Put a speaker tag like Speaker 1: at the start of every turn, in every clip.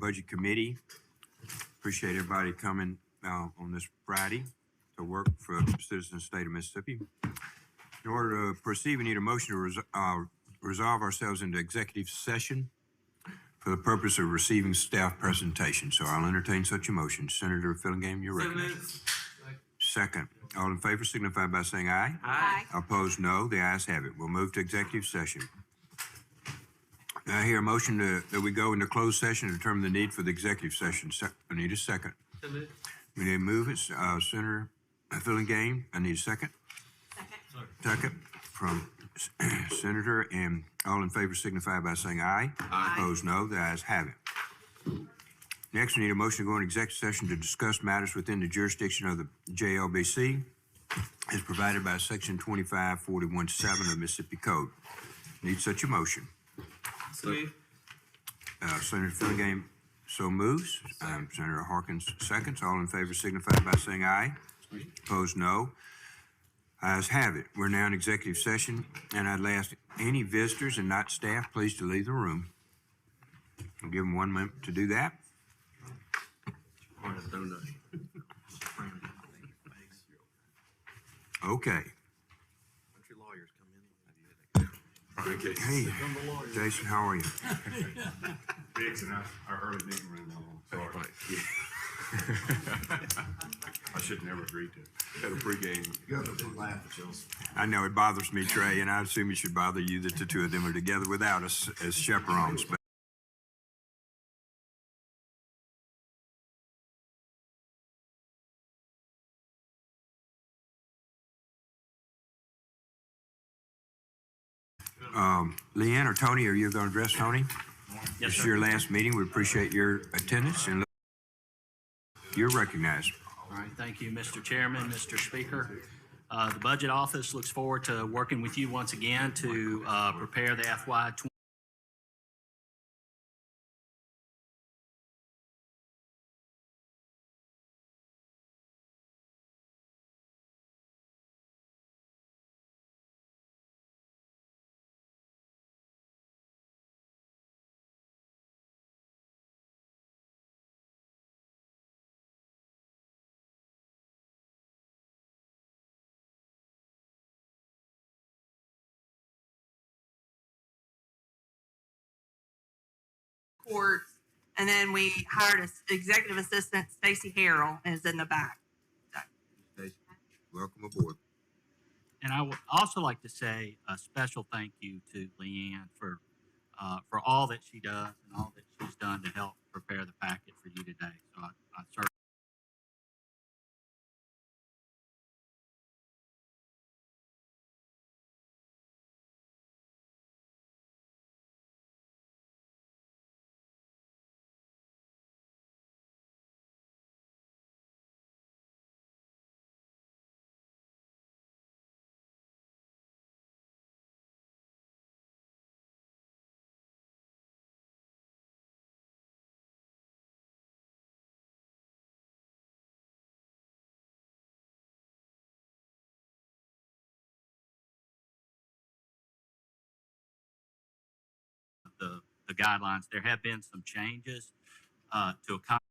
Speaker 1: Budget Committee. Appreciate everybody coming on this Friday to work for the citizens of the state of Mississippi. In order to proceed, we need a motion to resolve ourselves into executive session for the purpose of receiving staff presentation. So I'll entertain such a motion. Senator Fillingame, you're recognized. Second. All in favor signify by saying aye.
Speaker 2: Aye.
Speaker 1: Opposed, no. The ayes have it. We'll move to executive session. Now I hear a motion that we go into closed session to determine the need for the executive session. I need a second. We need to move it. Senator Fillingame, I need a second. Second from Senator, and all in favor signify by saying aye.
Speaker 2: Aye.
Speaker 1: Opposed, no. The ayes have it. Next, we need a motion to go into executive session to discuss matters within the jurisdiction of the JLBC as provided by Section 2541(7) of the Mississippi Code. Need such a motion. Senator Fillingame so moves. Senator Harkins seconds. All in favor signify by saying aye. Opposed, no. Ayes have it. We're now in executive session, and I'd ask any visitors and not staff, please, to leave the room. I'll give them 1 minute to do that. Okay. Hey, Jason, how are you?
Speaker 3: Biggs and our early meeting room. Sorry. I should never agree to at a pregame.
Speaker 1: I know it bothers me, Trey, and I assume it should bother you that the two of them are together without us as chaperones. But Leanne or Tony, are you going to address Tony?
Speaker 4: Yes,
Speaker 1: This is
Speaker 4: sir.
Speaker 1: your last meeting. We appreciate your attendance, and you're recognized.
Speaker 4: All right, thank you, Mr. Chairman, Mr. Speaker. The Budget Office looks forward to working with you once again to prepare the FY 20.
Speaker 2: Court, and then we hired an executive assistant, Stacy Harrell, is in the back.
Speaker 1: Welcome aboard.
Speaker 4: And I would also like to say a special thank you to Leanne for all that she does and all that she's done to help prepare the packet for you today. So I certainly the guidelines. There have been some changes to accommodate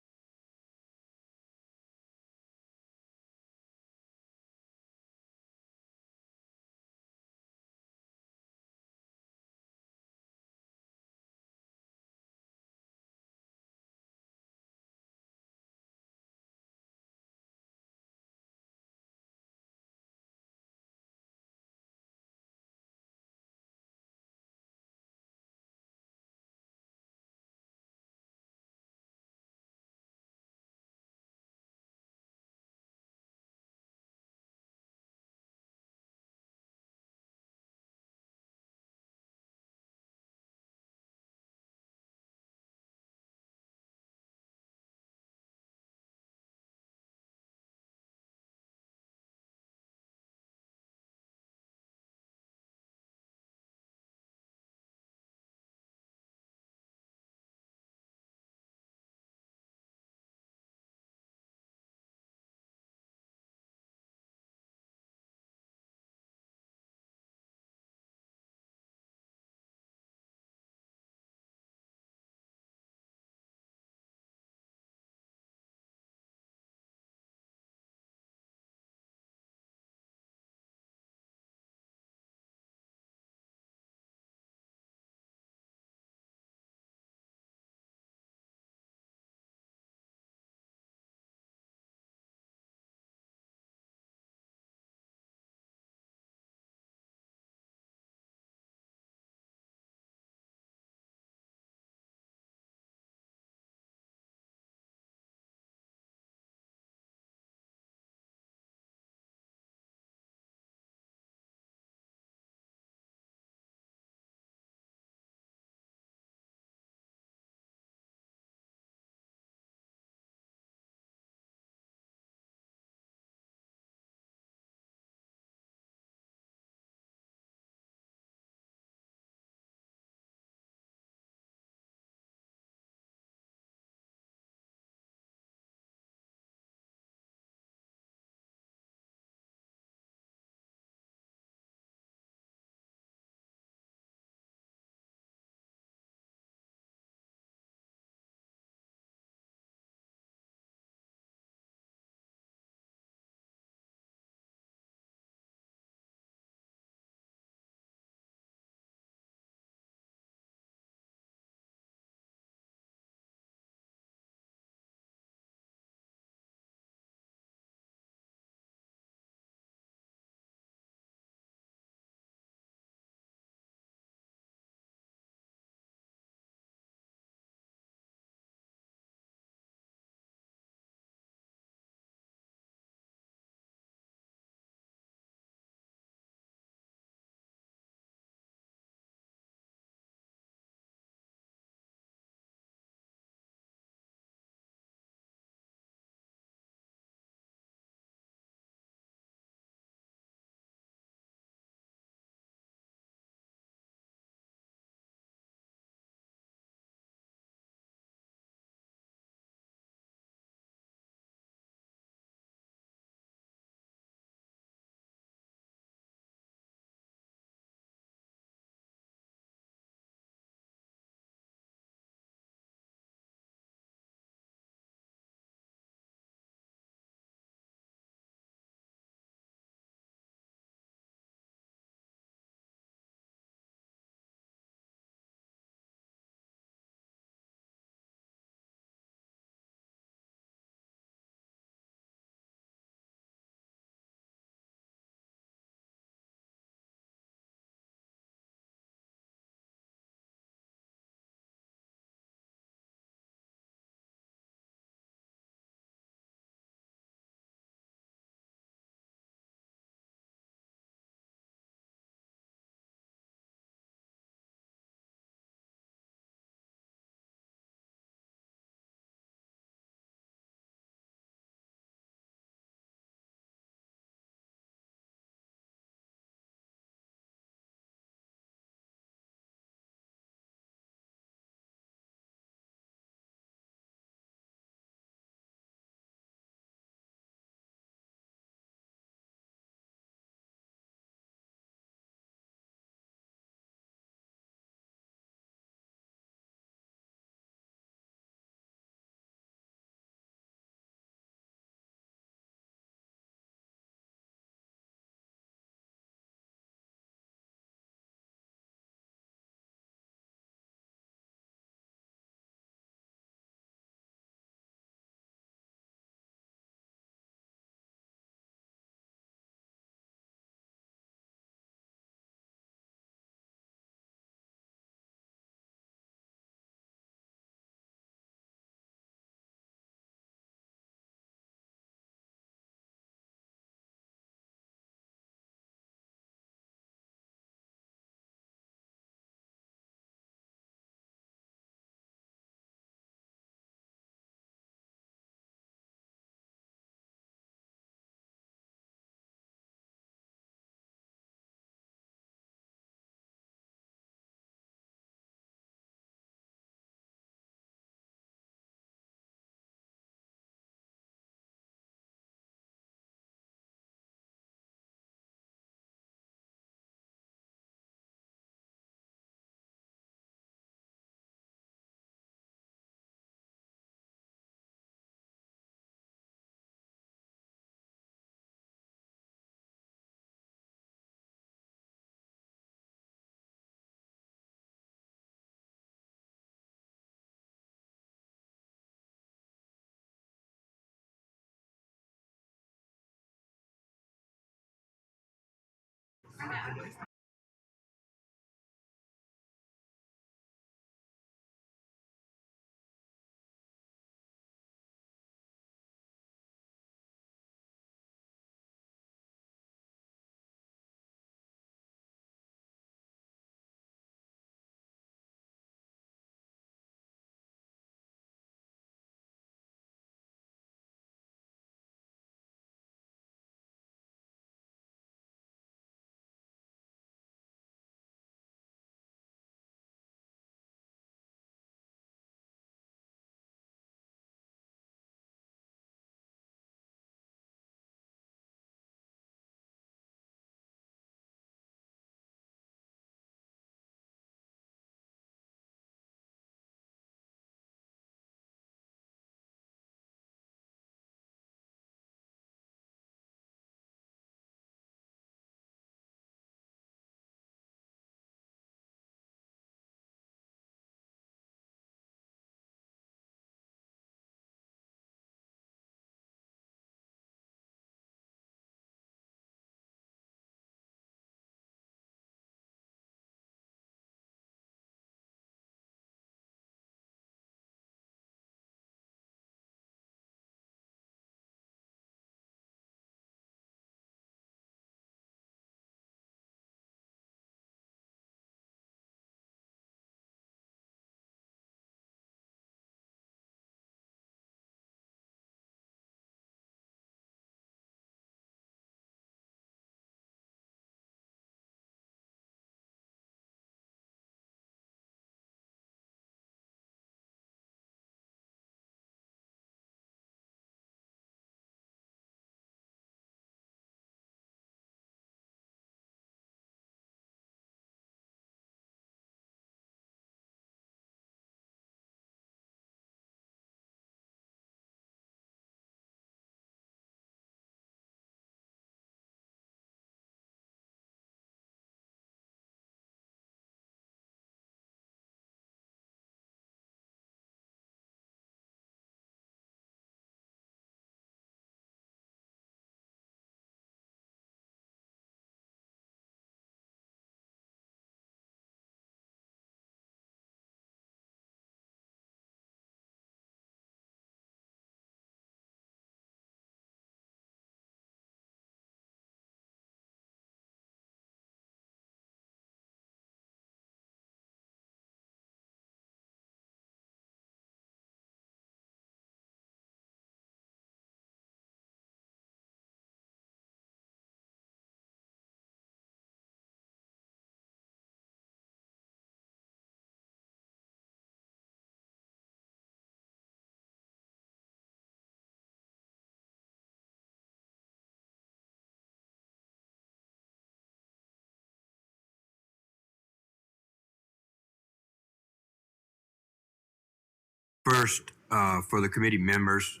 Speaker 1: First, for the committee members,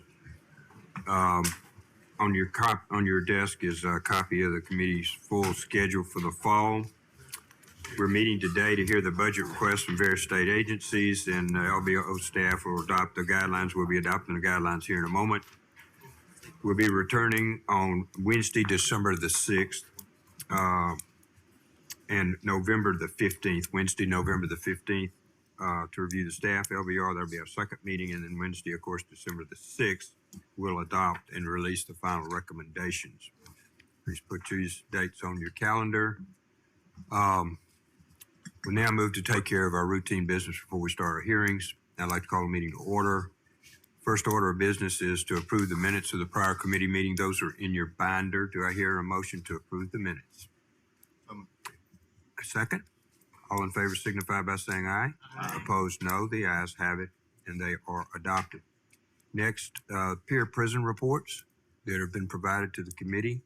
Speaker 1: on your desk is a copy of the committee's full schedule for the fall. We're meeting today to hear the budget requests from various state agencies, and LBO staff will adopt the guidelines. We'll be adopting the guidelines here in a moment. We'll be returning on Wednesday, December the 6th, and November the 15th, Wednesday, November the 15th, to review the staff LBR. There'll be our second meeting, and then Wednesday, of course, December the 6th, we'll adopt and release the final recommendations. Please put these dates on your calendar. We'll now move to take care of our routine business before we start our hearings. I'd like to call the meeting to order. First order of business is to approve the minutes of the prior committee meeting. Those are in your binder. Do I hear a motion to approve the minutes? A second? All in favor signify by saying aye. Aye. Opposed, no. The ayes have it, and they are adopted. Next, peer prison reports that have been provided to the committee.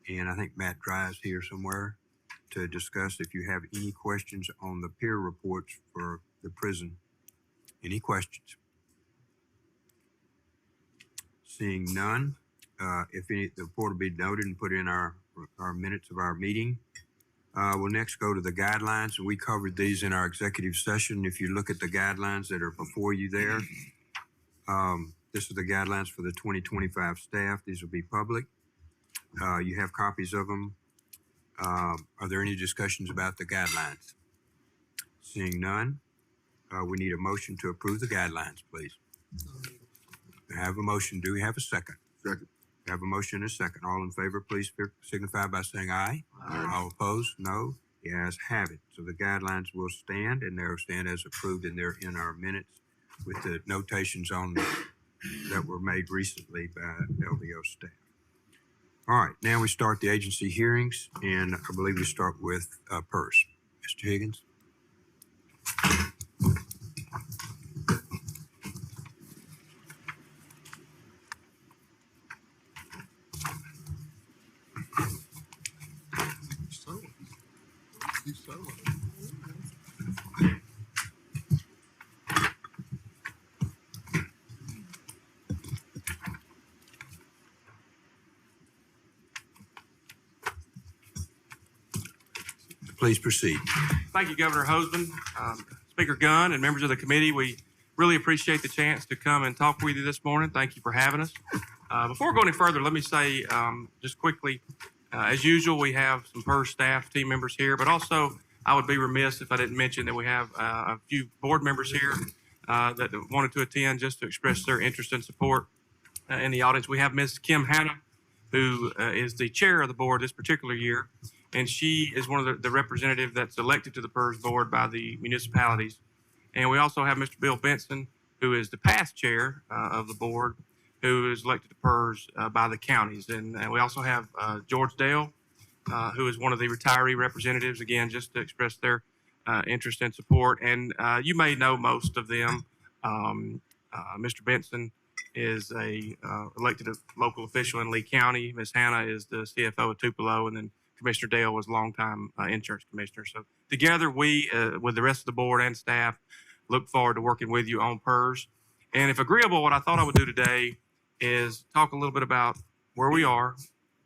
Speaker 1: And I think Matt Dry is here somewhere to discuss if you have any questions on the peer reports for the prison. Any questions? Seeing none, if any, the report will be noted and put in our minutes of our meeting. We'll next go to the guidelines. We covered these in our executive session. If you look at the guidelines that are before you there, this is the guidelines for the 2025 staff. These will be public. You have copies of them. Are there any discussions about the guidelines? Seeing none, we need a motion to approve the guidelines, please. We have a motion. Do we have a second?
Speaker 3: Second.
Speaker 1: We have a motion and a second. All in favor, please signify by saying aye.
Speaker 3: Aye.
Speaker 1: All opposed, no. The ayes have it. So the guidelines will stand, and they'll stand as approved, and they're in our minutes with the notations on that were made recently by LVO staff. All right, now we start the agency hearings, and I believe we start with PERS. Mr. Higgins? Please proceed.
Speaker 5: Thank you, Governor Hosman, Speaker Gunn, and members of the committee. We really appreciate the chance to come and talk with you this morning. Thank you for having us. Before we go any further, let me say just quickly, as usual, we have some PERS staff team members here, but also I would be remiss if I didn't mention that we have a few board members here that wanted to attend just to express their interest and support in the audience. We have Ms. Kim Hanna, who is the chair of the board this particular year, and she is one of the representative that's elected to the PERS board by the municipalities. And we also have Mr. Bill Benson, who is the past chair of the board, who is elected to PERS by the counties. And we also have George Dale, who is one of the retiree representatives, again, just to express their interest and support. And you may know most of them. Mr. Benson is a elected local official in Lee County. Ms. Hanna is the CFO of Tupelo, and then Commissioner Dale was longtime insurance commissioner. So together, we, with the rest of the board and staff, look forward to working with you on PERS. And if agreeable, what I thought I would do today is talk a little bit about where we are,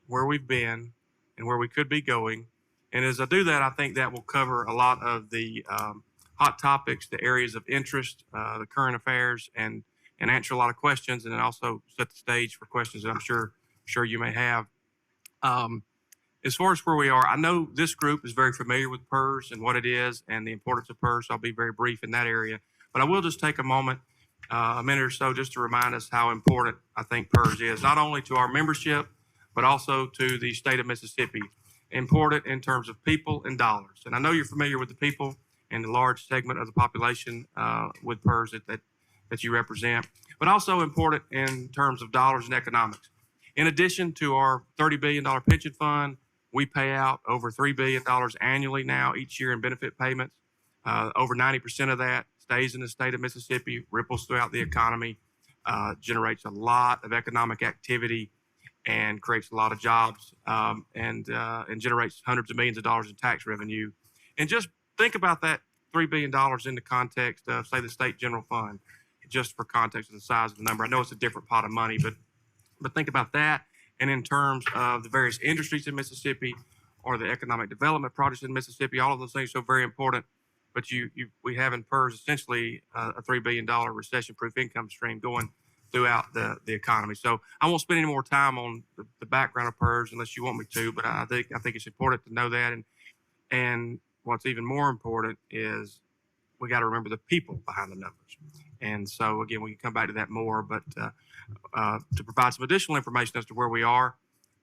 Speaker 5: where we've been, and where we could be going. And as I do that, I think that will cover a lot of the hot topics, the areas of interest, the current affairs, and answer a lot of questions, and then also set the stage for questions that I'm sure you may have. As far as where we are, I know this group is very familiar with PERS and what it is and the importance of PERS. So I'll be very brief in that area, but I will just take a moment, a minute or so, just to remind us how important I think PERS is, not only to our membership, but also to the state of Mississippi. Important in terms of people and dollars. And I know you're familiar with the people and the large segment of the population with PERS that you represent, but also important in terms of dollars and economics. In addition to our $30 billion pension fund, we pay out over $3 billion annually now each year in benefit payments. Over 90% of that stays in the state of Mississippi, ripples throughout the economy, generates a lot of economic activity, and creates a lot of jobs, and generates hundreds of millions of dollars in tax revenue. And just think about that $3 billion in the context of, say, the state general fund, just for context of the size of the number. I know it's a different pot of money, but think about that. And in terms of the various industries in Mississippi or the economic development projects in Mississippi, all of those things are very important. But we have in PERS essentially a $3 billion recession-proof income stream going throughout the economy. So I won't spend any more time on the background of PERS unless you want me to, but I think it's important to know that. And what's even more important is we got to remember the people behind the numbers. And so again, we can come back to that more, but to provide some additional information as to where we are,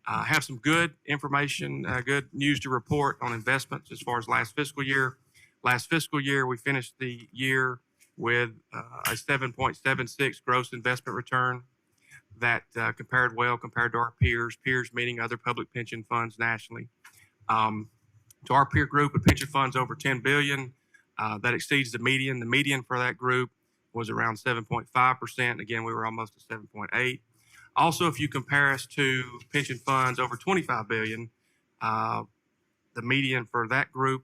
Speaker 5: have some good information, good news to report on investments as far as last fiscal year. Last fiscal year, we finished the year with a 7.76 gross investment return that compared to our peers meaning other public pension funds nationally. To our peer group of pension funds over 10 billion, that exceeds the median. The median for that group was around 7.5%. Again, we were almost at 7.8. Also, if you compare us to pension funds over 25 billion, the median for that group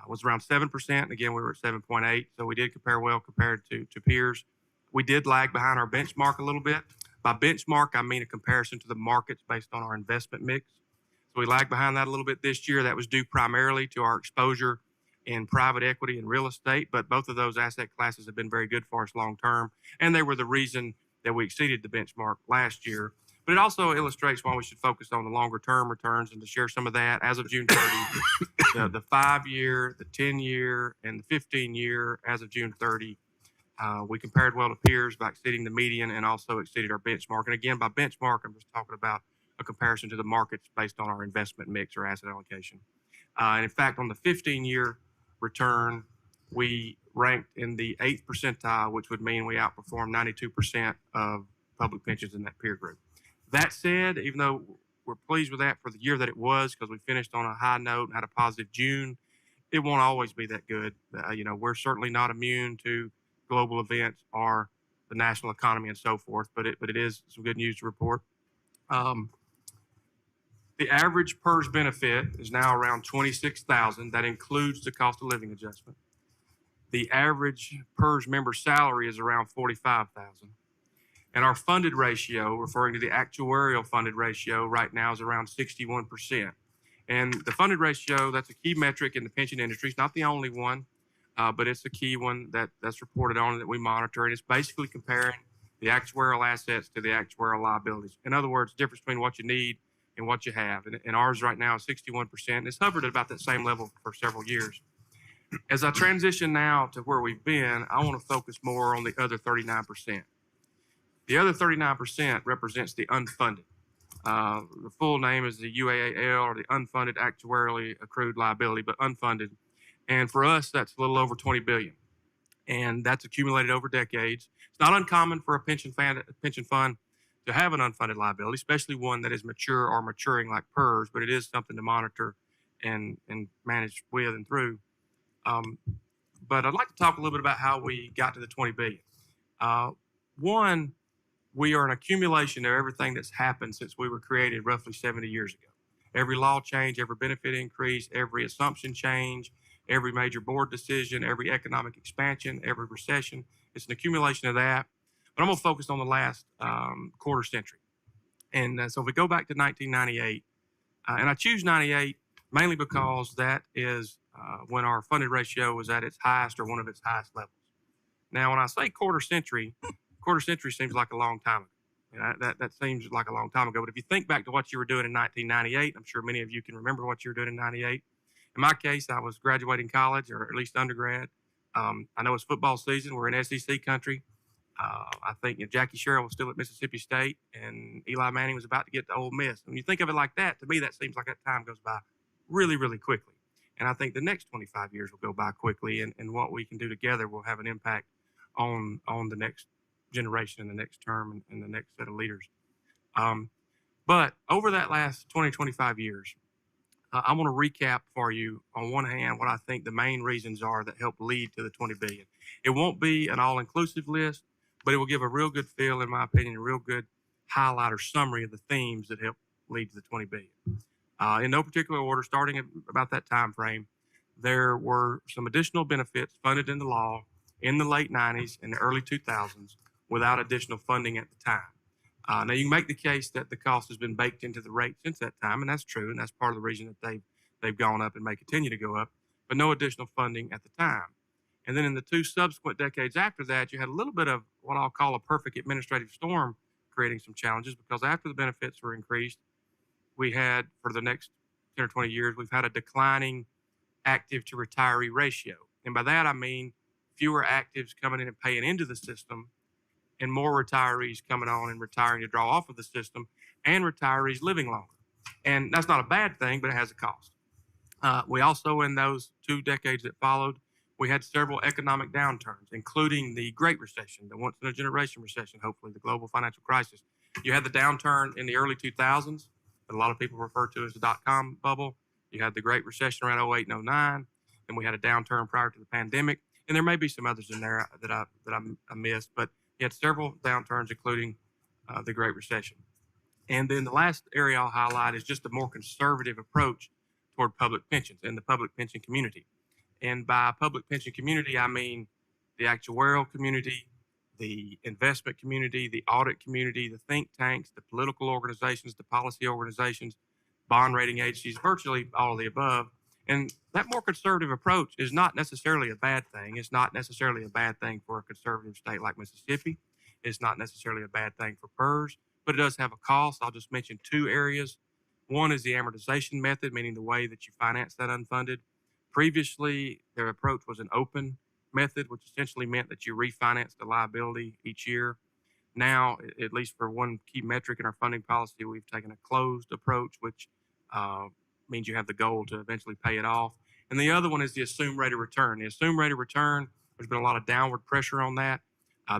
Speaker 5: was around 7%. Again, we were at 7.8. So we did compare well compared to peers. We did lag behind our benchmark a little bit. By benchmark, I mean a comparison to the markets based on our investment mix. So we lagged behind that a little bit this year. That was due primarily to our exposure in private equity and real estate, but both of those asset classes have been very good for us long term, and they were the reason that we exceeded the benchmark last year. But it also illustrates why we should focus on the longer term returns, and to share some of that. As of June 30, the 5-year, the 10-year, and the 15-year as of June 30, we compared well to peers by exceeding the median and also exceeded our benchmark. And again, by benchmark, I'm just talking about a comparison to the markets based on our investment mix or asset allocation. And in fact, on the 15-year return, we ranked in the 8th percentile, which would mean we outperformed 92% of public pensions in that peer group. That said, even though we're pleased with that for the year that it was, because we finished on a high note and had a positive June, it won't always be that good. We're certainly not immune to global events or the national economy and so forth, but it is some good news to report. The average PERS benefit is now around $26,000. That includes the cost of living adjustment. The average PERS member salary is around $45,000. And our funded ratio, referring to the actuarial funded ratio, right now is around 61%. And the funded ratio, that's a key metric in the pension industry. It's not the only one, but it's a key one that's reported on that we monitor. And it's basically comparing the actuarial assets to the actuarial liabilities. In other words, the difference between what you need and what you have. And ours right now is 61%. It's hovered at about that same level for several years. As I transition now to where we've been, I want to focus more on the other 39%. The other 39% represents the unfunded. The full name is the UAAL, or the unfunded actuarially accrued liability, but unfunded. And for us, that's a little over $20 billion. And that's accumulated over decades. It's not uncommon for a pension fund to have an unfunded liability, especially one that is mature or maturing like PERS, but it is something to monitor and manage with and through. But I'd like to talk a little bit about how we got to the $20 billion. One, we are an accumulation of everything that's happened since we were created roughly 70 years ago. Every law change, every benefit increase, every assumption change, every major board decision, every economic expansion, every recession. It's an accumulation of that. But I'm going to focus on the last quarter century. And so if we go back to 1998, and I choose 98 mainly because that is when our funded ratio was at its highest or one of its highest levels. Now, when I say quarter century seems like a long time ago. That seems like a long time ago. But if you think back to what you were doing in 1998, I'm sure many of you can remember what you were doing in 98. In my case, I was graduating college, or at least undergrad. I know it's football season. We're in SEC country. I think Jackie Sherrill was still at Mississippi State, and Eli Manning was about to get to Ole Miss. When you think of it like that, to me, that seems like that time goes by really, really quickly. And I think the next 25 years will go by quickly, and what we can do together will have an impact on the next generation and the next term and the next set of leaders. But over that last 20, 25 years, I want to recap for you, on one hand, what I think the main reasons are that help lead to the 20 billion. It won't be an all-inclusive list, but it will give a real good feel, in my opinion, a real good highlight or summary of the themes that help lead to the 20 billion. In no particular order, starting at about that time frame, there were some additional benefits funded in the law in the late 90s and the early 2000s without additional funding at the time. Now, you can make the case that the cost has been baked into the rate since that time, and that's true, and that's part of the reason that they've gone up and may continue to go up, but no additional funding at the time. And then in the two subsequent decades after that, you had a little bit of what I'll call a perfect administrative storm creating some challenges, because after the benefits were increased, we had, for the next 10 or 20 years, we've had a declining active to retiree ratio. And by that, I mean fewer actives coming in and paying into the system, and more retirees coming on and retiring to draw off of the system, and retirees living longer. And that's not a bad thing, but it has a cost. We also, in those 2 decades that followed, we had several economic downturns, including the Great Recession, the once-in-a-generation recession, hopefully, the global financial crisis. You had the downturn in the early 2000s, that a lot of people refer to as the dot-com bubble. You had the Great Recession around 08 and 09. Then we had a downturn prior to the pandemic. And there may be some others in there that I missed, but you had several downturns, including the Great Recession. And then the last area I'll highlight is just a more conservative approach toward public pensions and the public pension community. And by public pension community, I mean the actuarial community, the investment community, the audit community, the think tanks, the political organizations, the policy organizations, bond rating agencies, virtually all of the above. And that more conservative approach is not necessarily a bad thing. It's not necessarily a bad thing for a conservative state like Mississippi. It's not necessarily a bad thing for PERS, but it does have a cost. I'll just mention two areas. One is the amortization method, meaning the way that you finance that unfunded. Previously, their approach was an open method, which essentially meant that you refinance the liability each year. Now, at least for one key metric in our funding policy, we've taken a closed approach, which means you have the goal to eventually pay it off. And the other one is the assumed rate of return. The assumed rate of return, there's been a lot of downward pressure on that.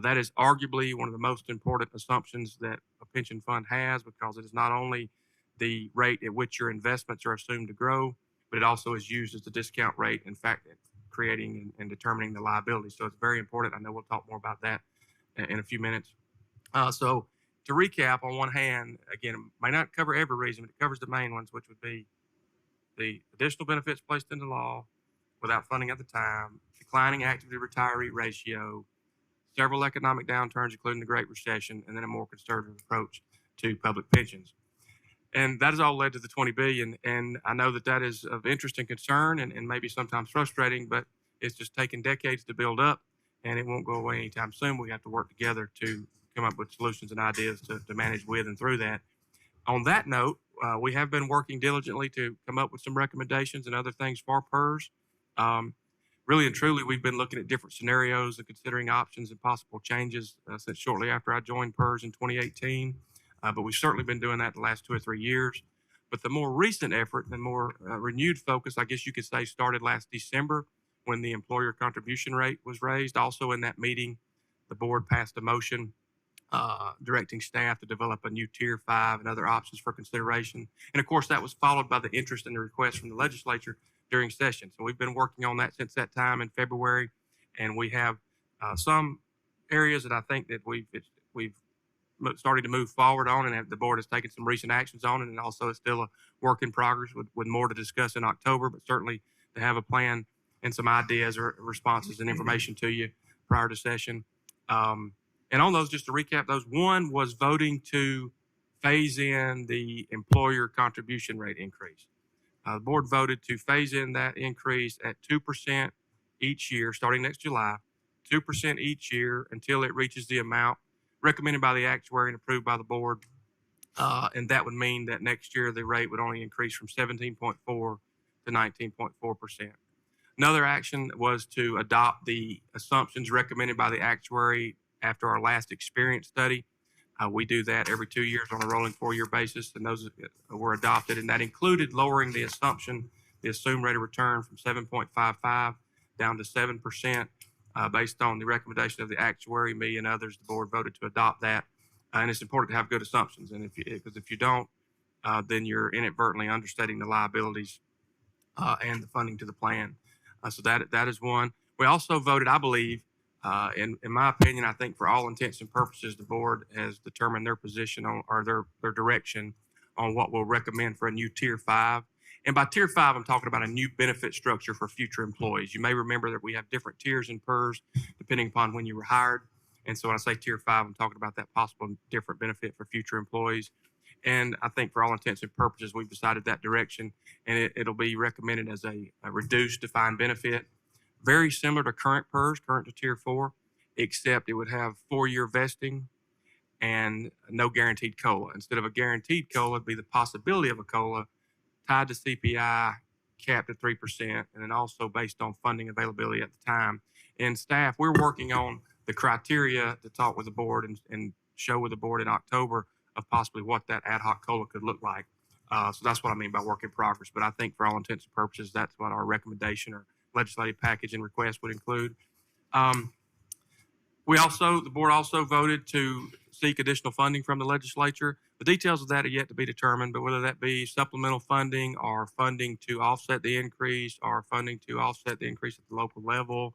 Speaker 5: That is arguably one of the most important assumptions that a pension fund has, because it is not only the rate at which your investments are assumed to grow, but it also is used as the discount rate, in fact, creating and determining the liability. So it's very important. I know we'll talk more about that in a few minutes. So to recap, on one hand, again, it may not cover every reason, but it covers the main ones, which would be the additional benefits placed into law without funding at the time, declining active to retiree ratio, several economic downturns, including the Great Recession, and then a more conservative approach to public pensions. And that has all led to the $20 billion. And I know that that is of interest and concern and maybe sometimes frustrating, but it's just taken decades to build up, and it won't go away anytime soon. We have to work together to come up with solutions and ideas to manage with and through that. On that note, we have been working diligently to come up with some recommendations and other things for PERS. Really and truly, we've been looking at different scenarios and considering options and possible changes since shortly after I joined PERS in 2018. But we've certainly been doing that the last 2 or 3 years. But the more recent effort and more renewed focus, I guess you could say, started last December when the employer contribution rate was raised. Also in that meeting, the board passed a motion directing staff to develop a new Tier 5 and other options for consideration. And of course, that was followed by the interest and the request from the legislature during session. So we've been working on that since that time in February, and we have some areas that I think that we've started to move forward on, and the board has taken some recent actions on it, and also it's still a work in progress with more to discuss in October, but certainly to have a plan and some ideas or responses and information to you prior to session. And on those, just to recap those, one was voting to phase in the employer contribution rate increase. The board voted to phase in that increase at 2% each year, starting next July, 2% each year until it reaches the amount recommended by the actuary and approved by the board. And that would mean that next year the rate would only increase from 17.4 to 19.4%. Another action was to adopt the assumptions recommended by the actuary after our last experience study. We do that every 2 years on a rolling 4-year basis, and those were adopted, and that included lowering the assumption, the assumed rate of return, from 7.55 down to 7%, based on the recommendation of the actuary. Me and others, the board voted to adopt that, and it's important to have good assumptions. And because if you don't, then you're inadvertently understating the liabilities and the funding to the plan. So that is one. We also voted, I believe, in my opinion, I think for all intents and purposes, the board has determined their position on, or their direction on what we'll recommend for a new Tier 5. And by Tier 5, I'm talking about a new benefit structure for future employees. You may remember that we have different tiers in PERS depending upon when you were hired. And so when I say Tier 5, I'm talking about that possible different benefit for future employees. And I think for all intents and purposes, we've decided that direction, and it'll be recommended as a reduced defined benefit. Very similar to current PERS, current to Tier 4, except it would have 4-year vesting and no guaranteed COLA. Instead of a guaranteed COLA, it'd be the possibility of a COLA tied to CPI, capped at 3%, and then also based on funding availability at the time. And staff, we're working on the criteria to talk with the board and show with the board in October of possibly what that ad hoc COLA could look like. So that's what I mean by work in progress. But I think for all intents and purposes, that's what our recommendation or legislative package and request would include. The board also voted to seek additional funding from the legislature. The details of that are yet to be determined, but whether that be supplemental funding or funding to offset the increase or funding to offset the increase at the local level,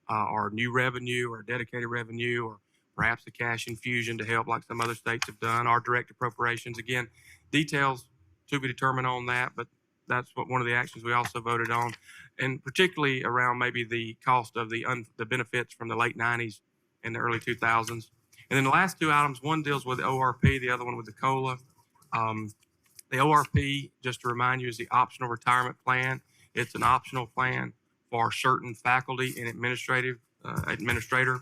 Speaker 5: or new revenue or dedicated revenue, or perhaps a cash infusion to help like some other states have done, or direct appropriations. Again, details to be determined on that, but that's what one of the actions we also voted on, and particularly around maybe the cost of the benefits from the late 90s and the early 2000s. And then the last two items, one deals with the ORP, the other one with the COLA. The ORP, just to remind you, is the optional retirement plan. It's an optional plan for certain faculty and administrator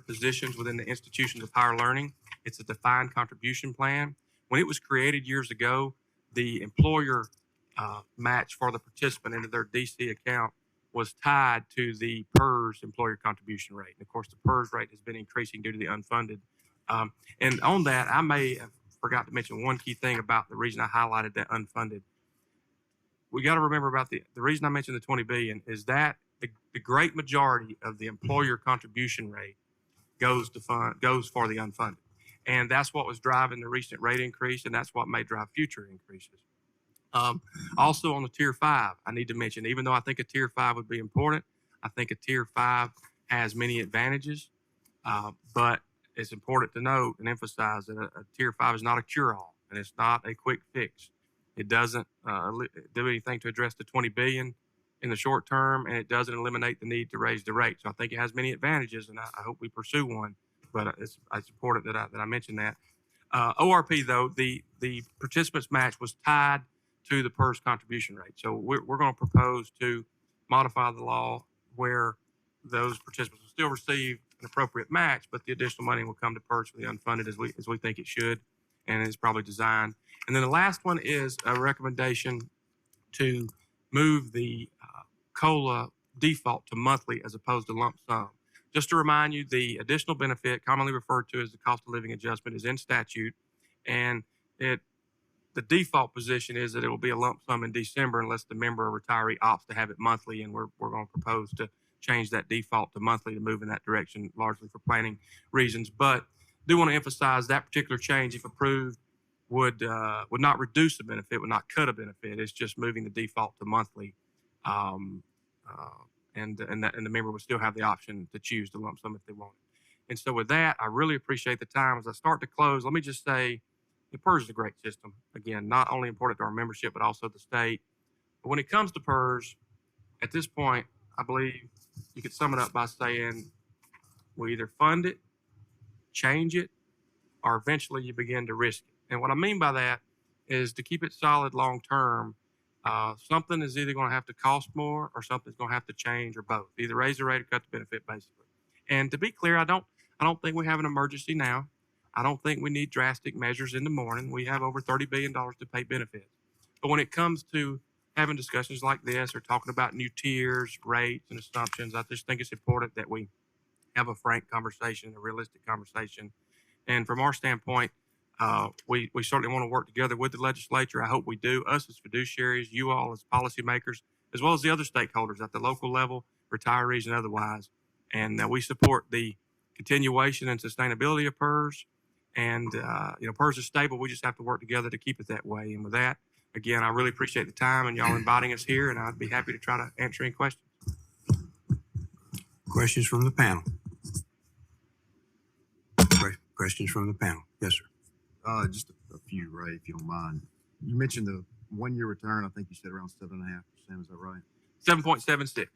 Speaker 5: positions within the institutions of higher learning. It's a defined contribution plan When it was created years ago, the employer match for the participant into their DC account was tied to the PERS employer contribution rate. And of course, the PERS rate has been increasing due to the unfunded. And on that, I may have forgot to mention one key thing about the reason I highlighted that unfunded. We got to remember about the reason I mentioned the 20 billion is that the great majority of the employer contribution rate goes for the unfunded. And that's what was driving the recent rate increase, and that's what may drive future increases. Also on the tier 5, I need to mention, even though I think a tier 5 would be important, I think a tier 5 has many advantages, but it's important to note and emphasize that a tier 5 is not a cure-all, and it's not a quick fix. It doesn't do anything to address the 20 billion in the short term, and it doesn't eliminate the need to raise the rate. So I think it has many advantages, and I hope we pursue one. But it's important that I mention that. ORP though, the participants match was tied to the PERS contribution rate. So we're going to propose to modify the law where those participants will still receive an appropriate match, but the additional money will come to PERS for the unfunded as we think it should, and it's probably designed. And then the last one is a recommendation to move the COLA default to monthly as opposed to lump sum. Just to remind you, the additional benefit, commonly referred to as the cost of living adjustment, is in statute, and the default position is that it will be a lump sum in December unless the member or retiree opts to have it monthly, and we're going to propose to change that default to monthly to move in that direction, largely for planning reasons. But do want to emphasize that particular change, if approved, would not reduce the benefit, would not cut a benefit. It's just moving the default to monthly, and the member would still have the option to choose the lump sum if they want it. And so with that, I really appreciate the time. As I start to close, let me just say the PERS is a great system. Again, not only important to our membership, but also the state. But when it comes to PERS, at this point, I believe you could sum it up by saying we either fund it, change it, or eventually you begin to risk it. And what I mean by that is to keep it solid long term, something is either going to have to cost more or something's going to have to change, or both. Either raise the rate or cut the benefit, basically. And to be clear, I don't think we have an emergency now. I don't think we need drastic measures in the morning. We have over $30 billion to pay benefits. But when it comes to having discussions like this or talking about new tiers, rates, and assumptions, I just think it's important that we have a frank conversation, a realistic conversation. And from our standpoint, we certainly want to work together with the legislature. I hope we do, us as fiduciaries, you all as policymakers, as well as the other stakeholders at the local level, retirees and otherwise. And we support the continuation and sustainability of PERS. And, PERS is stable. We just have to work together to keep it that way. And with that, again, I really appreciate the time and y'all inviting us here, and I'd be happy to try to answer any questions.
Speaker 1: Questions from the panel? Questions from the panel? Yes, sir.
Speaker 6: Just a few, Ray, if you don't mind. You mentioned the 1 year return. I think you said around 7.5%. Is that right?
Speaker 5: 7.76.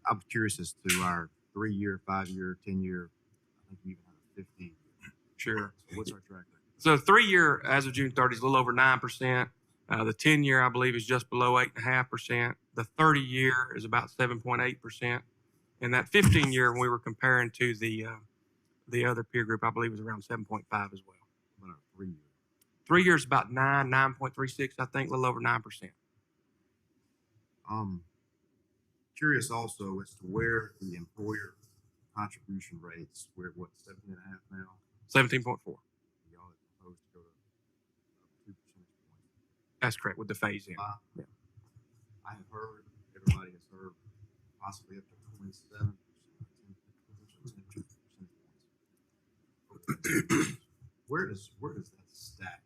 Speaker 6: I'm curious as to our 3 year, 5 year, 10 year. I think you even have a 15.
Speaker 5: Sure.
Speaker 6: So what's our track record?
Speaker 5: So 3 year, as of June 30, is a little over 9%. The 10 year, I believe, is just below 8.5%. The 30 year is about 7.8%. And that 15 year, when we were comparing to the other peer group, I believe was around 7.5 as well.
Speaker 6: What about our 3 year?
Speaker 5: 3 years about 9.36, I think, a little over 9%.
Speaker 6: Curious also as to where the employer contribution rates, we're what, 17.5 now?
Speaker 5: 17.4.
Speaker 6: Y'all had proposed to go to 2 percentage points.
Speaker 5: That's correct, with the phase in.
Speaker 6: Yeah. I have heard, everybody has heard, possibly up to 27%. 2 percentage points. Where does that stack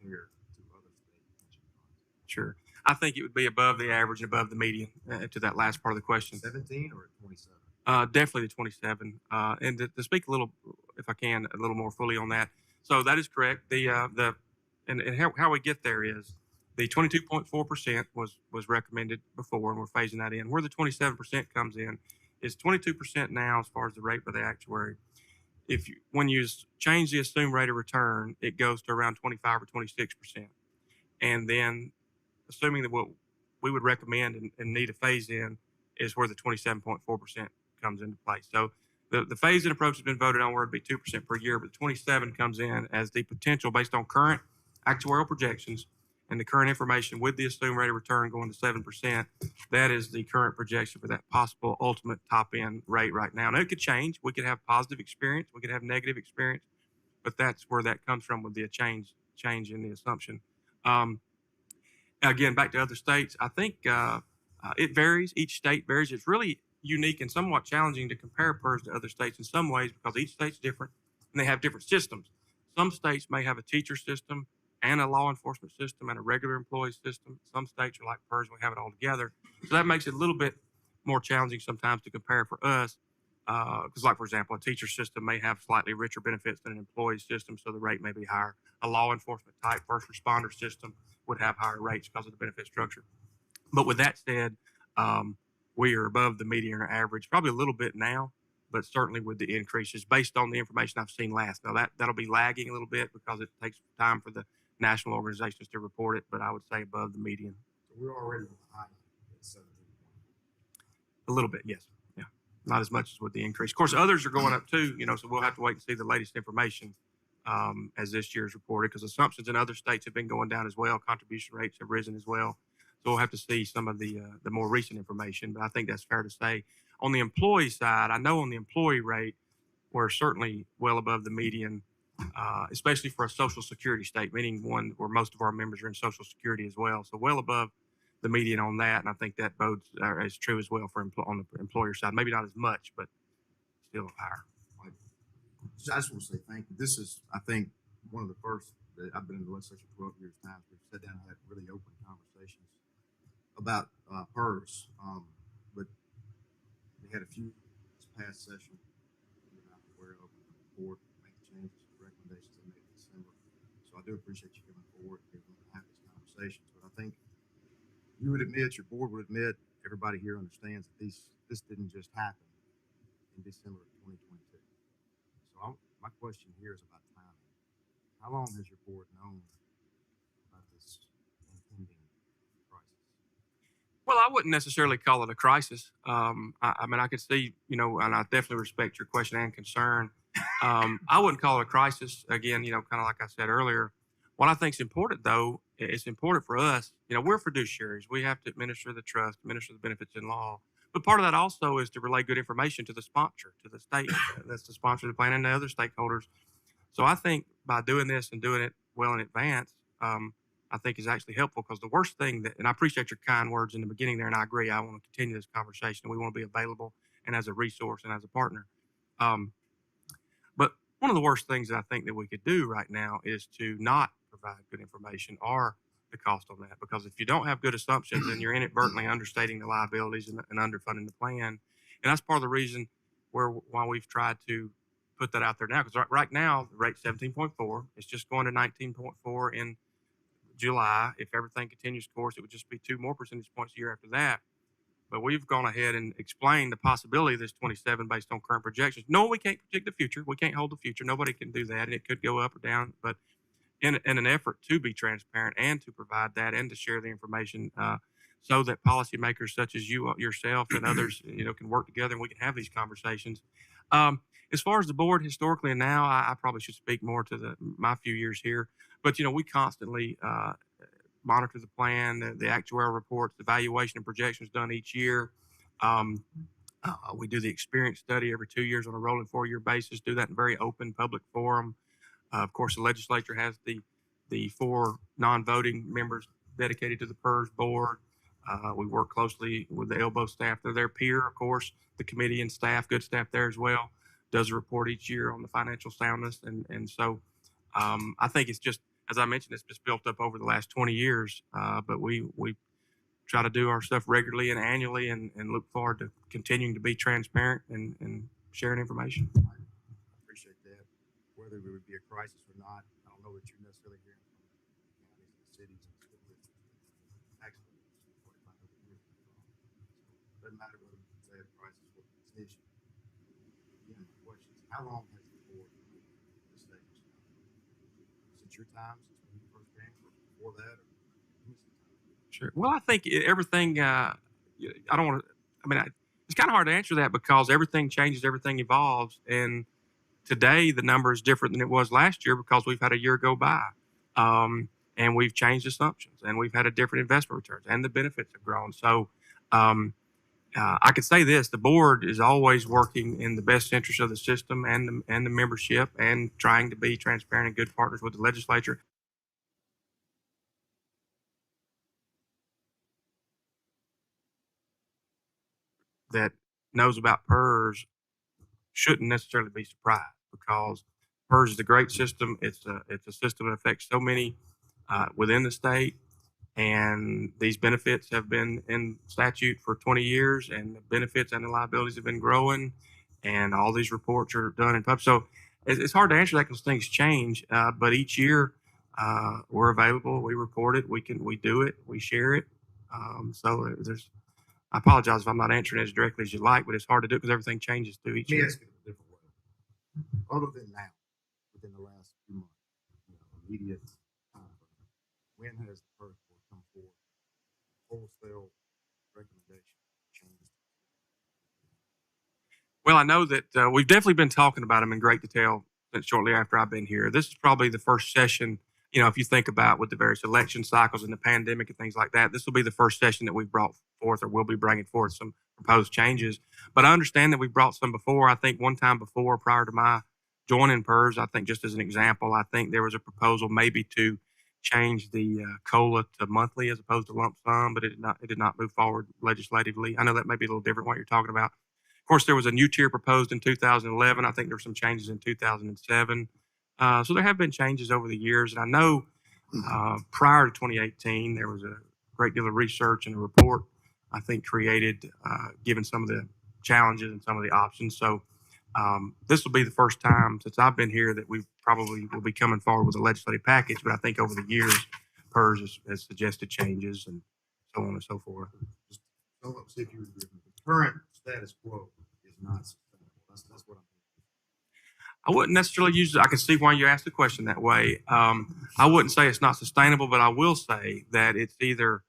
Speaker 6: compare to other state pension funds?
Speaker 5: Sure. I think it would be above the average and above the median to that last part of the question. 17
Speaker 6: or 27?
Speaker 5: Definitely the 27. And to speak a little, if I can, a little more fully on that. So that is correct. And how we get there is the 22.4% was recommended before, and we're phasing that in. Where the 27% comes in is 22% now as far as the rate by the actuary. When you change the assumed rate of return, it goes to around 25 or 26%. And then assuming that what we would recommend and need a phase in is where the 27.4% comes into play. So the phase-in approach has been voted on where it'd be 2% per year, but 27 comes in as the potential based on current actuarial projections and the current information with the assumed rate of return going to 7%. That is the current projection for that possible ultimate top end rate right now. Now it could change. We could have positive experience. We could have negative experience, but that's where that comes from with the change in the assumption. Again, back to other states, I think it varies. Each state varies. It's really unique and somewhat challenging to compare PERS to other states in some ways because each state's different and they have different systems. Some states may have a teacher system and a law enforcement system and a regular employee system. Some states are like PERS, we have it all together. So that makes it a little bit more challenging sometimes to compare for us. Because like, for example, a teacher system may have slightly richer benefits than an employee system, so the rate may be higher. A law enforcement type first responder system would have higher rates because of the benefit structure. But with that said, we are above the median or average, probably a little bit now, but certainly with the increases based on the information I've seen last. Now that'll be lagging a little bit because it takes time for the national organizations to report it, but I would say above the median.
Speaker 6: So we're already on the high end at 17.
Speaker 5: A little bit, yes. Yeah. Not as much as with the increase. Of course, others are going up too, so we'll have to wait and see the latest information as this year's reported because assumptions in other states have been going down as well. Contribution rates have risen as well. So we'll have to see some of the more recent information, but I think that's fair to say. On the employee side, I know on the employee rate, we're certainly well above the median, especially for a Social Security state, meaning one where most of our members are in Social Security as well. So well above the median on that, and I think that bodes is true as well for on the employer side. Maybe not as much, but still higher.
Speaker 6: I just want to say thank you. This is, I think, one of the first that I've been in the legislature 12 years times. We've sat down and had really open conversations about PERS, but we had a few this past session. We're not aware of the board make changes, recommendations they made in December. So I do appreciate you coming forward and having these conversations. But I think you would admit, your board would admit, everybody here understands that this didn't just happen in December of 2022. So my question here is about timing. How long has your board known about this impending crisis?
Speaker 5: Well, I wouldn't necessarily call it a crisis. I mean, I could see, and I definitely respect your question and concern. I wouldn't call it a crisis. Again, kind of like I said earlier, what I think is important, though, it's important for us. We're fiduciaries. We have to administer the trust, administer the benefits in law. But part of that also is to relay good information to the sponsor, to the state that's the sponsor of the plan and the other stakeholders. So I think by doing this and doing it well in advance, I think is actually helpful because the worst thing and I appreciate your kind words in the beginning there, and I agree, I want to continue this conversation. We want to be available and as a resource and as a partner. But one of the worst things that I think that we could do right now is to not provide good information or the cost on that, because if you don't have good assumptions, then you're inadvertently understating the liabilities and underfunding the plan. And that's part of the reason why we've tried to put that out there now, because right now the rate's 17.4. It's just going to 19.4 in July. If everything continues course, it would just be 2 more percentage points a year after that. But we've gone ahead and explained the possibility of this 27 based on current projections. No, we can't predict the future. We can't hold the future. Nobody can do that, and it could go up or down. But in an effort to be transparent and to provide that and to share the information so that policymakers such as you, yourself, and others, can work together and we can have these conversations. As far as the board historically and now, I probably should speak more to my few years here. But, we constantly monitor the plan, the actuarial reports, the valuation and projections done each year. We do the experience study every 2 years on a rolling 4-year basis, do that in very open public forum. Of course, the legislature has the 4 non-voting members dedicated to the PERS board. We work closely with the ELBO staff. They're their peer, of course, the committee and staff, good staff there as well, does a report each year on the financial soundness. And so I think it's just, as I mentioned, it's just built up over the last 20 years. But we try to do our stuff regularly and annually and look forward to continuing to be transparent and sharing information.
Speaker 6: I appreciate that. Whether it would be a crisis or not, I don't know that you're necessarily hearing from counties and cities and school districts, taxpayers, 4,500 years from. So it doesn't matter whether it's a crisis or it's an issue. Again, the question is, how long has the board been this stage? Since your time, since when you first came, or before that, or recent time?
Speaker 5: Sure. Well, I think everything, I don't want to, it's kind of hard to answer that because everything changes, everything evolves, and today the number is different than it was last year because we've had a year go by, and we've changed assumptions, and we've had a different investment returns, and the benefits have grown. So I could say this: the board is always working in the best interest of the system and the membership, and trying to be transparent and good partners with the legislature. That knows about PERS shouldn't necessarily be surprised because PERS is a great system. It's a system that affects so many within the state, and these benefits have been in statute for 20 years, and the benefits and the liabilities have been growing, and all these reports are done in public. So it's hard to answer that because things change, but each year we're available. We report it. We do it. We share it. So I apologize if I'm not answering as directly as you like, but it's hard to do because everything changes through each
Speaker 6: Let me
Speaker 5: year.
Speaker 6: ask it a different way. Other than now, within the last few months, immediate time frame, when has the PERS board come forward, wholesale recommendation changes?
Speaker 5: Well, I know that we've definitely been talking about them in great detail since shortly after I've been here. This is probably the first session, if you think about with the various election cycles and the pandemic and things like that, this will be the first session that we've brought forth or will be bringing forth some proposed changes. But I understand that we've brought some before. I think one time before, prior to my joining PERS, I think just as an example, I think there was a proposal maybe to change the COLA to monthly as opposed to lump sum, but it did not move forward legislatively. I know that may be a little different what you're talking about. Of course, there was a new tier proposed in 2011. I think there were some changes in 2007. So there have been changes over the years. And I know prior to 2018, there was a great deal of research and a report, I think, created given some of the challenges and some of the options. So this will be the first time since I've been here that we probably will be coming forward with a legislative package. But I think over the years, PERS has suggested changes and so on and so forth.
Speaker 6: Just so let's see if you agree with me. The current status quo is not sustainable. That's what I'm.
Speaker 5: I wouldn't necessarily use it. I can see why you asked the question that way. I wouldn't say it's not sustainable, but I will say that it's either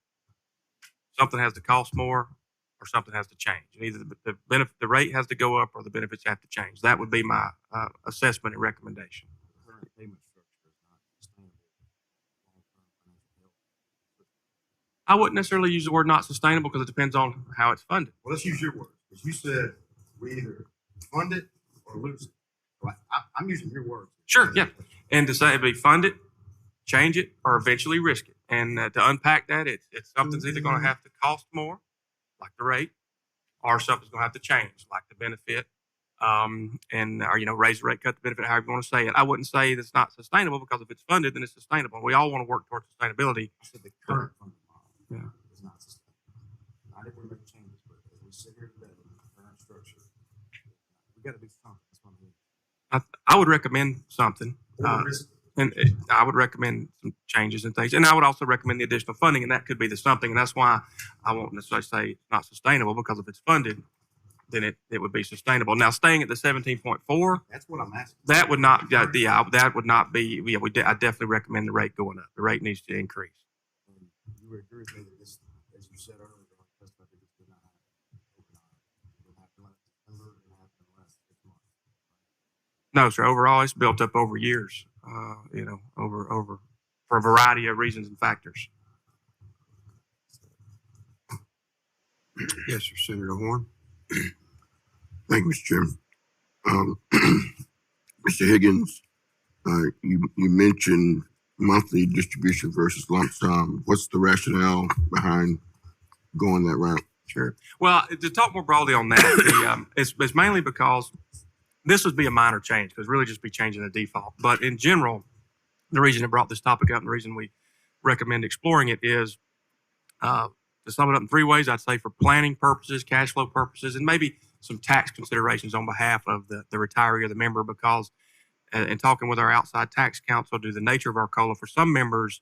Speaker 5: something has to cost more or something has to change. Either the rate has to go up or the benefits have to change. That would be my assessment and recommendation.
Speaker 6: The current payment structure is not sustainable long-term financial health.
Speaker 5: I wouldn't necessarily use the word not sustainable because it depends on how it's funded.
Speaker 6: Well, let's use your words, because you said we either fund it or lose it. Well, I'm using your words.
Speaker 5: Sure, yeah. And to say it'd be fund it, change it, or eventually risk it. And to unpack that, it's something's either going to have to cost more, like the rate, or something's going to have to change, like the benefit, or raise the rate, cut the benefit, however you want to say it. I wouldn't say that's not sustainable because if it's funded, then it's sustainable. We all want to work towards sustainability.
Speaker 6: I said the current funding model
Speaker 5: Yeah.
Speaker 6: is not sustainable. Not if we make changes, but as we sit here today, the current structure, we got to do something. That's what I'm hearing.
Speaker 5: I would recommend something.
Speaker 6: Or risk it.
Speaker 5: And I would recommend some changes and things. And I would also recommend the additional funding, and that could be the something. And that's why I won't necessarily say it's not sustainable, because if it's funded, then it would be sustainable. Now, staying at the 17.4,
Speaker 6: That's what I'm asking.
Speaker 5: that would not, that would not be, I definitely recommend the rate going up. The rate needs to increase.
Speaker 6: And you would agree with me that this, as you said earlier, this did not happen overnight. It happened last December, it happened in the last 6 months.
Speaker 5: No, sir. Overall, it's built up over years, over for a variety of reasons and factors.
Speaker 7: Yes, sir, Senator Horn. Thank you, Mr. Chairman. Mr. Higgins, you mentioned monthly distribution versus lump sum. What's the rationale behind going that route?
Speaker 5: Sure. Well, to talk more broadly on that, it's mainly because this would be a minor change, because really just be changing the default. But in general, the reason I brought this topic up and the reason we recommend exploring it is, to sum it up in 3 ways, I'd say for planning purposes, cash flow purposes, and maybe some tax considerations on behalf of the retiree or the member, because in talking with our outside tax counsel due to the nature of our COLA, for some members,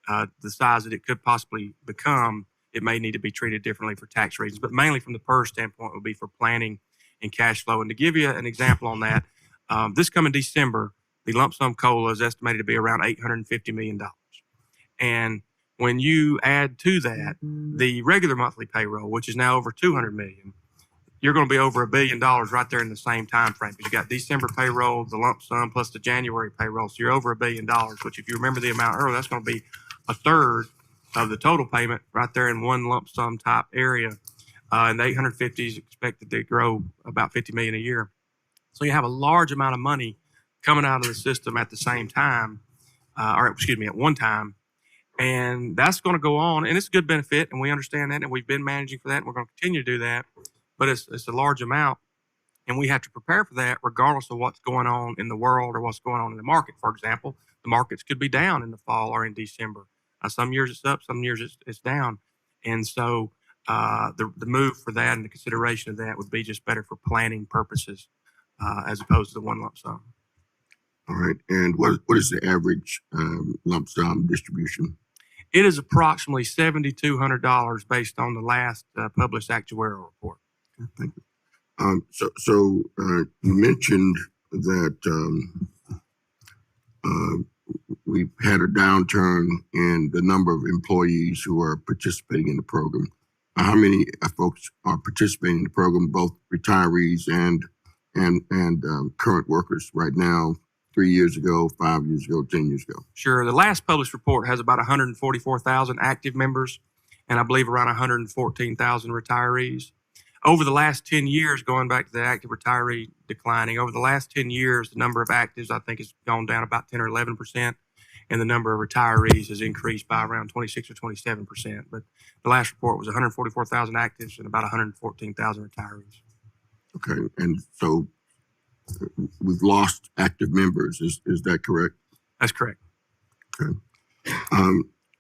Speaker 5: the size that it could possibly become, it may need to be treated differently for tax reasons. But mainly from the PERS standpoint would be for planning and cash flow. And to give you an example on that, this coming December, the lump sum COLA is estimated to be around $850 million. And when you add to that the regular monthly payroll, which is now over $200 million, you're going to be over $1 billion right there in the same time frame. Because you got December payroll, the lump sum, plus the January payroll. So you're over $1 billion, which if you remember the amount earlier, that's going to be a third of the total payment right there in one lump sum type area. And the 850 is expected to grow about 50 million a year. So you have a large amount of money coming out of the system at the same time, at one time. And that's going to go on, and it's a good benefit, and we understand that, and we've been managing for that, and we're going to continue to do that. But it's a large amount, and we have to prepare for that regardless of what's going on in the world or what's going on in the market. For example, the markets could be down in the fall or in December. Some years it's up, some years it's down. And so the move for that and the consideration of that would be just better for planning purposes as opposed to the one lump sum.
Speaker 7: All right. And what is the average lump sum distribution?
Speaker 5: It is approximately $7,200 based on the last published actuarial report.
Speaker 7: Okay, thank you. So you mentioned that we've had a downturn in the number of employees who are participating in the program. How many folks are participating in the program, both retirees and current workers right now, 3 years ago, 5 years ago, 10 years ago?
Speaker 5: Sure. The last published report has about 144,000 active members and I believe around 114,000 retirees. Over the last 10 years, going back to the active retiree declining, over the last 10 years, the number of actives, I think, has gone down about 10 or 11%, and the number of retirees has increased by around 26 or 27%. But the last report was 144,000 actives and about 114,000 retirees.
Speaker 7: Okay. And so we've lost active members. Is that correct?
Speaker 5: That's correct.
Speaker 7: Okay.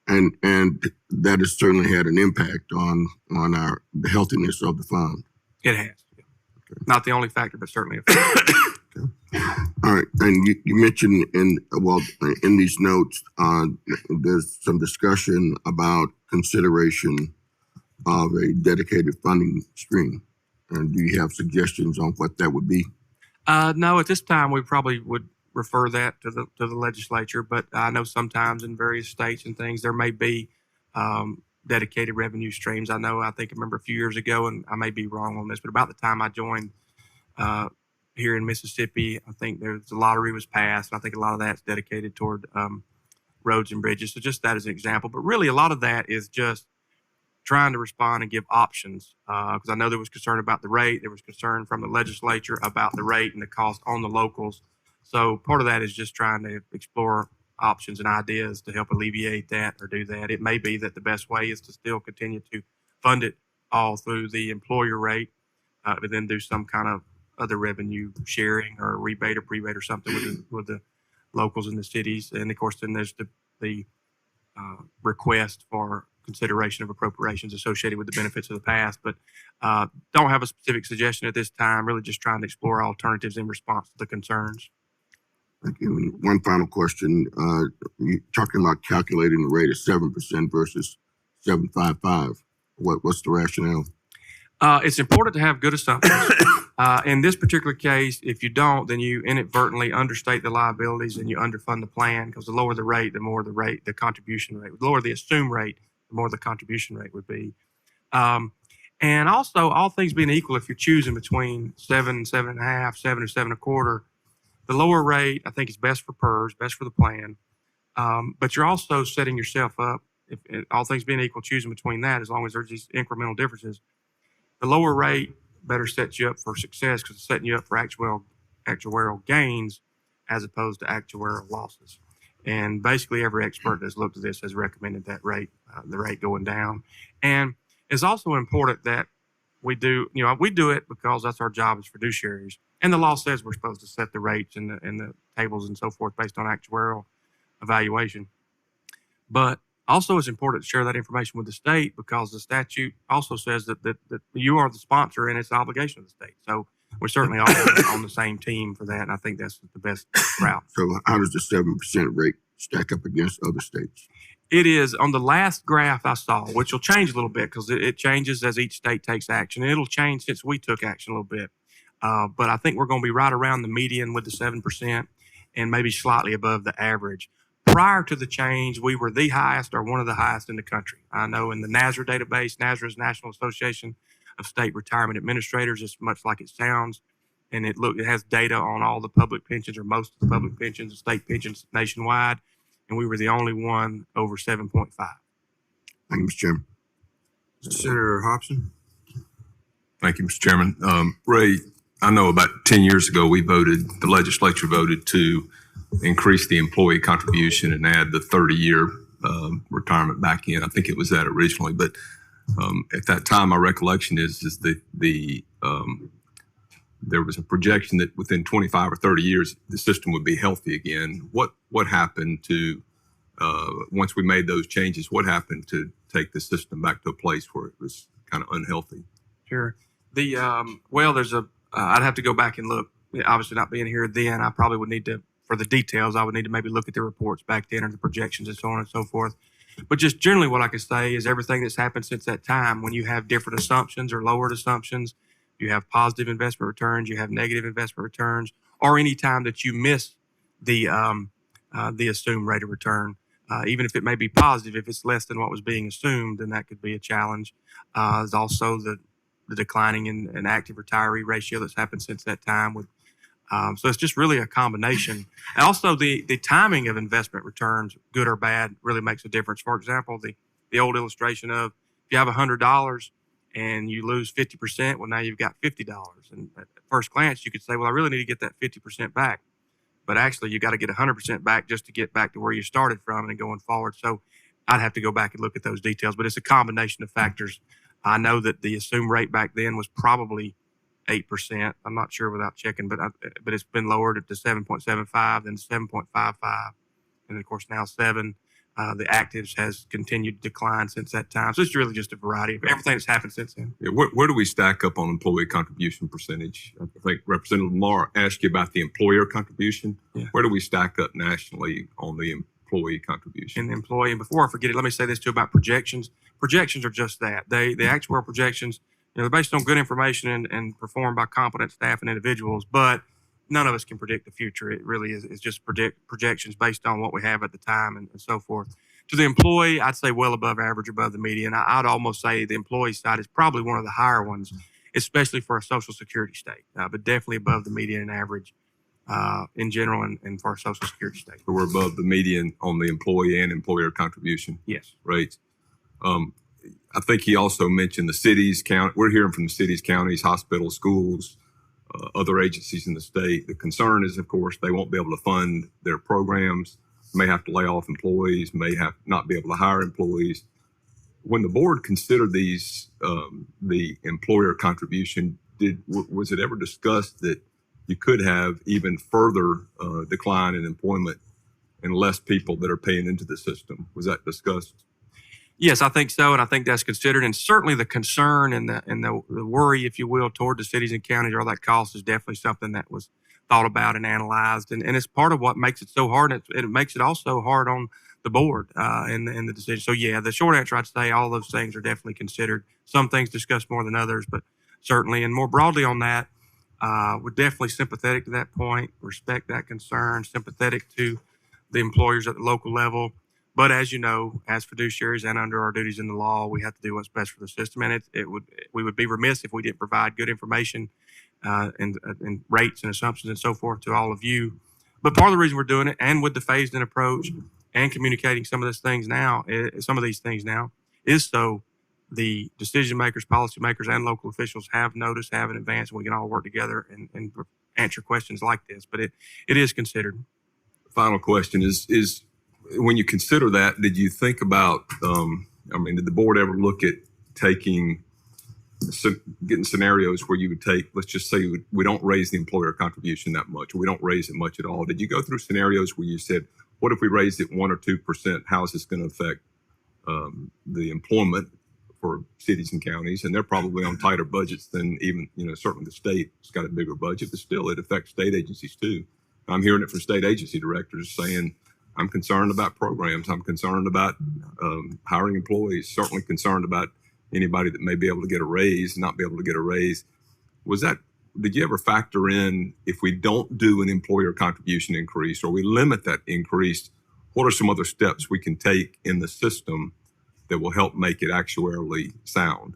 Speaker 7: And that has certainly had an impact on the healthiness of the fund.
Speaker 5: It has.
Speaker 7: Okay.
Speaker 5: Not the only factor, but certainly a factor.
Speaker 7: Okay. All right. And you mentioned in these notes, there's some discussion about consideration of a dedicated funding stream. And do you have suggestions on what that would be?
Speaker 5: No, at this time, we probably would refer that to the legislature, but I know sometimes in various states and things, there may be dedicated revenue streams. I remember a few years ago, and I may be wrong on this, but about the time I joined here in Mississippi, I think the lottery was passed, and I think a lot of that's dedicated toward roads and bridges. So just that as an example, but really a lot of that is just trying to respond and give options, because I know there was concern about the rate. There was concern from the legislature about the rate and the cost on the locals. So part of that is just trying to explore options and ideas to help alleviate that or do that. It may be that the best way is to still continue to fund it all through the employer rate, but then do some kind of other revenue sharing or rebate or prebate or something with the locals in the cities. And of course, then there's the request for consideration of appropriations associated with the benefits of the past, but don't have a specific suggestion at this time, really just trying to explore alternatives in response to the concerns.
Speaker 7: Thank you. And one final question. You're talking about calculating the rate of 7% versus 7.55. What's the rationale?
Speaker 5: It's important to have good assumptions. In this particular case, if you don't, then you inadvertently understate the liabilities and you underfund the plan, because the lower the rate, the more the contribution rate. The lower the assumed rate, the more the contribution rate would be. And also, all things being equal, if you're choosing between 7, 7.5, 7 or 7.25, the lower rate, I think, is best for PERS, best for the plan. But you're also setting yourself up, if all things being equal, choosing between that, as long as there's these incremental differences. The lower rate better sets you up for success because it's setting you up for actuarial gains as opposed to actuarial losses. And basically every expert that's looked at this has recommended that rate, the rate going down. And it's also important that we do it because that's our job as fiduciaries. And the law says we're supposed to set the rates and the tables and so forth based on actuarial evaluation. But also it's important to share that information with the state because the statute also says that you are the sponsor and it's an obligation of the state. So we're certainly all on the same team for that. And I think that's the best route.
Speaker 7: So how does the 7% rate stack up against other states?
Speaker 5: It is on the last graph I saw, which will change a little bit because it changes as each state takes action. And it'll change since we took action a little bit. But I think we're going to be right around the median with the 7% and maybe slightly above the average. Prior to the change, we were the highest or one of the highest in the country. I know in the NASRA database, NASRA is National Association of State Retirement Administrators, just much like it sounds. And it has data on all the public pensions, or most of the public pensions and state pensions nationwide. And we were the only one over 7.5.
Speaker 7: Thank you, Mr. Chairman.
Speaker 1: Senator Hobson?
Speaker 3: Thank you, Mr. Chairman. Ray, I know about 10 years ago, the legislature voted to increase the employee contribution and add the 30-year retirement back in. I think it was that originally, but at that time, my recollection is there was a projection that within 25 or 30 years, the system would be healthy again. What happened to, once we made those changes, what happened to take the system back to a place where it was kind of unhealthy?
Speaker 5: Sure. I'd have to go back and look. Obviously, not being here then, I probably would need to, for the details, I would need to maybe look at the reports back then or the projections and so on and so forth. But just generally what I can say is everything that's happened since that time, when you have different assumptions or lowered assumptions, you have positive investment returns, you have negative investment returns, or any time that you miss the assumed rate of return, even if it may be positive, if it's less than what was being assumed, then that could be a challenge. There's also the declining in active retiree ratio that's happened since that time. So it's just really a combination. And also the timing of investment returns, good or bad, really makes a difference. For example, the old illustration of if you have $100 and you lose 50%, well, now you've got $50. And at first glance, you could say, well, I really need to get that 50% back. But actually, you got to get 100% back just to get back to where you started from and going forward. So I'd have to go back and look at those details. But it's a combination of factors. I know that the assumed rate back then was probably 8%. I'm not sure without checking, but it's been lowered to 7.75, then 7.55, and of course now 7. The actives has continued to decline since that time. So it's really just a variety of everything that's happened since then.
Speaker 3: Yeah, where do we stack up on employee contribution percentage? I think Representative Lamar asked you about the employer contribution.
Speaker 5: Yeah.
Speaker 3: Where do we stack up nationally on the employee contribution?
Speaker 5: In the employee, and before I forget it, let me say this too about projections. Projections are just that. The actuarial projections, they're based on good information and performed by competent staff and individuals, but none of us can predict the future. It really is. It's just projections based on what we have at the time and so forth. To the employee, I'd say well above average, above the median. I'd almost say the employee side is probably one of the higher ones, especially for a Social Security state, but definitely above the median and average in general and for a Social Security state.
Speaker 3: So we're above the median on the employee and employer contribution
Speaker 5: Yes.
Speaker 3: rates. I think he also mentioned the cities, county. We're hearing from the cities, counties, hospitals, schools, other agencies in the state. The concern is, of course, they won't be able to fund their programs, may have to lay off employees, may have not be able to hire employees. When the board considered these, the employer contribution, was it ever discussed that you could have even further decline in employment and less people that are paying into the system? Was that discussed?
Speaker 5: Yes, I think so, and I think that's considered. And certainly the concern and the worry, if you will, toward the cities and counties, all that cost is definitely something that was thought about and analyzed. And it's part of what makes it so hard. And it makes it also hard on the board and the decision. So, yeah, the short answer, I'd say all those things are definitely considered. Some things discussed more than others, but certainly. And more broadly on that, we're definitely sympathetic to that point, respect that concern, sympathetic to the employers at the local level. But as you know, as fiduciaries and under our duties in the law, we have to do what's best for the system. And we would be remiss if we didn't provide good information and rates and assumptions and so forth to all of you. But part of the reason we're doing it, and with the phased-in approach and communicating some of these things now, is so the decision makers, policymakers, and local officials have notice, have in advance, and we can all work together and answer questions like this. But it is considered.
Speaker 3: Final question is when you consider that, did you think about, did the board ever look at getting scenarios where you would take, let's just say we don't raise the employer contribution that much, or we don't raise it much at all. Did you go through scenarios where you said, what if we raised it 1 or 2%? How is this going to affect the employment for cities and counties? And they're probably on tighter budgets than even, certainly the state's got a bigger budget, but still it affects state agencies too. I'm hearing it from state agency directors saying, I'm concerned about programs. I'm concerned about hiring employees, certainly concerned about anybody that may be able to get a raise, not be able to get a raise. Did you ever factor in, if we don't do an employer contribution increase or we limit that increase, what are some other steps we can take in the system that will help make it actuarially sound?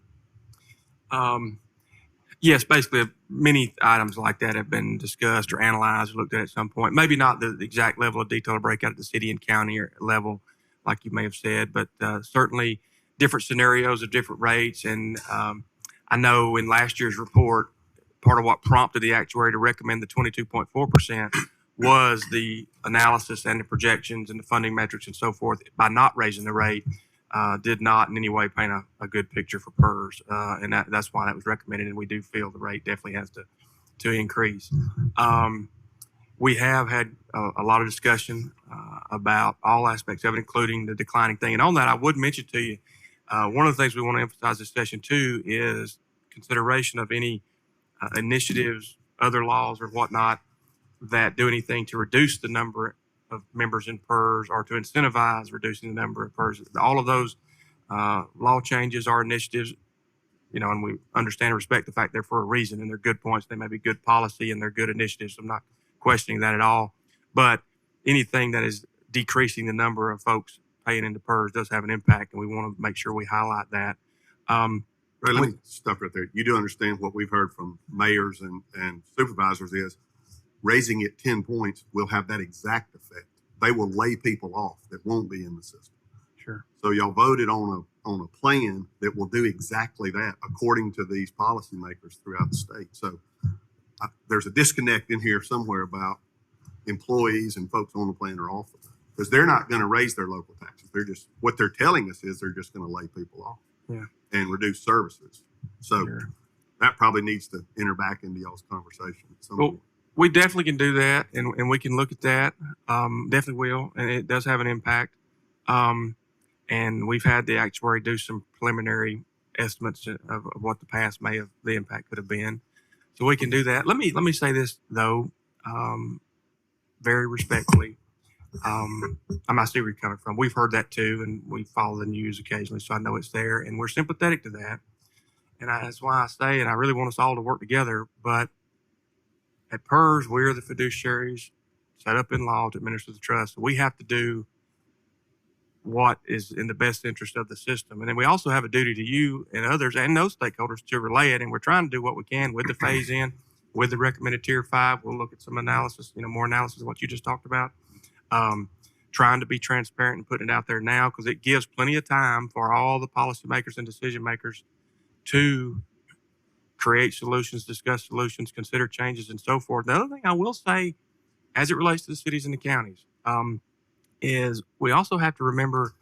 Speaker 5: Yes, basically, many items like that have been discussed or analyzed or looked at some point. Maybe not the exact level of detail or breakout at the city and county level, like you may have said, but certainly different scenarios of different rates. And I know in last year's report, part of what prompted the actuary to recommend the 22.4% was the analysis and the projections and the funding metrics and so forth. By not raising the rate, did not in any way paint a good picture for PERS, and that's why that was recommended. And we do feel the rate definitely has to increase. We have had a lot of discussion about all aspects of it, including the declining thing. And on that, I would mention to you, one of the things we want to emphasize this session too is consideration of any initiatives, other laws or whatnot that do anything to reduce the number of members in PERS or to incentivize reducing the number of PERS. All of those law changes are initiatives, and we understand and respect the fact they're for a reason and they're good points. They may be good policy and they're good initiatives. I'm not questioning that at all. But anything that is decreasing the number of folks paying into PERS does have an impact, and we want to make sure we highlight that.
Speaker 8: Ray, let me stop right there. You do understand what we've heard from mayors and supervisors is raising it 10 points will have that exact effect. They will lay people off that won't be in the system.
Speaker 5: Sure.
Speaker 8: So y'all voted on a plan that will do exactly that according to these policymakers throughout the state. So there's a disconnect in here somewhere about employees and folks on the plan are off of it because they're not going to raise their local taxes. What they're telling us is they're just going to lay people off and reduce services. So that probably needs to enter back into y'all's conversation at some point.
Speaker 5: We definitely can do that, and we can look at that. Definitely will, and it does have an impact. And we've had the actuary do some preliminary estimates of what the impact could have been. So we can do that. Let me say this though, very respectfully. I see where you're coming from. We've heard that too, and we follow the news occasionally, so I know it's there, and we're sympathetic to that. And that's why I say, and I really want us all to work together, but at PERS, we're the fiduciaries set up in law to administer the trust. So we have to do what is in the best interest of the system. And then we also have a duty to you and others and those stakeholders to relay it. And we're trying to do what we can with the phase in, with the recommended tier 5. We'll look at some analysis, more analysis of what you just talked about. Trying to be transparent and putting it out there now because it gives plenty of time for all the policymakers and decision makers to create solutions, discuss solutions, consider changes, and so forth. The other thing I will say, as it relates to the cities and the counties, is we also have to remember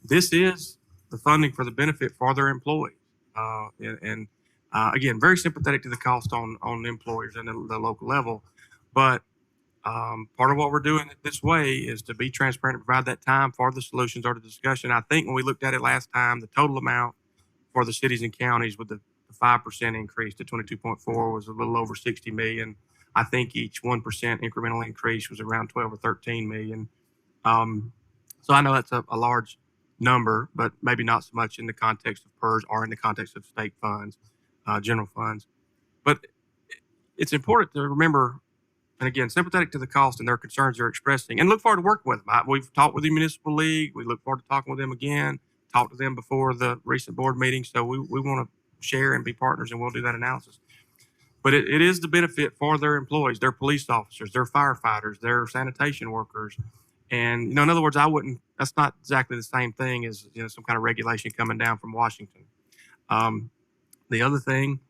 Speaker 5: this is the funding for the benefit for their employees. Again, very sympathetic to the cost on the employers and the local level. But part of what we're doing this way is to be transparent and provide that time for the solutions or the discussion. I think when we looked at it last time, the total amount for the cities and counties with the 5% increase to 22.4 was a little over 60 million. I think each 1% incremental increase was around 12 or 13 million. So I know that's a large number, but maybe not so much in the context of PERS or in the context of state funds, general funds. But it's important to remember, and again, sympathetic to the cost and their concerns they're expressing, and look forward to working with them. We've talked with the municipal league. We look forward to talking with them again, talked to them before the recent board meeting. So we want to share and be partners, and we'll do that analysis. But it is the benefit for their employees, their police officers, their firefighters, their sanitation workers. And, in other words, that's not exactly the same thing as, some kind of regulation coming down from Washington. The other thing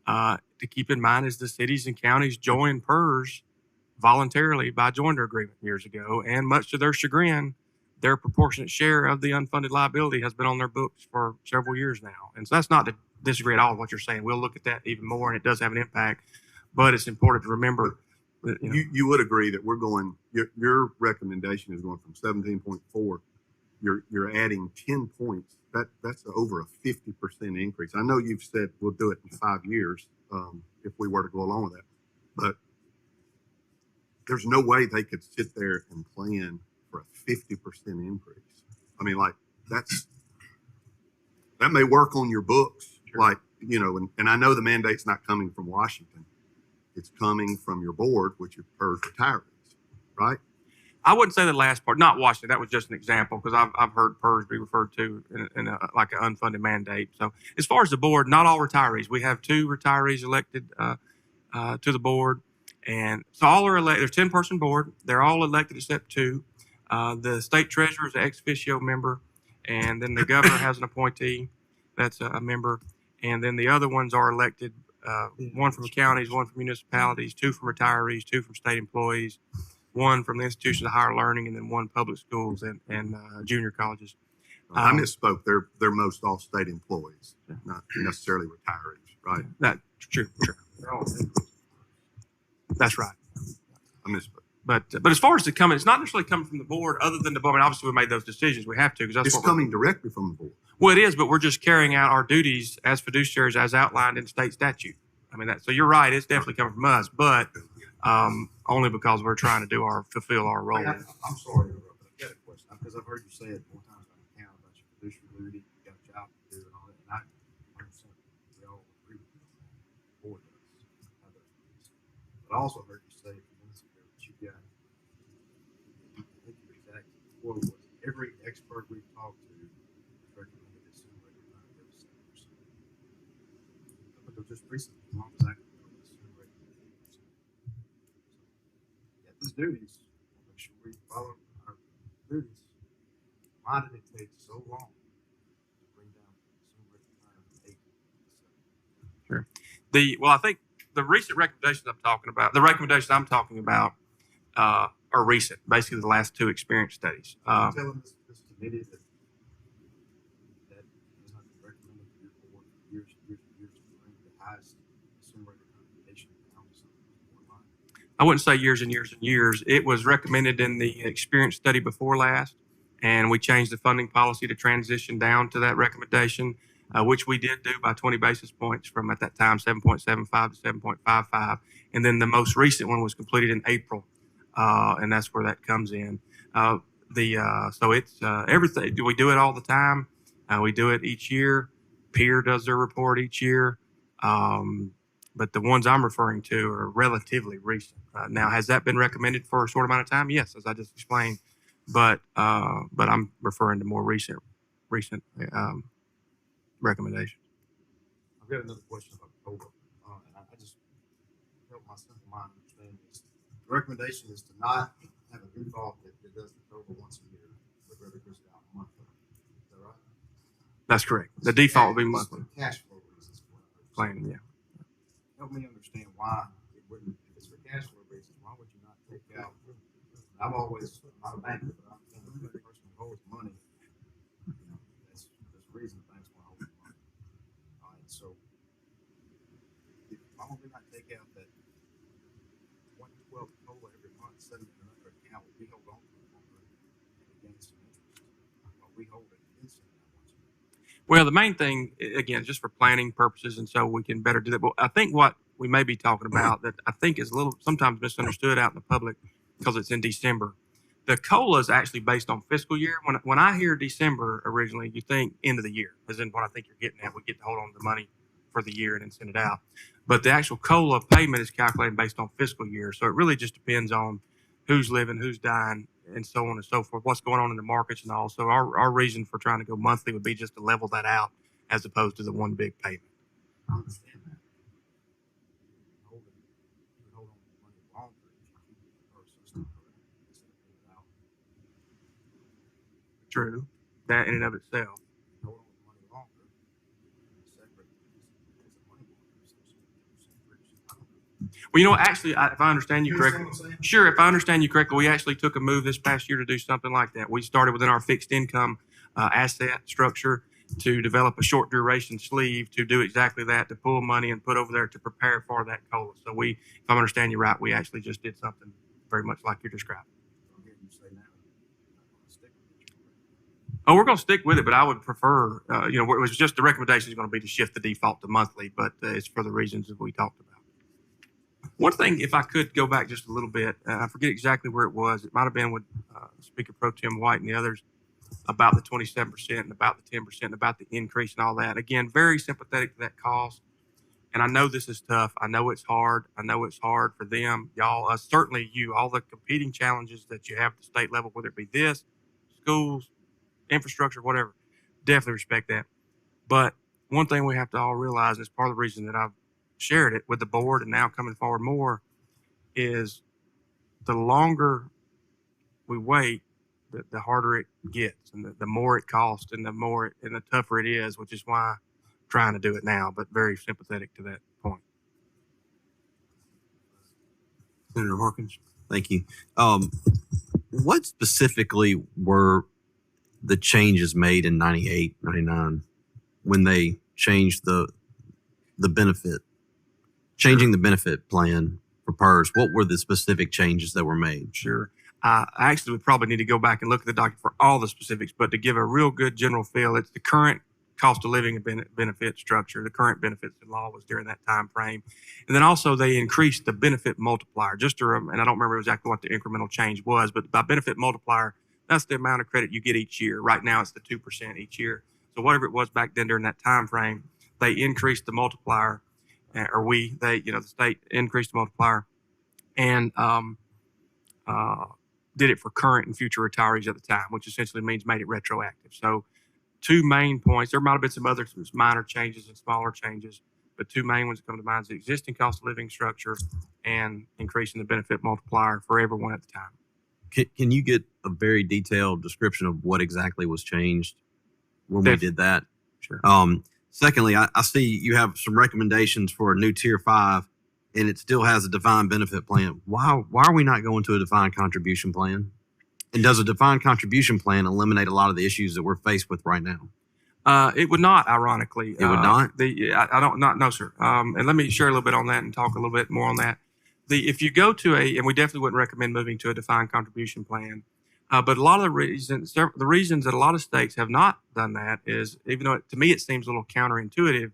Speaker 5: to keep in mind is the cities and counties joined PERS voluntarily by joinder agreement years ago. And much to their chagrin, their proportionate share of the unfunded liability has been on their books for several years now. And so that's not to disagree at all with what you're saying. We'll look at that even more, and it does have an impact. But it's important to remember.
Speaker 8: You would agree that we're going, your recommendation is going from 17.4. You're adding 10 points. That's over a 50% increase. I know you've said we'll do it in 5 years if we were to go along with that. But there's no way they could sit there and plan for a 50% increase. I mean, that may work on your books, sure. And I know the mandate's not coming from Washington. It's coming from your board, which is PERS retirees, right?
Speaker 5: I wouldn't say the last part, not Washington. That was just an example because I've heard PERS be referred to in like an unfunded mandate. So as far as the board, not all retirees. We have 2 retirees elected to the board, and so all are elected. There's 10-person board. They're all elected except 2. The state treasurer is an ex officio member, and then the governor has an appointee that's a member, and then the other ones are elected. 1 from counties, 1 from municipalities, 2 from retirees, 2 from state employees, 1 from the institutions of higher learning, and then 1 public schools and junior colleges.
Speaker 8: I misspoke. They're most all state employees, not necessarily retirees, right?
Speaker 5: That's true. That's right.
Speaker 8: I misspoke.
Speaker 5: But as far as it's not necessarily coming from the board, other than the board. I mean, obviously, we made those decisions. We have to because that's
Speaker 8: It's
Speaker 5: what
Speaker 8: coming directly from the board.
Speaker 5: Well, it is, but we're just carrying out our duties as fiduciaries as outlined in state statute. I mean, so you're right. It's definitely coming from us, but only because we're trying to fulfill our role.
Speaker 6: I'm sorry to interrupt, but I've got a question, because I've heard you say it 4 times on the account about your fiduciary duty, you got a job to do and all that, and I 100%, we all agree with you. The board does. Have those duties. But I also heard you say a few minutes ago that you got, I think your exact quote was, every expert we've talked to recommended this in rate of 7%. But they're just recently, as long as I can know, this in rate of 8%. Yeah, these duties, we'll make sure we follow our duties. Why did it take so long to bring down consumer rate of 8 to 7?
Speaker 5: Well, I think the recent recommendations I'm talking about, are recent, basically the last 2 experience studies.
Speaker 6: I'm telling this committee that has not been recommended to your board for years and years and years to bring the highest consumer rate of compensation down to something more in line.
Speaker 5: I wouldn't say years and years and years. It was recommended in the experience study before last, and we changed the funding policy to transition down to that recommendation, which we did do by 20 basis points from at that time 7.75 to 7.55, and then the most recent one was completed in April, and that's where that comes in. So it's everything. We do it all the time. We do it each year. Peer does their report each year. But the ones I'm referring to are relatively recent. Now, has that been recommended for a short amount of time? Yes, as I just explained. But I'm referring to more recent recommendations.
Speaker 6: I've got another question about COLA, and I just help my simple mind understand this. The recommendation is to not have a default that does the COLA once a year, but rather goes out monthly. Is that right?
Speaker 5: That's correct. The default will be monthly.
Speaker 6: Cash flow reasons.
Speaker 5: Planning, yeah.
Speaker 6: Help me understand why it wouldn't, if it's for cash flow reasons, why would you not take out? I'm always, not a banker, but I'm the person who holds money. You know, there's a reason banks want to hold money. All right, so why would we not take out that 112 COLA every month, send it in another account, we hold on to it longer, and it gains some interest? While we hold it and send it out once a year.
Speaker 5: Well, the main thing, again, just for planning purposes, and so we can better do that. But I think what we may be talking about that I think is a little sometimes misunderstood out in the public because it's in December. The COLA is actually based on fiscal year. When I hear December originally, you think end of the year, as in what I think you're getting at. We get to hold on to the money for the year and then send it out. But the actual COLA payment is calculated based on fiscal year. So it really just depends on who's living, who's dying, and so on and so forth, what's going on in the markets and all. So our reason for trying to go monthly would be just to level that out as opposed to the one big payment.
Speaker 6: I understand that. You can hold on to the money longer if you keep the first system correct instead of paying it out.
Speaker 5: True. That in and of itself.
Speaker 6: You hold on to the money longer, separate as a money market, so it's 2%, 3%. I don't know.
Speaker 5: Well, you know, actually, if I understand you
Speaker 6: You understand
Speaker 5: correctly,
Speaker 6: what I'm saying?
Speaker 5: sure. If I understand you correctly, we actually took a move this past year to do something like that. We started within our fixed income asset structure to develop a short duration sleeve to do exactly that, to pull money and put over there to prepare for that COLA. So if I understand you right, we actually just did something very much like you're describing.
Speaker 6: I'm hearing you say now, you're not going to stick with it.
Speaker 5: Oh, we're going to stick with it, but I would prefer, it was just the recommendation is going to be to shift the default to monthly, but it's for the reasons that we talked about. One thing, if I could go back just a little bit, I forget exactly where it was. It might have been with Speaker Pro Tem White and the others about the 27% and about the 10% and about the increase and all that. Again, very sympathetic to that cost. And I know this is tough. I know it's hard. I know it's hard for them, y'all, certainly you, all the competing challenges that you have at the state level, whether it be this, schools, infrastructure, whatever. Definitely respect that. But one thing we have to all realize, and it's part of the reason that I've shared it with the board and now coming forward more, is the longer we wait, the harder it gets, and the more it costs, and the tougher it is, which is why I'm trying to do it now, but very sympathetic to that point.
Speaker 1: Senator Harkins?
Speaker 9: Thank you. What specifically were the changes made in 98, 99 when they changed the benefit, changing the benefit plan for PERS? What were the specific changes that were made?
Speaker 5: Sure. I actually would probably need to go back and look at the document for all the specifics, but to give a real good general feel, it's the current cost of living and benefit structure. The current benefits in law was during that time frame. And then also they increased the benefit multiplier, and I don't remember exactly what the incremental change was, but by benefit multiplier, that's the amount of credit you get each year. Right now it's the 2% each year. So whatever it was back then during that time frame, they increased the multiplier, the state increased the multiplier and did it for current and future retirees at the time, which essentially means made it retroactive. So two main points. There might have been some other minor changes and smaller changes, but two main ones that come to mind is the existing cost of living structure and increasing the benefit multiplier for everyone at the time.
Speaker 9: Can you get a very detailed description of what exactly was changed when we did that?
Speaker 5: Sure.
Speaker 9: Secondly, I see you have some recommendations for a new Tier 5, and it still has a defined benefit plan. Why are we not going to a defined contribution plan? And does a defined contribution plan eliminate a lot of the issues that we're faced with right now?
Speaker 5: It would not, ironically.
Speaker 9: It would not?
Speaker 5: No, sir. And let me share a little bit on that and talk a little bit more on that. If you go to and we definitely wouldn't recommend moving to a defined contribution plan, but a lot of the reasons that a lot of states have not done that is, even though to me it seems a little counterintuitive,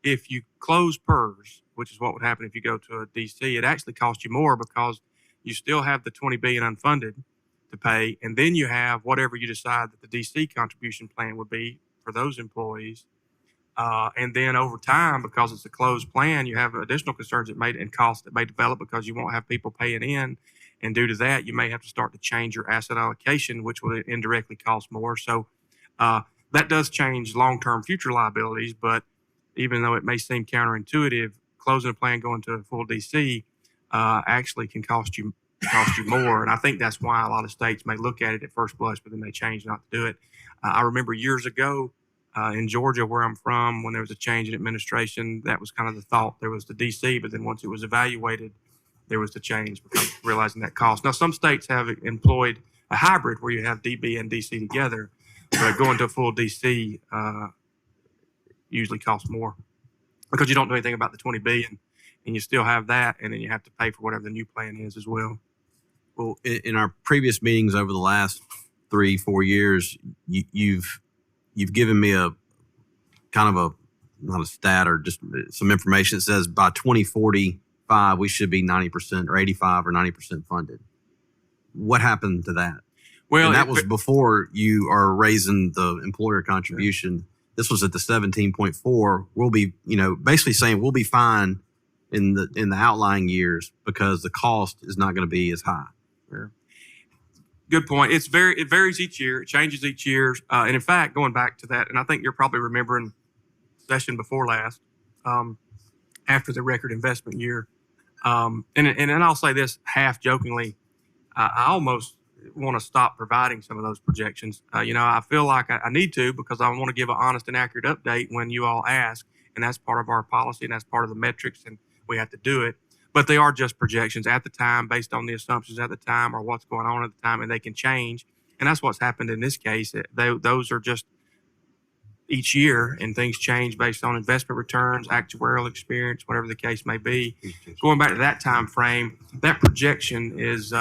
Speaker 5: if you close PERS, which is what would happen if you go to a DC, it actually costs you more because you still have the $20 billion unfunded to pay, and then you have whatever you decide that the DC contribution plan would be for those employees. And then over time, because it's a closed plan, you have additional concerns and costs that may develop because you won't have people paying in. And due to that, you may have to start to change your asset allocation, which will indirectly cost more. So that does change long-term future liabilities. But even though it may seem counterintuitive, closing a plan going to a full DC actually can cost you more. And I think that's why a lot of states may look at it at first blush, but then they change not to do it. I remember years ago in Georgia, where I'm from, when there was a change in administration, that was kind of the thought. There was the DC, but then once it was evaluated, there was the change because realizing that cost. Now, some states have employed a hybrid where you have DB and DC together, but going to a full DC usually costs more because you don't do anything about the $20 billion, and you still have that, and then you have to pay for whatever the new plan is as well.
Speaker 9: Well, in our previous meetings over the last 3-4 years, you've given me a kind of not a stat or just some information that says by 2045 we should be 90% or 85 or 90% funded. What happened to that?
Speaker 5: Well,
Speaker 9: and that was before you are raising the employer contribution. Sure. This was at the 17.4. We'll be, basically saying we'll be fine in the outlying years because the cost is not going to be as high.
Speaker 5: Sure. Good point. It varies each year. It changes each year. And in fact, going back to that, and I think you're probably remembering session before last, after the record investment year. And I'll say this half jokingly, I almost want to stop providing some of those projections. I feel like I need to because I want to give an honest and accurate update when you all ask, and that's part of our policy and that's part of the metrics, and we have to do it. But they are just projections at the time based on the assumptions at the time or what's going on at the time, and they can change. And that's what's happened in this case. Those are just each year, and things change based on investment returns, actuarial experience, whatever the case may be. Going back to that time frame, that projection is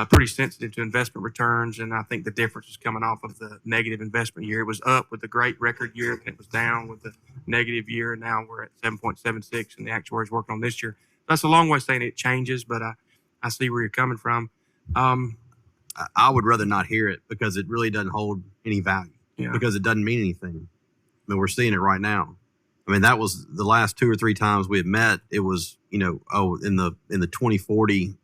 Speaker 5: pretty sensitive to investment returns, and I think the difference is coming off of the negative investment year. It was up with the great record year, and it was down with the negative year, and now we're at 7.76, and the actuaries working on this year. That's a long way of saying it changes, but I see where you're coming from.
Speaker 9: I would rather not hear it because it really doesn't hold any value.
Speaker 5: Yeah.
Speaker 9: Because it doesn't mean anything. I mean, we're seeing it right now. I mean, that was the last 2 or 3 times we had met. It was, in the 2040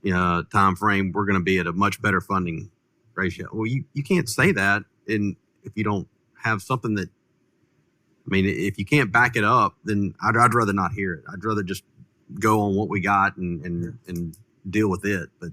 Speaker 9: time frame, we're going to be at a much better funding ratio. Well, you can't say that if you don't have something that, I mean, if you can't back it up, then I'd rather not hear it. I'd rather just go on what we got and deal with it. But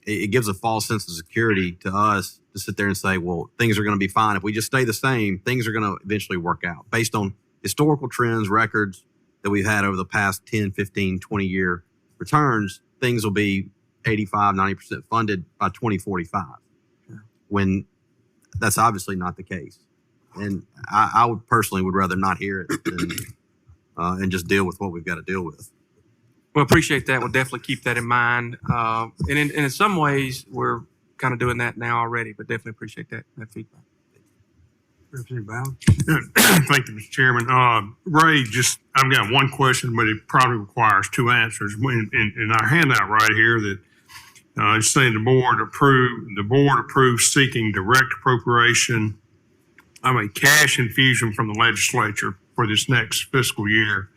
Speaker 9: it gives a false sense of security to us to sit there and say, well, things are going to be fine. If we just stay the same, things are going to eventually work out based on historical trends, records that we've had over the past 10, 15, 20-year returns. Things will be 85, 90% funded by 2045, when that's obviously not the case. And I would personally rather not hear it and just deal with what we've got to deal with.
Speaker 5: Well, appreciate that. We'll definitely keep that in mind. And in some ways, we're kind of doing that now already, but definitely appreciate that feedback.
Speaker 1: Representative Bowden?
Speaker 10: Thank you, Mr. Chairman. Ray, I've got one question, but it probably requires 2 answers. In our handout right here that it's saying the board approves seeking direct appropriation of a cash infusion from the legislature for this next fiscal year.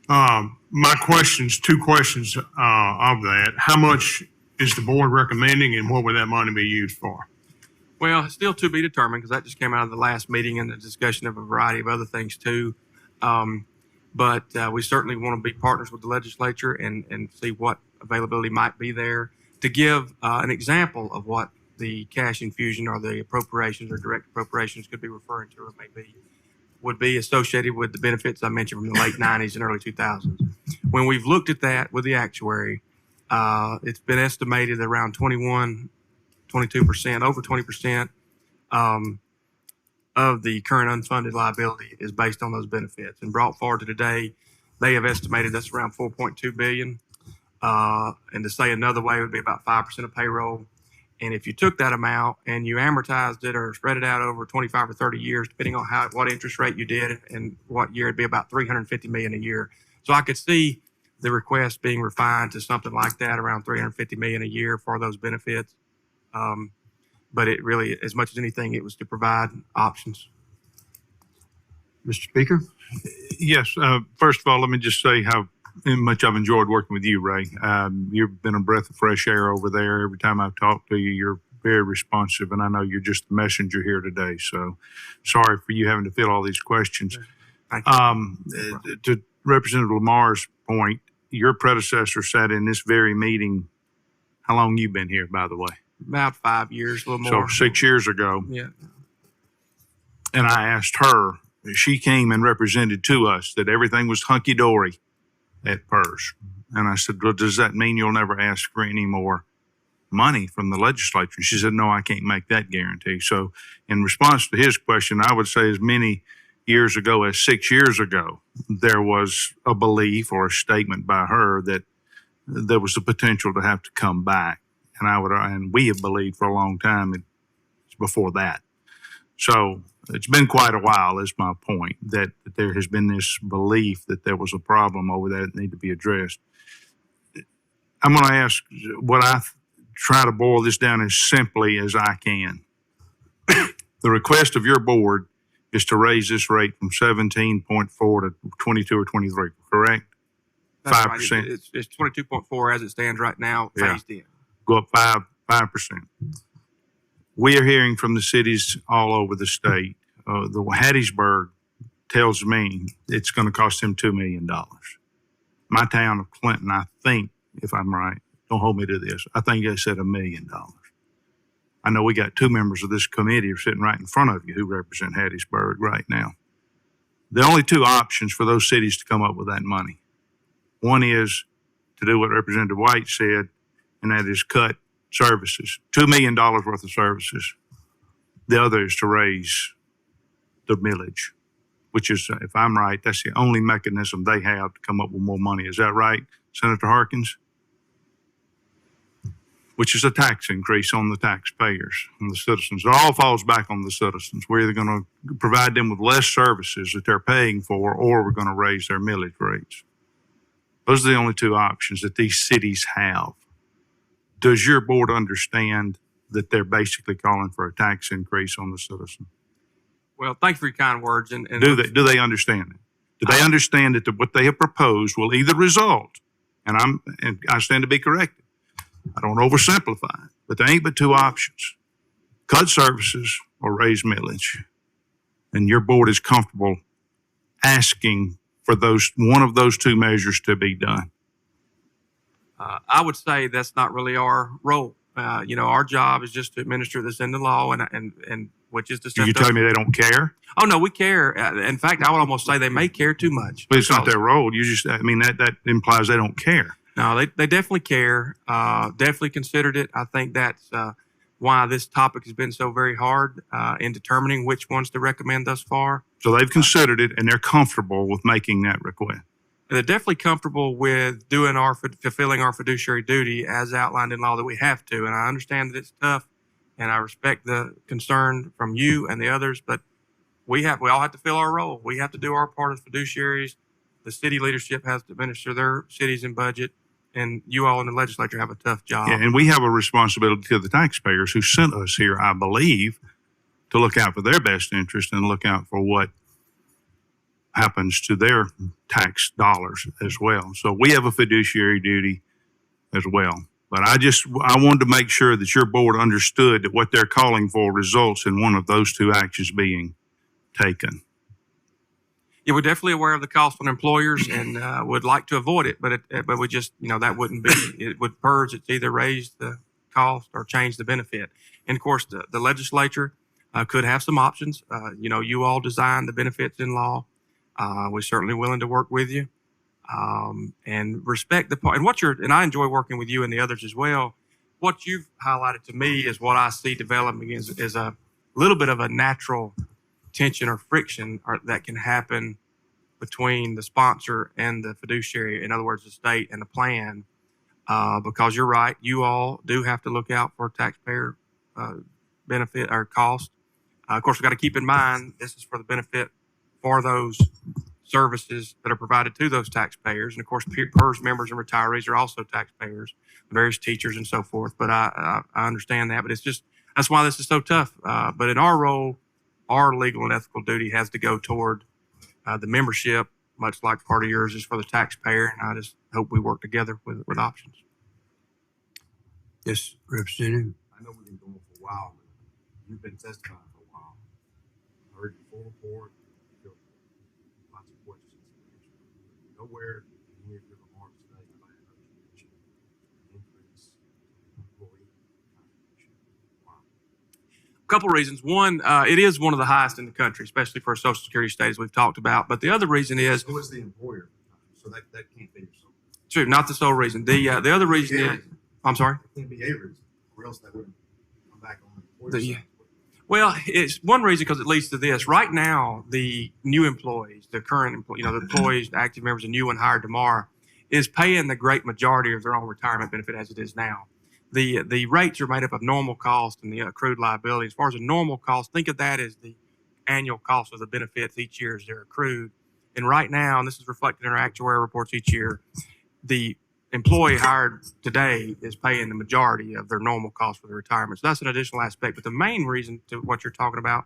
Speaker 10: My questions, 2 questions of that. How much is the board recommending, and what would that money be used for?
Speaker 5: Well, it's still to be determined, because that just came out of the last meeting and the discussion of a variety of other things too. But we certainly want to be partners with the legislature and see what availability might be there. To give an example of what the cash infusion or the appropriations or direct appropriations could be referring to, or maybe would be associated with the benefits I mentioned from the late 90s and early 2000s. When we've looked at that with the actuary, it's been estimated around 22%, over 20% of the current unfunded liability is based on those benefits. And brought forward to today, they have estimated that's around $4.2 billion. And to say another way, it would be about 5% of payroll. And if you took that amount and you amortized it or spread it out over 25 or 30 years, depending on what interest rate you did and what year, it'd be about $350 million a year. So I could see the request being refined to something like that, around $350 million a year for those benefits. But it really, as much as anything, it was to provide options.
Speaker 1: Mr. Speaker?
Speaker 10: Yes. First of all, let me just say how much I've enjoyed working with you, Ray. You've been a breath of fresh air over there. Every time I've talked to you, you're very responsive, and I know you're just the messenger here today. So sorry for you having to fill all these questions.
Speaker 5: Thank you.
Speaker 10: To Representative Lamar's point, your predecessor sat in this very meeting. How long you been here, by the way?
Speaker 5: About 5 years, a little more.
Speaker 10: So 6 years ago.
Speaker 5: Yeah.
Speaker 10: And I asked her, she came and represented to us that everything was hunky-dory at PERS. And I said, well, does that mean you'll never ask for any more money from the legislature? She said, no, I can't make that guarantee. So in response to his question, I would say as many years ago as 6 years ago, there was a belief or a statement by her that there was the potential to have to come back. And we have believed for a long time it's before that. So it's been quite a while, is my point, that there has been this belief that there was a problem over there that needed to be addressed. I'm going to ask what I try to boil this down as simply as I can. The request of your board is to raise this rate from 17.4 to 22 or 23, correct?
Speaker 5: That's
Speaker 10: 5%.
Speaker 5: Right. It's 22.4 as it stands right now, phased in.
Speaker 10: Go up 5%. We are hearing from the cities all over the state. The Hattiesburg tells me it's going to cost them $2 million. My town of Clinton, I think, if I'm right, don't hold me to this, I think they said $1 million. I know we got 2 members of this committee sitting right in front of you who represent Hattiesburg right now. The only 2 options for those cities to come up with that money. One is to do what Representative White said, and that is cut services, $2 million worth of services. The other is to raise the millage, which is, if I'm right, that's the only mechanism they have to come up with more money. Is that right, Senator Harkins? Which is a tax increase on the taxpayers, on the citizens. It all falls back on the citizens. We're either going to provide them with less services that they're paying for, or we're going to raise their millage rates. Those are the only 2 options that these cities have. Does your board understand that they're basically calling for a tax increase on the citizen?
Speaker 5: Well, thank you for your kind words. And
Speaker 10: Do they understand it? Do they understand that what they have proposed will either result, and I stand to be corrected. I don't oversimplify it, but there ain't but two options: cut services or raise millage. And your board is comfortable asking for one of those two measures to be done.
Speaker 5: I would say that's not really our role. Our job is just to administer this into law, and which is to set
Speaker 10: You tell me they don't care?
Speaker 5: Oh no, we care. In fact, I would almost say they may care too much.
Speaker 10: But it's not their role. That implies they don't care.
Speaker 5: No, they definitely care. Definitely considered it. I think that's why this topic has been so very hard in determining which ones to recommend thus far.
Speaker 10: So they've considered it, and they're comfortable with making that request.
Speaker 5: They're definitely comfortable with fulfilling our fiduciary duty as outlined in law that we have to. And I understand that it's tough, and I respect the concern from you and the others, but we all have to fill our role. We have to do our part as fiduciaries. The city leadership has to administer their cities and budget, and you all in the legislature have a tough job.
Speaker 10: Yeah, and we have a responsibility to the taxpayers who sent us here, I believe, to look out for their best interest and look out for what happens to their tax dollars as well. So we have a fiduciary duty as well. But I wanted to make sure that your board understood that what they're calling for results in one of those two actions being taken.
Speaker 5: Yeah, we're definitely aware of the cost on employers and would like to avoid it, but we just, that wouldn't be, it would purge. It's either raise the cost or change the benefit. And of course, the legislature could have some options. You all design the benefits in law. We're certainly willing to work with you and respect the part. And I enjoy working with you and the others as well. What you've highlighted to me is what I see developing is a little bit of a natural tension or friction that can happen between the sponsor and the fiduciary. In other words, the state and the plan, because you're right. You all do have to look out for taxpayer benefit or cost. Of course, we've got to keep in mind this is for the benefit for those services that are provided to those taxpayers. And of course, PERS members and retirees are also taxpayers, various teachers and so forth. But I understand that, but that's why this is so tough. But in our role, our legal and ethical duty has to go toward the membership, much like part of yours is for the taxpayer. And I just hope we work together with options.
Speaker 1: Yes, Representative.
Speaker 6: I know we've been going for a while, but you've been testifying for a while. I heard your full report. Lots of questions. Nowhere in any of your remarks today have I heard you mention increase employee contribution. Wow.
Speaker 5: A couple of reasons. One, it is one of the highest in the country, especially for a Social Security state, as we've talked about. But the other reason is
Speaker 6: Who is the employer? So that can't be yourself.
Speaker 5: true, not the sole reason. The other reason is, I'm sorry.
Speaker 6: It can't be a reason, or else that wouldn't come back on the employer side.
Speaker 5: Well, it's one reason because it leads to this. Right now, the new employees, the current the employees, the active members, and new one hired tomorrow, is paying the great majority of their own retirement benefit as it is now. The rates are made up of normal cost and the accrued liability. As far as a normal cost, think of that as the annual cost of the benefits each year as they're accrued. And right now, and this is reflected in our actuarial reports each year, the employee hired today is paying the majority of their normal cost for the retirement. So that's an additional aspect. But the main reason to what you're talking about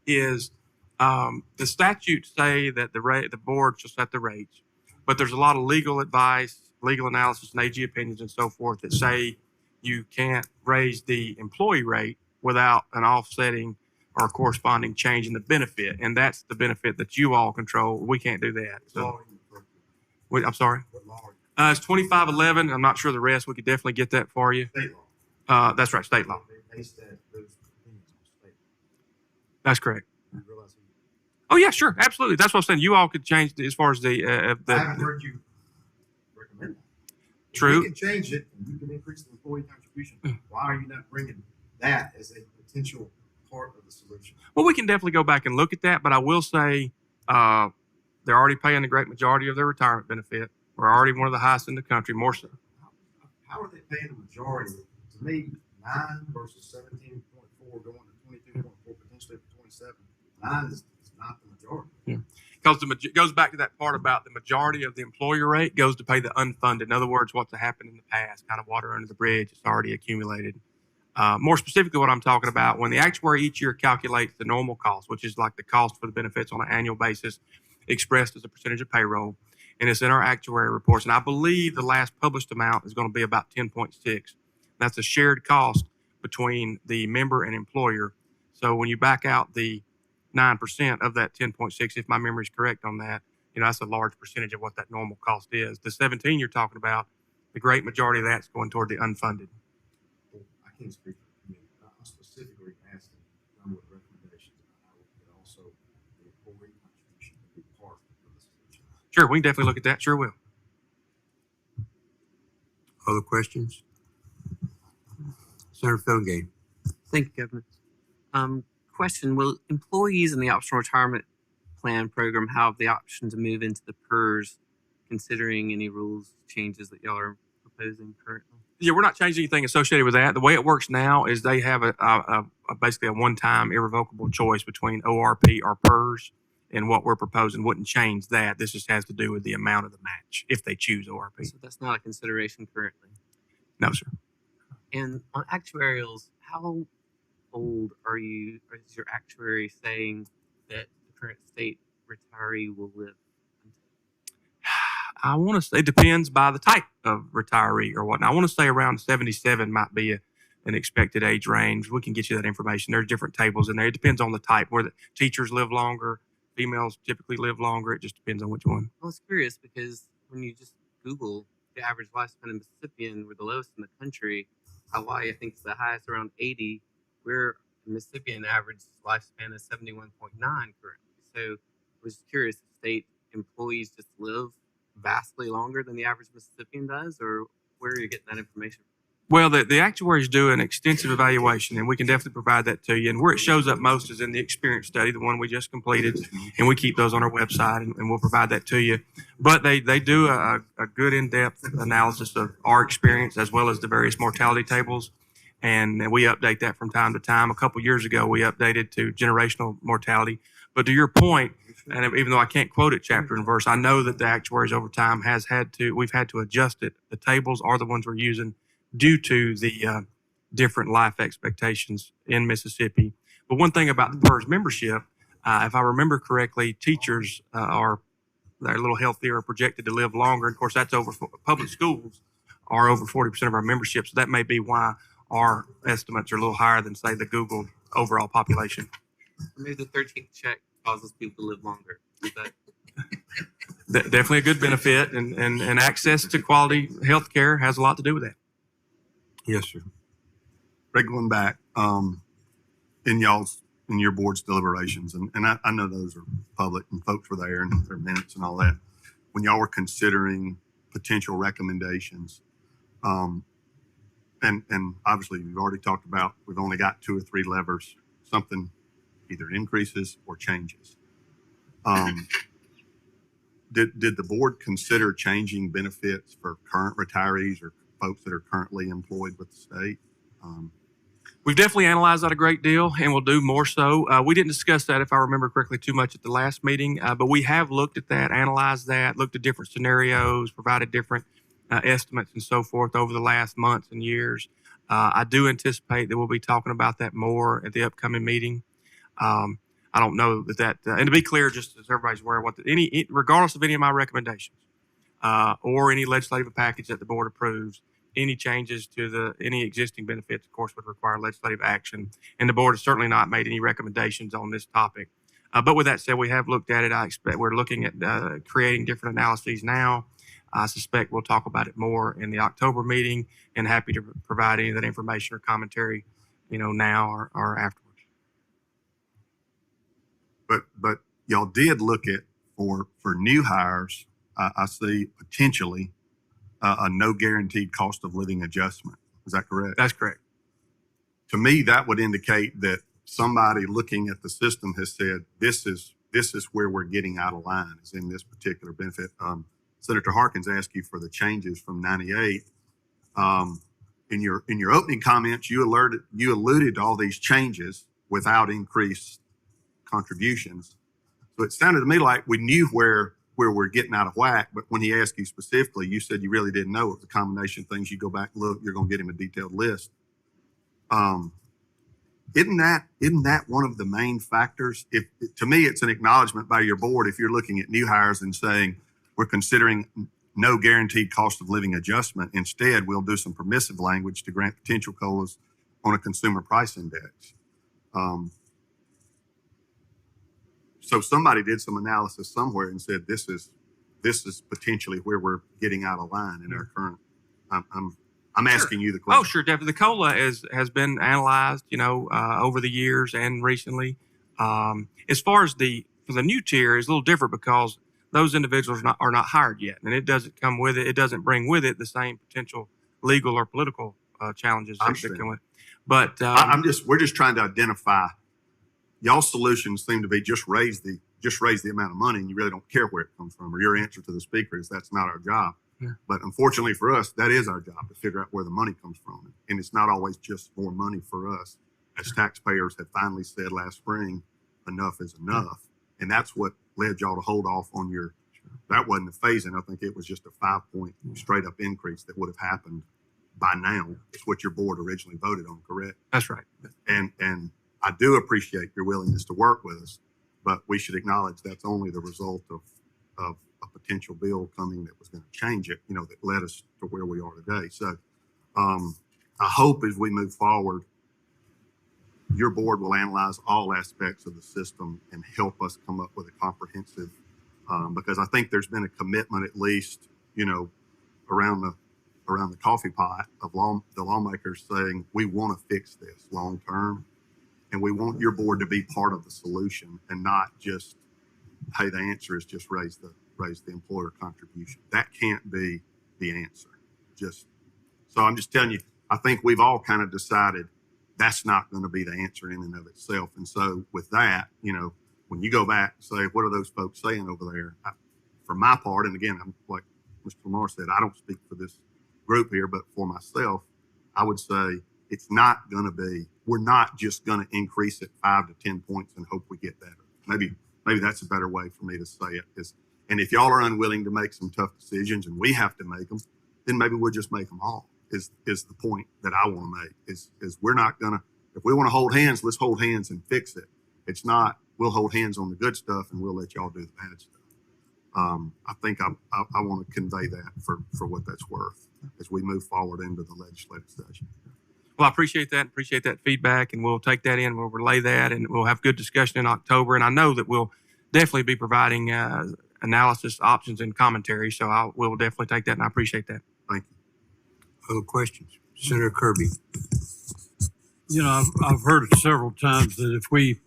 Speaker 5: is the statutes say that the board shall set the rates, but there's a lot of legal advice, legal analysis, and AG opinions and so forth that say you can't raise the employee rate without an offsetting or a corresponding change in the benefit. And that's the benefit that you all control. We can't do that. So, I'm sorry.
Speaker 6: What law are you?
Speaker 5: It's 2511. I'm not sure the rest. We could definitely get that for you.
Speaker 6: State law.
Speaker 5: That's right, state law.
Speaker 6: They base those opinions on state law.
Speaker 5: That's correct.
Speaker 6: You realize who-
Speaker 5: Oh yeah, sure, absolutely. That's what I'm saying. You all could change as far as
Speaker 6: I haven't heard you recommend that. If
Speaker 5: True.
Speaker 6: we can change it and you can increase the employee contribution. Why are you not bringing that as a potential part of the solution?
Speaker 5: Well, we can definitely go back and look at that, but I will say they're already paying the great majority of their retirement benefit. We're already one of the highest in the country, more so.
Speaker 6: How are they paying the majority? To me, 9 versus 17.4 going to 22.4, potentially to 27. 9 is not the majority.
Speaker 5: Because it goes back to that part about the majority of the employer rate goes to pay the unfunded. In other words, what's happened in the past, kind of water under the bridge, it's already accumulated. More specifically, what I'm talking about, when the actuary each year calculates the normal cost, which is like the cost for the benefits on an annual basis, expressed as a percentage of payroll, and it's in our actuary reports. And I believe the last published amount is going to be about 10.6. That's a shared cost between the member and employer. So when you back out the 9% of that 10.6, if my memory is correct on that, that's a large percentage of what that normal cost is. The 17 you're talking about, the great majority of that's going toward the unfunded.
Speaker 6: I can't speak for the committee, but I'm specifically asking number of recommendations about how we could also, the employee contribution can be part of this.
Speaker 5: Sure, we can definitely look at that. Sure will.
Speaker 1: Other questions? Senator Fillengate.
Speaker 11: Thank you, Governor. Question, will employees in the optional retirement plan program have the option to move into the PERS considering any rules changes that y'all are proposing currently?
Speaker 5: Yeah, we're not changing anything associated with that. The way it works now is they have basically a one-time irrevocable choice between ORP or PERS, and what we're proposing wouldn't change that. This just has to do with the amount of the match if they choose ORP.
Speaker 11: So that's not a consideration currently.
Speaker 5: No, sir.
Speaker 11: And on actuarials, how old are you, or is your actuary saying that the current state retiree will live?
Speaker 5: I want to say it depends by the type of retiree or whatnot. I want to say around 77 might be an expected age range. We can get you that information. There's different tables in there. It depends on the type. Where the teachers live longer, females typically live longer. It just depends on which one.
Speaker 11: I was curious because when you just Google the average lifespan in Mississippi, and we're the lowest in the country. Hawaii, I think, is the highest, around 80. We're Mississippi, and average lifespan is 71.9 currently. So I was curious if state employees just live vastly longer than the average Mississippian does, or where are you getting that information?
Speaker 5: Well, the actuaries do an extensive evaluation, and we can definitely provide that to you. And where it shows up most is in the experience study, the one we just completed, and we keep those on our website, and we'll provide that to you. But they do a good in-depth analysis of our experience as well as the various mortality tables, and we update that from time to time. A couple years ago, we updated to generational mortality. But to your point, and even though I can't quote it chapter and verse, I know that the actuaries over time we've had to adjust it. The tables are the ones we're using due to the different life expectations in Mississippi. But one thing about the PERS membership, if I remember correctly, teachers they're a little healthier, projected to live longer. Of course, that's over public schools are over 40% of our membership. So that may be why our estimates are a little higher than, say, the Google overall population.
Speaker 11: Maybe the 13th check causes people to live longer. Is that
Speaker 5: Definitely a good benefit, and access to quality health care has a lot to do with that.
Speaker 1: Yes, sir.
Speaker 8: Right, going back in your board's deliberations, and I know those are public and folks were there and their minutes and all that. When y'all were considering potential recommendations, and obviously you've already talked about we've only got 2 or 3 levers, something either increases or changes. Did the board consider changing benefits for current retirees or folks that are currently employed with the state?
Speaker 5: We've definitely analyzed that a great deal, and we'll do more so. We didn't discuss that, if I remember correctly, too much at the last meeting, but we have looked at that, analyzed that, looked at different scenarios, provided different estimates and so forth over the last months and years. I do anticipate that we'll be talking about that more at the upcoming meeting. I don't know that, and to be clear, just as everybody's aware, regardless of any of my recommendations or any legislative package that the board approves, any changes to any existing benefits, of course, would require legislative action. And the board has certainly not made any recommendations on this topic. But with that said, we have looked at it. I expect we're looking at creating different analyses now. I suspect we'll talk about it more in the October meeting, and happy to provide any of that information or commentary, now or afterwards.
Speaker 8: But y'all did look at for new hires. I see potentially a no guaranteed cost of living adjustment. Is that correct?
Speaker 5: That's correct.
Speaker 8: To me, that would indicate that somebody looking at the system has said, this is where we're getting out of line, is in this particular benefit. Senator Harkins asked you for the changes from 98. In your opening comments, you alluded to all these changes without increased contributions. So it sounded to me like we knew where we're getting out of whack, but when he asked you specifically, you said you really didn't know. It was a combination of things. You go back and look, you're going to get him a detailed list. Isn't that one of the main factors? If to me, it's an acknowledgement by your board if you're looking at new hires and saying we're considering no guaranteed cost of living adjustment. Instead, we'll do some permissive language to grant potential COLAs on a consumer price index. So somebody did some analysis somewhere and said this is potentially where we're getting out of line in our current. I'm asking you the question.
Speaker 5: Oh, sure, definitely. The COLA has been analyzed, over the years and recently. As far as for the new tier is a little different because those individuals are not hired yet, and it doesn't come with it. It doesn't bring with it the same potential legal or political challenges that come with. But
Speaker 8: we're just trying to identify. Y'all's solutions seem to be just raise the amount of money, and you really don't care where it comes from. Or your answer to the speaker is that's not our job.
Speaker 5: Yeah.
Speaker 8: But unfortunately for us, that is our job to figure out where the money comes from. And it's not always just more money for us. As taxpayers have finally said last spring, enough is enough. And that's what led y'all to hold off on that wasn't a phasing. I think it was just a 5-point straight up increase that would have happened by now. It's what your board originally voted on, correct?
Speaker 5: That's right.
Speaker 8: And I do appreciate your willingness to work with us, but we should acknowledge that's only the result of a potential bill coming that was going to change it, that led us to where we are today. So I hope as we move forward, your board will analyze all aspects of the system and help us come up with a comprehensive, because I think there's been a commitment, at least, around the coffee pot of the lawmakers saying, we want to fix this long term. And we want your board to be part of the solution and not just, hey, the answer is just raise the employer contribution. That can't be the answer. So I'm just telling you, I think we've all kind of decided that's not going to be the answer in and of itself. And so with that, when you go back and say, what are those folks saying over there? For my part, and again, I'm like Mr. Lamar said, I don't speak for this group here, but for myself, I would say it's not going to be, we're not just going to increase it 5 to 10 points and hope we get better. Maybe that's a better way for me to say it. And if y'all are unwilling to make some tough decisions and we have to make them, then maybe we'll just make them all is the point that I want to make is we're not going to, if we want to hold hands, let's hold hands and fix it. It's not, we'll hold hands on the good stuff and we'll let y'all do the bad stuff. I think I want to convey that for what that's worth as we move forward into the legislative session.
Speaker 5: Well, I appreciate that feedback, and we'll take that in, we'll relay that, and we'll have good discussion in October. And I know that we'll definitely be providing analysis, options, and commentary. So we'll definitely take that, and I appreciate that.
Speaker 8: Thank you.
Speaker 1: Other questions? Senator Kirby.
Speaker 12: I've heard it several times that if we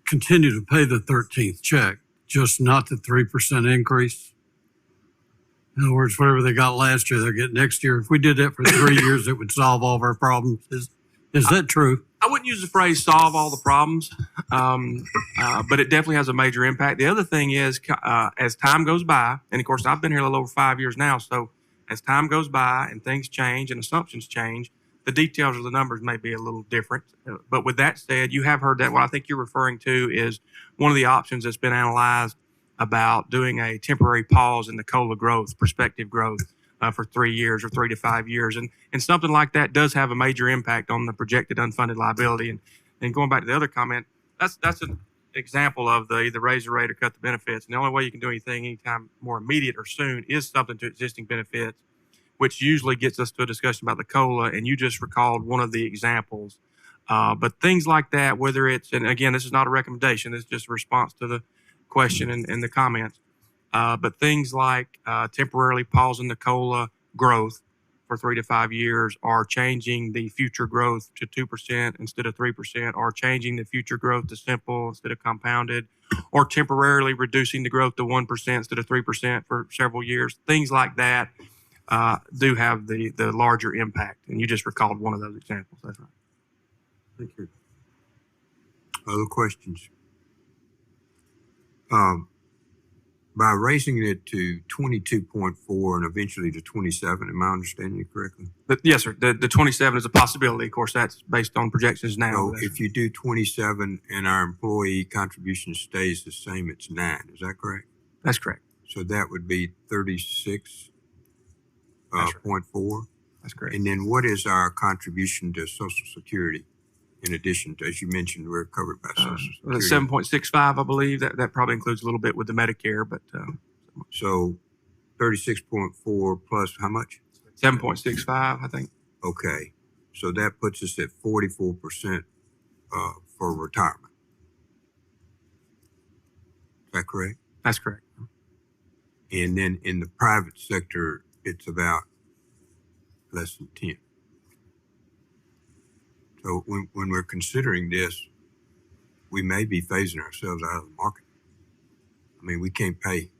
Speaker 12: continue to pay the 13th check, just not the 3% increase. In other words, whatever they got last year, they'll get next year. If we did that for 3 years, it would solve all of our problems. Is that true?
Speaker 5: I wouldn't use the phrase solve all the problems, but it definitely has a major impact. The other thing is, as time goes by, and of course, I've been here a little over 5 years now, so as time goes by and things change and assumptions change, the details of the numbers may be a little different. But with that said, you have heard that what I think you're referring to is one of the options that's been analyzed about doing a temporary pause in the COLA growth, prospective growth for 3 years or 3 to 5 years. And something like that does have a major impact on the projected unfunded liability. And going back to the other comment, that's an example of the either raise the rate or cut the benefits. And the only way you can do anything anytime more immediate or soon is something to existing benefits, which usually gets us to a discussion about the COLA. And you just recalled one of the examples. But things like that, whether it's, and again, this is not a recommendation, this is just a response to the question and the comments. But things like temporarily pausing the COLA growth for 3 to 5 years, or changing the future growth to 2% instead of 3%, or changing the future growth to simple instead of compounded, or temporarily reducing the growth to 1% instead of 3% for several years. Things like that do have the larger impact. And you just recalled one of those examples. That's right.
Speaker 1: Thank you. Other questions? By raising it to 22.4 and eventually to 27, am I understanding you correctly?
Speaker 5: Yes, sir. The 27 is a possibility. Of course, that's based on projections now.
Speaker 1: So if you do 27 and our employee contribution stays the same, it's 9. Is that correct?
Speaker 5: That's correct.
Speaker 1: So that would be 36.4.
Speaker 5: That's correct.
Speaker 1: And then what is our contribution to Social Security? In addition to, as you mentioned, we're covered by Social Security.
Speaker 5: 7.65, I believe. That probably includes a little bit with the Medicare, but
Speaker 1: So 36.4 plus how much?
Speaker 5: 7.65, I think.
Speaker 1: Okay. So that puts us at 44% for retirement. Is that correct?
Speaker 5: That's correct.
Speaker 1: And then in the private sector, it's about less than 10. So when we're considering this, we may be phasing ourselves out of the market. I mean, we can't pay.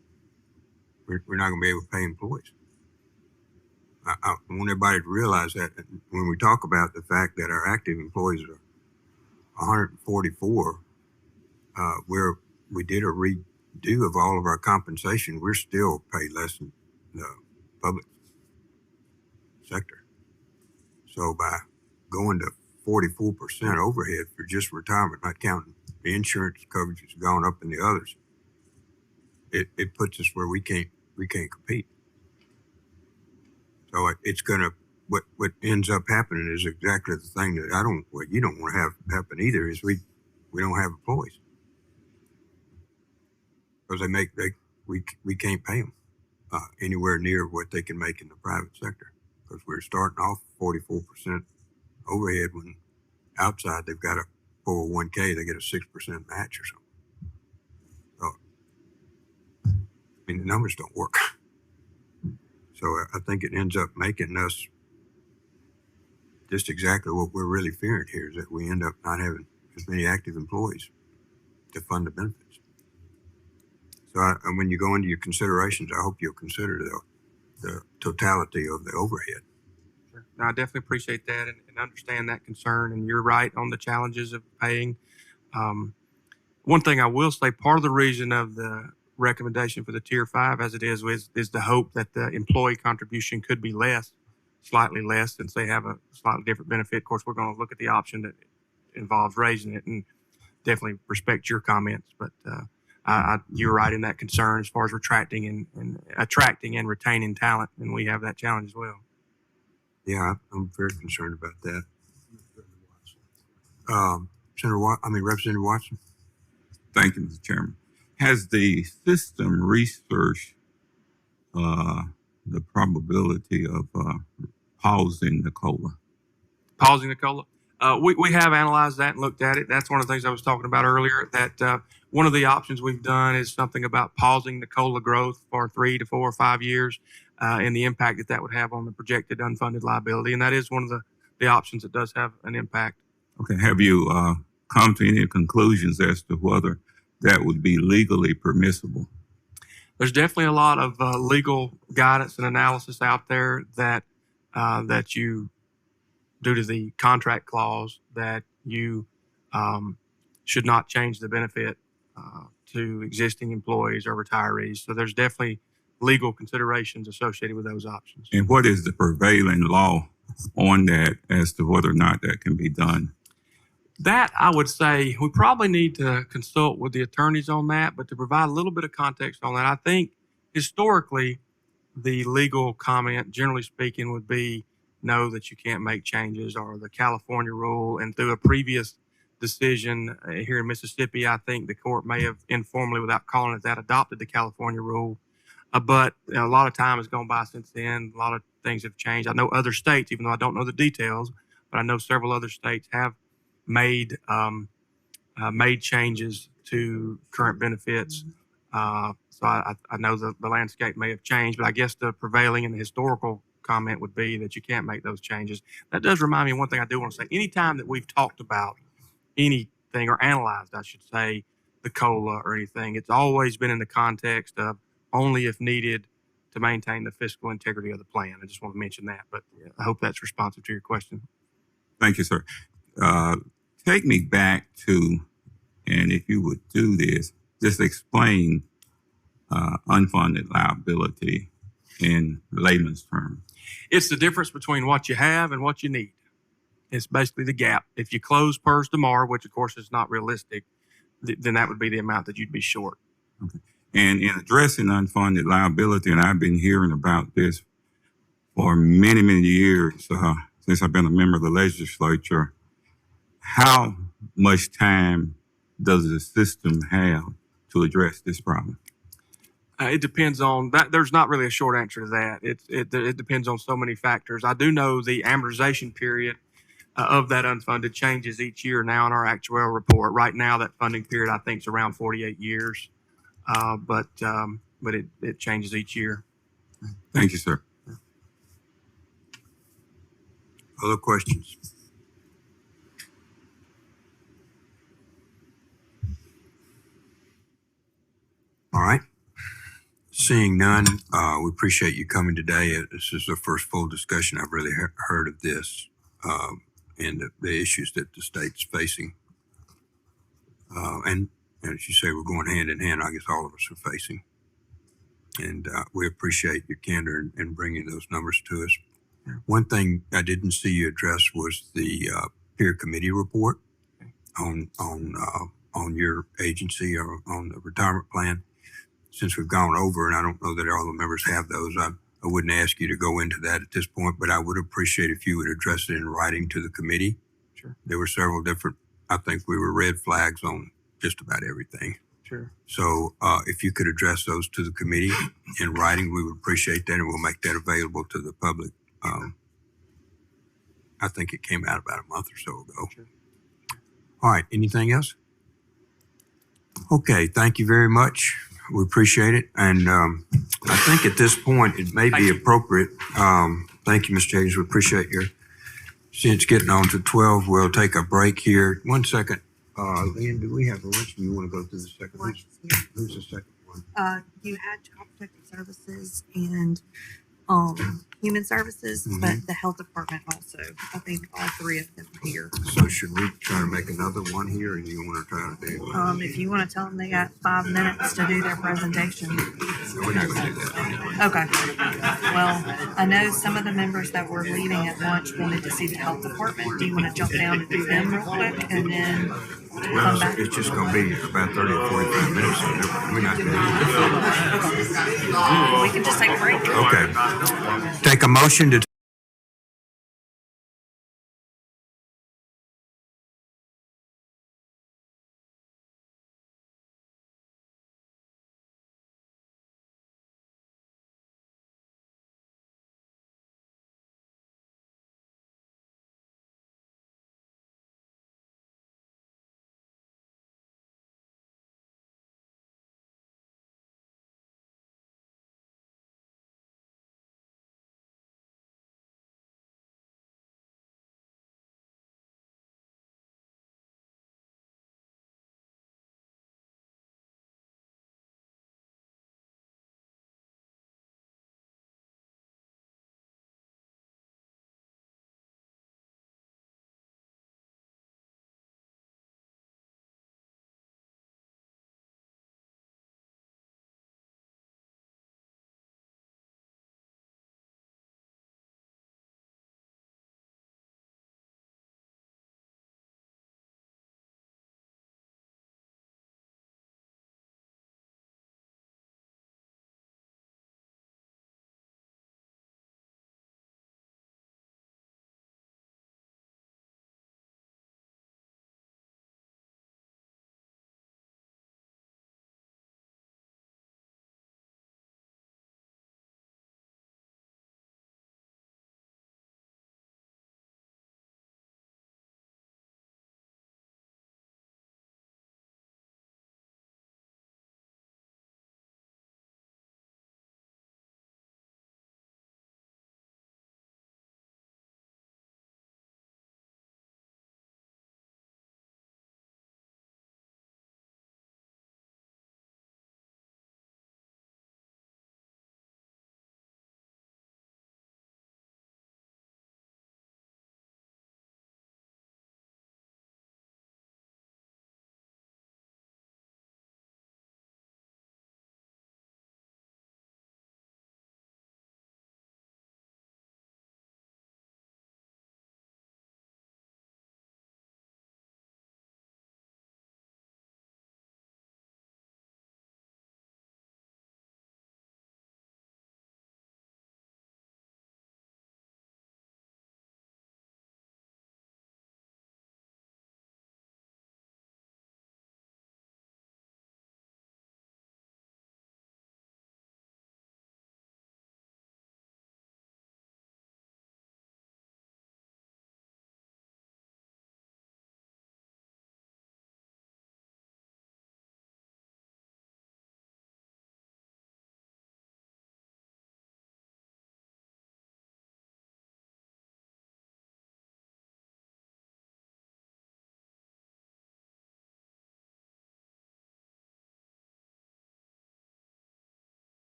Speaker 1: We're not going to be able to pay employees. I want everybody to realize that when we talk about the fact that our active employees are 144, where we did a redo of all of our compensation, we're still paid less than the public sector. So by going to 44% overhead for just retirement, not counting the insurance coverage that's gone up in the others, it puts us where we can't compete. So it's gonna, what ends up happening is exactly the thing that you don't want to have happen either, is we don't have employees. Because we can't pay them anywhere near what they can make in the private sector. Because we're starting off 44% overhead when outside they've got a 401k, they get a 6% match or something. So, I mean, the numbers don't work. So I think it ends up making us just exactly what we're really fearing here, is that we end up not having as many active employees to fund the benefits. So and when you go into your considerations, I hope you'll consider the totality of the overhead.
Speaker 5: Sure. No, I definitely appreciate that and understand that concern. And you're right on the challenges of paying. One thing I will say, part of the reason of the recommendation for the Tier 5 as it is the hope that the employee contribution could be slightly less, since they have a slightly different benefit. Of course, we're going to look at the option that involves raising it, and definitely respect your comments. But you're right in that concern as far as attracting and retaining talent, and we have that challenge as well.
Speaker 1: Yeah, I'm very concerned about that. Representative Watson.
Speaker 13: Thank you, Mr. Chairman. Has the system researched the probability of pausing the COLA?
Speaker 5: Pausing the COLA? We have analyzed that and looked at it. That's one of the things I was talking about earlier, that one of the options we've done is something about pausing the COLA growth for 3 to 4 or 5 years, and the impact that would have on the projected unfunded liability. And that is one of the options that does have an impact.
Speaker 13: Okay. Have you come to any conclusions as to whether that would be legally permissible?
Speaker 5: There's definitely a lot of legal guidance and analysis out there that you, due to the contract clause, that you should not change the benefit to existing employees or retirees. So there's definitely legal considerations associated with those options.
Speaker 13: And what is the prevailing law on that as to whether or not that can be done?
Speaker 5: That, I would say, we probably need to consult with the attorneys on that, but to provide a little bit of context on that, I think historically the legal comment, generally speaking, would be no, that you can't make changes, or the California rule. And through a previous decision here in Mississippi, I think the court may have informally, without calling it that, adopted the California rule. But a lot of time has gone by since then. A lot of things have changed. I know other states, even though I don't know the details, but I know several other states have made changes to current benefits. So I know the landscape may have changed, but I guess the prevailing and the historical comment would be that you can't make those changes. That does remind me of one thing I do want to say. Anytime that we've talked about anything, or analyzed, I should say, the COLA or anything, it's always been in the context of only if needed to maintain the fiscal integrity of the plan. I just want to mention that, but I hope that's responsive to your question.
Speaker 13: Thank you, sir. Take me back to, and if you would do this, just explain unfunded liability in layman's terms.
Speaker 5: It's the difference between what you have and what you need. It's basically the gap. If you close PERS tomorrow, which of course is not realistic, then that would be the amount that you'd be short.
Speaker 13: Okay. And in addressing unfunded liability, and I've been hearing about this for many, many years, since I've been a member of the legislature. How much time does the system have to address this problem?
Speaker 5: It depends on that. There's not really a short answer to that. It depends on so many factors. I do know the amortization period of that unfunded changes each year now in our actuarial report. Right now, that funding period I think is around 48 years, but it changes each year.
Speaker 13: Thank you, sir.
Speaker 1: Other questions? All right. Seeing none, we appreciate you coming today. This is the first full discussion I've really heard of this and the issues that the state's facing. And as you say, we're going hand in hand. I guess all of us are facing. And we appreciate your candor in bringing those numbers to us. One thing I didn't see you address was the peer committee report on your agency or on the retirement plan. Since we've gone over, and I don't know that all the members have those, I wouldn't ask you to go into that at this point, but I would appreciate if you would address it in writing to the committee.
Speaker 5: Sure.
Speaker 1: There were several different, I think we were red flags on just about everything.
Speaker 5: Sure.
Speaker 1: So if you could address those to the committee in writing, we would appreciate that, and we'll make that available to the public. I think it came out about a month or so ago.
Speaker 5: Sure.
Speaker 1: All right. Anything else? Okay. Thank you very much. We appreciate it. And I think at this point, it may be appropriate. Thank you, Mr. James. We appreciate your, since it's getting on to 12, we'll take a break here. 1 second. Lynn, do we have a lunch? Do you want to go through the second one? Who's the second one?
Speaker 2: You had Child Protective Services and Human Services, but the Health Department also. I think all three of them are here.
Speaker 1: So should we try to make another one here, or do you want to try to do it?
Speaker 2: If you want to tell them they got 5 minutes to do their presentation.
Speaker 1: We're not going to do that.
Speaker 2: Okay. Well, I know some of the members that were leaving at lunch wanted to see the Health Department. Do you want to jump down and do them real quick and then come back?
Speaker 1: It's just going to be about 30 or 45 minutes. So we're not going to do it.
Speaker 2: We can just take a break.
Speaker 1: Okay. Take a motion to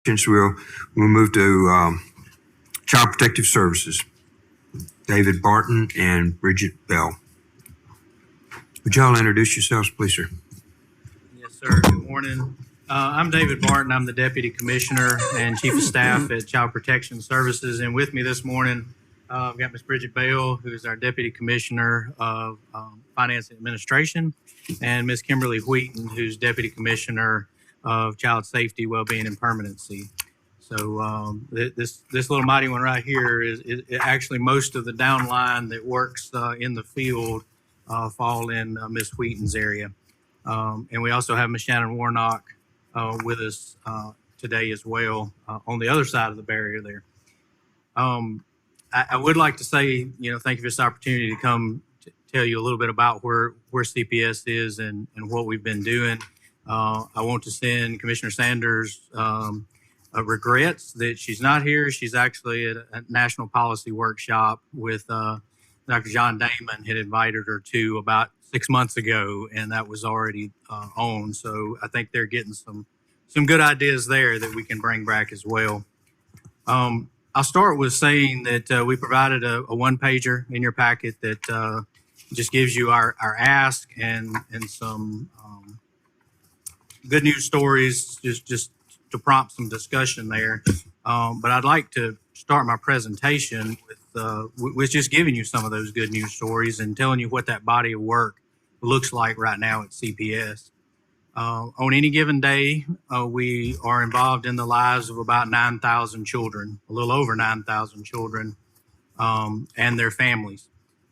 Speaker 1: We'll move to Child Protective Services. David Barton and Bridget Bell. Would y'all introduce yourselves, please, sir?
Speaker 14: Yes, sir. Good morning. I'm David Barton. I'm the Deputy Commissioner and Chief of Staff at Child Protection Services. And with me this morning, I've got Ms. Bridget Bell, who is our Deputy Commissioner of Finance and Administration, and Ms. Kimberly Wheaton, who's Deputy Commissioner of Child Safety, Wellbeing, and Permanency. So this little mighty one right here is actually most of the downline that works in the field fall in Ms. Wheaton's area. And we also have Ms. Shannon Warnock with us today as well on the other side of the barrier there. I would like to say, thank you for this opportunity to come tell you a little bit about where CPS is and what we've been doing. I want to send Commissioner Sanders regrets that she's not here. She's actually at a national policy workshop with Dr. John Damon had invited her to about 6 months ago, and that was already on. So I think they're getting some good ideas there that we can bring back as well. I'll start with saying that we provided a one-pager in your packet that just gives you our ask and some good news stories just to prompt some discussion there. But I'd like to start my presentation with just giving you some of those good news stories and telling you what that body of work looks like right now at CPS. On any given day, we are involved in the lives of about 9,000 children, a little over 9,000 children, and their families.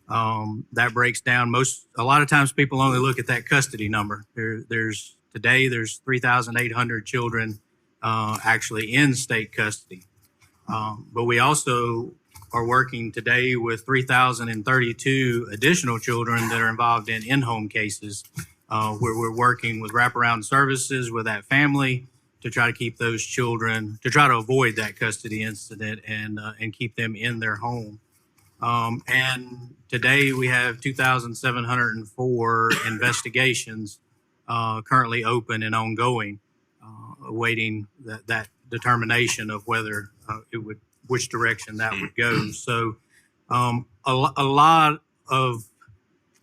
Speaker 14: That breaks down a lot of times people only look at that custody number. There's 3,800 children actually in state custody. But we also are working today with 3,032 additional children that are involved in in-home cases, where we're working with wraparound services with that family to try to keep those children, to try to avoid that custody incident and keep them in their home. And today we have 2,704 investigations currently open and ongoing, awaiting that determination of whether which direction that would go. So a lot of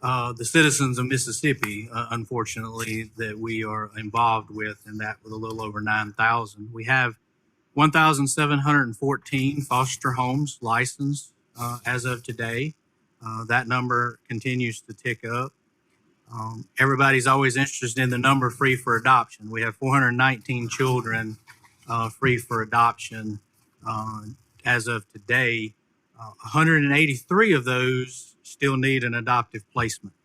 Speaker 14: the citizens of Mississippi, unfortunately, that we are involved with, and that with a little over 9,000. We have 1,714 foster homes licensed as of today. That number continues to tick up. Everybody's always interested in the number free for adoption. We have 419 children free for adoption as of today. 183 of those still need an adoptive placement.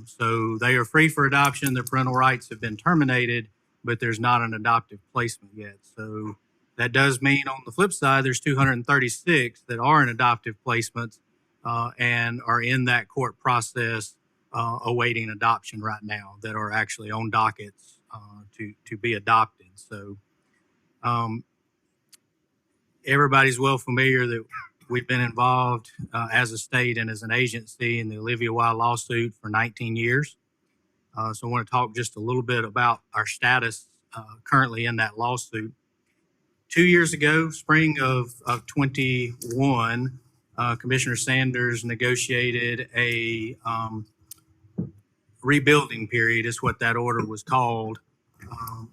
Speaker 14: So they are free for adoption. Their parental rights have been terminated, but there's not an adoptive placement yet. So that does mean on the flip side, there's 236 that are in adoptive placements and are in that court process awaiting adoption right now, that are actually on dockets to be adopted. So everybody's well familiar that we've been involved as a state and as an agency in the Olivia Y lawsuit for 19 years. So I want to talk just a little bit about our status currently in that lawsuit. 2 years ago, spring of 21, Commissioner Sanders negotiated a rebuilding period, is what that order was called,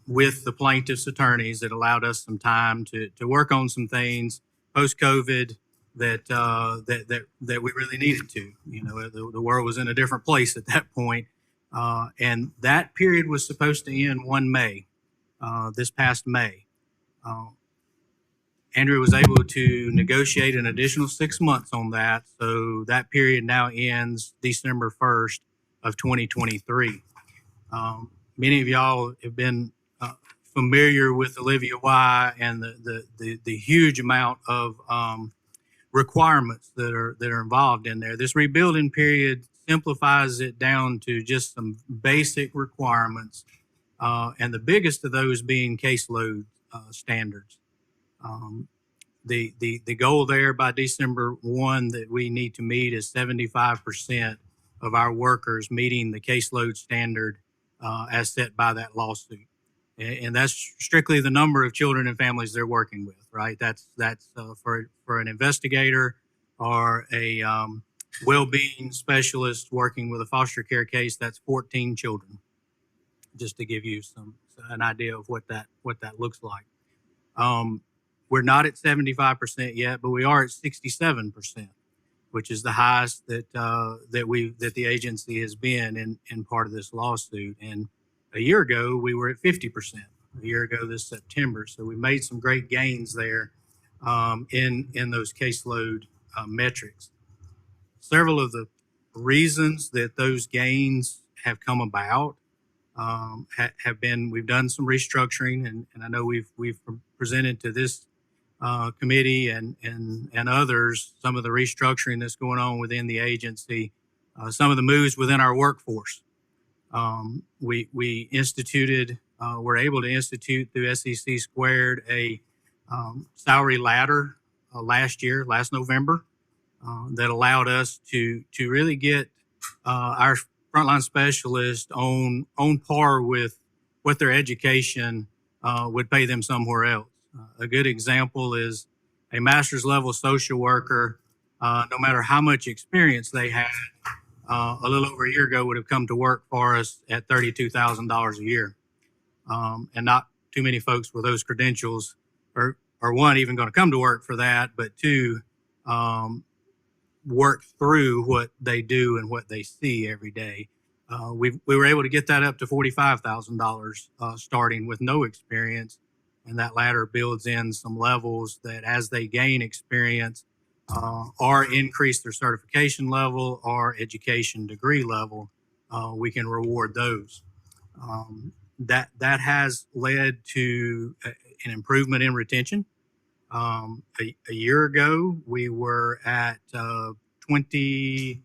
Speaker 14: with the plaintiff's attorneys that allowed us some time to work on some things post-COVID that we really needed to. The world was in a different place at that point. And that period was supposed to end 1 May, this past May. Andrea was able to negotiate an additional 6 months on that. So that period now ends December 1st of 2023. Many of y'all have been familiar with Olivia Y and the huge amount of requirements that are involved in there. This rebuilding period simplifies it down to just some basic requirements, and the biggest of those being caseload standards. The goal there by December 1 that we need to meet is 75% of our workers meeting the caseload standard as set by that lawsuit. And that's strictly the number of children and families they're working with, right? That's for an investigator or a well-being specialist working with a foster care case. That's 14 children, just to give you an idea of what that looks like. We're not at 75% yet, but we are at 67%, which is the highest that the agency has been in part of this lawsuit. And a year ago, we were at 50%. A year ago this September, so we made some great gains there in those caseload metrics. Several of the reasons that those gains have come about have been, we've done some restructuring, and I know we've presented to this committee and others some of the restructuring that's going on within the agency, some of the moves within our workforce. We instituted, we're able to institute through SEC Squared a salary ladder last November, that allowed us to really get our frontline specialists on par with what their education would pay them somewhere else. A good example is a master's level social worker, no matter how much experience they had, a little over a year ago would have come to work for us at $32,000 a year. And not too many folks with those credentials are one, even going to come to work for that, but two, work through what they do and what they see every day. We were able to get that up to $45,000 starting with no experience. And that ladder builds in some levels that as they gain experience or increase their certification level or education degree level, we can reward those. That has led to an improvement in retention. A year ago, we were at 26%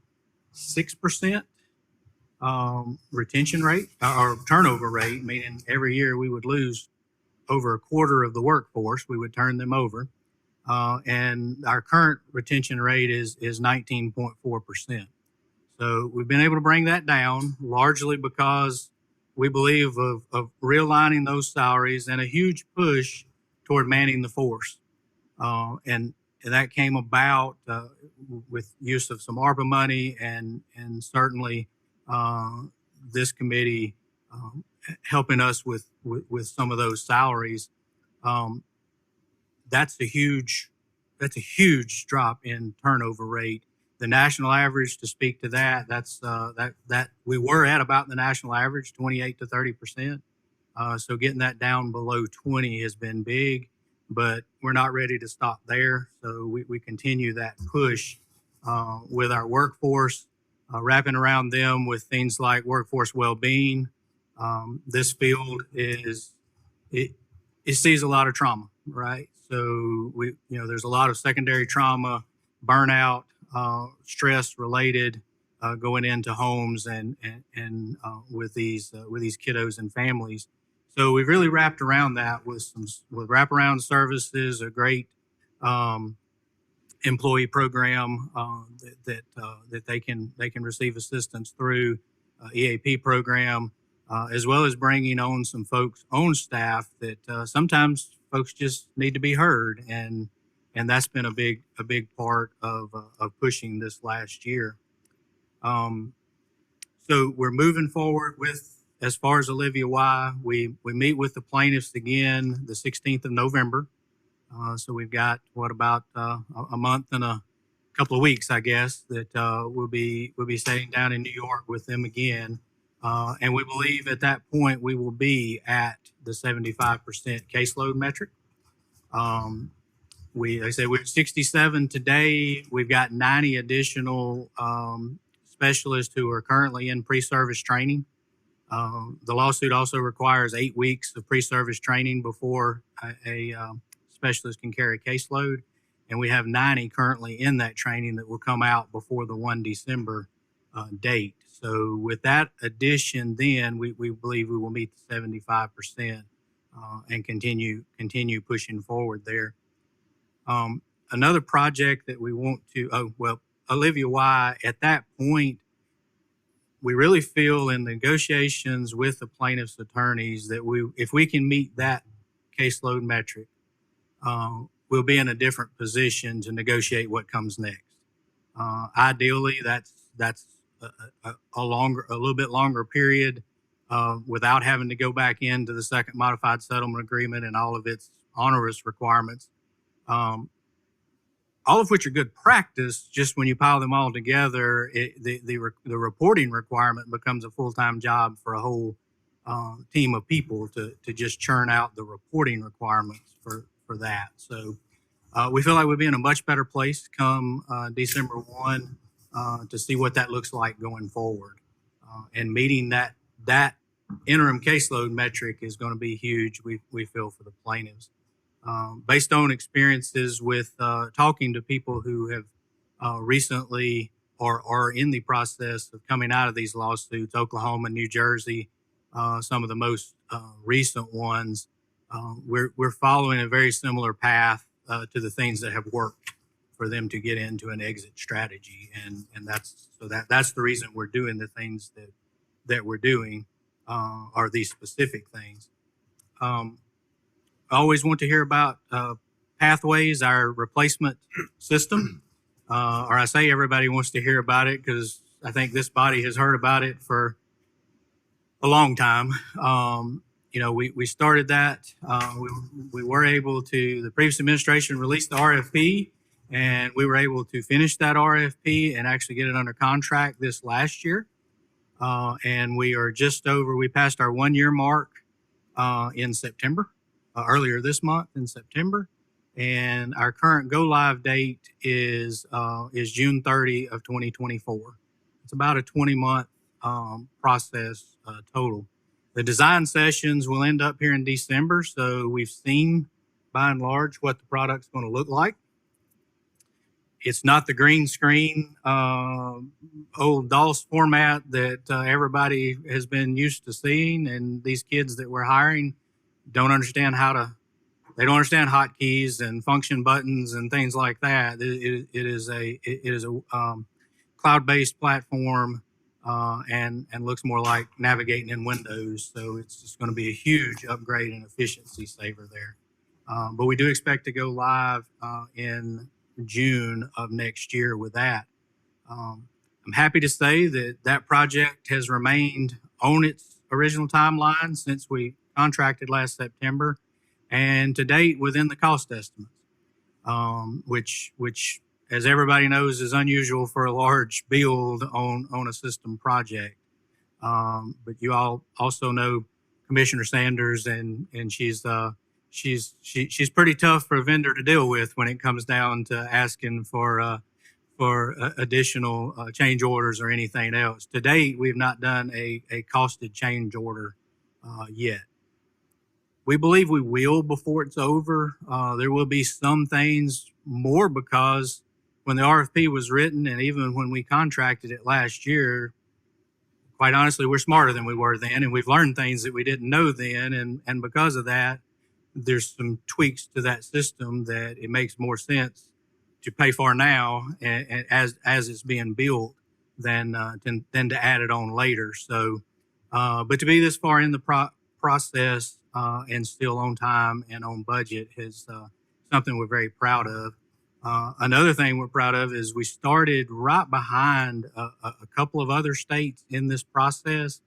Speaker 14: retention rate or turnover rate, meaning every year we would lose over a quarter of the workforce. We would turn them over. And our current retention rate is 19.4%. So we've been able to bring that down largely because we believe of realigning those salaries and a huge push toward manning the force. And that came about with use of some ARPA money and certainly this committee helping us with some of those salaries. That's a huge drop in turnover rate. The national average, to speak to that, that we were at about the national average, 28 to 30%. So getting that down below 20 has been big, but we're not ready to stop there. So we continue that push with our workforce, wrapping around them with things like workforce well-being. This field it sees a lot of trauma, right? So there's a lot of secondary trauma, burnout, stress related going into homes and with these kiddos and families. So we've really wrapped around that with wraparound services, a great employee program that they can receive assistance through, EAP program, as well as bringing on some folks on staff that sometimes folks just need to be heard, and that's been a big part of pushing this last year. So we're moving forward with, as far as Olivia Y, we meet with the plaintiffs again the 16th of November. So we've got about a month and a couple of weeks, I guess, that we'll be sitting down in New York with them again. And we believe at that point we will be at the 75% caseload metric. Like I said, we're at 67 today. We've got 90 additional specialists who are currently in pre-service training. The lawsuit also requires 8 weeks of pre-service training before a specialist can carry a caseload. And we have 90 currently in that training that will come out before the 1 December date. So with that addition, then we believe we will meet the 75% and continue pushing forward there. Another project that we want to, Olivia Y, at that point, we really feel in negotiations with the plaintiff's attorneys that if we can meet that caseload metric, we'll be in a different position to negotiate what comes next. Ideally, that's a little bit longer period without having to go back into the second modified settlement agreement and all of its onerous requirements. All of which are good practice. Just when you pile them all together, the reporting requirement becomes a full-time job for a whole team of people to just churn out the reporting requirements for that. So we feel like we'll be in a much better place come December 1 to see what that looks like going forward. And meeting that interim caseload metric is going to be huge, we feel, for the plaintiffs. Based on experiences with talking to people who have recently or are in the process of coming out of these lawsuits, Oklahoma, New Jersey, some of the most recent ones, we're following a very similar path to the things that have worked for them to get into an exit strategy, and that's the reason we're doing the things that we're doing, are these specific things. I always want to hear about Pathways, our replacement system, or I say everybody wants to hear about it because I think this body has heard about it for a long time. We started that. We were able to, the previous administration released the RFP, and we were able to finish that RFP and actually get it under contract this last year. And we passed our 1 year mark in September. Earlier this month in September, and our current go live date is June 30 of 2024. It's about a 20-month process total. The design sessions will end up here in December, so we've seen by and large what the product's going to look like. It's not the green screen old DOS format that everybody has been used to seeing, and these kids that we're hiring don't understand they don't understand hotkeys and function buttons and things like that. It is a cloud-based platform and looks more like navigating in Windows. So it's just going to be a huge upgrade and efficiency saver there. But we do expect to go live in June of next year with that. I'm happy to say that project has remained on its original timeline since we contracted last September, and to date within the cost estimates, which, as everybody knows, is unusual for a large build on a system project. But you all also know Commissioner Sanders, and she's pretty tough for a vendor to deal with when it comes down to asking for additional change orders or anything else. To date, we have not done a costed change order yet. We believe we will before it's over. There will be some things more because when the RFP was written and even when we contracted it last year, quite honestly, we're smarter than we were then, and we've learned things that we didn't know then. And because of that, there's some tweaks to that system that it makes more sense to pay for now and as it's being built than to add it on later. So, but to be this far in the process and still on time and on budget is something we're very proud of. Another thing we're proud of is we started right behind a couple of other states in this process,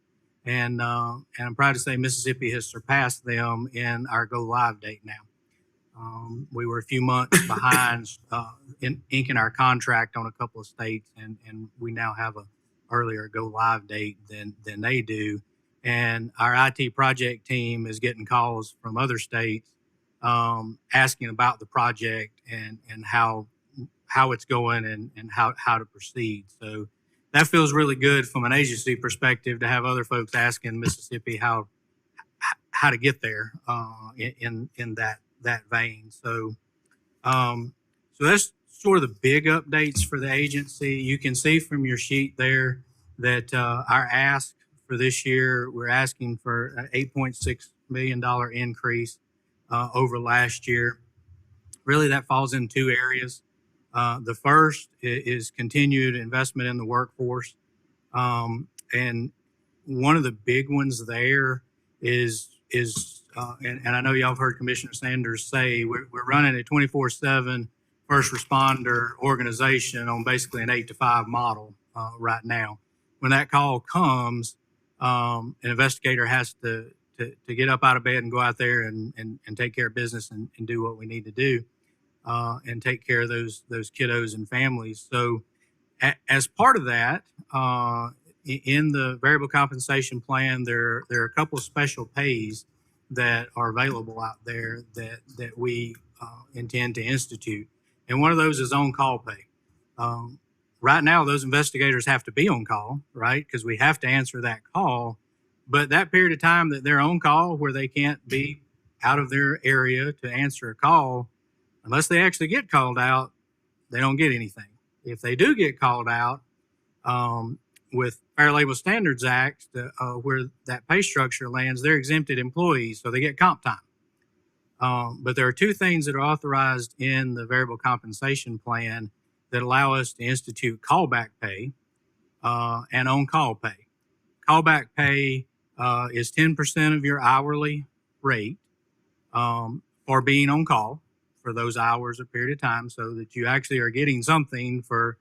Speaker 14: and I'm proud to say Mississippi has surpassed them in our go live date now. We were a few months behind in inking our contract on a couple of states, and we now have a earlier go live date than they do. And our IT project team is getting calls from other states asking about the project and how it's going and how to proceed. So that feels really good from an agency perspective to have other folks asking Mississippi how to get there in that vein. So that's sort of the big updates for the agency. You can see from your sheet there that our ask for this year, we're asking for an $8.6 million increase over last year. Really, that falls in two areas. The first is continued investment in the workforce. and one of the big ones there is and I know y'all have heard Commissioner Sanders say we're running a 24/7 first responder organization on basically an 8 to 5 model right now. When that call comes, an investigator has to get up out of bed and go out there and take care of business and do what we need to do and take care of those kiddos and families. So as part of that, in the variable compensation plan, there are a couple of special pays that are available out there that we intend to institute. And one of those is on-call pay. Right now, those investigators have to be on call, right? Because we have to answer that call. But that period of time that they're on call where they can't be out of their area to answer a call, unless they actually get called out, they don't get anything. If they do get called out, with Fair Labor Standards Act, where that pay structure lands, they're exempted employees, so they get comp time. But there are two things that are authorized in the variable compensation plan that allow us to institute callback pay and on-call pay. Callback pay is 10% of your hourly rate for being on call for those hours or period of time, so that you actually are getting something for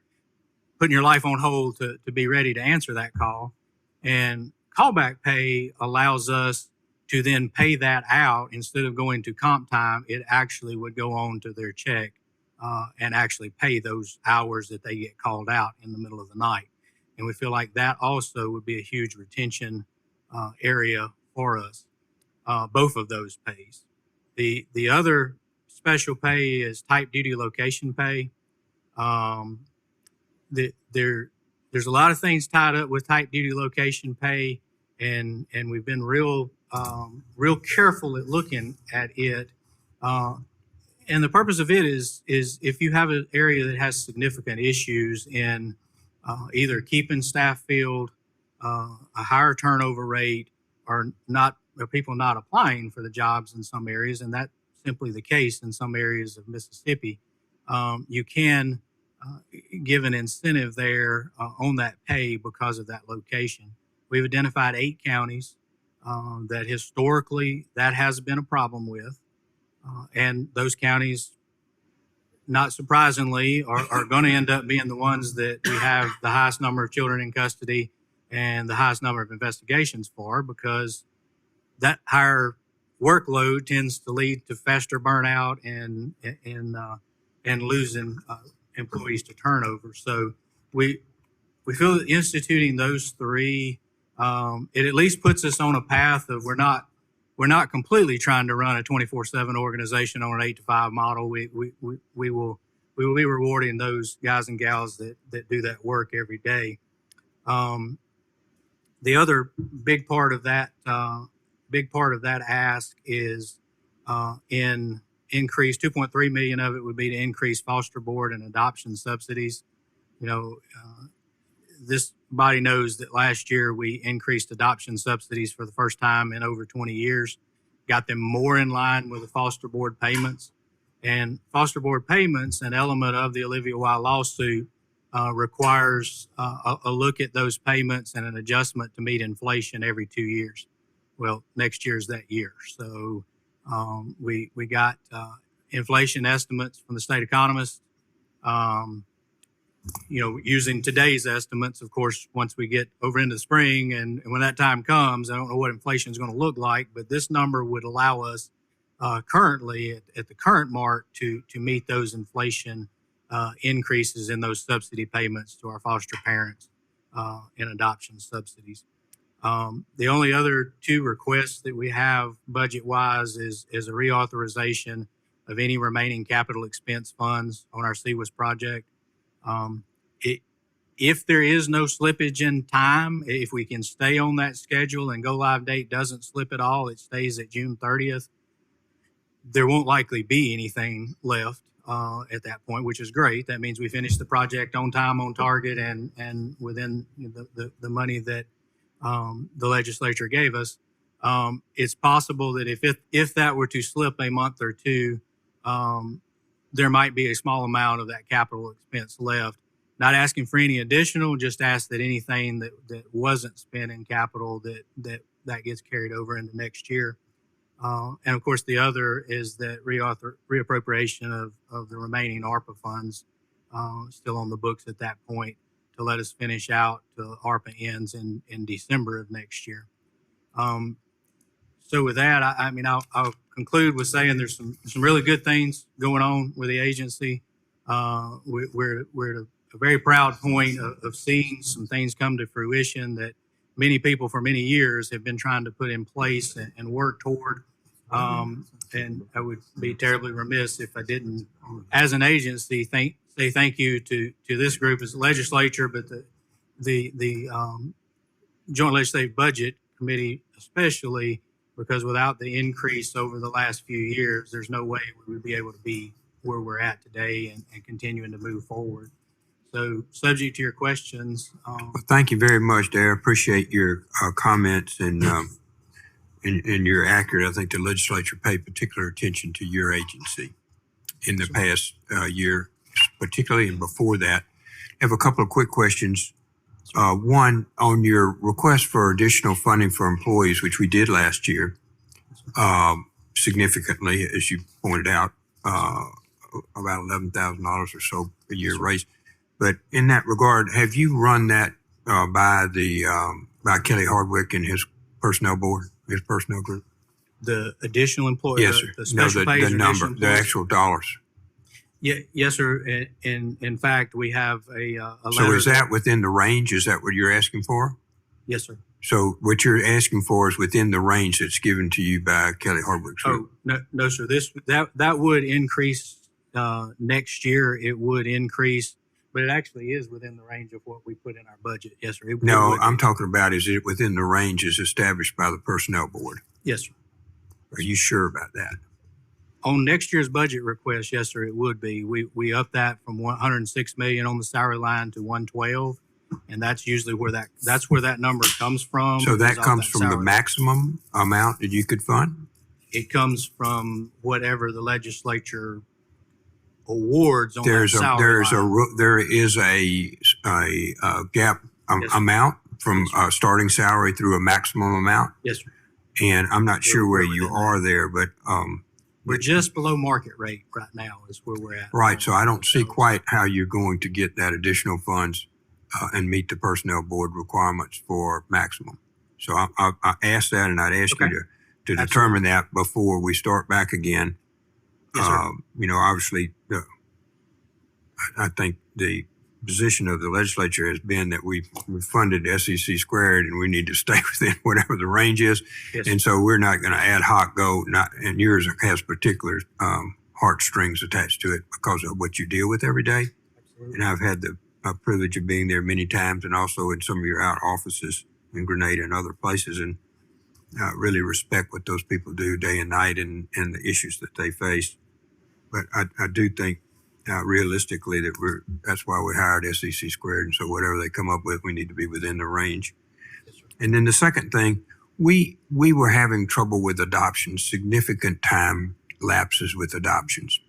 Speaker 14: putting your life on hold to be ready to answer that call. And callback pay allows us to then pay that out. Instead of going to comp time, it actually would go on to their check and actually pay those hours that they get called out in the middle of the night. And we feel like that also would be a huge retention area for us, both of those pays. The other special pay is type duty location pay. There's a lot of things tied up with type duty location pay, and we've been real careful at looking at it. And the purpose of it is if you have an area that has significant issues in either keeping staff filled, a higher turnover rate, or people not applying for the jobs in some areas, and that's simply the case in some areas of Mississippi, you can give an incentive there on that pay because of that location. We've identified 8 counties that historically that has been a problem with. And those counties, not surprisingly, are going to end up being the ones that we have the highest number of children in custody and the highest number of investigations for, because that higher workload tends to lead to faster burnout and losing employees to turnover. So we feel that instituting those 3, it at least puts us on a path of we're not completely trying to run a 24/7 organization on an 8 to 5 model. We will be rewarding those guys and gals that do that work every day. The other big part of that ask is in increase. 2.3 million of it would be to increase foster board and adoption subsidies. This body knows that last year we increased adoption subsidies for the first time in over 20 years, got them more in line with the foster board payments. And foster board payments, an element of the Olivia Wilde lawsuit, requires a look at those payments and an adjustment to meet inflation every 2 years. Well, next year is that year. So we got inflation estimates from the state economist. Using today's estimates, of course, once we get over into the spring and when that time comes, I don't know what inflation is going to look like, but this number would allow us currently at the current mark to meet those inflation increases in those subsidy payments to our foster parents and adoption subsidies. The only other 2 requests that we have budget-wise is a reauthorization of any remaining capital expense funds on our CWIS project. If there is no slippage in time, if we can stay on that schedule and go live date doesn't slip at all, it stays at June 30th, there won't likely be anything left at that point, which is great. That means we finish the project on time, on target, and within the money that the legislature gave us. It's possible that if that were to slip a month or 2, there might be a small amount of that capital expense left. not asking for any additional, just ask that anything that wasn't spent in capital that gets carried over into next year. And of course, the other is that reappropriation of the remaining ARPA funds still on the books at that point to let us finish out till ARPA ends in December of next year. So with that, I mean, I'll conclude with saying there's some really good things going on with the agency. We're at a very proud point of seeing some things come to fruition that many people for many years have been trying to put in place and work toward. And I would be terribly remiss if I didn't, as an agency, say thank you to this group as a legislature, but the Joint Legislative Budget Committee especially, because without the increase over the last few years, there's no way we would be able to be where we're at today and continuing to move forward. So subject to your questions.
Speaker 1: Well, thank you very much, Dare. Appreciate your comments and you're accurate. I think the legislature paid particular attention to your agency in the past year, particularly and before that. I have a couple of quick questions. One, on your request for additional funding for employees, which we did last year, significantly, as you pointed out, about $11,000 or so a year raise. But in that regard, have you run that by Kelly Hardwick and his personnel board, his personnel group?
Speaker 14: The additional employees?
Speaker 1: Yes, sir.
Speaker 14: The special pays
Speaker 1: the
Speaker 14: or
Speaker 1: number,
Speaker 14: additional
Speaker 1: the
Speaker 14: employees?
Speaker 1: actual dollars.
Speaker 14: Yeah, yes, sir. In fact, we have a letter.
Speaker 1: So is that within the range? Is that what you're asking for?
Speaker 14: Yes, sir.
Speaker 1: So what you're asking for is within the range that's given to you by Kelly Hardwick's group?
Speaker 14: Oh, no, sir. That would increase next year. It would increase, but it actually is within the range of what we put in our budget. Yes, sir.
Speaker 1: No, I'm talking about, is it within the ranges established by the personnel board?
Speaker 14: Yes, sir.
Speaker 1: Are you sure about that?
Speaker 14: On next year's budget request, yes, sir, it would be. We upped that from 106 million on the salary line to 112, and that's usually where that number comes from.
Speaker 1: So that
Speaker 14: because of
Speaker 1: comes from the
Speaker 14: salary.
Speaker 1: maximum amount that you could fund?
Speaker 14: It comes from whatever the legislature awards on that
Speaker 1: There
Speaker 14: salary
Speaker 1: is a gap
Speaker 14: Yes, sir.
Speaker 1: amount from
Speaker 14: Yes, sir.
Speaker 1: starting salary through a maximum amount,
Speaker 14: Yes, sir.
Speaker 1: and I'm not sure where you
Speaker 14: within
Speaker 1: are there, but
Speaker 14: We're just below market rate right now is where we're at.
Speaker 1: right. So I don't see quite how you're going to get that additional funds and meet the personnel board requirements for maximum. So I asked that, and I'd ask
Speaker 14: Okay.
Speaker 1: you to determine that before we start back again.
Speaker 14: Yes, sir.
Speaker 1: Obviously, I think the position of the legislature has been that we funded SEC squared and we need to stay within whatever the range is.
Speaker 14: Yes,
Speaker 1: And so we're not going to ad hoc go, and yours has particular heartstrings attached to it because of what you deal with every day. And I've had the privilege of being there many times and also in some of your out offices in Grenada and other places, and really respect what those people do day and night and the issues that they face. But I do think realistically that that's why we hired SEC squared. And so whatever they come up with, we need to be within the range. And then the second thing, we were having trouble with adoptions, significant time lapses with adoptions.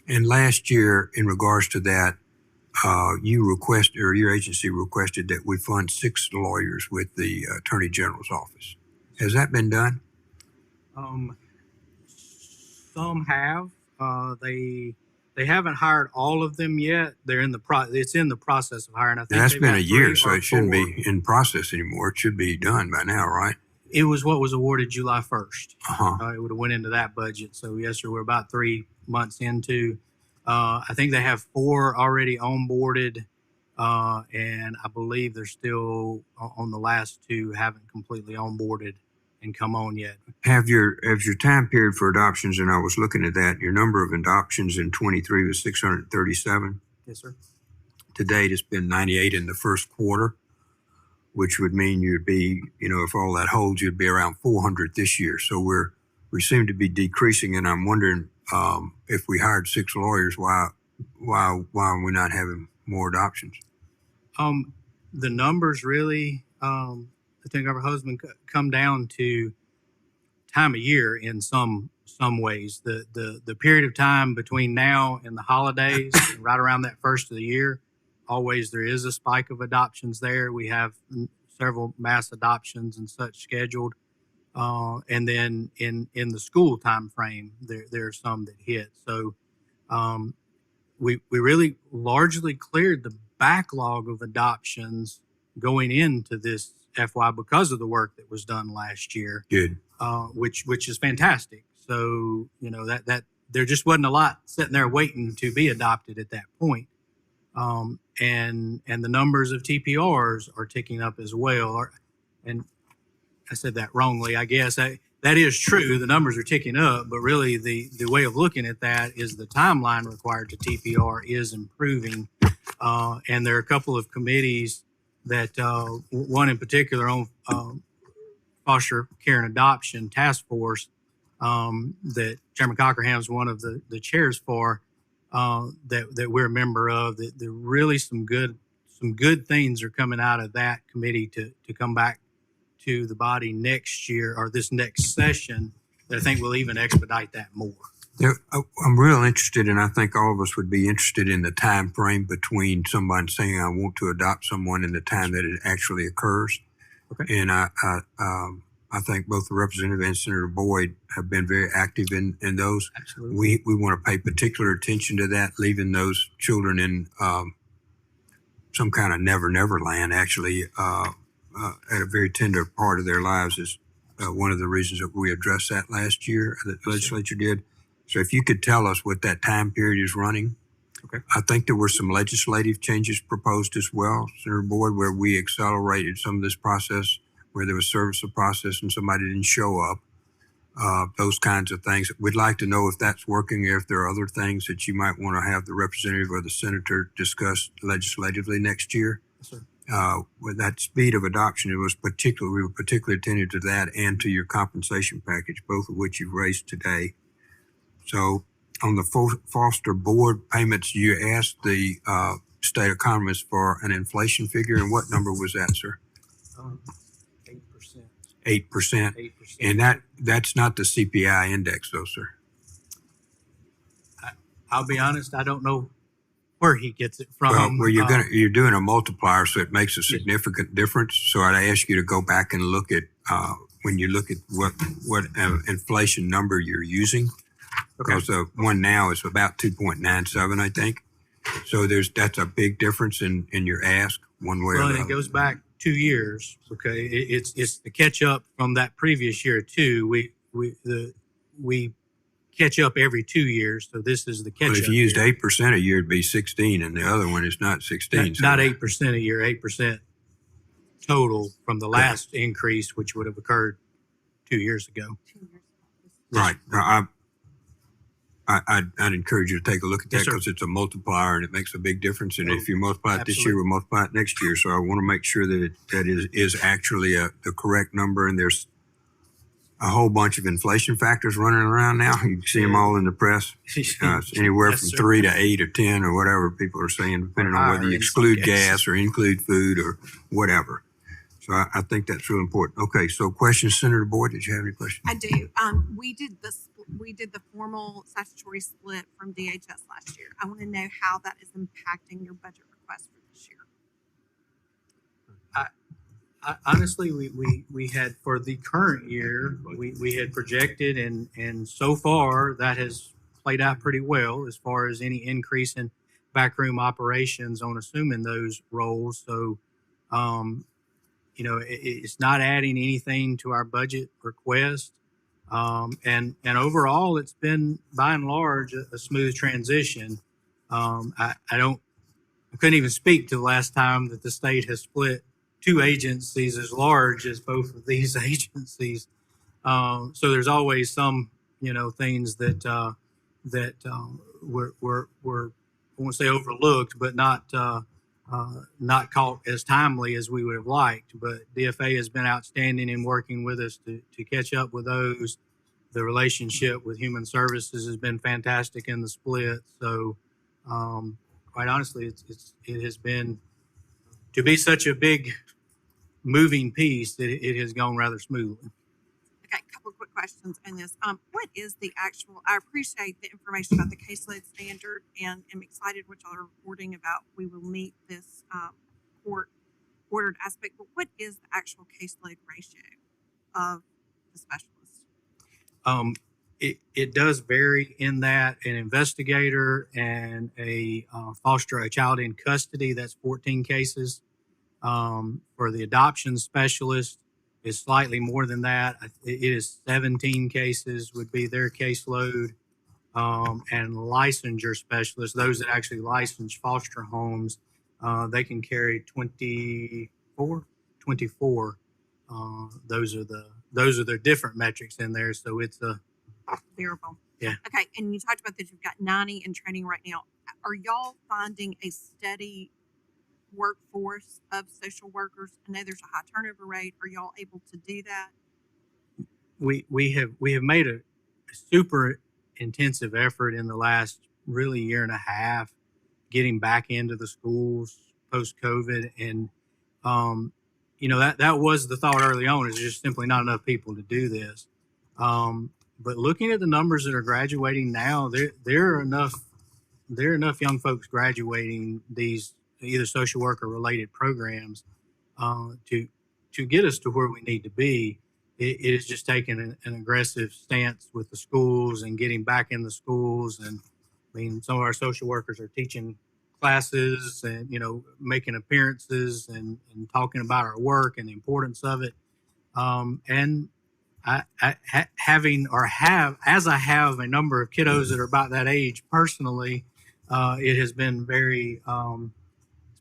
Speaker 1: And last year, in regards to that, your agency requested that we fund 6 lawyers with the Attorney General's office. Has that been done?
Speaker 14: Some have. They haven't hired all of them yet. They're in the it's in the process of hiring. I think
Speaker 1: Now, that's
Speaker 14: they've
Speaker 1: been
Speaker 14: got
Speaker 1: a year,
Speaker 14: 3
Speaker 1: so
Speaker 14: or
Speaker 1: it shouldn't
Speaker 14: 4.
Speaker 1: be in process anymore. It should be done by now, right?
Speaker 14: It was what was awarded July 1st.
Speaker 1: Uh-huh.
Speaker 14: It would have went into that budget. So yes, sir, we're about 3 months into. I think they have 4 already onboarded, and I believe they're still on the last 2 haven't completely onboarded and come on yet.
Speaker 1: Have your time period for adoptions, and I was looking at that, your number of adoptions in 23 was 637.
Speaker 14: Yes, sir.
Speaker 1: To date, it's been 98 in the first quarter, which would mean you'd be, if all that holds, you'd be around 400 this year. So we seem to be decreasing, and I'm wondering if we hired 6 lawyers, why are we not having more adoptions?
Speaker 14: The numbers really, I think our husband come down to time of year in some ways. The period of time between now and the holidays, right around that first of the year, always there is a spike of adoptions there. We have several mass adoptions and such scheduled. And then in the school time frame, there are some that hit. So we really largely cleared the backlog of adoptions going into this FY because of the work that was done last year.
Speaker 1: Good.
Speaker 14: Which is fantastic. So, you know, that there just wasn't a lot sitting there waiting to be adopted at that point. And the numbers of TPRs are ticking up as well. And I said that wrongly, I guess. That is true. The numbers are ticking up, but really the way of looking at that is the timeline required to TPR is improving. And there are a couple of committees that, one in particular on foster care and adoption task force, that Chairman Cockerham is one of the chairs for, that we're a member of. That really some good things are coming out of that committee to come back to the body next year or this next session that I think will even expedite that more.
Speaker 1: I'm real interested, and I think all of us would be interested in the time frame between someone saying I want to adopt someone and the time that it actually occurs.
Speaker 14: Okay.
Speaker 1: And I think both the representative and Senator Boyd have been very active in those.
Speaker 14: Absolutely.
Speaker 1: We want to pay particular attention to that, leaving those children in some kind of never land, actually, at a very tender part of their lives is one of the reasons that we addressed that last year, that the legislature did. So if you could tell us what that time period is running.
Speaker 14: Okay.
Speaker 1: I think there were some legislative changes proposed as well, Senator Boyd, where we accelerated some of this process, where there was service of process and somebody didn't show up. Those kinds of things. We'd like to know if that's working, or if there are other things that you might want to have the representative or the senator discuss legislatively next year.
Speaker 14: Yes, sir.
Speaker 1: With that speed of adoption, we were particularly attentive to that and to your compensation package, both of which you've raised today. So on the foster board payments, you asked the state economist for an inflation figure, and what number was that, sir?
Speaker 14: 8%.
Speaker 1: 8%.
Speaker 14: 8%.
Speaker 1: And that's not the CPI index, though, sir.
Speaker 14: I'll be honest, I don't know where he gets it from.
Speaker 1: Well, you're doing a multiplier, so it makes a significant difference. So I'd ask you to go back and look at when you look at what inflation number you're using, because the one now is about 2.97, I think. So that's a big difference in your ask one way or the other.
Speaker 14: Well, it goes back 2 years. Okay, it's the catch up from that previous year too. We catch up every 2 years, so this is the catch up.
Speaker 1: Well, if you used 8% a year, it'd be 16, and the other one is not 16.
Speaker 14: Not 8% a year, 8% total from the last increase, which would have occurred 2 years ago.
Speaker 1: Right. I'd encourage you to take a look at that, because it's a multiplier and it makes a big difference. And if you multiply it this year, we'll multiply it next year. So I want to make sure that that is actually the correct number. And there's a whole bunch of inflation factors running around now. You can see them all in the press. It's anywhere from 3 to 8 or 10 or whatever people are saying, depending on whether you exclude gas or include food or whatever. So I think that's real important. Okay, so questions, Senator Boyd, did you have any questions?
Speaker 15: I do. We did the formal statutory split from DHS last year. I want to know how that is impacting your budget request for this year.
Speaker 14: Honestly, we had for the current year, we had projected and so far that has played out pretty well as far as any increase in backroom operations on assuming those roles. So, it's not adding anything to our budget request. And overall, it's been by and large a smooth transition. I couldn't even speak to the last time that the state has split two agencies as large as both of these agencies. So there's always some, things that were I won't say overlooked, but not caught as timely as we would have liked. But DFA has been outstanding in working with us to catch up with those. The relationship with Human Services has been fantastic in the split. So quite honestly, it has been, to be such a big moving piece, it has gone rather smoothly.
Speaker 15: Okay, a couple of quick questions on this. What is the actual, I appreciate the information about the caseload standard and am excited what y'all are reporting about. We will meet this, court ordered aspect, but what is the actual caseload ratio of the specialist?
Speaker 14: It does vary in that an investigator and a child in custody, that's 14 cases. For the adoption specialist is slightly more than that. It is 17 cases would be their caseload. And licensure specialists, those that actually license foster homes, they can carry 24. Those are the different metrics in there. So it's a
Speaker 15: Variable.
Speaker 14: Yeah.
Speaker 15: Okay, and you talked about that you've got 90 in training right now. Are y'all finding a steady workforce of social workers? I know there's a high turnover rate. Are y'all able to do that?
Speaker 14: we have made a super intensive effort in the last really year and a half getting back into the schools post COVID, and that was the thought early on, is just simply not enough people to do this. But looking at the numbers that are graduating now, there are enough young folks graduating these either social worker related programs to get us to where we need to be. It is just taking an aggressive stance with the schools and getting back in the schools. And I mean, some of our social workers are teaching classes and, making appearances and talking about our work and the importance of it. And I have a number of kiddos that are about that age personally, it has been very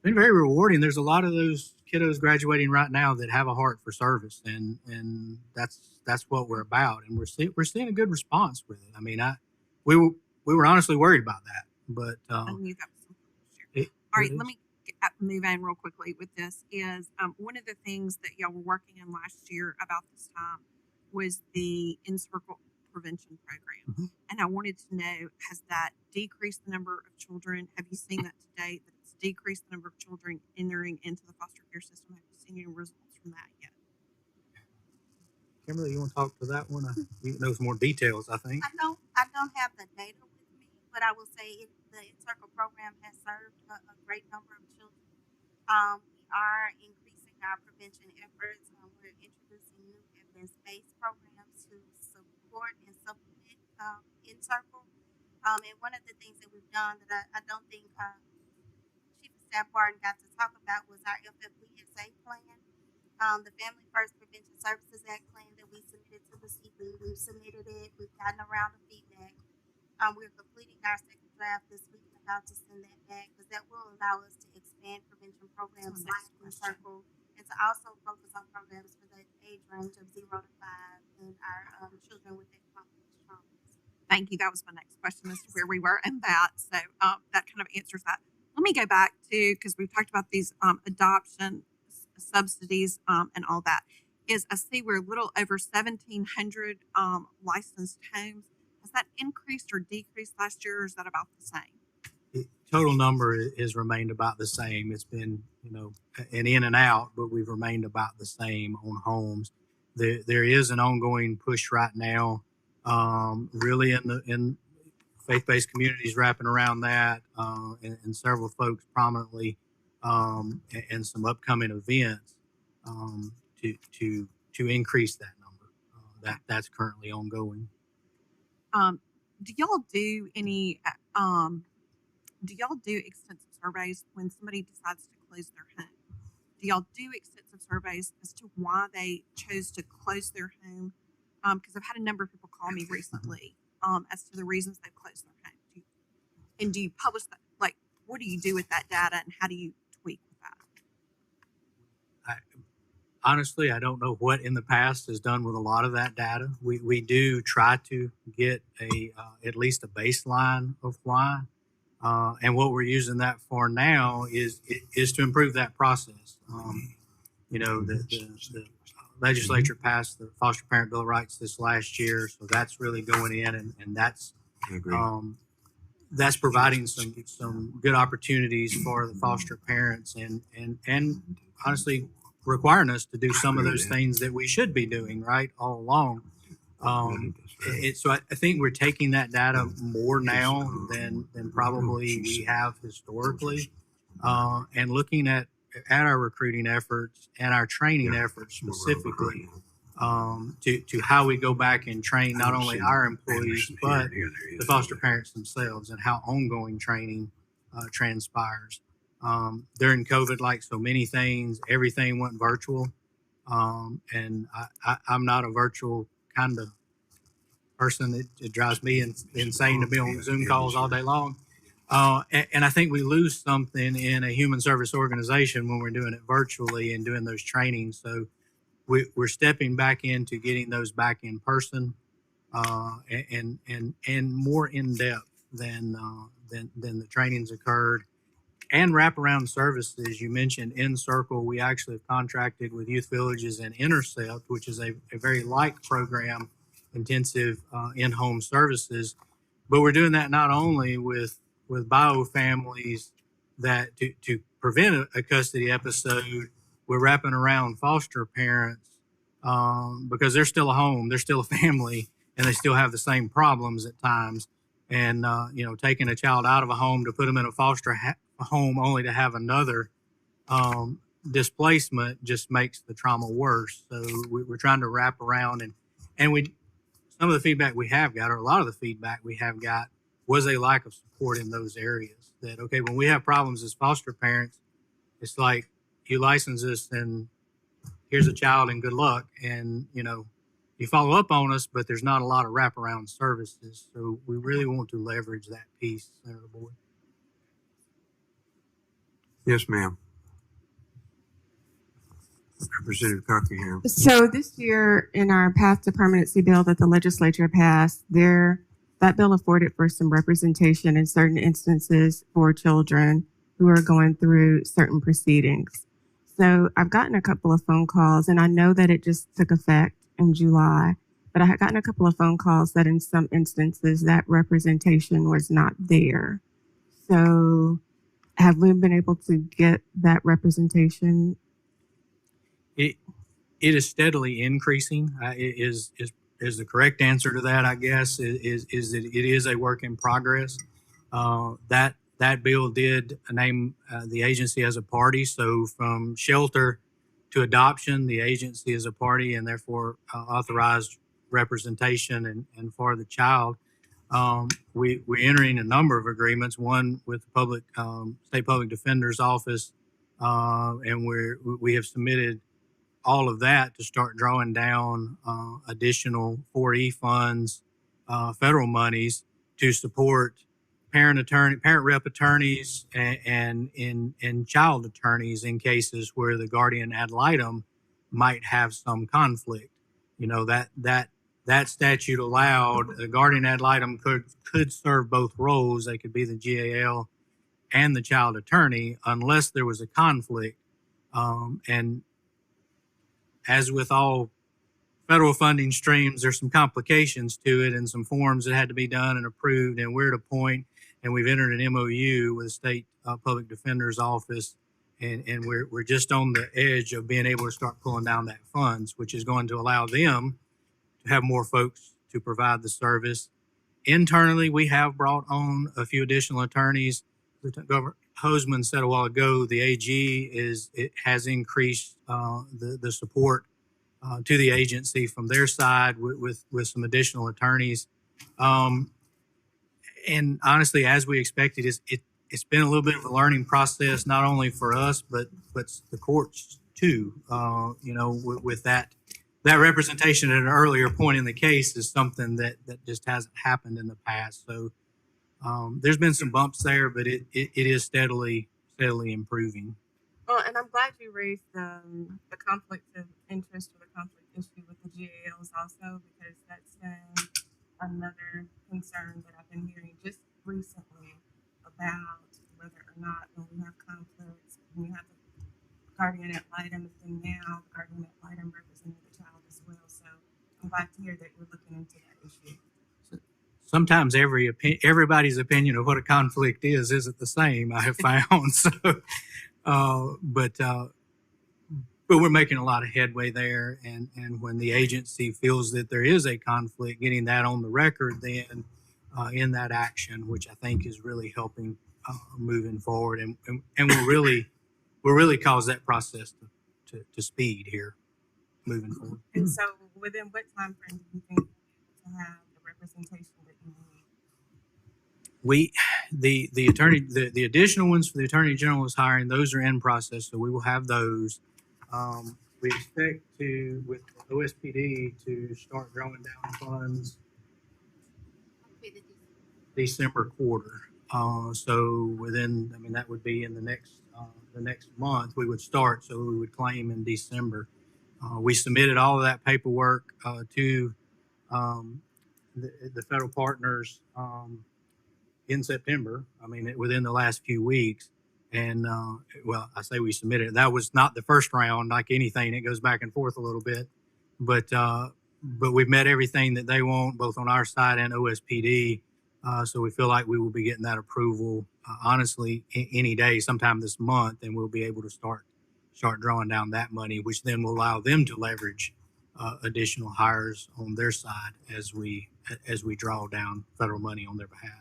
Speaker 14: rewarding. There's a lot of those kiddos graduating right now that have a heart for service, and that's what we're about. And we're seeing a good response with it. I mean, we were honestly worried about that, but
Speaker 15: I knew that was something. All right, let me move on real quickly with this. Is one of the things that y'all were working on last year about this time was the in-circle prevention program.
Speaker 14: Mm-hmm.
Speaker 15: And I wanted to know, has that decreased the number of children? Have you seen that to date, that it's decreased the number of children entering into the foster care system? Have you seen any results from that yet?
Speaker 14: Kimberly, you want to talk to that one? You know some more details, I think.
Speaker 16: I don't have the data with me, but I will say the in-circle program has served a great number of children. We are increasing our prevention efforts. We're introducing new evidence-based programs to support and supplement in-circle. And one of the things that we've done that I don't think Chief of Staff Barton got to talk about was our FFPSA plan. The Family First Prevention Services Act plan that we submitted to the CB. We've submitted it. We've gotten a round of feedback. We're completing our second draft this week and about to send that back, because that will allow us to expand prevention programs like in-circle, and to also focus on programs for the age range of 0 to 5 and our children with that complex trauma.
Speaker 15: Thank you. That was my next question as to where we were in that. So that kind of answers that. Let me go back to, because we've talked about these adoption subsidies and all that. I see we're a little over 1,700 licensed homes. Has that increased or decreased last year, or is that about the same?
Speaker 14: The total number has remained about the same. It's been, an in and out, but we've remained about the same on homes. There is an ongoing push right now, really in faith-based communities wrapping around that, and several folks prominently, and some upcoming events to increase that number. That's currently ongoing.
Speaker 15: Do y'all do any? Do y'all do extensive surveys when somebody decides to close their home? Do y'all do extensive surveys as to why they chose to close their home? Because I've had a number of people call me recently as to the reasons they've closed their home. Do you publish that? Like, what do you do with that data, and how do you tweak with that?
Speaker 14: Honestly, I don't know what in the past is done with a lot of that data. We do try to get at least a baseline of why. And what we're using that for now is to improve that process. The legislature passed the Foster Parent Bill of Rights this last year, so that's really going in, and that's providing some good opportunities for the foster parents, and honestly requiring us to do some of those things that we should be doing right all along. So I think we're taking that data more now than probably we have historically, and looking at our recruiting efforts and our training efforts specifically, to how we go back and train not only our employees but the foster parents themselves, and how ongoing training transpires. During COVID, like so many things, everything went virtual, and I'm not a virtual kind of person. It drives me insane to be on Zoom calls all day long. And I think we lose something in a human service organization when we're doing it virtually and doing those trainings. So we're stepping back into getting those back in person, and more in depth than the trainings occurred. And wraparound services, you mentioned Encircle. We actually have contracted with Youth Villages and Intercept, which is a very like program, intensive in-home services. But we're doing that not only with bio families that to prevent a custody episode, we're wrapping around foster parents because they're still a home, they're still a family, and they still have the same problems at times. And taking a child out of a home to put them in a foster home only to have another displacement just makes the trauma worse. So we're trying to wrap around, and we some of the feedback we have got, or a lot of the feedback we have got, was a lack of support in those areas. That, okay, when we have problems as foster parents, it's like, you license us and here's a child and good luck. And, you follow up on us, but there's not a lot of wraparound services. So we really want to leverage that piece, Senator Boyd.
Speaker 1: Yes, ma'am. Representative Cockingham.
Speaker 17: So this year, in our Path to Permanency bill that the legislature passed, that bill afforded for some representation in certain instances for children who are going through certain proceedings. So I've gotten a couple of phone calls, and I know that it just took effect in July, but I had gotten a couple of phone calls that in some instances that representation was not there. So have we been able to get that representation?
Speaker 14: It is steadily increasing. Is the correct answer to that, I guess, is that it is a work in progress. That bill did name the agency as a party. So from shelter to adoption, the agency is a party and therefore authorized representation and for the child. We're entering a number of agreements, one with the State Public Defender's Office, and we have submitted all of that to start drawing down additional 4E funds, federal monies to support parent rep attorneys and child attorneys in cases where the guardian ad litem might have some conflict. That statute allowed the guardian ad litem could serve both roles. They could be the GAL and the child attorney unless there was a conflict. And as with all federal funding streams, there's some complications to it and some forms that had to be done and approved. And we're at a point, and we've entered an MOU with the State Public Defender's Office, and we're just on the edge of being able to start pulling down that funds, which is going to allow them to have more folks to provide the service. Internally, we have brought on a few additional attorneys. Governor Hoseman said a while ago, the AG has increased the support to the agency from their side with some additional attorneys. And honestly, as we expected, it's been a little bit of a learning process, not only for us, but the courts too. With that representation at an earlier point in the case is something that just hasn't happened in the past. So there's been some bumps there, but it is steadily improving.
Speaker 17: Well, and I'm glad you raised the conflict of interest or the conflict issue with the GALs also, because that's been another concern that I've been hearing just recently about whether or not when we have conflicts, when you have the guardian ad litem, and now the guardian ad litem representing the child as well. So I'm glad to hear that you're looking into that issue.
Speaker 14: Sometimes everybody's opinion of what a conflict isn't the same, I have found. So, but but we're making a lot of headway there. And when the agency feels that there is a conflict, getting that on the record then in that action, which I think is really helping moving forward, and will really cause that process to speed here moving forward.
Speaker 17: And so within what time frame do you think to have the representation that you need?
Speaker 14: The additional ones for the Attorney General is hiring, those are in process, so we will have those. We expect to, with OSPD, to start drawing down funds December quarter. So within, I mean, that would be in the next month we would start, so we would claim in December. We submitted all of that paperwork to the federal partners in September. I mean, within the last few weeks. And well, I say we submitted it. That was not the first round. Like anything, it goes back and forth a little bit. But we've met everything that they want, both on our side and OSPD. So we feel like we will be getting that approval, honestly, any day, sometime this month, and we'll be able to start drawing down that money, which then will allow them to leverage additional hires on their side as we draw down federal money on their behalf.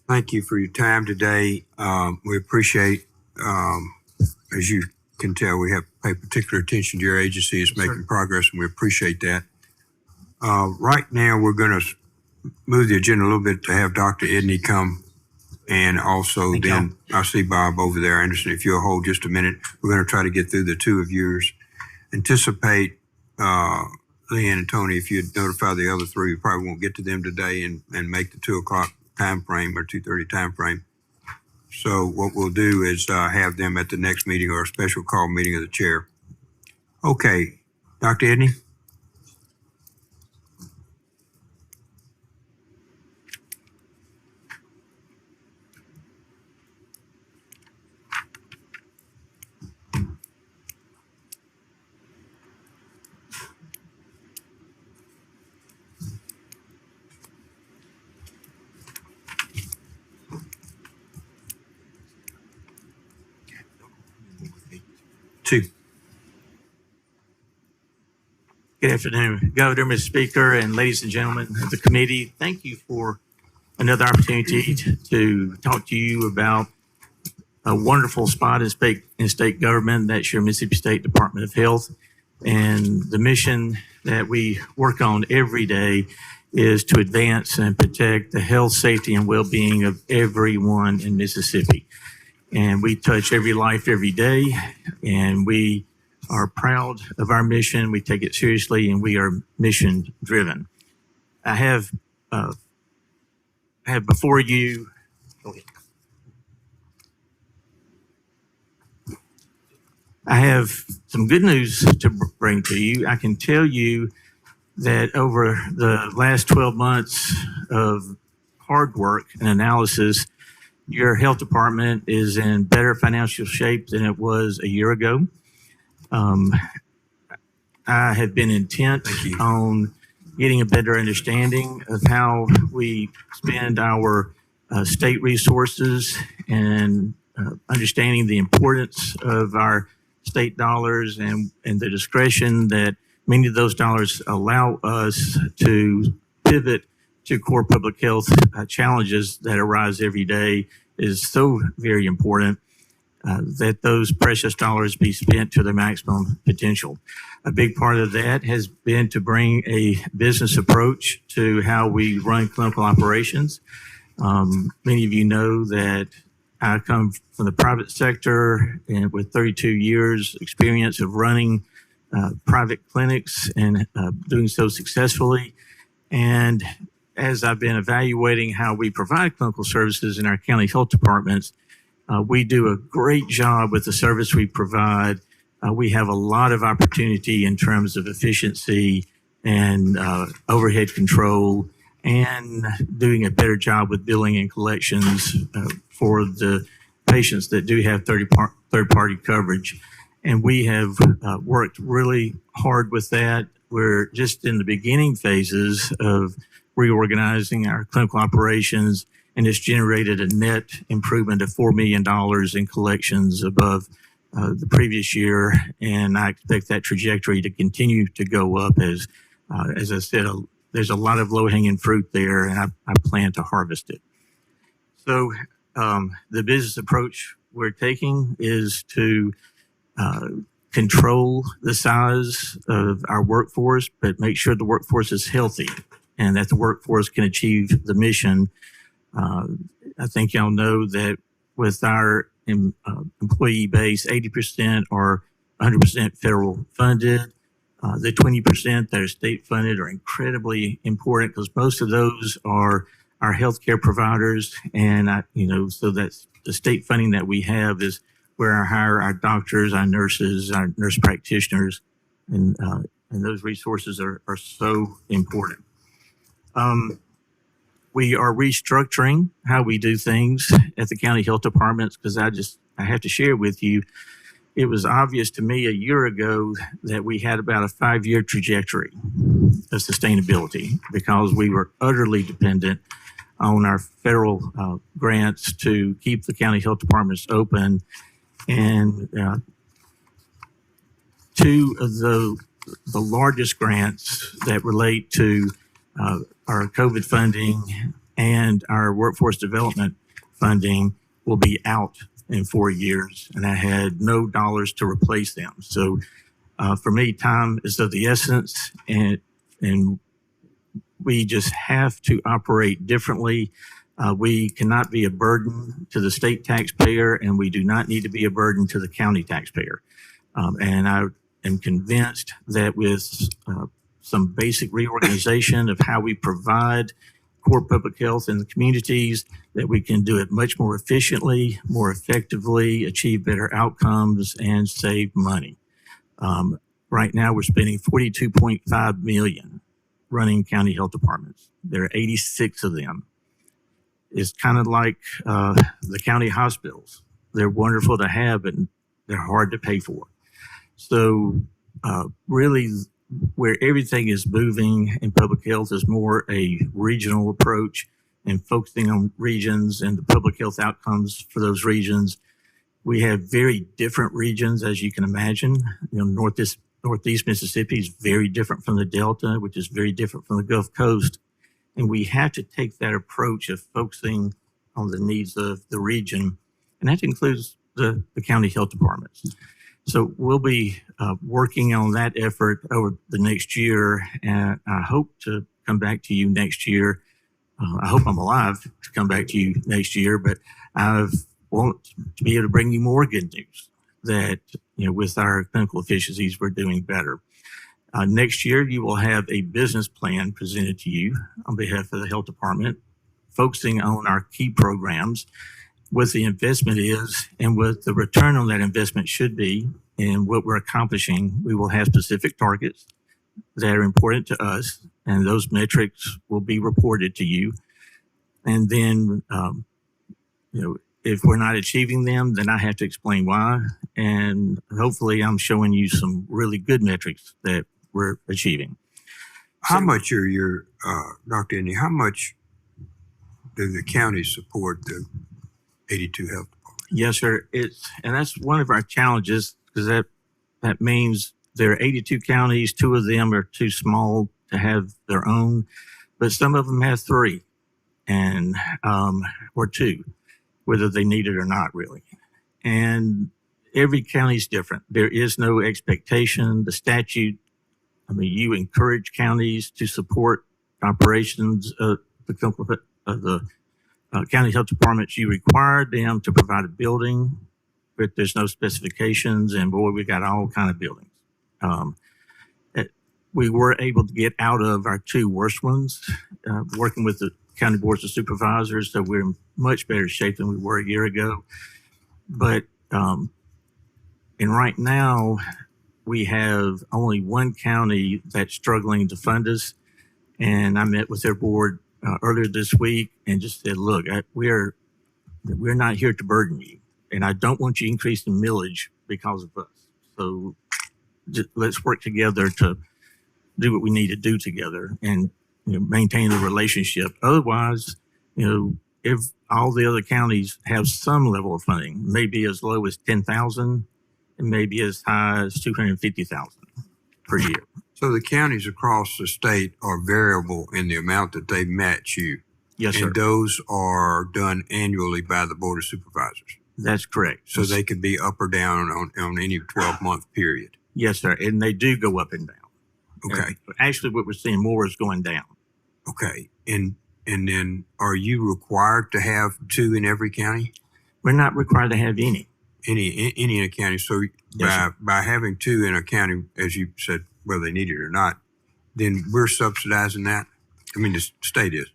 Speaker 1: Thank you for your time today. We appreciate, as you can tell, we have paid particular attention to your agency. It's making progress, and we appreciate that. Right now, we're going to move the agenda a little bit to have Dr. Edney come, and also then I see Bob over there. Anderson, if you'll hold just a minute, we're going to try to get through the two of yours. Anticipate, Leanne and Tony, if you'd notify the other three, we probably won't get to them today and make the 2 o'clock time frame or 2:30 time frame. So what we'll do is have them at the next meeting or a special call meeting of the chair. Okay, Dr. Edney.
Speaker 18: Good afternoon, Governor, Mr. Speaker, and ladies and gentlemen of the committee. Thank you for another opportunity to talk to you about a wonderful spot in state government. That's your Mississippi State Department of Health. And the mission that we work on every day is to advance and protect the health, safety, and well-being of everyone in Mississippi. And we touch every life every day, and we are proud of our mission. We take it seriously, and we are mission driven. I have before you, I have some good news to bring to you. I can tell you that over the last 12 months of hard work and analysis, your health department is in better financial shape than it was a year ago. I have been intent on getting a better understanding of how we spend our state resources and understanding the importance of our state dollars and the discretion that many of those dollars allow us to pivot to core public health challenges that arise every day is so very important. That those precious dollars be spent to their maximum potential. A big part of that has been to bring a business approach to how we run clinical operations. Many of you know that I come from the private sector and with 32 years experience of running private clinics and doing so successfully. And as I've been evaluating how we provide clinical services in our county health departments, we do a great job with the service we provide. We have a lot of opportunity in terms of efficiency and overhead control and doing a better job with billing and collections for the patients that do have third-party coverage. And we have worked really hard with that. We're just in the beginning phases of reorganizing our clinical operations, and it's generated a net improvement of $4 million in collections above the previous year, and I expect that trajectory to continue to go up as I said, there's a lot of low-hanging fruit there, and I plan to harvest it. So the business approach we're taking is to control the size of our workforce, but make sure the workforce is healthy and that the workforce can achieve the mission. I think y'all know that with our employee base, 80% are 100% federal funded. The 20% that are state funded are incredibly important because most of those are our healthcare providers. And, so that's the state funding that we have is where I hire our doctors, our nurses, our nurse practitioners, and those resources are so important. We are restructuring how we do things at the county health departments because I have to share with you, it was obvious to me a year ago that we had about a 5-year trajectory of sustainability because we were utterly dependent on our federal grants to keep the county health departments open. And two of the largest grants that relate to our COVID funding and our workforce development funding will be out in 4 years, and I had no dollars to replace them. So for me, time is of the essence, and we just have to operate differently. We cannot be a burden to the state taxpayer, and we do not need to be a burden to the county taxpayer. And I am convinced that with some basic reorganization of how we provide core public health in the communities, that we can do it much more efficiently, more effectively, achieve better outcomes, and save money. Right now, we're spending $42.5 million running county health departments. There are 86 of them. It's kind of like the county hospitals. They're wonderful to have, but they're hard to pay for. So really, where everything is moving in public health is more a regional approach and focusing on regions and the public health outcomes for those regions. We have very different regions, as you can imagine. Northeast Mississippi is very different from the Delta, which is very different from the Gulf Coast. And we have to take that approach of focusing on the needs of the region. And that includes the county health departments. So we'll be working on that effort over the next year. And I hope to come back to you next year. I hope I'm alive to come back to you next year, but I want to be able to bring you more good news that, with our clinical efficiencies, we're doing better. Next year, you will have a business plan presented to you on behalf of the health department, focusing on our key programs, what the investment is, and what the return on that investment should be, and what we're accomplishing. We will have specific targets that are important to us, and those metrics will be reported to you. And then, if we're not achieving them, then I have to explain why. And hopefully I'm showing you some really good metrics that we're achieving.
Speaker 1: How much are your, Dr. Indy, how much do the counties support the 82 health departments?
Speaker 18: Yes, sir. And that's one of our challenges because that means there are 82 counties. 2 of them are too small to have their own, but some of them have 3 and, or 2, whether they need it or not really. And every county is different. There is no expectation. The statute, you encourage counties to support operations of the county health departments. You require them to provide a building, but there's no specifications. And boy, we got all kind of buildings. We were able to get out of our 2 worst ones, working with the county boards of supervisors. So we're in much better shape than we were a year ago. But, and right now, we have only one county that's struggling to fund us. And I met with their board earlier this week and just said, look, we're not here to burden you. And I don't want you increasing millage because of us. So let's work together to do what we need to do together and maintain the relationship. Otherwise, if all the other counties have some level of funding, maybe as low as 10,000, and maybe as high as 250,000 per year.
Speaker 1: So the counties across the state are variable in the amount that they match you.
Speaker 18: Yes, sir.
Speaker 1: And those are done annually by the Board of Supervisors.
Speaker 18: That's correct.
Speaker 1: So they could be up or down on any 12-month period.
Speaker 18: Yes, sir. And they do go up and down.
Speaker 1: Okay.
Speaker 18: Actually, what we're seeing more is going down.
Speaker 1: Okay. And then are you required to have 2 in every county?
Speaker 18: We're not required to have any.
Speaker 1: Any in a county. So by having 2 in a county, as you said, whether they need it or not, then we're subsidizing that. I mean, the state is.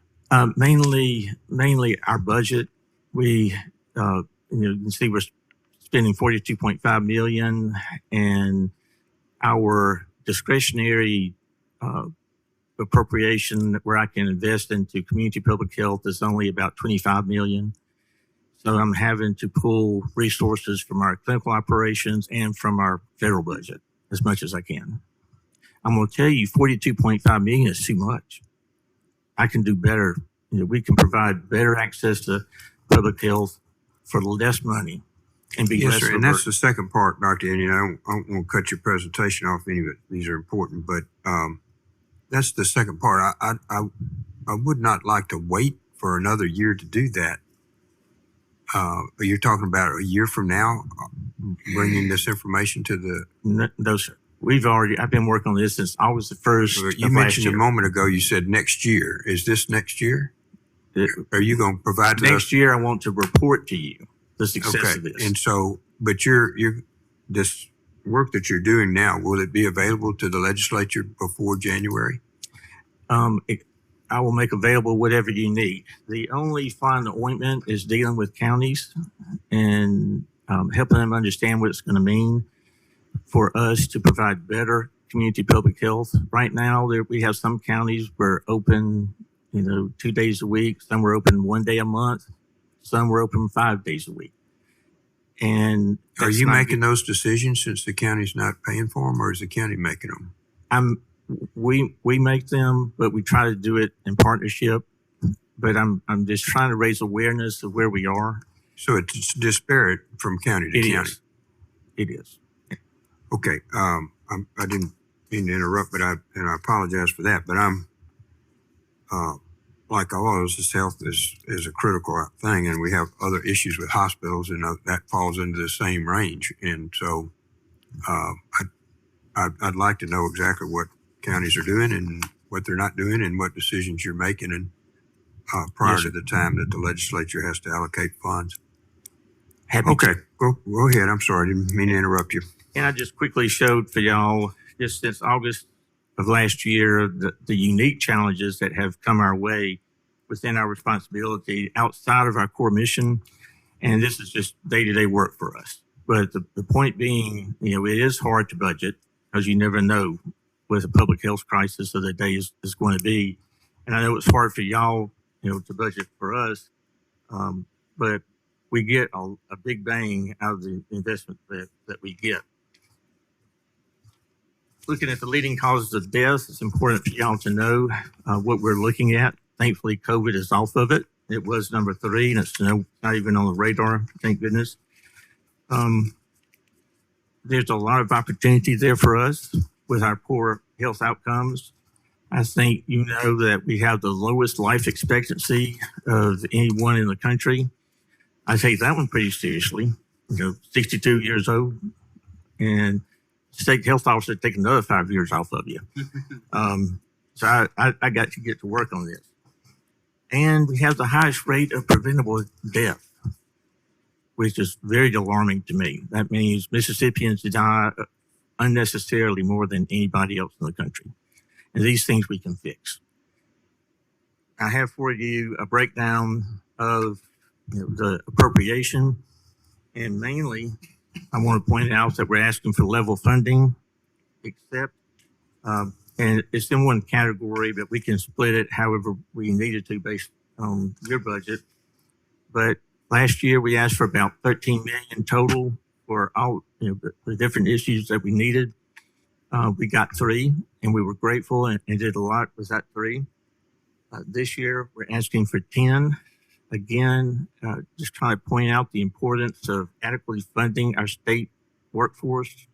Speaker 18: Mainly our budget. We, you can see we're spending 42.5 million, and our discretionary appropriation where I can invest into community public health is only about 25 million. So I'm having to pull resources from our clinical operations and from our federal budget as much as I can. I'm going to tell you, 42.5 million is too much. I can do better. We can provide better access to public health for less money and be
Speaker 1: Yes,
Speaker 18: less.
Speaker 1: sir. And that's the second part, Dr. Indian. I don't want to cut your presentation off any of it. These are important, but that's the second part. I would not like to wait for another year to do that. You're talking about a year from now, bringing this information to the.
Speaker 18: No, sir. I've been working on this since August the 1st.
Speaker 1: You mentioned a moment ago, you said next year. Is this next year? Are you going to provide to us?
Speaker 18: Next year, I want to report to you the success of this.
Speaker 1: And so, but this work that you're doing now, will it be available to the legislature before January?
Speaker 18: I will make available whatever you need. The only fly in the ointment is dealing with counties and helping them understand what it's going to mean for us to provide better community public health. Right now, we have some counties were open, 2 days a week. Some were open 1 day a month. Some were open 5 days a week. And
Speaker 1: are you making those decisions since the county's not paying for them, or is the county making them?
Speaker 18: We make them, but we try to do it in partnership. But I'm just trying to raise awareness of where we are.
Speaker 1: So it's disparate from county to county.
Speaker 18: It is.
Speaker 1: Okay. I didn't mean to interrupt, but I apologize for that. But I'm like all of us, this health is a critical thing, and we have other issues with hospitals, and that falls into the same range. And so I'd like to know exactly what counties are doing and what they're not doing, and what decisions you're making, and prior to the time that the legislature has to allocate funds. Okay, go ahead. I'm sorry, I didn't mean to interrupt you.
Speaker 18: And I just quickly showed for y'all, just since August of last year, the unique challenges that have come our way within our responsibility outside of our core mission. And this is just day-to-day work for us. But the point being, it is hard to budget because you never know what a public health crisis of the day is going to be. And I know it's hard for y'all, to budget for us. But we get a big bang out of the investment that we get. Looking at the leading causes of death, it's important for y'all to know what we're looking at. Thankfully, COVID is off of it. It was number 3, and it's not even on the radar, thank goodness. There's a lot of opportunity there for us with our poor health outcomes. I think that we have the lowest life expectancy of anyone in the country. I take that one pretty seriously. 62 years old, and state health officer take another 5 years off of you. So I got to get to work on this. And we have the highest rate of preventable death, which is very alarming to me. That means Mississippians die unnecessarily more than anybody else in the country. And these things we can fix. I have for you a breakdown of the appropriation, and mainly I want to point out that we're asking for level funding, except, and it's in one category, but we can split it however we needed to based on your budget. But last year we asked for about 13 million total for all the different issues that we needed. We got 3, and we were grateful and did a lot with that 3. This year we're asking for 10. Again, just trying to point out the importance of adequately funding our state workforce,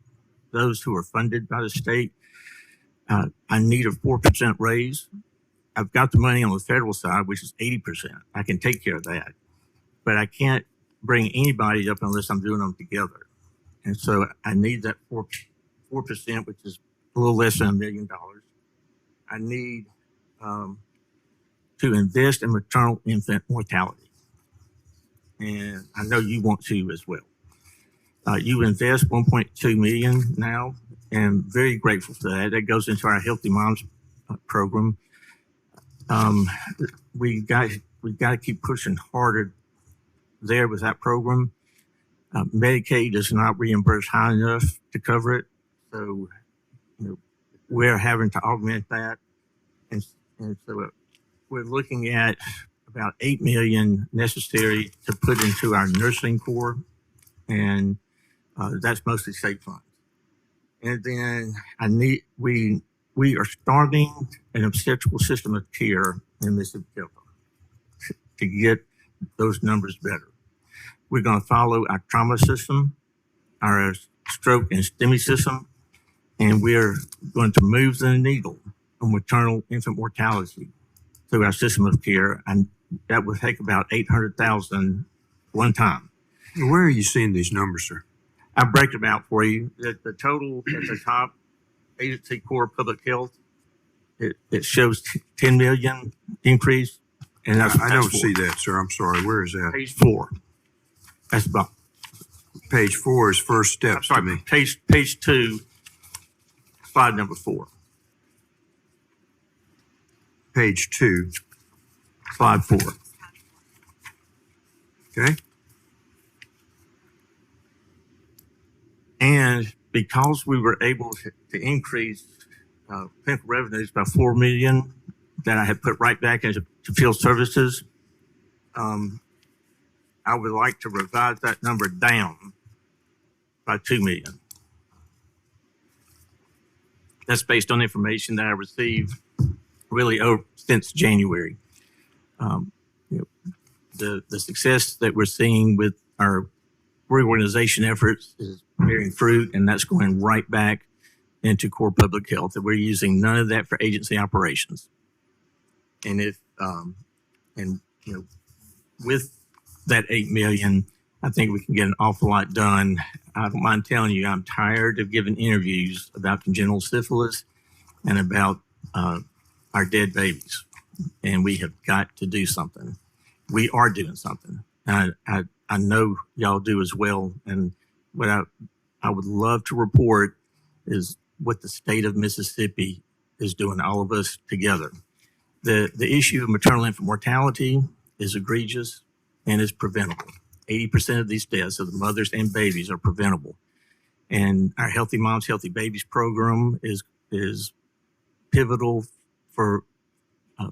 Speaker 18: those who are funded by the state. I need a 4% raise. I've got the money on the federal side, which is 80%. I can take care of that, but I can't bring anybody up unless I'm doing them together. And so I need that 4%, which is a little less than $1 million. I need to invest in maternal infant mortality. And I know you want to as well. You invest 1.2 million now, and very grateful for that. That goes into our Healthy Moms program. We got to keep pushing harder there with that program. Medicaid does not reimburse high enough to cover it, so we're having to augment that, and so we're looking at about 8 million necessary to put into our nursing corps, and that's mostly state funds. And then we are starting an obstetrical system of care in Mississippi to get those numbers better. We're going to follow our trauma system, our stroke and STEMI system, and we're going to move the needle on maternal infant mortality through our system of care, and that would take about 800,000 one time.
Speaker 1: Where are you seeing these numbers, sir?
Speaker 18: I break them out for you. The total at the top, Agency Corps Public Health, it shows 10 million increase, and
Speaker 1: I don't see that, sir. I'm sorry. Where is that?
Speaker 18: Page 4. That's about
Speaker 1: page 4 is first steps to me.
Speaker 18: Page 2, slide number 4.
Speaker 1: Page 2,
Speaker 18: slide 4.
Speaker 1: Okay.
Speaker 18: And because we were able to increase clinical revenues by $4 million that I had put right back into field services, I would like to revise that number down by $2 million. That's based on information that I received really since January. The success that we're seeing with our reorganization efforts is bearing fruit, and that's going right back into core public health. That we're using none of that for agency operations. And with that 8 million, I think we can get an awful lot done. I don't mind telling you, I'm tired of giving interviews about congenital syphilis and about our dead babies, and we have got to do something. We are doing something. I know y'all do as well. And what I would love to report is what the state of Mississippi is doing, all of us together. The issue of maternal infant mortality is egregious and is preventable. 80% of these deaths of the mothers and babies are preventable. And our Healthy Moms, Healthy Babies program is pivotal for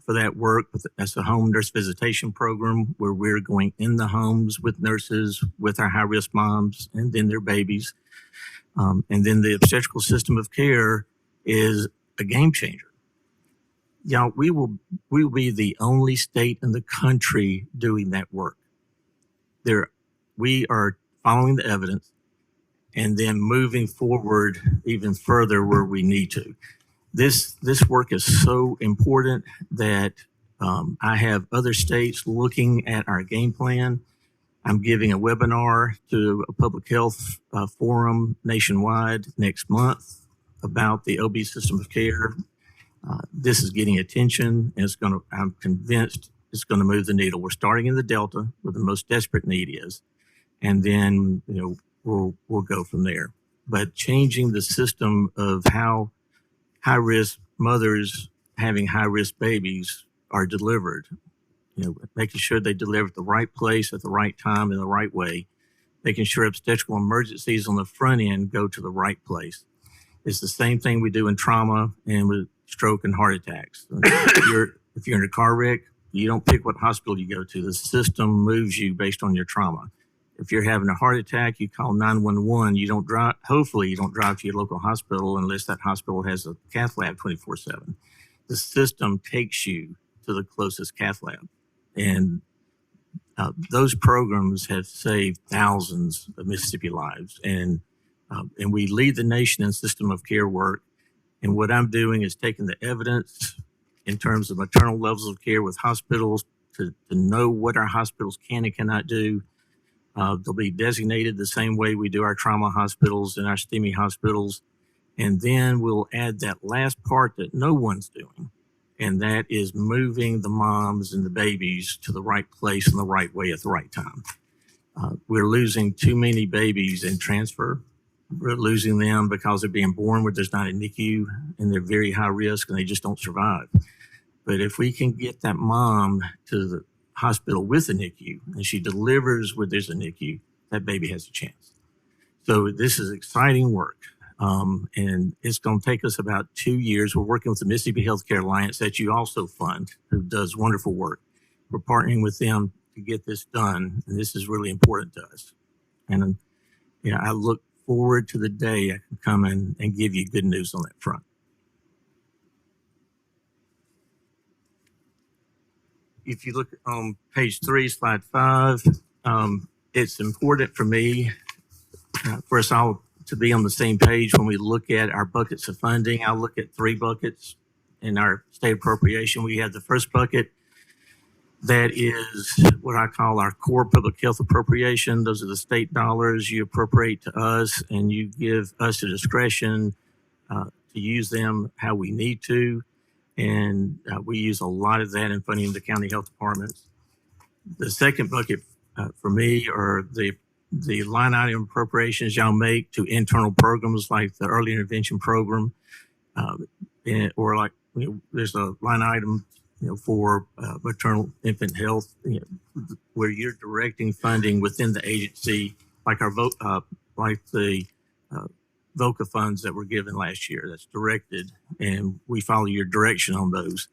Speaker 18: that work. That's a home nurse visitation program where we're going in the homes with nurses, with our high-risk moms and then their babies. And then the obstetrical system of care is a game changer. Y'all, we will be the only state in the country doing that work. We are following the evidence and then moving forward even further where we need to. This work is so important that I have other states looking at our game plan. I'm giving a webinar to a public health forum nationwide next month about the OB system of care. This is getting attention, and I'm convinced it's going to move the needle. We're starting in the Delta, where the most desperate need is, and then we'll go from there. But changing the system of how high-risk mothers having high-risk babies are delivered, making sure they deliver at the right place at the right time in the right way, making sure obstetrical emergencies on the front end go to the right place. It's the same thing we do in trauma and with stroke and heart attacks. If you're in a car wreck, you don't pick what hospital you go to. The system moves you based on your trauma. If you're having a heart attack, you call 911. You don't drive. Hopefully, you don't drive to your local hospital unless that hospital has a cath lab 24/7. The system takes you to the closest cath lab, and those programs have saved thousands of Mississippi lives. And And we lead the nation in system of care work. And what I'm doing is taking the evidence in terms of maternal levels of care with hospitals to know what our hospitals can and cannot do. They'll be designated the same way we do our trauma hospitals and our STEMI hospitals. And then we'll add that last part that no one's doing, and that is moving the moms and the babies to the right place in the right way at the right time. We're losing too many babies in transfer. We're losing them because they're being born where there's not a NICU and they're very high risk and they just don't survive. But if we can get that mom to the hospital with a NICU and she delivers where there's a NICU, that baby has a chance. So this is exciting work. And it's going to take us about 2 years. We're working with the Mississippi Healthcare Alliance that you also fund, who does wonderful work. We're partnering with them to get this done, and this is really important to us. And I look forward to the day I can come in and give you good news on that front. If you look on page 3, slide 5, it's important for me, for us all to be on the same page when we look at our buckets of funding. I look at 3 buckets in our state appropriation. We have the first bucket that is what I call our core public health appropriation. Those are the state dollars you appropriate to us, and you give us the discretion to use them how we need to. And we use a lot of that in funding the county health departments. The second bucket for me are the line item appropriations y'all make to internal programs like the early intervention program, or like there's a line item for maternal infant health, where you're directing funding within the agency, like our VOCA funds that were given last year. That's directed, and we follow your direction on those.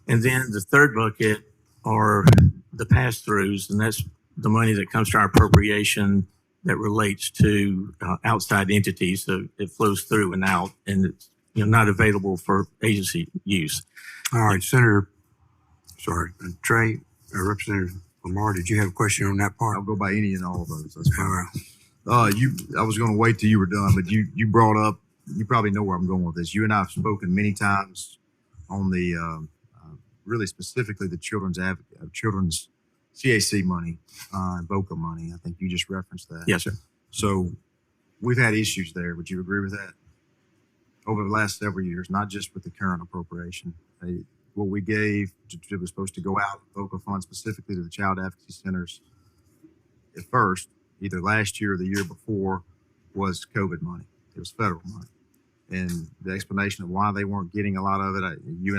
Speaker 18: And then the third bucket are the pass-throughs, and that's the money that comes to our appropriation that relates to outside entities. So it flows through and out, and it's not available for agency use.
Speaker 1: All right, Trey, Representative Lamar, did you have a question on that part?
Speaker 6: I'll go by any and all of those. That's fine. I was going to wait till you were done, but you brought up, you probably know where I'm going with this. You and I have spoken many times on the, really specifically the children's CAC money, VOCA money. I think you just referenced that.
Speaker 18: Yes, sir.
Speaker 6: So we've had issues there. Would you agree with that? Over the last several years, not just with the current appropriation. What we gave, it was supposed to go out, VOCA funds specifically to the child advocacy centers at first, either last year or the year before, was COVID money. It was federal money. And the explanation of why they weren't getting a lot of it, you've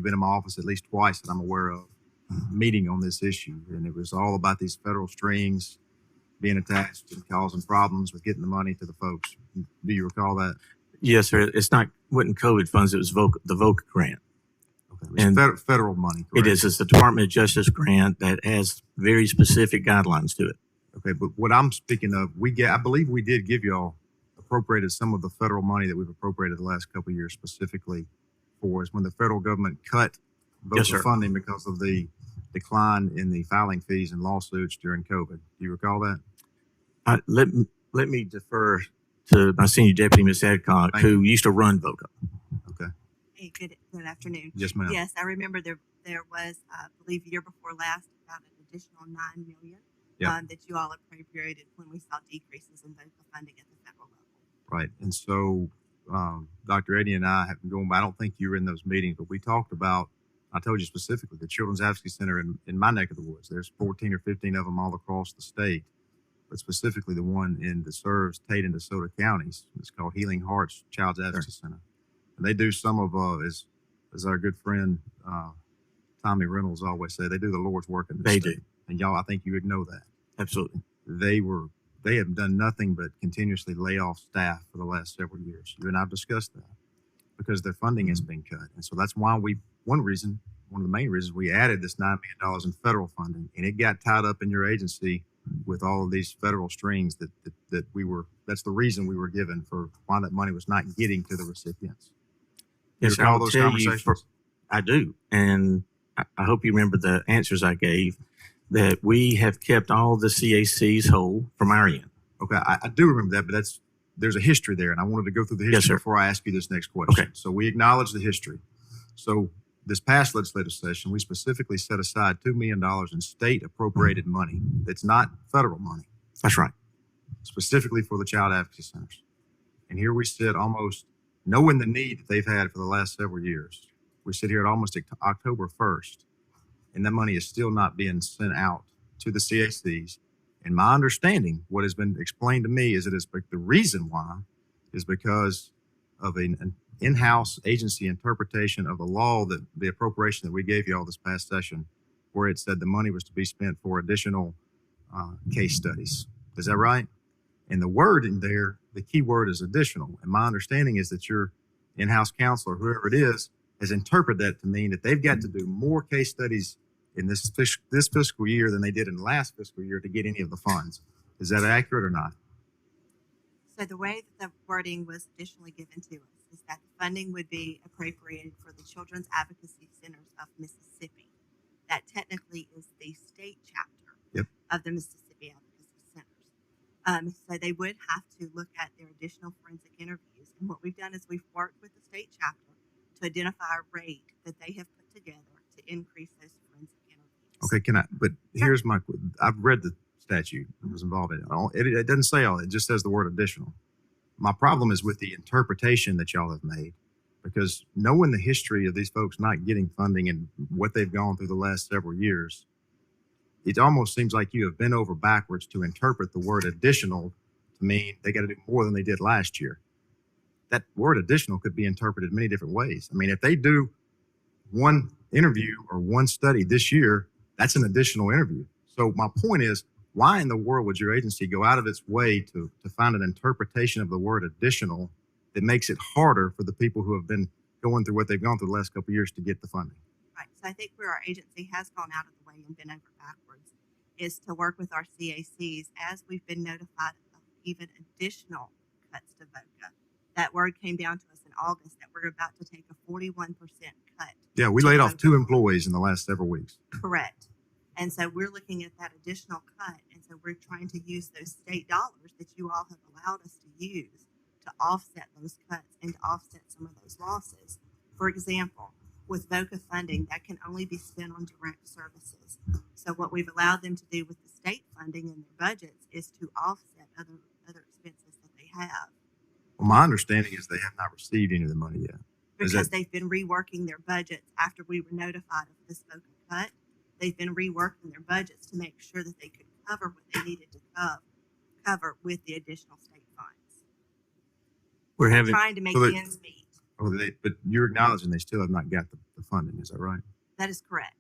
Speaker 6: been in my office at least twice that I'm aware of, meeting on this issue. And it was all about these federal strings being attached and causing problems with getting the money to the folks. Do you recall that?
Speaker 18: Yes, sir. It's wasn't COVID funds. It was the VOCA grant.
Speaker 6: Okay. It's federal money, correct?
Speaker 18: It is. It's the Department of Justice grant that has very specific guidelines to it.
Speaker 6: Okay, but what I'm speaking of, I believe we did give y'all appropriated some of the federal money that we've appropriated the last couple of years specifically for us when the federal government cut VOCA funding because of the decline in the filing fees and lawsuits during COVID. Do you recall that?
Speaker 18: Let me defer to my senior deputy, Ms. Adcock, who used to run VOCA.
Speaker 6: Okay.
Speaker 19: Hey, good afternoon.
Speaker 6: Yes, ma'am.
Speaker 19: Yes, I remember there was, I believe, year before last, about an additional $9 million that you all appropriated when we saw decreases in VOCA funding at the federal level.
Speaker 6: Right. And so Dr. Eddie and I have been going by, I don't think you were in those meetings, but we talked about, I told you specifically, the Children's Advocacy Center in my neck of the woods. There's 14 or 15 of them all across the state, but specifically the one that serves Tate and DeSoto counties. It's called Healing Hearts Child's Advocacy Center. And they do some of, as our good friend Tommy Reynolds always say, they do the Lord's work in this state.
Speaker 18: Do.
Speaker 6: And y'all, I think you would know that.
Speaker 18: Absolutely.
Speaker 6: They have done nothing but continuously lay off staff for the last several years. You and I have discussed that because their funding has been cut. And so that's why one of the main reasons we added this $9 million in federal funding, and it got tied up in your agency with all of these federal strings that's the reason we were given for why that money was not getting to the recipients.
Speaker 18: Yes,
Speaker 6: I will tell you,
Speaker 18: I do. And I hope you remember the answers I gave, that we have kept all the CACs whole from our end.
Speaker 6: Okay, I do remember that, but there's a history there, and I wanted to go through the
Speaker 18: Yes,
Speaker 6: history
Speaker 18: sir.
Speaker 6: before I ask you this next question.
Speaker 18: Okay.
Speaker 6: So we acknowledge the history. So this past legislative session, we specifically set aside $2 million in state appropriated money that's not federal money,
Speaker 18: That's right.
Speaker 6: specifically for the child advocacy centers. And here we sit almost knowing the need that they've had for the last several years. We sit here at almost October 1st, and that money is still not being sent out to the CACs. And my understanding, what has been explained to me, is that the reason why is because of an in-house agency interpretation of the law, that the appropriation that we gave you all this past session, where it said the money was to be spent for additional case studies. Is that right? And the word in there, the key word is additional. And my understanding is that your in-house counsel or whoever it is has interpreted that to mean that they've got to do more case studies in this fiscal year than they did in the last fiscal year to get any of the funds. Is that accurate or not?
Speaker 19: So the way that the wording was additionally given to us is that the funding would be appropriated for the Children's Advocacy Centers of Mississippi. That technically is the state chapter of the Mississippi Advocacy Centers. So they would have to look at their additional forensic interviews. And what we've done is we've worked with the state chapter to identify a rate that they have put together to increase those forensic interviews.
Speaker 6: Okay, but here's I've read the statute that was involved in it. It doesn't say all, it just says the word additional. My problem is with the interpretation that y'all have made, because knowing the history of these folks not getting funding and what they've gone through the last several years, it almost seems like you have bent over backwards to interpret the word additional to mean they got to do more than they did last year. That word additional could be interpreted many different ways. I mean, if they do one interview or one study this year, that's an additional interview. So my point is, why in the world would your agency go out of its way to find an interpretation of the word additional that makes it harder for the people who have been going through what they've gone through the last couple of years to get the funding?
Speaker 19: Right. So I think where our agency has gone out of the way and been over backwards is to work with our CACs as we've been notified of even additional cuts to VOCA. That word came down to us in August that we're about to take a 41% cut.
Speaker 6: Yeah, we laid off 2 employees in the last several weeks.
Speaker 19: Correct. And so we're looking at that additional cut. And so we're trying to use those state dollars that you all have allowed us to use to offset those cuts and to offset some of those losses. For example, with VOCA funding, that can only be spent on direct services. So what we've allowed them to do with the state funding in their budgets is to offset other expenses that they have.
Speaker 6: Well, my understanding is they have not received any of the money yet.
Speaker 19: Because they've been reworking their budgets after we were notified of this VOCA cut. They've been reworking their budgets to make sure that they could cover what they needed to cover with the additional state funds.
Speaker 18: We're having
Speaker 19: trying to make
Speaker 6: So
Speaker 19: ends meet.
Speaker 6: But you're acknowledging they still have not got the funding, is that right?
Speaker 19: That is correct.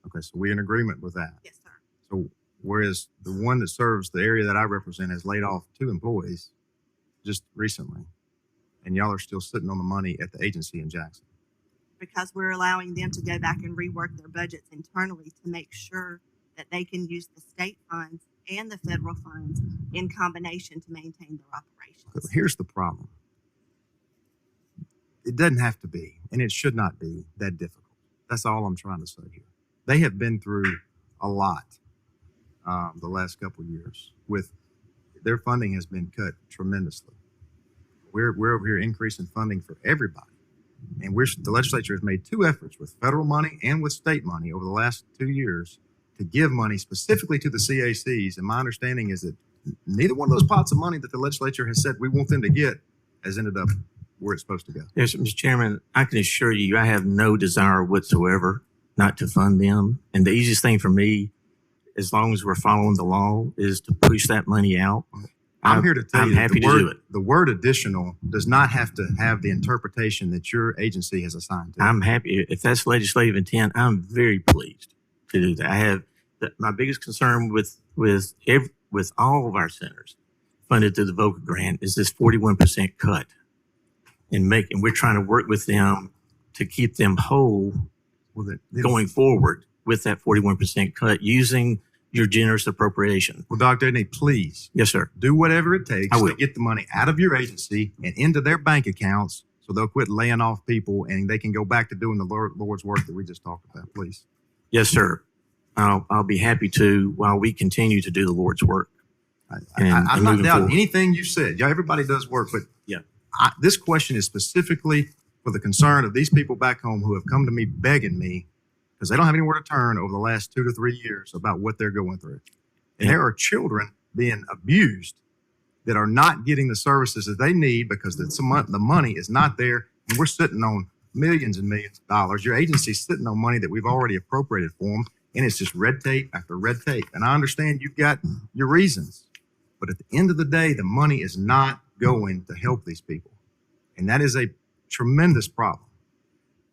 Speaker 6: Okay, so we're in agreement with that.
Speaker 19: Yes, sir.
Speaker 6: So whereas the one that serves the area that I represent has laid off 2 employees just recently, and y'all are still sitting on the money at the agency in Jackson.
Speaker 19: Because we're allowing them to go back and rework their budgets internally to make sure that they can use the state funds and the federal funds in combination to maintain their operations.
Speaker 6: But here's the problem. It doesn't have to be, and it should not be that difficult. That's all I'm trying to say here. They have been through a lot the last couple of years. With their funding has been cut tremendously. We're over here increasing funding for everybody. And the legislature has made 2 efforts with federal money and with state money over the last 2 years to give money specifically to the CACs. And my understanding is that neither one of those pots of money that the legislature has said we want them to get has ended up where it's supposed to go.
Speaker 18: Yes, Mr. Chairman, I can assure you I have no desire whatsoever not to fund them. And the easiest thing for me, as long as we're following the law, is to push that money out.
Speaker 6: I'm here to tell
Speaker 18: I'm
Speaker 6: you that
Speaker 18: happy to do it.
Speaker 6: the word additional does not have to have the interpretation that your agency has assigned to it.
Speaker 18: I'm happy. If that's legislative intent, I'm very pleased to do that. I have my biggest concern with all of our centers funded through the VOCA grant is this 41% cut. And we're trying to work with them to keep them whole going forward with that 41% cut using your generous appropriation.
Speaker 6: Well, Dr. Edney, please.
Speaker 18: Yes, sir.
Speaker 6: Do whatever it takes
Speaker 18: I will.
Speaker 6: to get the money out of your agency and into their bank accounts so they'll quit laying off people and they can go back to doing the Lord's work that we just talked about, please.
Speaker 18: Yes, sir. I'll be happy to while we continue to do the Lord's work. and
Speaker 6: I'm not
Speaker 18: moving
Speaker 6: doubting
Speaker 18: forward.
Speaker 6: anything you said. Yeah, everybody does work, but
Speaker 18: Yeah.
Speaker 6: this question is specifically for the concern of these people back home who have come to me begging me because they don't have anywhere to turn over the last 2 to 3 years about what they're going through. And there are children being abused that are not getting the services that they need because the money is not there. And we're sitting on millions and millions of dollars. Your agency's sitting on money that we've already appropriated for them. And it's just red tape after red tape. And I understand you've got your reasons. But at the end of the day, the money is not going to help these people. And that is a tremendous problem.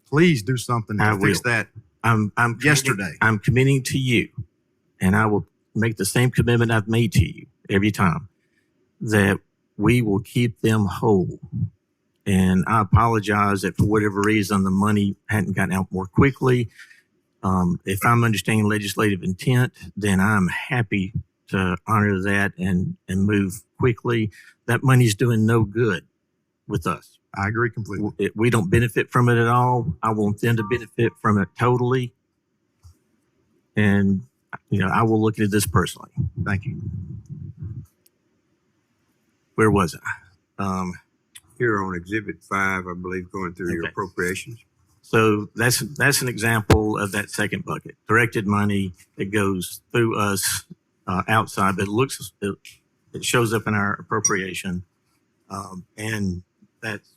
Speaker 6: Please do something to fix that
Speaker 18: I'm
Speaker 6: yesterday.
Speaker 18: I'm committing to you, and I will make the same commitment I've made to you every time, that we will keep them whole. And I apologize that for whatever reason the money hadn't gotten out more quickly. If I'm understanding legislative intent, then I'm happy to honor that and move quickly. That money's doing no good with us.
Speaker 6: I agree completely.
Speaker 18: We don't benefit from it at all. I want them to benefit from it totally. And, I will look at this personally.
Speaker 6: Thank you.
Speaker 18: Where was I?
Speaker 1: Here on Exhibit 5, I believe, going through your appropriations.
Speaker 18: So that's an example of that second bucket, directed money that goes through us outside, but it shows up in our appropriation, and that's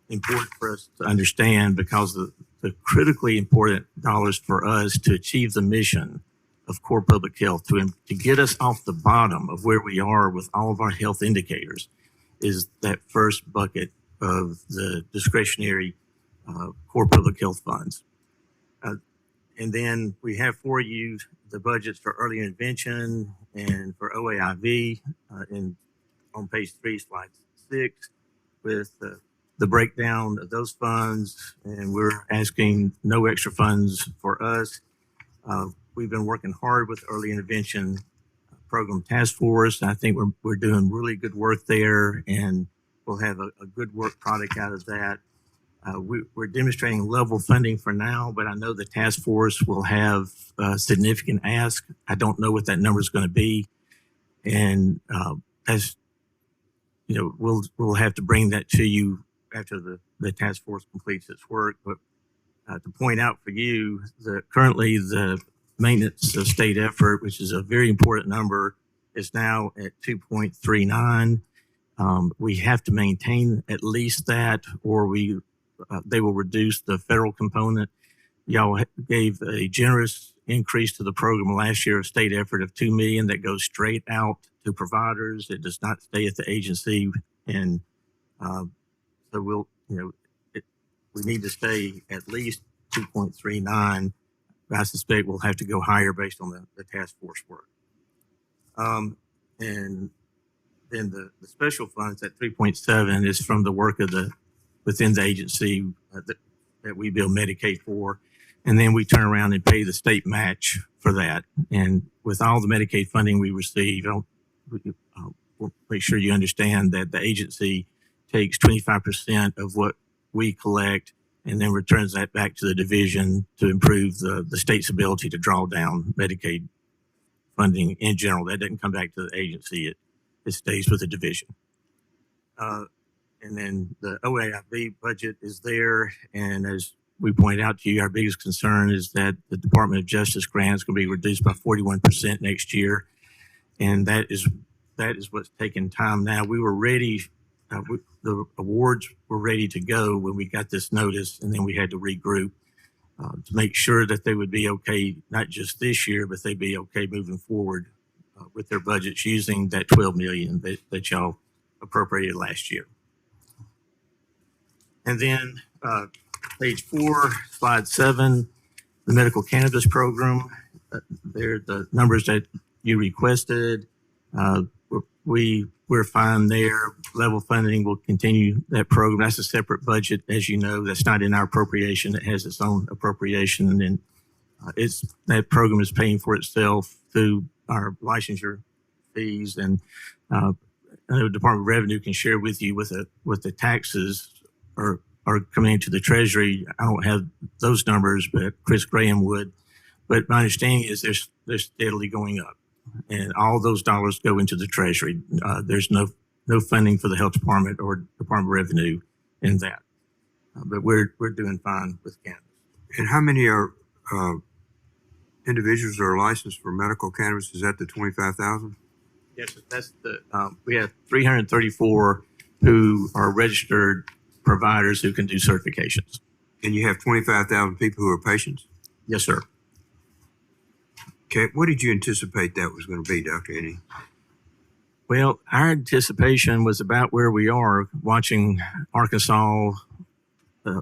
Speaker 18: important for us to understand because the critically important dollars for us to achieve the mission of core public health, to get us off the bottom of where we are with all of our health indicators, is that first bucket of the discretionary core public health funds. And then we have for you the budgets for early intervention and for OAIV on page 3, slide 6, with the breakdown of those funds. And we're asking no extra funds for us. We've been working hard with early intervention program task force. I think we're doing really good work there, and we'll have a good work product out of that. We're demonstrating level funding for now, but I know the task force will have significant ask. I don't know what that number is going to be, and as we'll have to bring that to you after the task force completes its work. But to point out for you that currently the maintenance of state effort, which is a very important number, is now at 2.39. We have to maintain at least that, or they will reduce the federal component. Y'all gave a generous increase to the program last year of state effort of $2 million that goes straight out to providers. It does not stay at the agency, and so we need to stay at least 2.39. I suspect we'll have to go higher based on the task force work. And then the special funds at 3.7 is from the work of within the agency that we bill Medicaid for. And then we turn around and pay the state match for that. And with all the Medicaid funding we receive, we'll make sure you understand that the agency takes 25% of what we collect and then returns that back to the division to improve the state's ability to draw down Medicaid funding in general. That doesn't come back to the agency. It stays with the division. And then the OAIB budget is there. And as we pointed out to you, our biggest concern is that the Department of Justice grant is going to be reduced by 41% next year. And that is what's taking time now. We were ready. The awards were ready to go when we got this notice, and then we had to regroup to make sure that they would be okay, not just this year, but they'd be okay moving forward with their budgets using that $12 million that y'all appropriated last year. And then page 4, slide 7, the medical cannabis program. They're the numbers that you requested. We're fine there. Level funding will continue that program. That's a separate budget, as you know. That's not in our appropriation. It has its own appropriation, and that program is paying for itself through our licensure fees. And I know the Department of Revenue can share with you with the taxes are coming into the Treasury. I don't have those numbers, but Chris Graham would. But my understanding is they're steadily going up. and all those dollars go into the treasury. There's no funding for the health department or Department of Revenue in that. But we're doing fine with cannabis.
Speaker 1: And how many are individuals that are licensed for medical cannabis? Is that the 25,000?
Speaker 18: Yes, that's we have 334 who are registered providers who can do certifications.
Speaker 1: And you have 25,000 people who are patients?
Speaker 18: Yes, sir.
Speaker 1: Okay, what did you anticipate that was going to be, Dr. Eddie?
Speaker 18: Well, our anticipation was about where we are, watching Arkansas,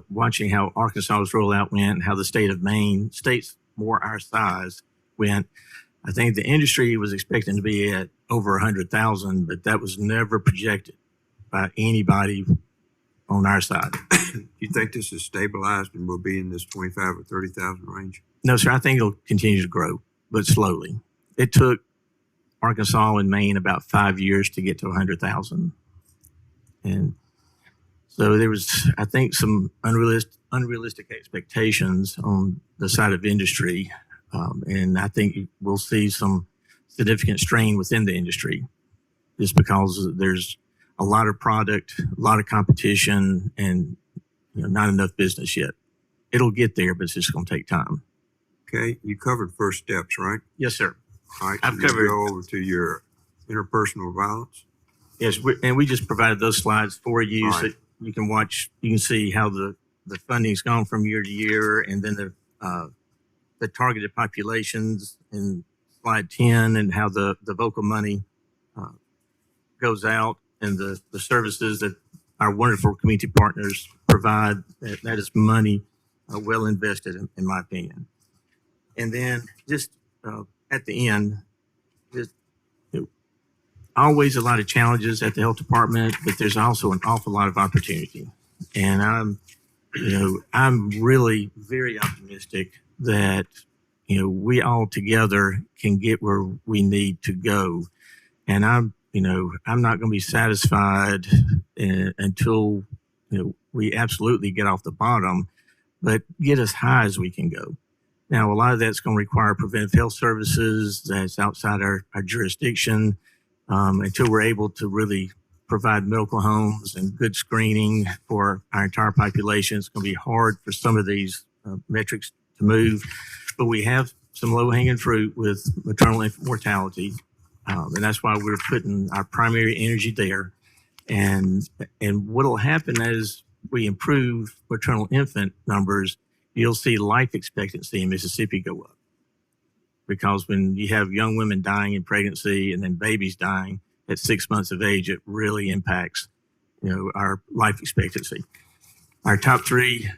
Speaker 18: watching how Arkansas's rollout went, how the state of Maine, states more our size went. I think the industry was expecting to be at over 100,000, but that was never projected by anybody on our side.
Speaker 1: Do you think this is stabilized and will be in this 25 or 30,000 range?
Speaker 18: No, sir. I think it'll continue to grow, but slowly. It took Arkansas and Maine about 5 years to get to 100,000. And so there was, I think, some unrealistic expectations on the side of industry. And I think we'll see some significant strain within the industry just because there's a lot of product, a lot of competition, and not enough business yet. It'll get there, but it's just going to take time.
Speaker 1: Okay, you covered first steps, right?
Speaker 18: Yes, sir.
Speaker 1: All right,
Speaker 18: I've
Speaker 1: so
Speaker 18: covered.
Speaker 1: go over to your interpersonal violence.
Speaker 18: Yes, and we just provided those slides for you
Speaker 1: All
Speaker 18: so
Speaker 1: right.
Speaker 18: you can watch. You can see how the funding's gone from year to year, and then the targeted populations in slide 10, and how the vocal money goes out, and the services that our wonderful community partners provide. That is money well invested, in my opinion. And then just at the end, just always a lot of challenges at the health department, but there's also an awful lot of opportunity. And I'm really very optimistic that we all together can get where we need to go. And I'm not going to be satisfied until we absolutely get off the bottom, but get as high as we can go. Now, a lot of that's going to require preventive health services that's outside our jurisdiction until we're able to really provide medical homes and good screening for our entire population. It's going to be hard for some of these metrics to move, but we have some low-hanging fruit with maternal infant mortality, and that's why we're putting our primary energy there. And what will happen as we improve maternal infant numbers, you'll see life expectancy in Mississippi go up. Because when you have young women dying in pregnancy and then babies dying at 6 months of age, it really impacts, our life expectancy. Our top three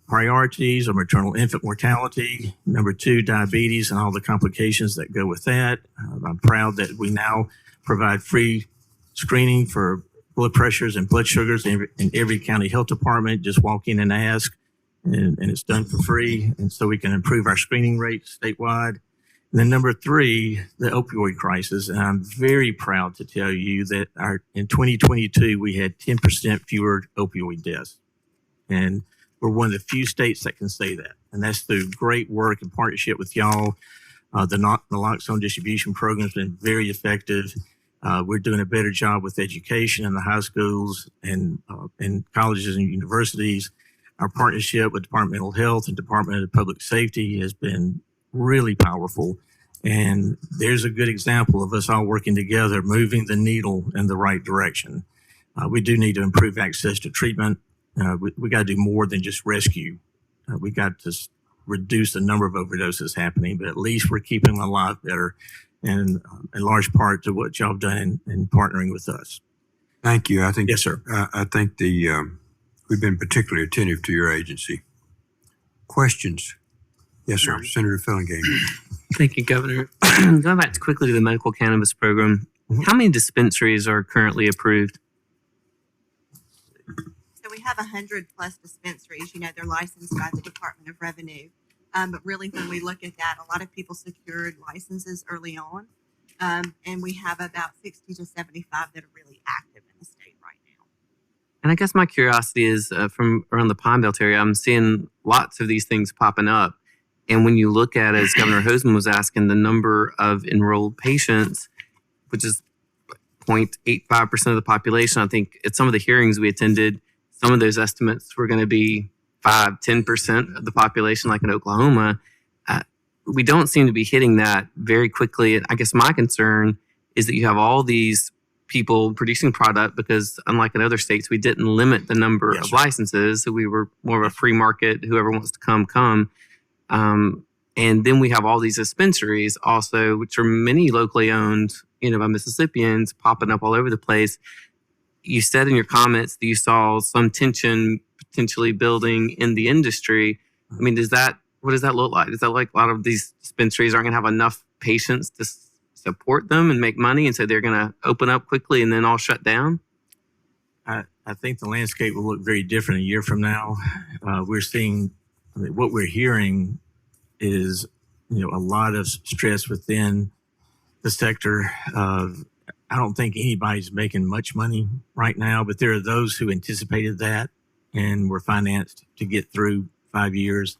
Speaker 18: priorities are maternal infant mortality, number 2, diabetes and all the complications that go with that. I'm proud that we now provide free screening for blood pressures and blood sugars in every county health department. Just walk in and ask, and it's done for free. And so we can improve our screening rates statewide. And then number 3, the opioid crisis. And I'm very proud to tell you that in 2022, we had 10% fewer opioid deaths. And we're one of the few states that can say that. And that's through great work and partnership with y'all. The naloxone distribution program has been very effective. We're doing a better job with education in the high schools and colleges and universities. Our partnership with Department of Mental Health and Department of Public Safety has been really powerful. And there's a good example of us all working together, moving the needle in the right direction. We do need to improve access to treatment. We got to do more than just rescue. We got to reduce the number of overdoses happening, but at least we're keeping them alive better, and in large part to what y'all have done in partnering with us.
Speaker 1: Thank you. I think
Speaker 18: yes, sir.
Speaker 1: I think we've been particularly attentive to your agency. Questions? Yes, sir. Senator Fillingame.
Speaker 11: Thank you, Governor. Going back quickly to the medical cannabis program, how many dispensaries are currently approved?
Speaker 19: So we have 100+ dispensaries. They're licensed by the Department of Revenue. But really, when we look at that, a lot of people secured licenses early on. And we have about 60 to 75 that are really active in the state right now.
Speaker 11: And I guess my curiosity is from around the Pine Belt area, I'm seeing lots of these things popping up. And when you look at, as Governor Hoseman was asking, the number of enrolled patients, which is 0.85% of the population, I think at some of the hearings we attended, some of those estimates were going to be 5-10% of the population, like in Oklahoma. We don't seem to be hitting that very quickly. And I guess my concern is that you have all these people producing product, because unlike in other states, we didn't limit the number of licenses. So we were more of a free market. Whoever wants to come. And then we have all these dispensaries also, which are many locally owned, by Mississippians popping up all over the place. You said in your comments that you saw some tension potentially building in the industry. I mean, what does that look like? Is that like a lot of these dispensaries aren't going to have enough patients to support them and make money, and so they're going to open up quickly and then all shut down?
Speaker 18: I think the landscape will look very different a year from now. We're seeing, what we're hearing is, a lot of stress within the sector. I don't think anybody's making much money right now, but there are those who anticipated that and were financed to get through 5 years.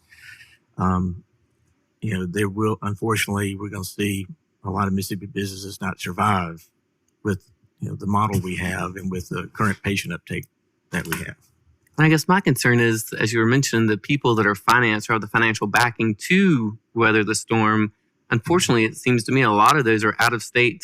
Speaker 18: There will, unfortunately, we're going to see a lot of Mississippi businesses not survive with, the model we have and with the current patient uptake that we have.
Speaker 11: I guess my concern is, as you were mentioning, the people that are financed or have the financial backing to weather the storm. Unfortunately, it seems to me a lot of those are out-of-state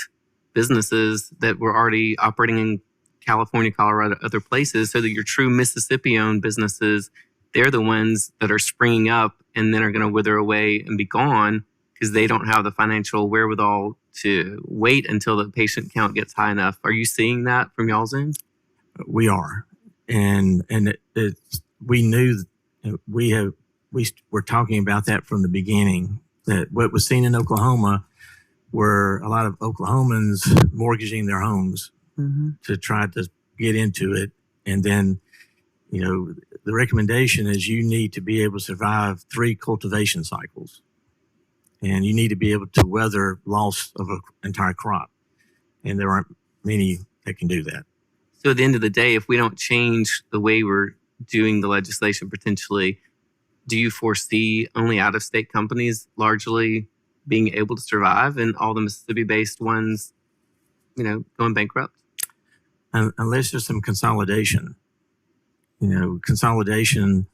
Speaker 11: businesses that were already operating in California, Colorado, other places, so that your true Mississippi-owned businesses, they're the ones that are springing up and then are going to wither away and be gone because they don't have the financial wherewithal to wait until the patient count gets high enough. Are you seeing that from y'all's end?
Speaker 18: We are. And we knew we were talking about that from the beginning, that what was seen in Oklahoma were a lot of Oklahomans mortgaging their homes to try to get into it. And then, the recommendation is you need to be able to survive 3 cultivation cycles, and you need to be able to weather loss of an entire crop. And there aren't many that can do that.
Speaker 11: So at the end of the day, if we don't change the way we're doing the legislation potentially, do you foresee only out-of-state companies largely being able to survive and all the Mississippi-based ones, going bankrupt?
Speaker 18: Unless there's some consolidation. Consolidation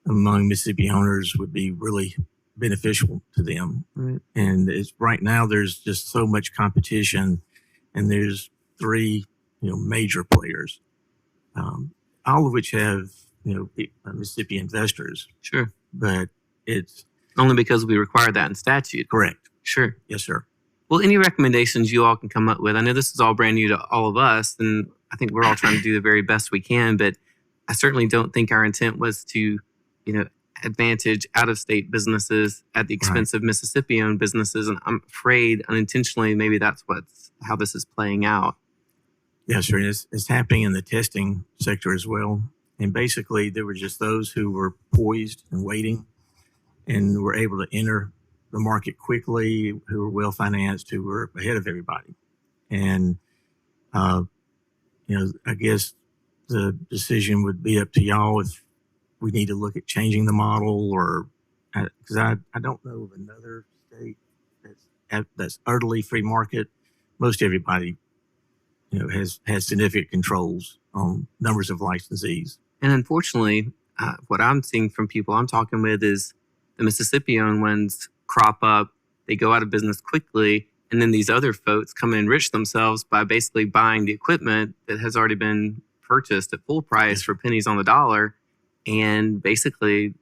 Speaker 18: among Mississippi owners would be really beneficial to them.
Speaker 11: Right.
Speaker 18: And right now there's just so much competition, and there's 3 major players, all of which have, Mississippi investors.
Speaker 11: Sure.
Speaker 18: But it's
Speaker 11: only because we require that in statute.
Speaker 18: Correct.
Speaker 11: Sure.
Speaker 18: Yes, sir.
Speaker 11: Well, any recommendations you all can come up with? I know this is all brand new to all of us, and I think we're all trying to do the very best we can, but I certainly don't think our intent was to, advantage out-of-state businesses at the expense of Mississippi-owned businesses. And I'm afraid unintentionally, maybe that's how this is playing out.
Speaker 18: Yes, sir. It's happening in the testing sector as well. And basically, there were just those who were poised and waiting and were able to enter the market quickly, who were well-financed, who were ahead of everybody. And, I guess the decision would be up to y'all if we need to look at changing the model, or because I don't know of another state that's utterly free market. Most everybody has significant controls on numbers of licensees.
Speaker 11: And unfortunately, what I'm seeing from people I'm talking with is the Mississippi-owned ones crop up, they go out of business quickly, and then these other folks come and enrich themselves by basically buying the equipment that has already been purchased at full price for pennies on the dollar. And basically,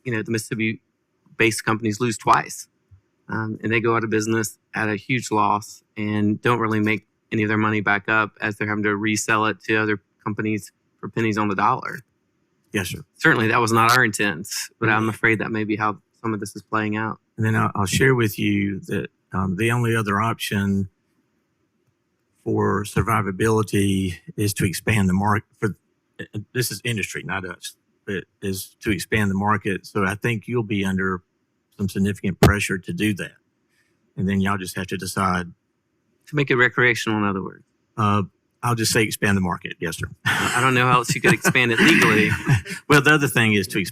Speaker 11: the Mississippi-based companies lose twice. And they go out of business at a huge loss and don't really make any of their money back up as they're having to resell it to other companies for pennies on the dollar.
Speaker 18: Yes, sir.
Speaker 11: Certainly that was not our intent, but I'm afraid that may be how some of this is playing out.
Speaker 18: And then I'll share with you that the only other option for survivability is to expand the market. This is industry, not us, but is to expand the market. So I think you'll be under some significant pressure to do that. And then y'all just have to decide.
Speaker 11: To make it recreational, in other words.
Speaker 18: I'll just say expand the market. Yes, sir.
Speaker 11: I don't know how else you could expand it legally.
Speaker 18: Well, the other thing is to,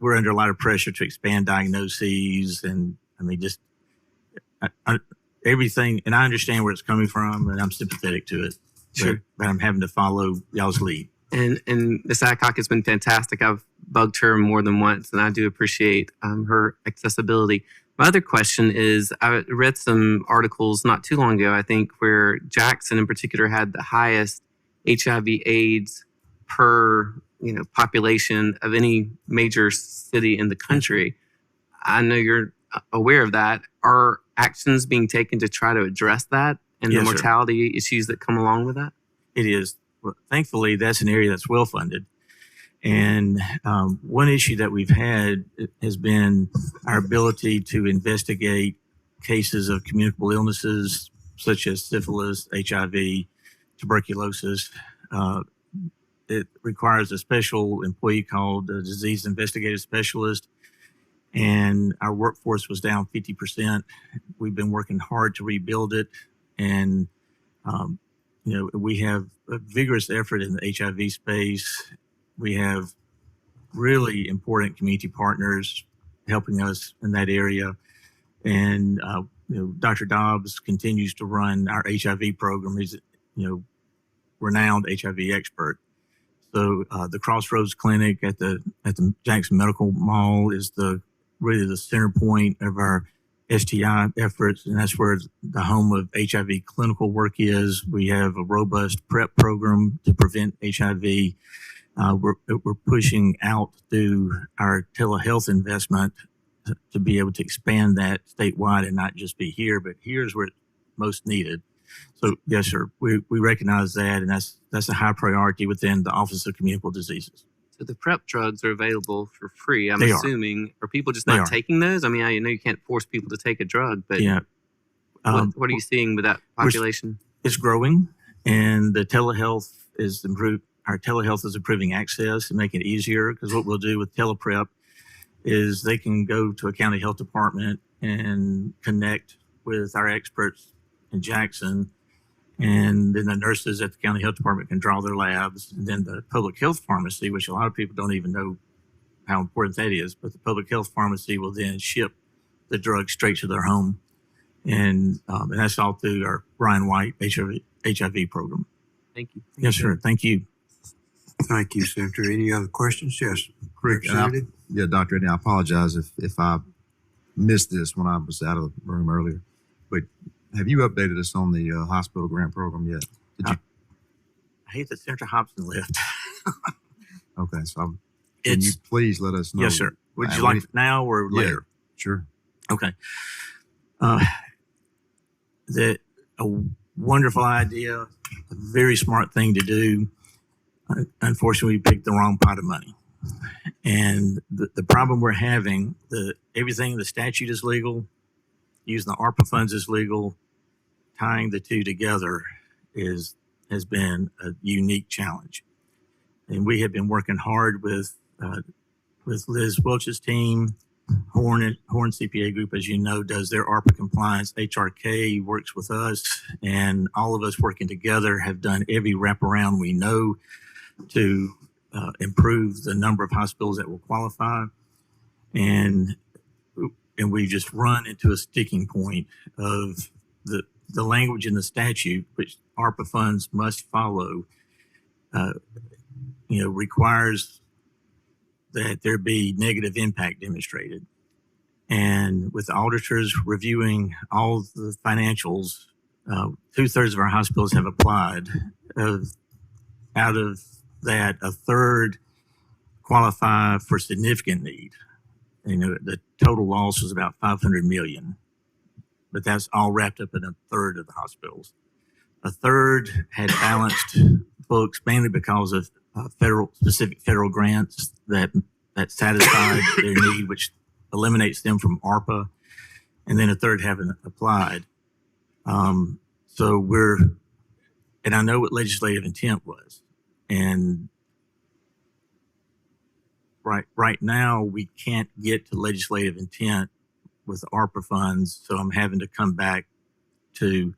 Speaker 18: we're under a lot of pressure to expand diagnoses, and I mean, just everything. And I understand where it's coming from, and I'm sympathetic to it.
Speaker 11: Sure.
Speaker 18: But I'm having to follow y'all's lead.
Speaker 11: And Ms. Adcock has been fantastic. I've bugged her more than once, and I do appreciate her accessibility. My other question is, I read some articles not too long ago, I think, where Jackson in particular had the highest HIV/AIDS per population of any major city in the country. I know you're aware of that. Are actions being taken to try to address that and
Speaker 18: Yes,
Speaker 11: the
Speaker 18: sir.
Speaker 11: mortality issues that come along with that?
Speaker 18: It is. Well, thankfully, that's an area that's well funded. And one issue that we've had has been our ability to investigate cases of communicable illnesses such as syphilis, HIV, tuberculosis. It requires a special employee called a disease investigative specialist. And our workforce was down 50%. We've been working hard to rebuild it. And, we have a vigorous effort in the HIV space. We have really important community partners helping us in that area. And, Dr. Dobbs continues to run our HIV program. He's, renowned HIV expert. So the Crossroads Clinic at the Jackson Medical Mall is really the center point of our STI efforts, and that's where the home of HIV clinical work is. We have a robust PrEP program to prevent HIV. We're pushing out through our telehealth investment to be able to expand that statewide and not just be here, but here's where it's most needed. So yes, sir, we recognize that, and that's a high priority within the Office of Communicable Diseases.
Speaker 11: So the PrEP drugs are available for free, I'm
Speaker 18: They are.
Speaker 11: assuming. Are people just
Speaker 18: They
Speaker 11: not
Speaker 18: are.
Speaker 11: taking those? I mean, I know you can't force people to take a drug, but
Speaker 18: Yeah.
Speaker 11: what are you seeing with that population?
Speaker 18: It's growing, and the telehealth is improved. Our telehealth is improving access and making it easier, because what we'll do with teleprep is they can go to a county health department and connect with our experts in Jackson, and then the nurses at the county health department can draw their labs, and then the public health pharmacy, which a lot of people don't even know how important that is, but the public health pharmacy will then ship the drug straight to their home. And that's all through our Brian White HIV program.
Speaker 11: Thank you.
Speaker 18: Yes, sir. Thank you.
Speaker 1: Thank you, Senator. Any other questions? Yes.
Speaker 6: Representative? Yeah, Dr. Eddie, I apologize if I missed this when I was out of the room earlier, but have you updated us on the hospital grant program yet? Did you?
Speaker 18: I hate that Senator Hobson left.
Speaker 6: Okay, so can you please let us know?
Speaker 18: Yes, sir. Would you like now or
Speaker 6: Yeah,
Speaker 18: later?
Speaker 6: sure.
Speaker 18: Okay. A wonderful idea, a very smart thing to do. Unfortunately, we picked the wrong pot of money. And the problem we're having, everything in the statute is legal, using the ARPA funds is legal, tying the two together has been a unique challenge. And we have been working hard with Liz Welch's team. Horn CPA Group, as you know, does their ARPA compliance. HRK works with us, and all of us working together have done every wraparound we know to improve the number of hospitals that will qualify. And we just run into a sticking point of the language in the statute, which ARPA funds must follow, requires that there be negative impact demonstrated. And with the auditors reviewing all the financials, 2/3 of our hospitals have applied. Out of that, 1/3 qualify for significant need. The total loss was about $500 million, but that's all wrapped up in 1/3 of the hospitals. 1/3 had balanced books, mainly because of specific federal grants that satisfied their need, which eliminates them from ARPA, and then 1/3 haven't applied. And I know what legislative intent was, and right now we can't get to legislative intent with ARPA funds, so I'm having to come back to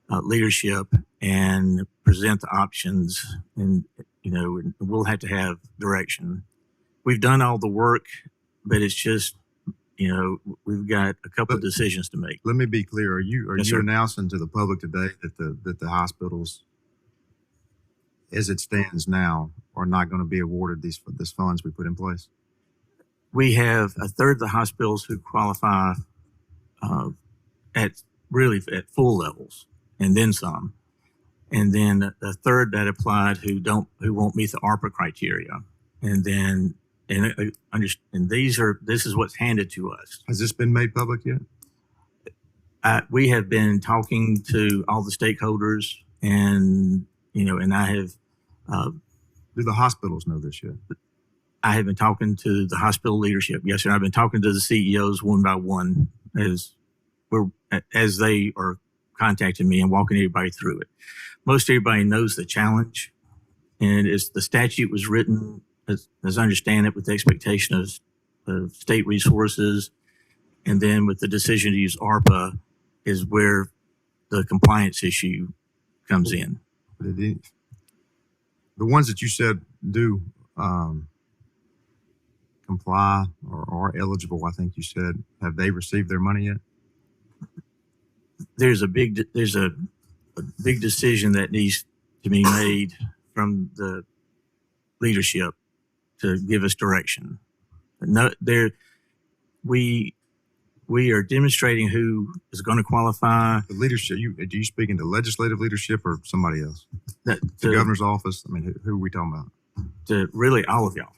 Speaker 18: leadership and present the options, and we'll have to have direction. we've done all the work, but it's just, we've got a couple of decisions to make.
Speaker 6: Let me be clear. Are you
Speaker 18: Yes, sir.
Speaker 6: announcing to the public today that the hospitals, as it stands now, are not going to be awarded these funds we put in place?
Speaker 18: We have a third of the hospitals who qualify at full levels, and then some, and then a third that applied who won't meet the ARPA criteria, and then this is what's handed to us.
Speaker 6: Has this been made public yet?
Speaker 18: We have been talking to all the stakeholders, and I have.
Speaker 6: Do the hospitals know this yet?
Speaker 18: I have been talking to the hospital leadership. Yes, sir. I've been talking to the CEOs one by one as they are contacting me and walking everybody through it. Most everybody knows the challenge, and it's the statute was written as I understand it with the expectation of state resources, and then with the decision to use ARPA is where the compliance issue comes in.
Speaker 6: The ones that you said do comply or are eligible, I think you said, have they received their money yet?
Speaker 18: There's a big decision that needs to be made from the leadership to give us direction. We are demonstrating who is going to qualify.
Speaker 6: The leadership. Do you speaking to legislative leadership or somebody else? The governor's office. I mean, who are we talking about?
Speaker 18: To really all of y'all.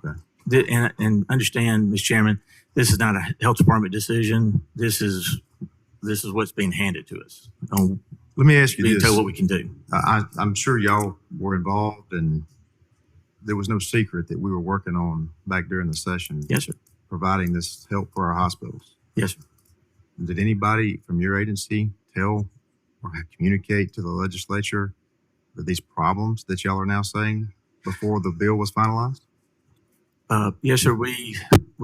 Speaker 6: Okay.
Speaker 18: And understand, Mr. Chairman, this is not a health department decision. This is what's being handed to us.
Speaker 6: Let me ask you this.
Speaker 18: Tell what we can do.
Speaker 6: I'm sure y'all were involved, and there was no secret that we were working on back during the session.
Speaker 18: Yes, sir.
Speaker 6: Providing this help for our hospitals.
Speaker 18: Yes, sir.
Speaker 6: Did anybody from your agency tell or communicate to the legislature that these problems that y'all are now saying before the bill was finalized?
Speaker 18: Yes, sir. We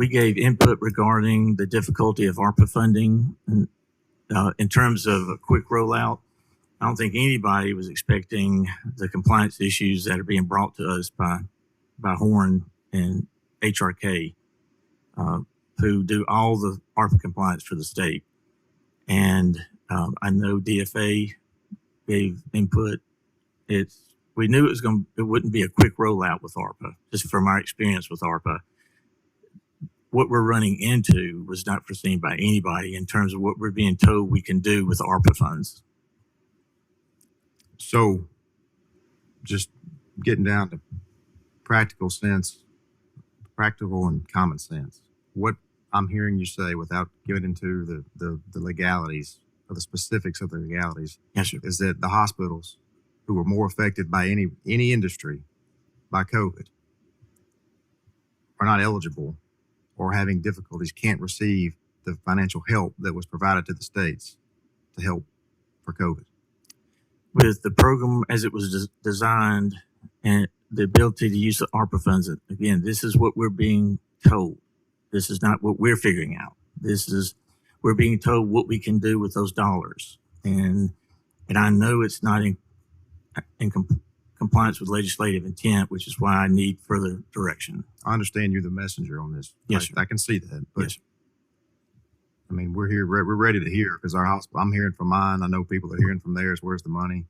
Speaker 18: gave input regarding the difficulty of ARPA funding. And, in terms of a quick rollout, I don't think anybody was expecting the compliance issues that are being brought to us by Horn and HRK, who do all the ARPA compliance for the state. And I know DFA gave input. We knew it wouldn't be a quick rollout with ARPA, just from our experience with ARPA. What we're running into was not foreseen by anybody in terms of what we're being told we can do with ARPA funds.
Speaker 6: So just getting down to practical and common sense, what I'm hearing you say without getting into the legalities or the specifics of the legalities,
Speaker 18: yes, sir,
Speaker 6: is that the hospitals who were more affected by any industry by COVID are not eligible or having difficulties, can't receive the financial help that was provided to the states to help for COVID.
Speaker 18: With the program as it was designed and the ability to use the ARPA funds, again, this is what we're being told. This is not what we're figuring out. We're being told what we can do with those dollars. And I know it's not in compliance with legislative intent, which is why I need further direction.
Speaker 6: I understand you're the messenger on this.
Speaker 18: Yes, sir.
Speaker 6: I can see that. But
Speaker 18: yes, sir.
Speaker 6: I mean, we're here. We're ready to hear because our hospital. I'm hearing from mine. I know people are hearing from theirs. Where's the money?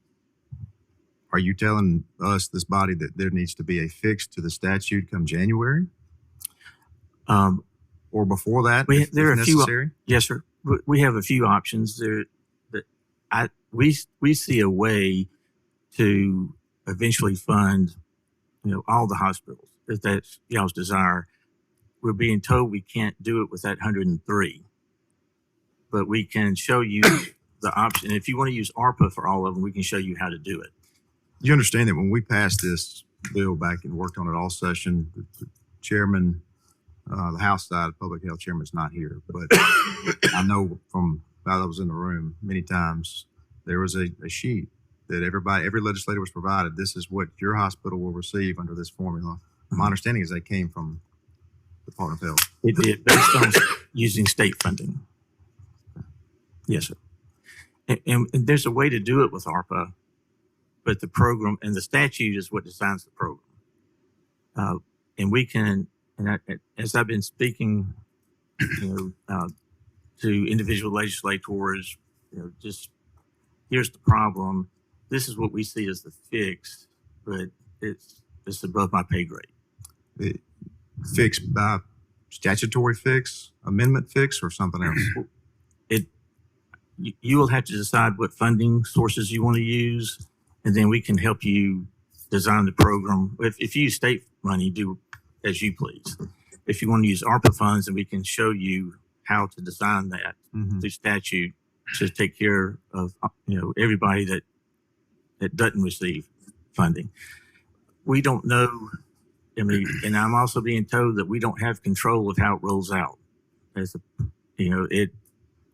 Speaker 6: Are you telling us, this body, that there needs to be a fix to the statute come January, or before that?
Speaker 18: There are a few.
Speaker 6: Necessary?
Speaker 18: Yes, sir. We have a few options there. We see a way to eventually fund, all the hospitals if that's y'all's desire. We're being told we can't do it with that 103, but we can show you the option. If you want to use ARPA for all of them, we can show you how to do it.
Speaker 6: You understand that when we passed this bill back and worked on it all session, the chairman, the House side of public health chairman's not here, but I know from while I was in the room many times, there was a sheet that every legislator was provided. This is what your hospital will receive under this formula. My understanding is they came from the Department of Health.
Speaker 18: It did, based on using state funding. Yes, sir. And there's a way to do it with ARPA, but the program and the statute is what designs the program. and we can, as I've been speaking, to individual legislators, just here's the problem. This is what we see as the fix, but it's above my pay grade.
Speaker 6: Fix by statutory fix, amendment fix, or something else?
Speaker 18: You will have to decide what funding sources you want to use, and then we can help you design the program. If you use state money, do as you please. If you want to use ARPA funds, then we can show you how to design that through statute to take care of everybody that doesn't receive funding. We don't know. I mean, and I'm also being told that we don't have control of how it rolls out.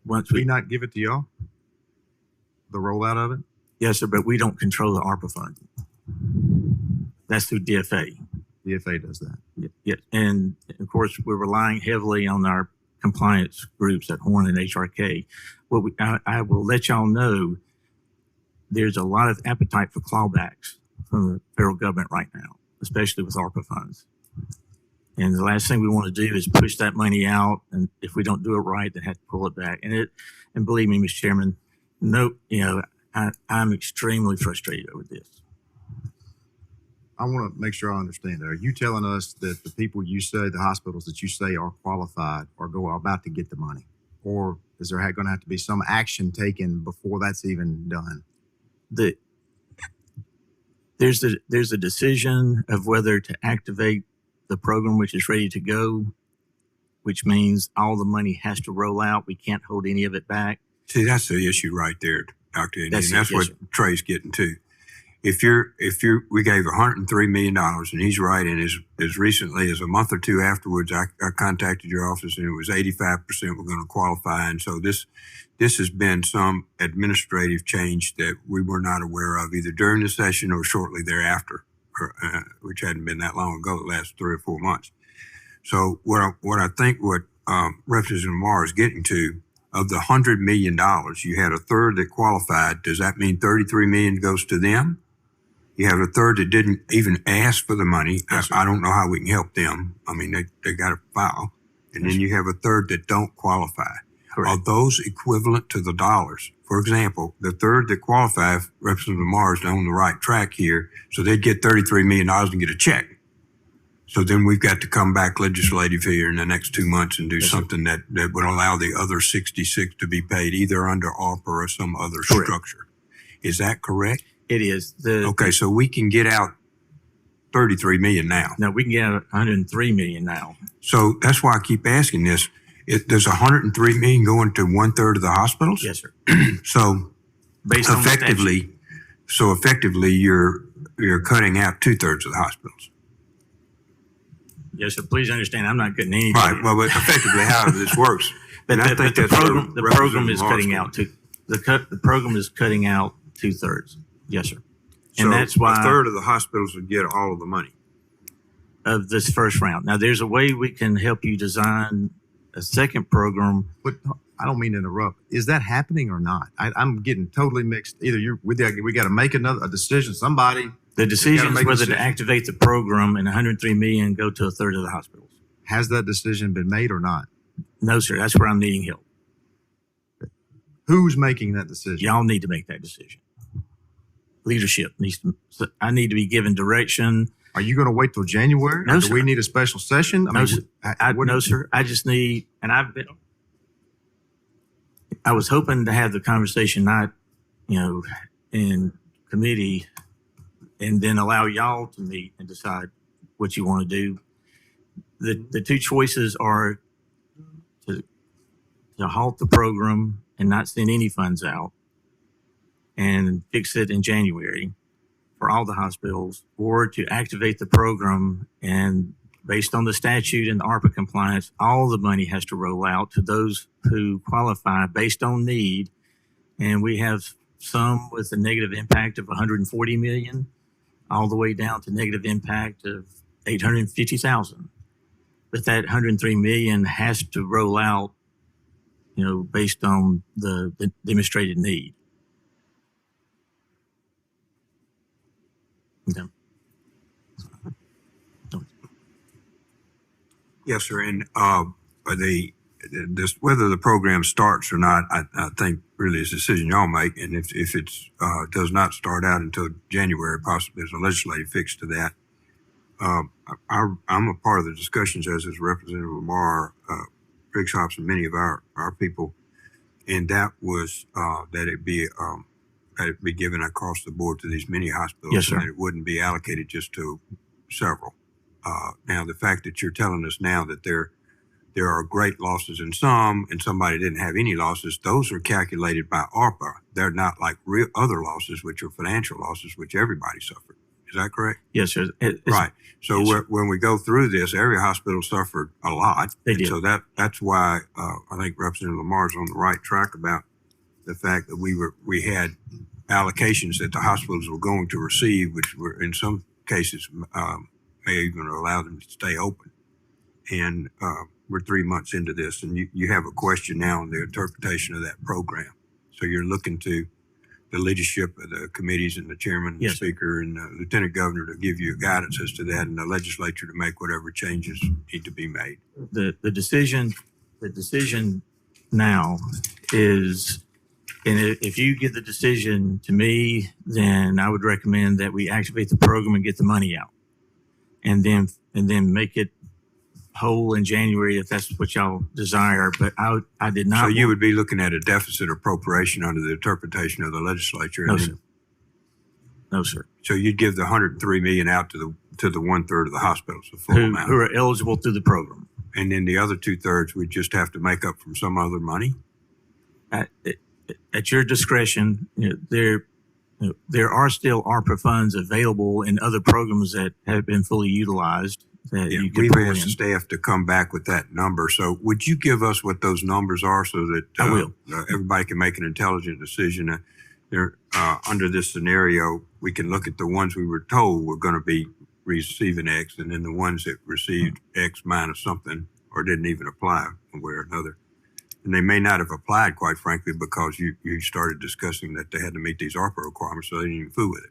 Speaker 18: Once we
Speaker 6: not give it to y'all, the rollout of it.
Speaker 18: Yes, sir, but we don't control the ARPA funding. That's through DFA.
Speaker 6: DFA does that.
Speaker 18: Yeah, and of course we're relying heavily on our compliance groups at Horn and HRK. I will let y'all know there's a lot of appetite for clawbacks from the federal government right now, especially with ARPA funds. And the last thing we want to do is push that money out, and if we don't do it right, then have to pull it back. And believe me, Mr. Chairman, I'm extremely frustrated over this.
Speaker 6: I want to make sure I understand. Are you telling us that the people you say, the hospitals that you say are qualified, are about to get the money, or is there going to have to be some action taken before that's even done?
Speaker 18: There's a decision of whether to activate the program, which is ready to go, which means all the money has to roll out. We can't hold any of it back.
Speaker 1: See, that's the issue right there, Dr. Indy.
Speaker 18: That's
Speaker 1: And that's
Speaker 18: it,
Speaker 1: what
Speaker 18: yes,
Speaker 1: Trey's getting to. If we gave $103 million, and he's right, and as recently as a month or two afterwards, I contacted your office and it was 85% were going to qualify. And so this has been some administrative change that we were not aware of either during the session or shortly thereafter, which hadn't been that long ago, the last 3 or 4 months. So what I think Representative Lamar is getting to, of the $100 million, you had a third that qualified. Does that mean $33 million goes to them? You have a third that didn't even ask for the money. Yes, I don't know how we can help them. I mean, they got to file. And then you have a third that don't qualify. Correct. Are those equivalent to the dollars? For example, the third that qualified, Representative Lamar is on the right track here, so they'd get $33 million and get a check. So then we've got to come back legislative here in the next 2 months and do something that would allow the other 66 to be paid either under ARPA or some other structure. Is that correct?
Speaker 18: It is.
Speaker 1: Okay, so we can get out $33 million now.
Speaker 18: No, we can get out $103 million now.
Speaker 1: So that's why I keep asking this. There's $103 million going to 1/3 of the hospitals?
Speaker 18: Yes, sir.
Speaker 1: So
Speaker 18: based on
Speaker 1: effectively, you're cutting out 2/3 of the hospitals.
Speaker 18: Yes, sir. Please understand, I'm not cutting anything.
Speaker 1: Right. Well, but effectively, however this works,
Speaker 18: but
Speaker 1: I think
Speaker 18: the
Speaker 1: that's
Speaker 18: program is cutting out the program is cutting out 2/3. Yes, sir. And
Speaker 1: so
Speaker 18: that's why
Speaker 1: a third of the hospitals would get all of the money
Speaker 18: of this first round. Now, there's a way we can help you design a second program.
Speaker 6: But I don't mean to interrupt. Is that happening or not? I'm getting totally mixed. Either we got to make a decision. Somebody.
Speaker 18: The decision is whether to activate the program and $103 million go to a third of the hospitals.
Speaker 6: Has that decision been made or not?
Speaker 18: No, sir. That's where I'm needing help.
Speaker 6: Who's making that decision?
Speaker 18: Y'all need to make that decision. Leadership needs to. I need to be given direction.
Speaker 6: Are you going to wait till January?
Speaker 18: No,
Speaker 6: sir. Do we need a special session?
Speaker 18: No, sir. No, sir. I just need, and I was hoping to have the conversation not, in committee, and then allow y'all to meet and decide what you want to do. The two choices are to halt the program and not send any funds out and fix it in January for all the hospitals, or to activate the program and based on the statute and the ARPA compliance, all the money has to roll out to those who qualify based on need. And we have some with a negative impact of 140 million, all the way down to negative impact of 850,000. But that 103 million has to roll out, based on the demonstrated need.
Speaker 1: Yes, sir. And whether the program starts or not, I think really is a decision y'all make. And if it's does not start out until January, possibly there's a legislative fix to that. I'm a part of the discussions, as is Representative Lamar, Briggs Hobbs, and many of our people, and that was that it be given across the board to these many hospitals,
Speaker 18: Yes, sir.
Speaker 1: and that it wouldn't be allocated just to several. Now, the fact that you're telling us now that there are great losses in some, and somebody didn't have any losses, those are calculated by ARPA. They're not like real other losses, which are financial losses, which everybody suffered. Is that correct?
Speaker 18: Yes, sir.
Speaker 1: Right. So when we go through this, every hospital suffered a lot.
Speaker 18: They
Speaker 1: And
Speaker 18: did.
Speaker 1: so that's why I think Representative Lamar's on the right track about the fact that we had allocations that the hospitals were going to receive, which were in some cases may even allow them to stay open. And we're 3 months into this, and you have a question now on the interpretation of that program. So you're looking to the leadership of the committees and the chairman, and the
Speaker 18: Yes, sir.
Speaker 1: speaker, and the lieutenant governor to give you guidance as to that, and the legislature to make whatever changes need to be made.
Speaker 18: The decision now is, and if you give the decision to me, then I would recommend that we activate the program and get the money out, and then make it whole in January if that's what y'all desire. But I did not.
Speaker 1: So you would be looking at a deficit appropriation under the interpretation of the legislature.
Speaker 18: No,
Speaker 1: and
Speaker 18: sir. No, sir.
Speaker 1: So you'd give the 103 million out to the 1/3 of the hospitals, the full
Speaker 18: Who
Speaker 1: amount,
Speaker 18: are eligible through the program.
Speaker 1: and then the other 2/3 we'd just have to make up from some other money.
Speaker 18: At your discretion, there are still ARPA funds available in other programs that have been fully utilized that
Speaker 1: Yeah,
Speaker 18: you can
Speaker 1: we've
Speaker 18: pull
Speaker 1: asked
Speaker 18: in.
Speaker 1: the staff to come back with that number. So would you give us what those numbers are so that
Speaker 18: I will.
Speaker 1: Everybody can make an intelligent decision? Under this scenario, we can look at the ones we were told were going to be receiving X, and then the ones that received X minus something or didn't even apply one way or another. And they may not have applied, quite frankly, because you started discussing that they had to meet these ARPA requirements, so they didn't even fool with it.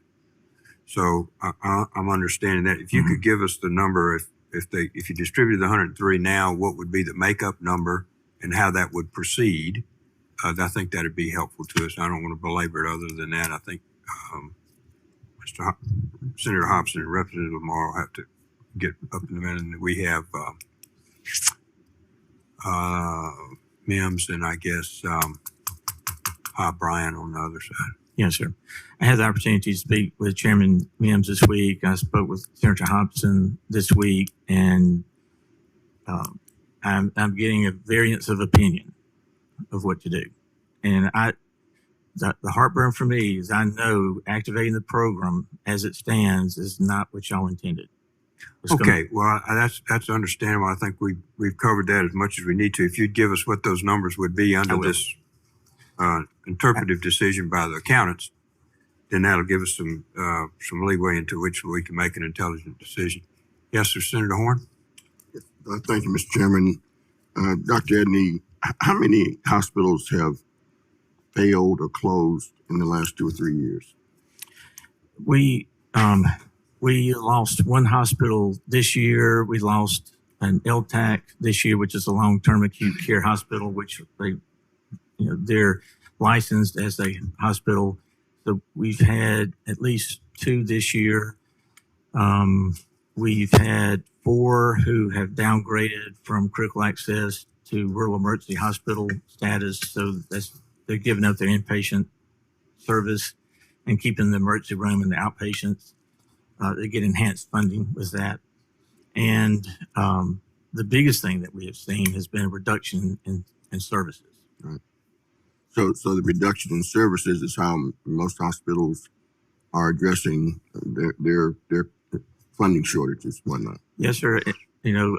Speaker 1: So I'm understanding that. If you could give us the number, if you distributed the 103 now, what would be the makeup number and how that would proceed? I think that'd be helpful to us. I don't want to belabor it other than that. I think Senator Hobson and Representative Lamar will have to get up in a minute. And we have Mims and I guess Brian on the other side.
Speaker 18: Yes, sir. I had the opportunity to speak with Chairman Mims this week. I spoke with Senator Hobson this week, and I'm getting a variance of opinion of what to do. And the heartburn for me is I know activating the program as it stands is not what y'all intended.
Speaker 1: Okay, well, that's understandable. I think we've covered that as much as we need to. If you'd give us what those numbers would be under this interpretive decision by the accountants, then that'll give us some leeway into which we can make an intelligent decision. Yes, sir, Senator Horn.
Speaker 7: Thank you, Mr. Chairman. Dr. Edney, how many hospitals have failed or closed in the last 2 or 3 years?
Speaker 18: We lost one hospital this year. We lost an LTAC this year, which is a long-term acute care hospital, which they're licensed as a hospital. So we've had at least 2 this year. We've had 4 who have downgraded from critical access to rural emergency hospital status. So they're giving up their inpatient service and keeping the emergency room and the outpatients. They get enhanced funding with that. And the biggest thing that we have seen has been a reduction in services.
Speaker 7: Right. So the reduction in services is how most hospitals are addressing their funding shortages, whatnot.
Speaker 18: Yes, sir.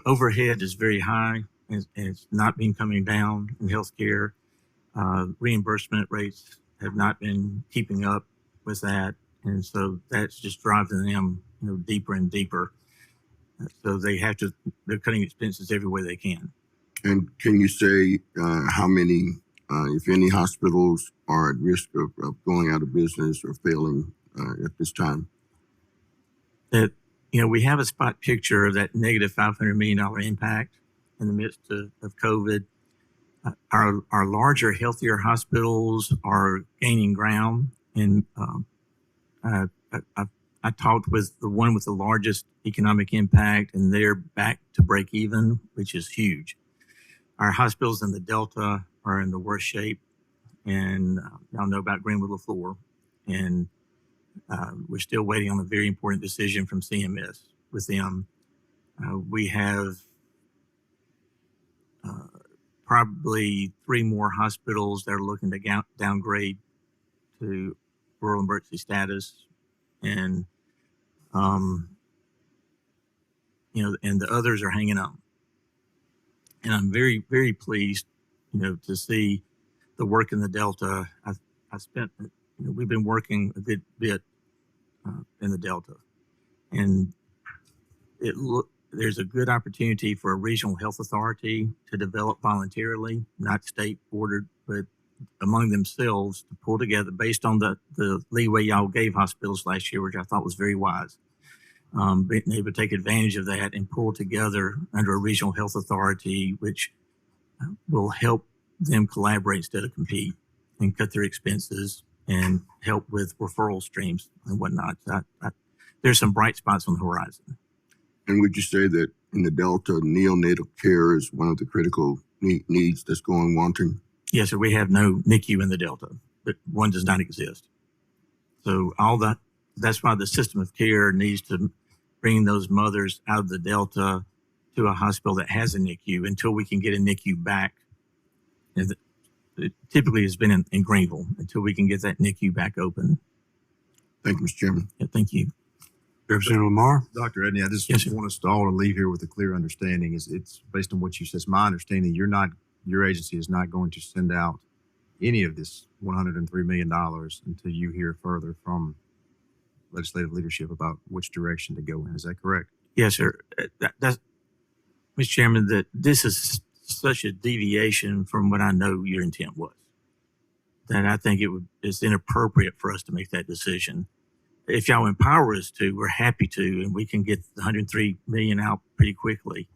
Speaker 18: Overhead is very high, and it's not been coming down in healthcare. Reimbursement rates have not been keeping up with that, and so that's just driving them, deeper and deeper. So they're cutting expenses every way they can.
Speaker 7: And can you say how many, if any, hospitals are at risk of going out of business or failing at this time?
Speaker 18: That we have a spot picture of that negative $500 million impact in the midst of COVID. Our larger, healthier hospitals are gaining ground, and I talked with the one with the largest economic impact, and they're back to break even, which is huge. Our hospitals in the Delta are in the worst shape, and y'all know about Greenwood LaFleur, and we're still waiting on a very important decision from CMS with them. We have probably 3 more hospitals that are looking to downgrade to rural emergency status, and and the others are hanging on. And I'm very, very pleased, to see the work in the Delta. I spent, we've been working a good bit in the Delta, and there's a good opportunity for a regional health authority to develop voluntarily, not state ordered, but among themselves to pull together based on the leeway y'all gave hospitals last year, which I thought was very wise. Being able to take advantage of that and pull together under a regional health authority, which will help them collaborate instead of compete and cut their expenses and help with referral streams and whatnot. There's some bright spots on the horizon.
Speaker 7: And would you say that in the Delta, neonatal care is one of the critical needs that's going wanting?
Speaker 18: Yes, sir. We have no NICU in the Delta, but one does not exist. So that's why the system of care needs to bring those mothers out of the Delta to a hospital that has a NICU until we can get a NICU back. And it typically has been in Greenville until we can get that NICU back open.
Speaker 7: Thank you, Mr. Chairman.
Speaker 18: Yeah, thank you.
Speaker 1: Representative Lamar?
Speaker 6: Dr. Edney, I just
Speaker 18: Yes, sir.
Speaker 6: want us all to leave here with a clear understanding. It's based on what you said. It's my understanding your agency is not going to send out any of this $103 million until you hear further from legislative leadership about which direction to go in. Is that correct?
Speaker 18: Yes, sir. That's, Mr. Chairman, that this is such a deviation from what I know your intent was, that I think it's inappropriate for us to make that decision. If y'all empower us to, we're happy to, and we can get the $103 million out pretty quickly.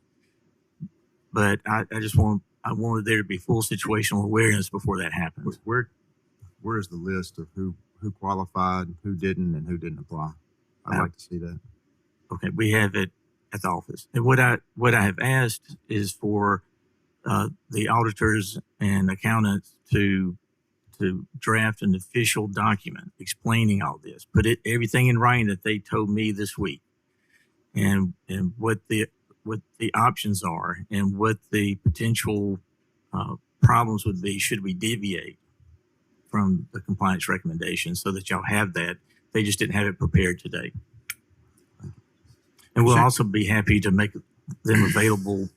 Speaker 18: But I wanted there to be full situational awareness before that happens.
Speaker 6: Where is the list of who qualified, who didn't, and who didn't apply? I'd like to see that.
Speaker 18: Okay, we have it at the office. And what I have asked is for the auditors and accountants to draft an official document explaining all this, put everything in writing that they told me this week, and what the options are and what the potential problems would be should we deviate from the compliance recommendations, so that y'all have that. They just didn't have it prepared today. And we'll also be happy to make them available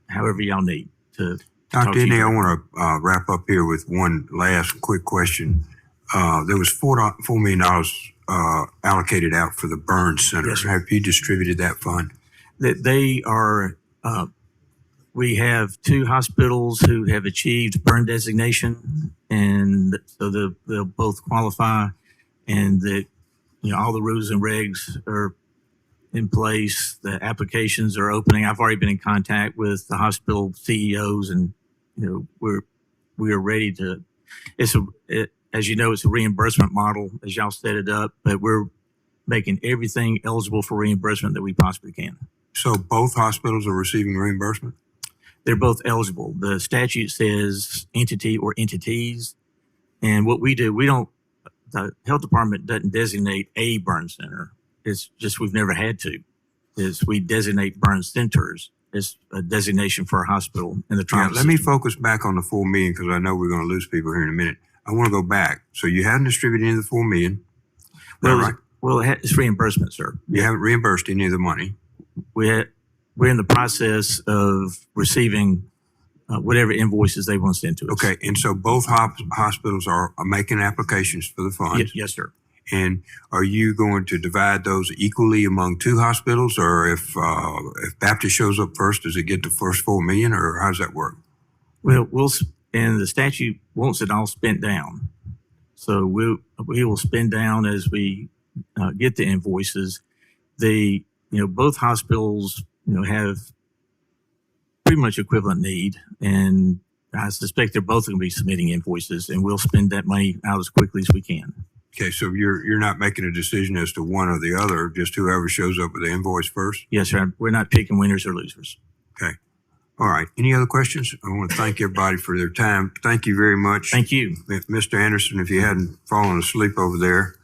Speaker 18: however y'all need to.
Speaker 1: Dr. Edney, I want to wrap up here with one last quick question. There was $4 million allocated out for the burn center.
Speaker 18: Yes, sir.
Speaker 1: Have you distributed that fund?
Speaker 18: That they are, we have 2 hospitals who have achieved burn designation, and so they'll both qualify, and that, all the rules and regs are in place. The applications are opening. I've already been in contact with the hospital CEOs, and we are ready to. As you know, it's a reimbursement model as y'all set it up, but we're making everything eligible for reimbursement that we possibly can.
Speaker 1: So both hospitals are receiving reimbursement?
Speaker 18: They're both eligible. The statute says entity or entities, and what we do, the health department doesn't designate a burn center. It's just we've never had to. We designate burn centers. It's a designation for a hospital in the trauma
Speaker 1: Let me
Speaker 18: system.
Speaker 1: focus back on the $4 million, because I know we're going to lose people here in a minute. I want to go back. So you haven't distributed any of the $4 million.
Speaker 18: Well, it's reimbursement, sir.
Speaker 1: You haven't reimbursed any of the money.
Speaker 18: We're in the process of receiving whatever invoices they want to send to us.
Speaker 1: Okay, and so both hospitals are making applications for the funds.
Speaker 18: Yes, sir.
Speaker 1: And are you going to divide those equally among 2 hospitals, or if Baptist shows up first, does it get the first $4 million, or how does that work?
Speaker 18: Well, and the statute wants it all spent down, so we will spend down as we get the invoices. Both hospitals have pretty much equivalent need. And I suspect they're both going to be submitting invoices, and we'll spend that money out as quickly as we can.
Speaker 1: Okay, so you're not making a decision as to one or the other, just whoever shows up with the invoice first?
Speaker 18: Yes, sir. We're not picking winners or losers.
Speaker 1: Okay. All right. Any other questions? I want to thank everybody for their time. Thank you very much.
Speaker 18: Thank you.
Speaker 1: Mr. Anderson, if you hadn't fallen asleep over there,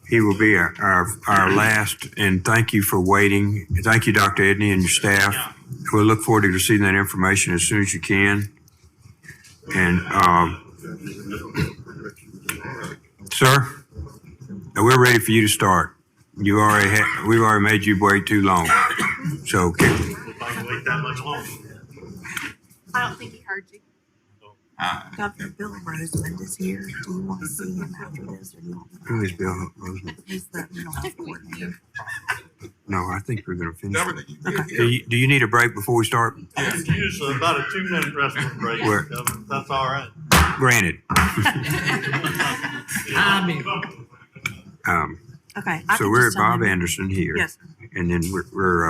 Speaker 1: he will be our last, and thank you for waiting. Thank you, Dr. Edney and your staff. We'll look forward to receiving that information as soon as you can. And, sir, we're ready for you to start. We've already made you wait too long. So, okay.
Speaker 15: I don't think he heard you.
Speaker 19: Dr. Bill Roseman is here. Do you want to see him after this or not?
Speaker 1: Who is Bill Roseman?
Speaker 19: He's the mental health coordinator.
Speaker 1: No, I think we're going to finish. Okay. Do you need a break before we start?
Speaker 20: Use about a 2-minute restroom break.
Speaker 1: Where?
Speaker 20: That's all right.
Speaker 1: Granted.
Speaker 19: Okay.
Speaker 1: So we're at Bob Anderson here.
Speaker 19: Yes.
Speaker 1: And then we're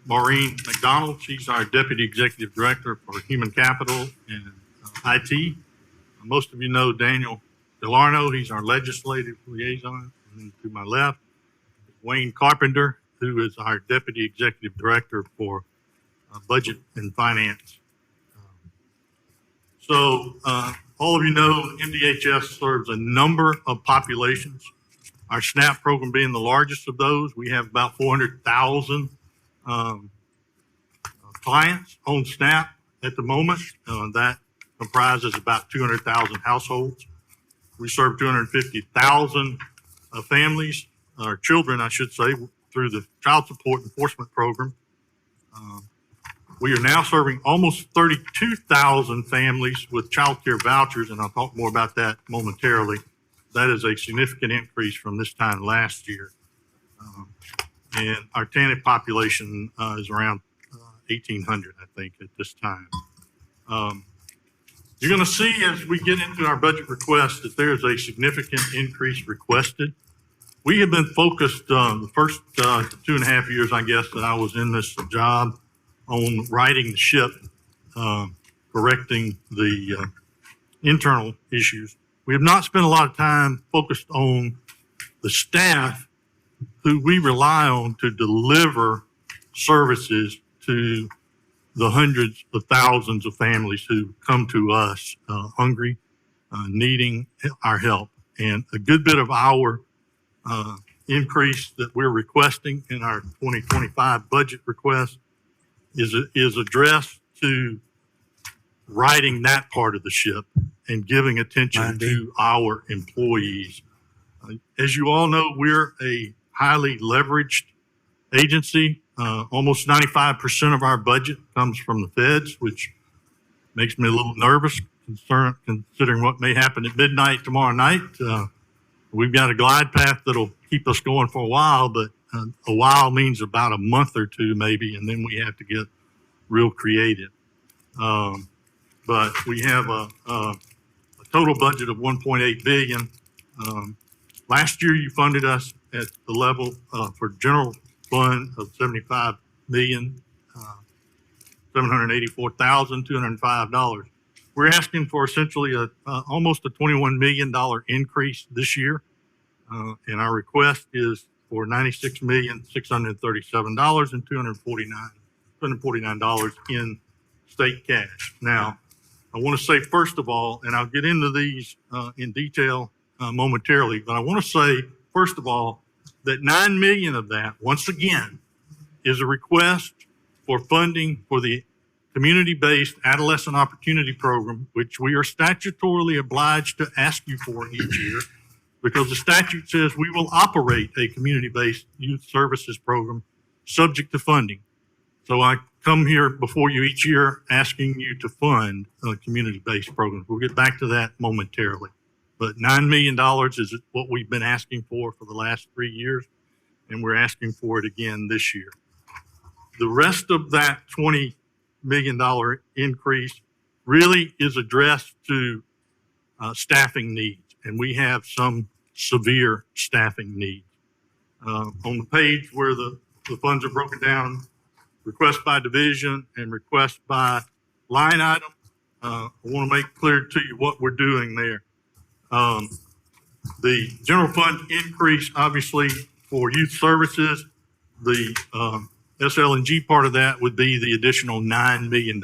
Speaker 20: Maureen McDonald. She's our Deputy Executive Director for Human Capital and IT. Most of you know Daniel Delarno. He's our Legislative Liaison. And then to my left, Wayne Carpenter, who is our Deputy Executive Director for Budget and Finance. So all of you know MDHS serves a number of populations. Our SNAP program being the largest of those, we have about 400,000 clients on SNAP at the moment. That comprises about 200,000 households. We serve 250,000 families, or children, I should say, through the Child Support Enforcement Program. We are now serving almost 32,000 families with child care vouchers, and I'll talk more about that momentarily. That is a significant increase from this time last year. And our TANF population is around 1,800, I think, at this time. You're going to see as we get into our budget request that there is a significant increase requested. We have been focused the first 2.5 years, I guess, that I was in this job on righting the ship, correcting the internal issues. We have not spent a lot of time focused on the staff who we rely on to deliver services to the hundreds of thousands of families who come to us hungry, needing our help. And a good bit of our increase that we're requesting in our 2025 budget request is addressed to righting that part of the ship and giving attention to our employees. As you all know, we're a highly leveraged agency. Almost 95% of our budget comes from the feds, which makes me a little nervous considering what may happen at midnight tomorrow night. We've got a glide path that'll keep us going for a while, but a while means about a month or two maybe, and then we have to get real creative. But we have a total budget of $1.8 billion. Last year, you funded us at the level for general fund of $75,784,205. We're asking for essentially almost a $21 million increase this year, and our request is for $96,637 and $249 in state cash. Now, I want to say first of all, and I'll get into these in detail momentarily, but I want to say first of all that $9 million of that, once again, is a request for funding for the community-based adolescent opportunity program, which we are statutorily obliged to ask you for each year, because the statute says we will operate a community-based youth services program subject to funding. So I come here before you each year asking you to fund a community-based program. We'll get back to that momentarily. But $9 million is what we've been asking for the last 3 years, and we're asking for it again this year. The rest of that $20 million increase really is addressed to staffing needs, and we have some severe staffing needs. On the page where the funds are broken down, request by division and request by line item, I want to make clear to you what we're doing there. The general fund increase, obviously, for youth services, the SL&G part of that would be the additional $9 million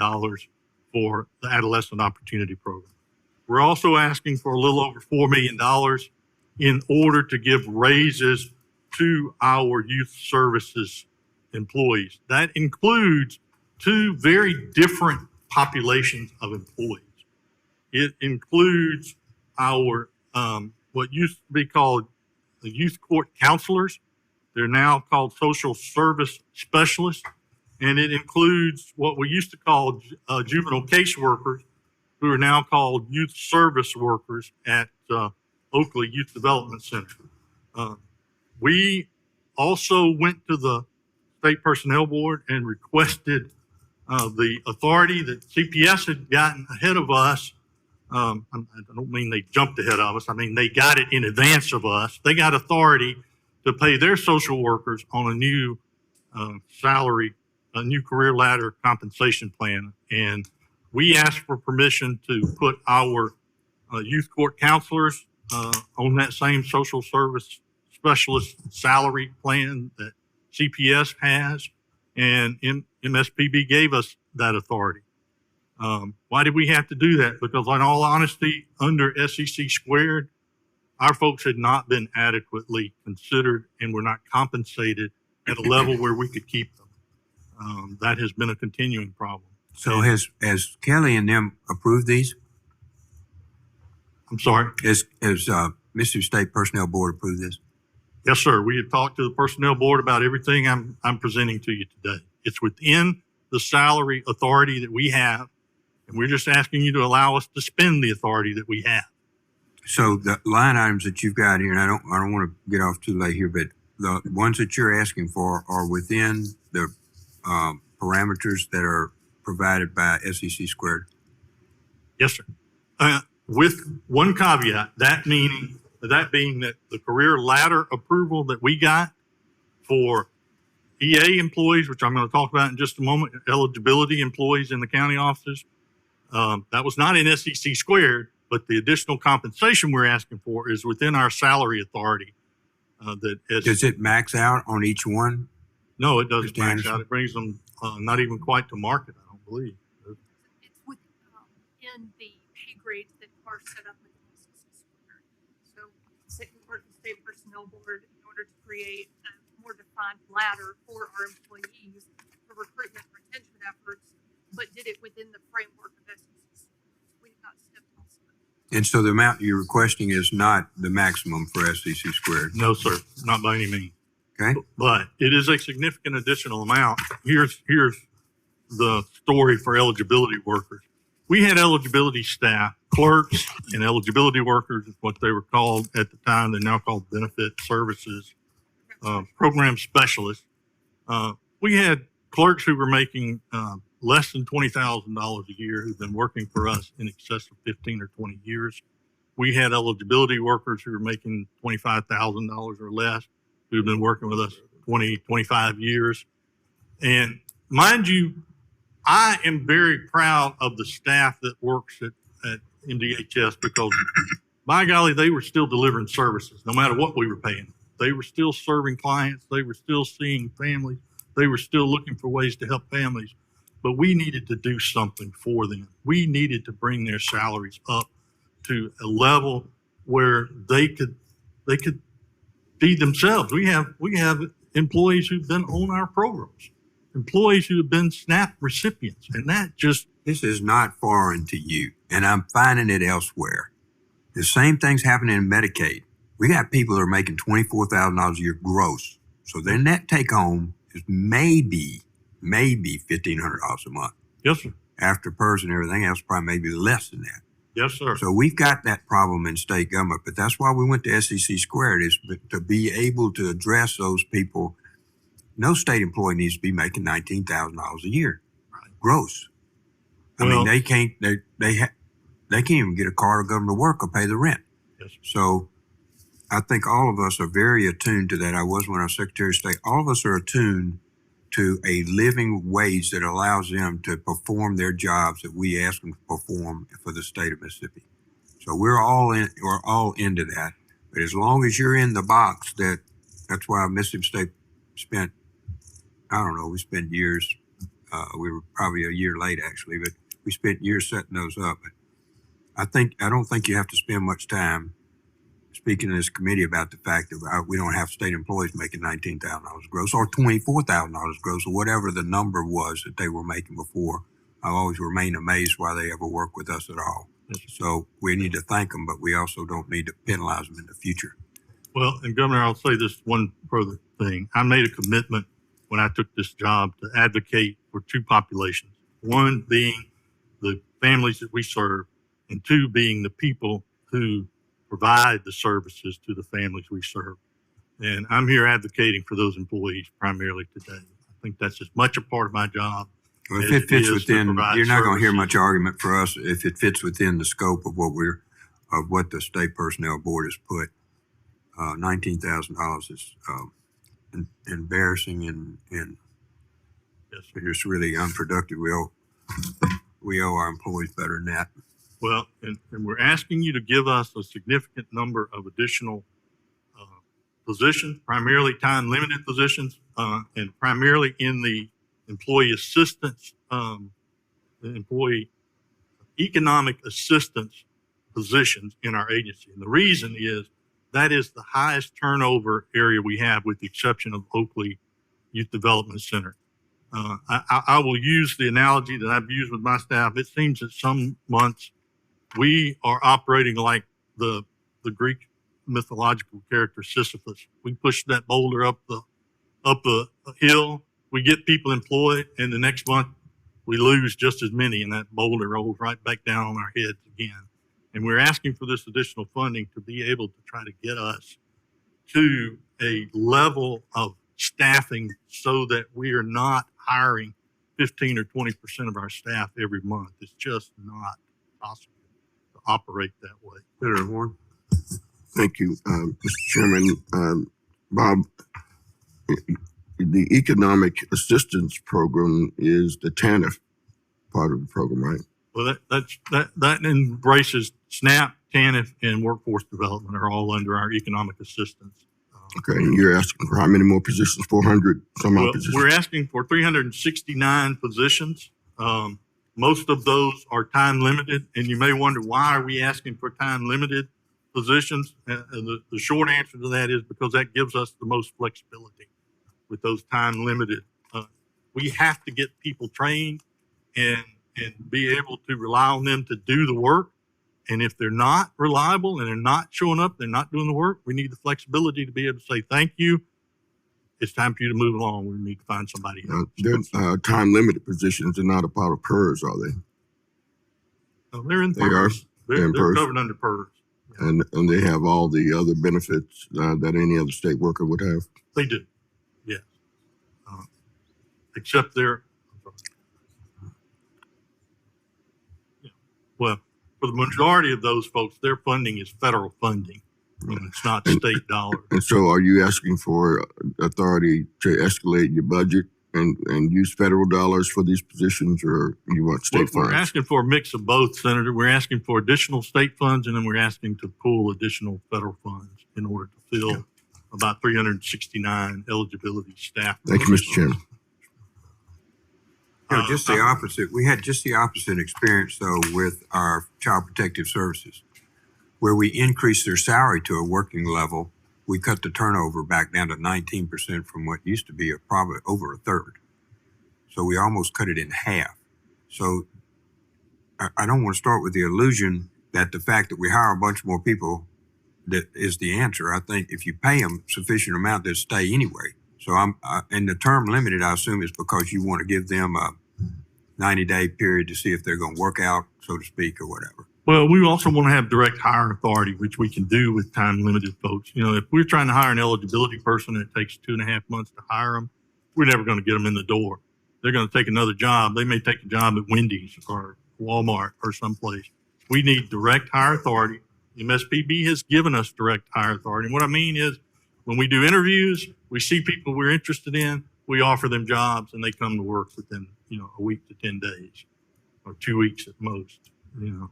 Speaker 20: for the Adolescent Opportunity Program. We're also asking for a little over $4 million in order to give raises to our youth services employees. That includes two very different populations of employees. It includes our what used to be called the youth court counselors. They're now called social service specialists, and it includes what we used to call juvenile caseworkers, who are now called youth service workers at Oakley Youth Development Center. We also went to the State Personnel Board and requested the authority that CPS had gotten ahead of us. I don't mean they jumped ahead of us. I mean, they got it in advance of us. They got authority to pay their social workers on a new salary a new career ladder compensation plan. And we asked for permission to put our youth court counselors on that same social service specialist salary plan that CPS has, and MSPB gave us that authority. Why did we have to do that? Because in all honesty, under SEC squared, our folks had not been adequately considered and were not compensated at a level where we could keep them. That has been a continuing problem.
Speaker 1: So has Kelly and them approved these?
Speaker 20: I'm sorry?
Speaker 1: Has Mississippi State Personnel Board approved this?
Speaker 20: Yes, sir. We have talked to the personnel board about everything I'm presenting to you today. It's within the salary authority that we have, and we're just asking you to allow us to spend the authority that we have.
Speaker 1: So the line items that you've got here, and I don't want to get off too late here, but the ones that you're asking for are within the parameters that are provided by SEC squared.
Speaker 20: Yes, sir. With one caveat, that being that the career ladder approval that we got for EA employees, which I'm going to talk about in just a moment, eligibility employees in the county offices, that was not in SEC squared, but the additional compensation we're asking for is within our salary authority.
Speaker 1: Does it max out on each one?
Speaker 20: No, it doesn't
Speaker 1: Mr.
Speaker 20: max
Speaker 1: Anderson?
Speaker 20: out. It brings them not even quite to market, I don't believe.
Speaker 21: It's with, in the pay grades that are set up with the SEC squared. So, State Personnel Board, in order to create a more defined ladder for our employees for recruitment and retention efforts, but did it within the framework of SEC. We did not step outside.
Speaker 1: And so the amount you're requesting is not the maximum for SEC squared?
Speaker 20: No, sir, not by any means.
Speaker 1: Okay.
Speaker 20: But it is a significant additional amount. Here's the story for eligibility workers. We had eligibility staff, clerks and eligibility workers is what they were called at the time. They're now called benefit services, program specialists. We had clerks who were making less than $20,000 a year who've been working for us in excess of 15 or 20 years. We had eligibility workers who were making $25,000 or less who've been working with us 20, 25 years. And mind you, I am very proud of the staff that works at NDHS because, by golly, they were still delivering services no matter what we were paying. They were still serving clients. They were still seeing families. They were still looking for ways to help families. But we needed to do something for them. We needed to bring their salaries up to a level where they could feed themselves. We have employees who've been on our programs, employees who have been SNAP recipients, and that just...
Speaker 1: This is not foreign to you, and I'm finding it elsewhere. The same thing's happening in Medicaid. We got people that are making $24,000 a year gross. So their net take home is maybe $1,500 a month.
Speaker 20: Yes, sir.
Speaker 1: After PERS and everything else, probably maybe less than that.
Speaker 20: Yes, sir.
Speaker 1: So we've got that problem in state government, but that's why we went to SEC squared, is to be able to address those people. No state employee needs to be making $19,000 a year, gross. I mean, they can't even get a car to go to work or pay the rent.
Speaker 20: Yes.
Speaker 1: So I think all of us are very attuned to that. I was when I was Secretary of State. All of us are attuned to a living wage that allows them to perform their jobs that we ask them to perform for the state of Mississippi. So we're all into that. But as long as you're in the box, that's why Mississippi State spent, we spent years. We were probably a year late actually, but we spent years setting those up. But I don't think you have to spend much time speaking to this committee about the fact that we don't have state employees making $19,000 gross or $24,000 gross or whatever the number was that they were making before. I always remain amazed why they ever work with us at all. So we need to thank them, but we also don't need to penalize them in the future.
Speaker 20: Well, and Governor, I'll say this one further thing. I made a commitment when I took this job to advocate for two populations. One being the families that we serve, and two being the people who provide the services to the families we serve. And I'm here advocating for those employees primarily today. I think that's as much a part of my job.
Speaker 1: Well, if
Speaker 20: as
Speaker 1: it fits
Speaker 20: is to
Speaker 1: within,
Speaker 20: provide
Speaker 1: you're not going to hear
Speaker 20: services.
Speaker 1: much argument for us if it fits within the scope of what the State Personnel Board has put. $19,000 is embarrassing and
Speaker 20: Yes.
Speaker 1: They're just really unproductive. We owe our employees better than that.
Speaker 20: Well, and we're asking you to give us a significant number of additional positions, primarily time-limited positions, and primarily in the employee assistance, the employee economic assistance positions in our agency. And the reason is that is the highest turnover area we have, with the exception of Oakley Youth Development Center. I will use the analogy that I've used with my staff. It seems that some months we are operating like the Greek mythological character Sisyphus. We push that boulder up a hill, we get people employed, and the next month we lose just as many, and that boulder rolls right back down on our heads again. And we're asking for this additional funding to be able to try to get us to a level of staffing so that we are not hiring 15 or 20% of our staff every month. It's just not possible to operate that way.
Speaker 1: Senator Horn.
Speaker 7: Thank you, Mr. Chairman. Bob, the Economic Assistance Program is the TANF part of the program, right?
Speaker 20: Well, that embraces SNAP, TANF, and workforce development are all under our economic assistance.
Speaker 7: Okay, and you're asking for how many more positions? 400 some odd positions?
Speaker 20: We're asking for 369 positions. Most of those are time limited, and you may wonder, why are we asking for time limited positions? And the short answer to that is because that gives us the most flexibility with those time limited. We have to get people trained and be able to rely on them to do the work. And if they're not reliable and they're not showing up, they're not doing the work, we need the flexibility to be able to say, thank you. It's time for you to move along. We need to find somebody else.
Speaker 7: They're time limited positions. They're not a part of PERS, are they?
Speaker 20: No, they're in
Speaker 7: They are?
Speaker 20: PERS. They're
Speaker 7: in PERS.
Speaker 20: covered under PERS.
Speaker 7: And they have all the other benefits that any other state worker would have?
Speaker 20: They do, yes. Except they're, well, for the majority of those folks, their funding is federal funding. And it's not state dollars.
Speaker 7: And so are you asking for authority to escalate your budget and use federal dollars for these positions, or you want state
Speaker 20: We're
Speaker 7: funds?
Speaker 20: asking for a mix of both, Senator. We're asking for additional state funds, and then we're asking to pull additional federal funds in order to fill about 369 eligibility staff.
Speaker 7: Thank you, Mr. Chairman.
Speaker 1: You know, just the opposite. We had just the opposite experience, though, with our Child Protective Services, where we increased their salary to a working level. We cut the turnover back down to 19% from what used to be probably over a third. So we almost cut it in half. So I don't want to start with the illusion that the fact that we hire a bunch more people that is the answer. I think if you pay them sufficient amount, they'll stay anyway. So and the term limited, I assume, is because you want to give them a 90-day period to see if they're going to work out, so to speak, or whatever.
Speaker 20: Well, we also want to have direct hire authority, which we can do with time limited folks. You know, if we're trying to hire an eligibility person and it takes 2.5 months to hire them, we're never going to get them in the door. They're going to take another job. They may take a job at Wendy's or Walmart or someplace. We need direct hire authority. MSPB has given us direct hire authority. And what I mean is, when we do interviews, we see people we're interested in, we offer them jobs, and they come to work within, a week to 10 days or 2 weeks at most, And,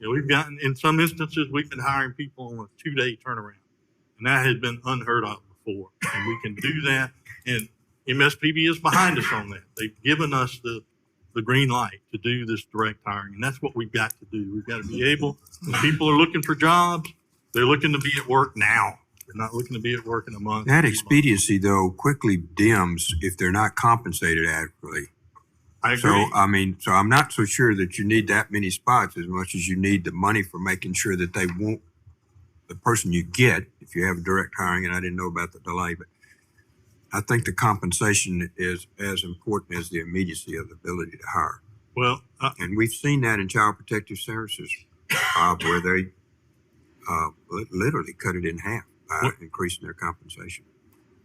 Speaker 20: we've gotten, in some instances, we've been hiring people on a 2-day turnaround, and that has been unheard of before. And we can do that, and MSPB is behind us on that. They've given us the green light to do this direct hiring, and that's what we've got to do. We've got to be able, when people are looking for jobs, they're looking to be at work now. They're not looking to be at work in a month.
Speaker 1: That expediency, though, quickly dims if they're not compensated adequately.
Speaker 20: I agree.
Speaker 1: So I'm not so sure that you need that many spots as much as you need the money for making sure that they won't, the person you get, if you have direct hiring, and I didn't know about the delay, but I think the compensation is as important as the immediacy of the ability to hire.
Speaker 20: Well,
Speaker 1: and we've seen that in Child Protective Services, where they literally cut it in half by increasing their compensation.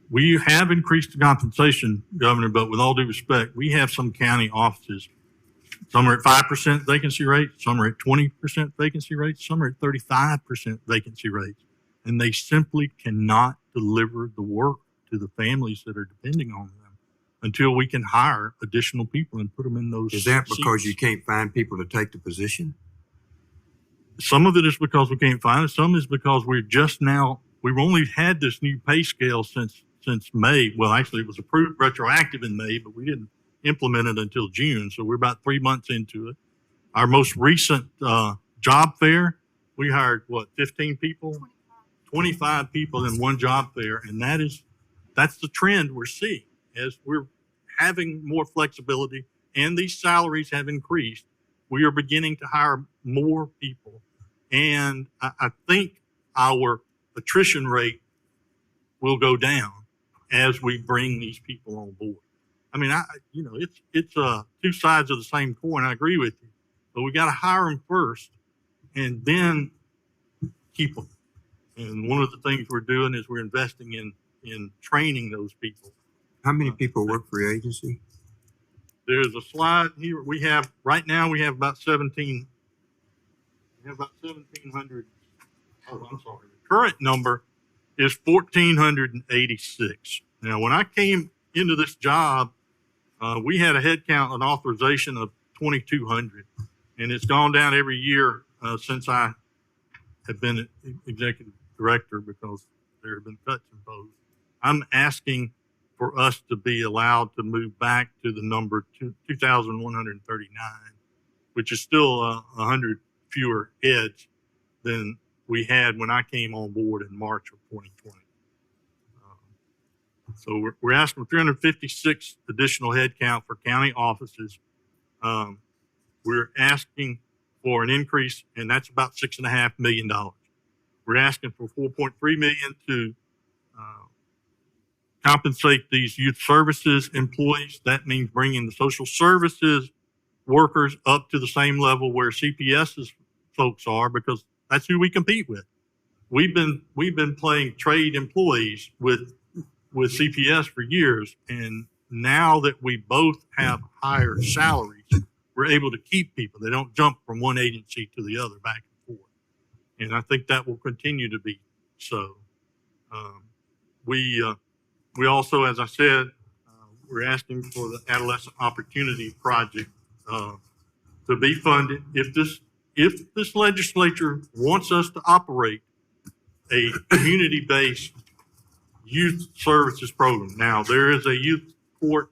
Speaker 20: We have increased the compensation, Governor, but with all due respect, we have some county offices. Some are at 5% vacancy rate, some are at 20% vacancy rates, some are at 35% vacancy rates, and they simply cannot deliver the work to the families that are depending on them until we can hire additional people and put them in those.
Speaker 1: Is that because
Speaker 20: seats.
Speaker 1: you can't find people to take the position?
Speaker 20: Some of it is because we can't find it. Some is because we've only had this new pay scale since May. Well, actually, it was approved retroactive in May, but we didn't implement it until June. So we're about 3 months into it. Our most recent job fair, we hired 15 people, 25 people in one job fair, and that's the trend we're seeing as we're having more flexibility and these salaries have increased. We are beginning to hire more people, and I think our attrition rate will go down as we bring these people on board. I mean, it's two sides of the same coin. I agree with you, but we got to hire them first, and then keep them. And one of the things we're doing is we're investing in training those people.
Speaker 1: How many people work for your agency?
Speaker 20: There's a slide here. Right now we have about 17. We have about 1,700. Oh, I'm sorry. The current number is 1,486. Now, when I came into this job, we had a head count, an authorization of 2,200, and it's gone down every year since I have been executive director because there have been cuts imposed. I'm asking for us to be allowed to move back to the number 2,139, which is still 100 fewer heads than we had when I came on board in March of 2020. So we're asking for 356 additional head count for county offices. We're asking for an increase, and that's about $6.5 million. We're asking for $4.3 million to compensate these youth services employees. That means bringing the social services workers up to the same level where CPS's folks are, because that's who we compete with. We've been playing trade employees with CPS for years, and now that we both have higher salaries, we're able to keep people. They don't jump from one agency to the other back and forth, and I think that will continue to be so. We also, as I said, we're asking for the Adolescent Opportunity Project to be funded. If this legislature wants us to operate a community-based youth services program. Now, there is a youth court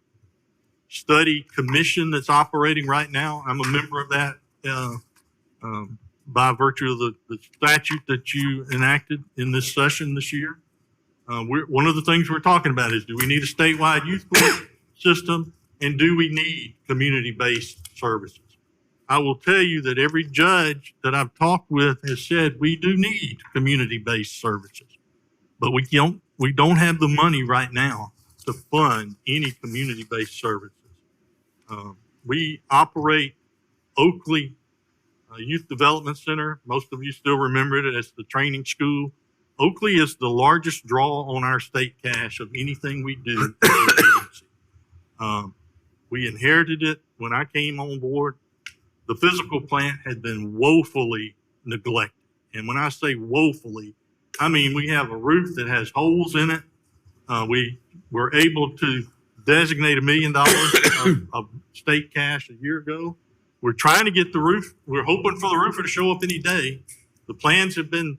Speaker 20: study commission that's operating right now. I'm a member of that by virtue of the statute that you enacted in this session this year. One of the things we're talking about is, do we need a statewide youth court system, and do we need community-based services? I will tell you that every judge that I've talked with has said we do need community-based services, but we don't have the money right now to fund any community-based services. We operate Oakley Youth Development Center. Most of you still remember it as the training school. Oakley is the largest draw on our state cash of anything we do. We inherited it when I came on board. The physical plant had been woefully neglected. And when I say woefully, I mean we have a roof that has holes in it. We were able to designate $1 million of state cash a year ago. We're trying to get the roof. We're hoping for the roofer to show up any day. The plans have been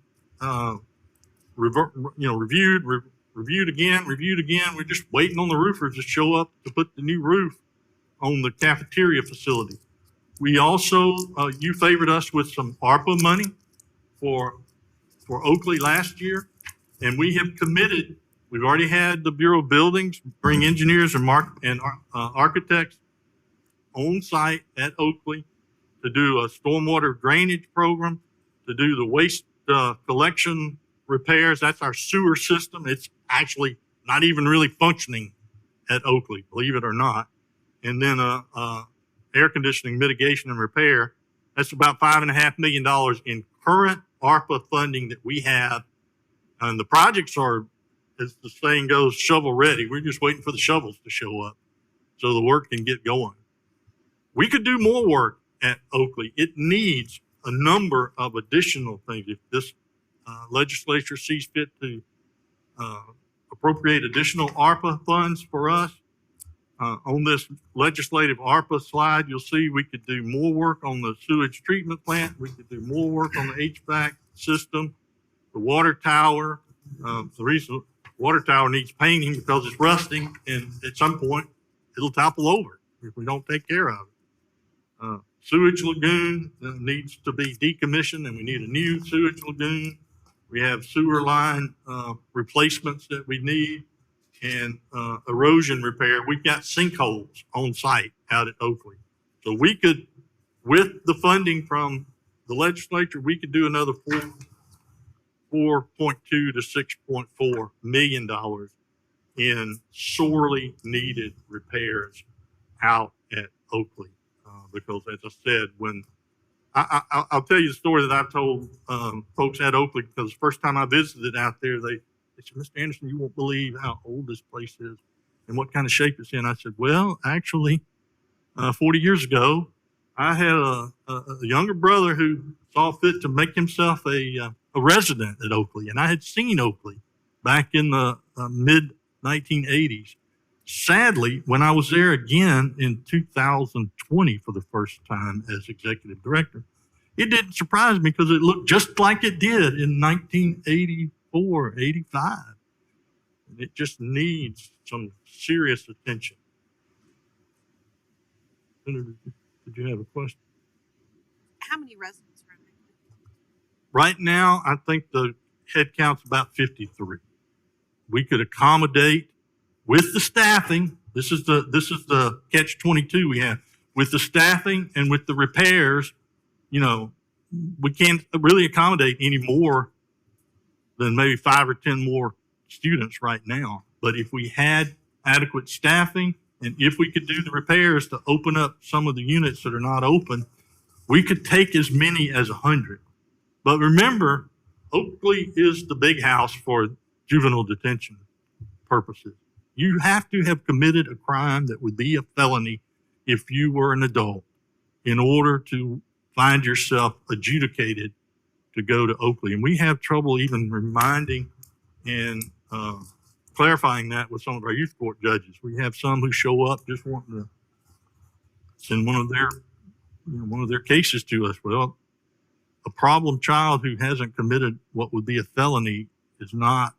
Speaker 20: reviewed again. We're just waiting on the roofers to show up to put the new roof on the cafeteria facility. We also, you favored us with some ARPA money for Oakley last year, and we have committed. We've already had the Bureau of Buildings bring engineers and architects on site at Oakley to do a stormwater drainage program, to do the waste collection repairs. That's our sewer system. It's actually not even really functioning at Oakley, believe it or not. And then air conditioning mitigation and repair. That's about $5.5 million in current ARPA funding that we have. And the projects are, as the saying goes, shovel ready. We're just waiting for the shovels to show up so the work can get going. We could do more work at Oakley. It needs a number of additional things. If this legislature sees fit to appropriate additional ARPA funds for us. On this legislative ARPA slide, you'll see we could do more work on the sewage treatment plant. We could do more work on the HVAC system, the water tower. The reason water tower needs painting because it's rusting, and at some point it'll topple over if we don't take care of it. Sewage lagoon needs to be decommissioned, and we need a new sewage lagoon. We have sewer line replacements that we need, and erosion repair. We've got sinkholes on site out at Oakley. So we could, with the funding from the legislature, we could do another $4.2 to $6.4 million in sorely needed repairs out at Oakley. Because as I said, when I'll tell you the story that I've told folks at Oakley, because the first time I visited out there, they said, Mr. Anderson, you won't believe how old this place is and what kind of shape it's in. I said, well, actually, 40 years ago, I had a younger brother who saw fit to make himself a resident at Oakley, and I had seen Oakley back in the mid-1980s. Sadly, when I was there again in 2020 for the first time as executive director, it didn't surprise me because it looked just like it did in 1984, 85. It just needs some serious attention. Senator, did you have a question?
Speaker 15: How many residents are in there?
Speaker 20: Right now, I think the head count's about 53. We could accommodate with the staffing. This is the catch-22 we have. With the staffing and with the repairs, you know, we can't really accommodate any more than maybe 5 or 10 more students right now. But if we had adequate staffing and if we could do the repairs to open up some of the units that are not open, we could take as many as 100. But remember, Oakley is the big house for juvenile detention purposes. You have to have committed a crime that would be a felony if you were an adult in order to find yourself adjudicated to go to Oakley. And we have trouble even reminding and clarifying that with some of our youth court judges. We have some who show up just wanting to send one of their cases to us. Well, a problem child who hasn't committed what would be a felony is not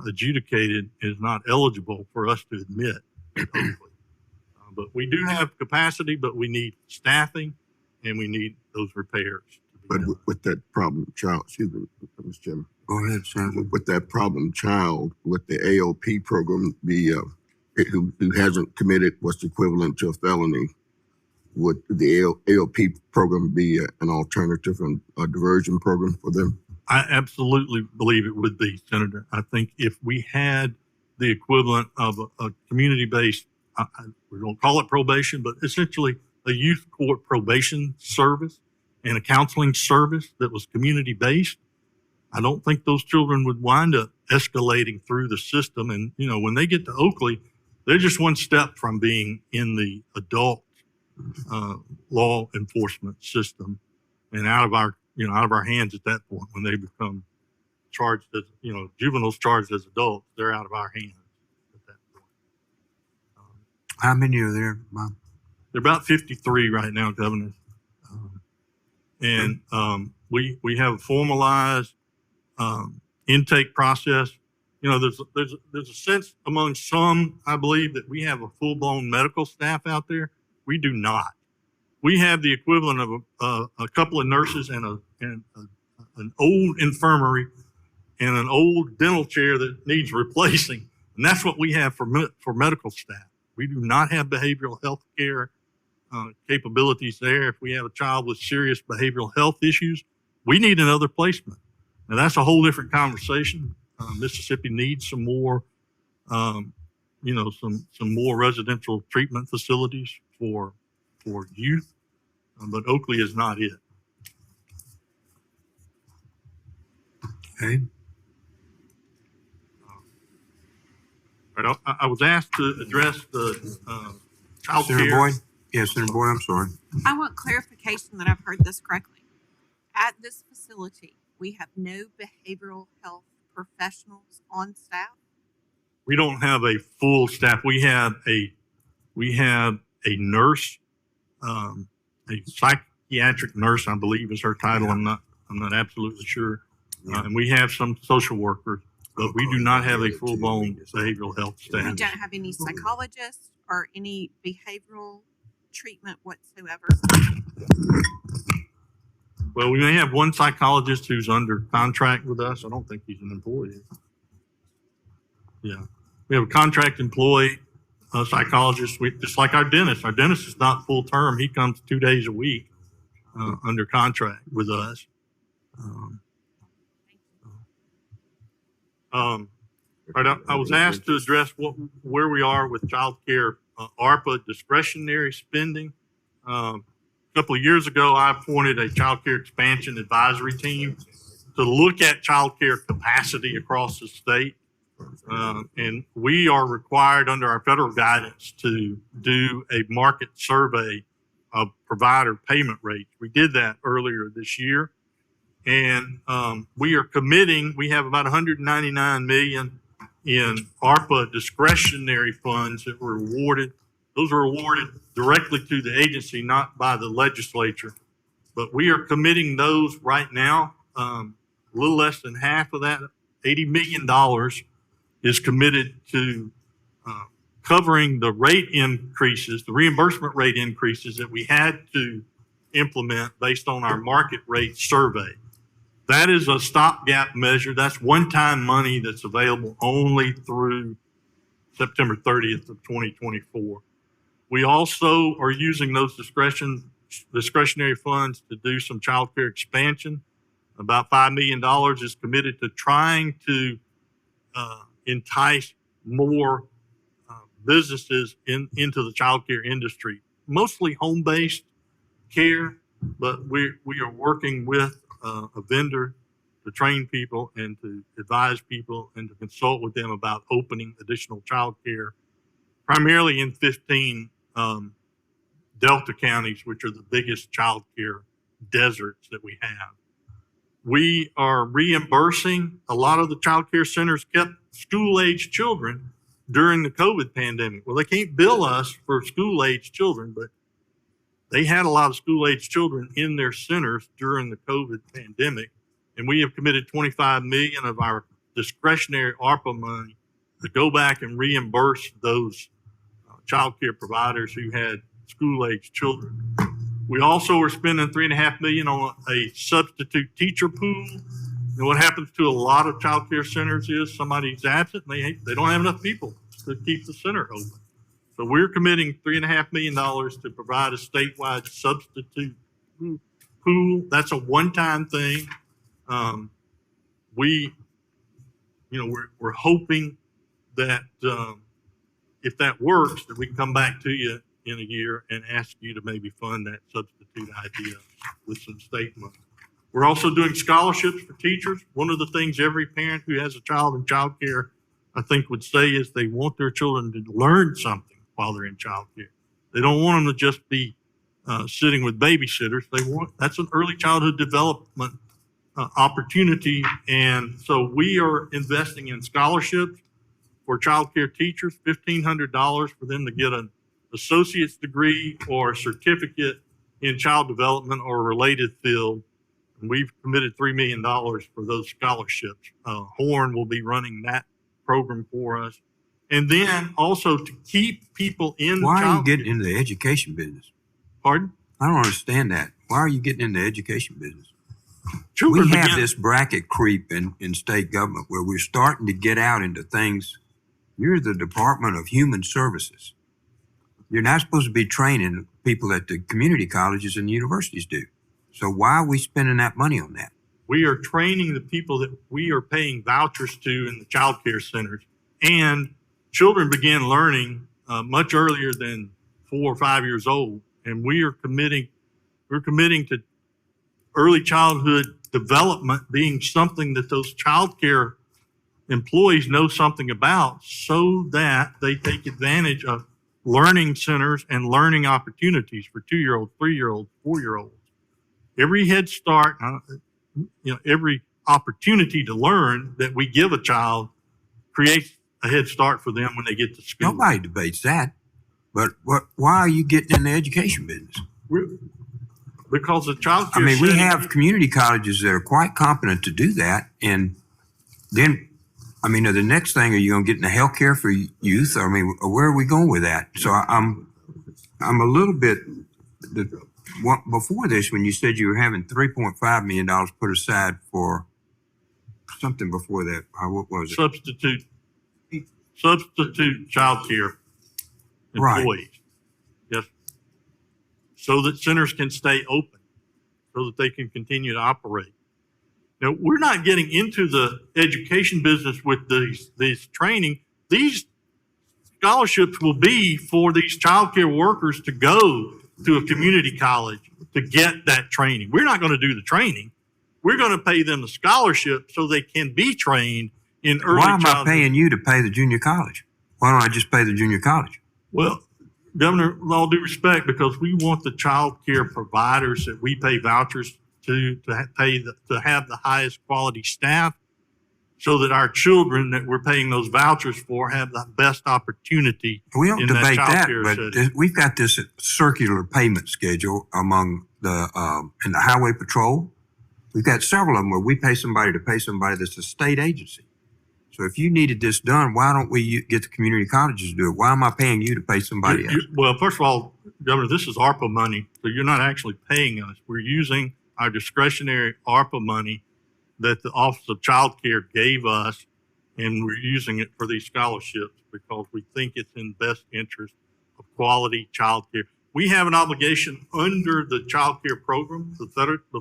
Speaker 20: adjudicated, is not eligible for us to admit at Oakley. But we do have capacity, but we need staffing and we need those repairs.
Speaker 7: But with that problem child, excuse me, Mr. Chairman.
Speaker 1: Go ahead, Senator.
Speaker 7: With that problem child, with the AOP program, who hasn't committed what's equivalent to a felony, would the AOP program be an alternative and a diversion program for them?
Speaker 20: I absolutely believe it would be, Senator. I think if we had the equivalent of a community-based, we don't call it probation, but essentially a youth court probation service and a counseling service that was community-based, I don't think those children would wind up escalating through the system. And, you know, when they get to Oakley, they're just one step from being in the adult law enforcement system and out of our hands at that point. When they become charged as, juveniles charged as adults, they're out of our hands at that point.
Speaker 1: How many are there, Mom?
Speaker 20: They're about 53 right now, Governor. We have a formalized intake process. You know, there's a sense among some, I believe, that we have a full-blown medical staff out there. We do not. We have the equivalent of a couple of nurses and an old infirmary and an old dental chair that needs replacing. And that's what we have for medical staff. We do not have behavioral health care capabilities there. If we have a child with serious behavioral health issues, we need another placement. Now, that's a whole different conversation. Mississippi needs some more, some more residential treatment facilities for youth, but Oakley is not it.
Speaker 1: Okay.
Speaker 20: I was asked to address the child
Speaker 1: Senator
Speaker 20: care.
Speaker 1: Boyd? Yes, Senator Boyd, I'm sorry.
Speaker 15: I want clarification that I've heard this correctly. At this facility, we have no behavioral health professionals on staff?
Speaker 20: we don't have a full staff. We have a nurse, a psychiatric nurse, I believe is her title. I'm not absolutely sure. And we have some social workers, but we do not have a full-blown behavioral health
Speaker 15: We
Speaker 20: staff.
Speaker 15: don't have any psychologists or any behavioral treatment whatsoever.
Speaker 20: Well, we may have one psychologist who's under contract with us. I don't think he's an employee. Yeah. We have a contract employee, a psychologist, just like our dentist. Our dentist is not full-term. He comes 2 days a week under contract with us. I was asked to address where we are with child care ARPA discretionary spending. A couple of years ago, I appointed a child care expansion advisory team to look at child care capacity across the state. And we are required under our federal guidance to do a market survey of provider payment rates. We did that earlier this year. And we are committing, we have about $199 million in ARPA discretionary funds that were awarded. Those were awarded directly to the agency, not by the legislature. But we are committing those right now. A little less than half of that, $80 million, is committed to covering the rate increases, the reimbursement rate increases that we had to implement based on our market rate survey. That is a stopgap measure. That's one-time money that's available only through September 30th of 2024. We also are using those discretionary funds to do some child care expansion. About $5 million is committed to trying to entice more businesses into the child care industry, mostly home-based care, but we are working with a vendor to train people and to advise people and to consult with them about opening additional child care, primarily in 15 Delta counties, which are the biggest child care deserts that we have. We are reimbursing a lot of the child care centers kept school-age children during the COVID pandemic. Well, they can't bill us for school-age children, but they had a lot of school-age children in their centers during the COVID pandemic, and we have committed $25 million of our discretionary ARPA money to go back and reimburse those child care providers who had school-age children. We also are spending $3.5 million on a substitute teacher pool. And what happens to a lot of child care centers is somebody's absent and they don't have enough people to keep the center open. So we're committing $3.5 million to provide a statewide substitute pool. That's a one-time thing. We're hoping that if that works, that we can come back to you in a year and ask you to maybe fund that substitute idea with some state money. We're also doing scholarships for teachers. One of the things every parent who has a child in child care, I think, would say is they want their children to learn something while they're in child care. They don't want them to just be sitting with babysitters. That's an early childhood development opportunity. And so we are investing in scholarships for child care teachers, $1,500 for them to get an associate's degree or a certificate in child development or a related field. And we've committed $3 million for those scholarships. Horn will be running that program for us. And then also to keep people in
Speaker 1: Why are you
Speaker 20: child
Speaker 1: getting into the education business?
Speaker 20: Pardon?
Speaker 1: I don't understand that. Why are you getting into the education business?
Speaker 20: Children
Speaker 1: we have
Speaker 20: begin-
Speaker 1: this bracket creep in state government where we're starting to get out into things. You're the Department of Human Services. You're not supposed to be training people at the community colleges and universities do. So why are we spending that money on that?
Speaker 20: We are training the people that we are paying vouchers to in the child care centers. And children begin learning much earlier than 4 or 5 years old. And we're committing to early childhood development being something that those child care employees know something about so that they take advantage of learning centers and learning opportunities for 2-year-olds, 3-year-olds, 4-year-olds. Every Head Start, every opportunity to learn that we give a child creates a head start for them when they get to school.
Speaker 1: Nobody debates that. But why are you getting in the education business?
Speaker 20: Because the child
Speaker 1: I
Speaker 20: care.
Speaker 1: mean, we
Speaker 20: setting-
Speaker 1: have community colleges that are quite competent to do that. And then, I mean, the next thing, are you going to get into health care for youth? I mean, where are we going with that? So I'm a little bit, before this, when you said you were having $3.5 million put aside for something before that, what was it?
Speaker 20: Substitute child care employees. Yes. So that centers can stay open, so that they can continue to operate. Now, we're not getting into the education business with these training. These scholarships will be for these child care workers to go to a community college to get that training. We're not going to do the training. We're going to pay them the scholarship so they can be trained in early
Speaker 1: Why am I
Speaker 20: childhood.
Speaker 1: paying you to pay the junior college? Why don't I just pay the junior college?
Speaker 20: Well, Governor, with all due respect, because we want the child care providers that we pay vouchers to have the highest quality staff, so that our children that we're paying those vouchers for have the best opportunity.
Speaker 1: We don't
Speaker 20: in
Speaker 1: debate
Speaker 20: child
Speaker 1: that,
Speaker 20: care
Speaker 1: but
Speaker 20: setting.
Speaker 1: we've got this circular payment schedule among in the highway patrol. We've got several of them where we pay somebody to pay somebody that's a state agency. So if you needed this done, why don't we get the community colleges to do it? Why am I paying you to pay somebody else?
Speaker 20: Well, first of all, Governor, this is ARPA money, so you're not actually paying us. We're using our discretionary ARPA money that the Office of Child Care gave us, and we're using it for these scholarships because we think it's in the best interest of quality child care. We have an obligation under the child care program. The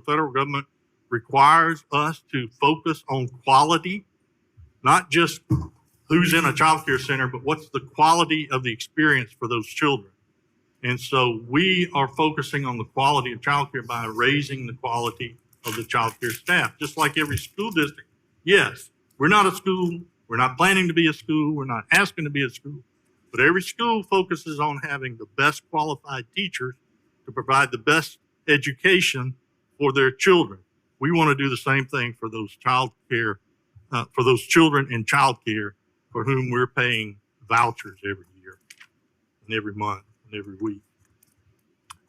Speaker 20: federal government requires us to focus on quality, not just who's in a child care center, but what's the quality of the experience for those children. And so we are focusing on the quality of child care by raising the quality of the child care staff, just like every school district. Yes, we're not a school. We're not planning to be a school. We're not asking to be a school. But every school focuses on having the best qualified teachers to provide the best education for their children. We want to do the same thing for those child care, for those children in child care for whom we're paying vouchers every year and every month and every week.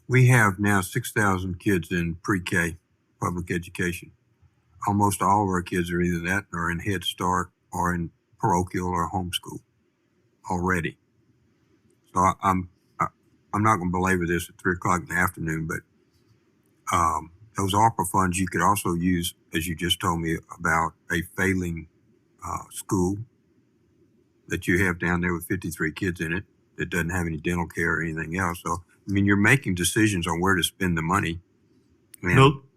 Speaker 1: We have now 6,000 kids in pre-K public education. Almost all of our kids are either that or in Head Start or in parochial or homeschool already. So I'm not going to belabor this at 3:00 in the afternoon, but those ARPA funds you could also use, as you just told me, about a failing school that you have down there with 53 kids in it that doesn't have any dental care or anything else. So, I mean, you're making decisions on where to spend the money.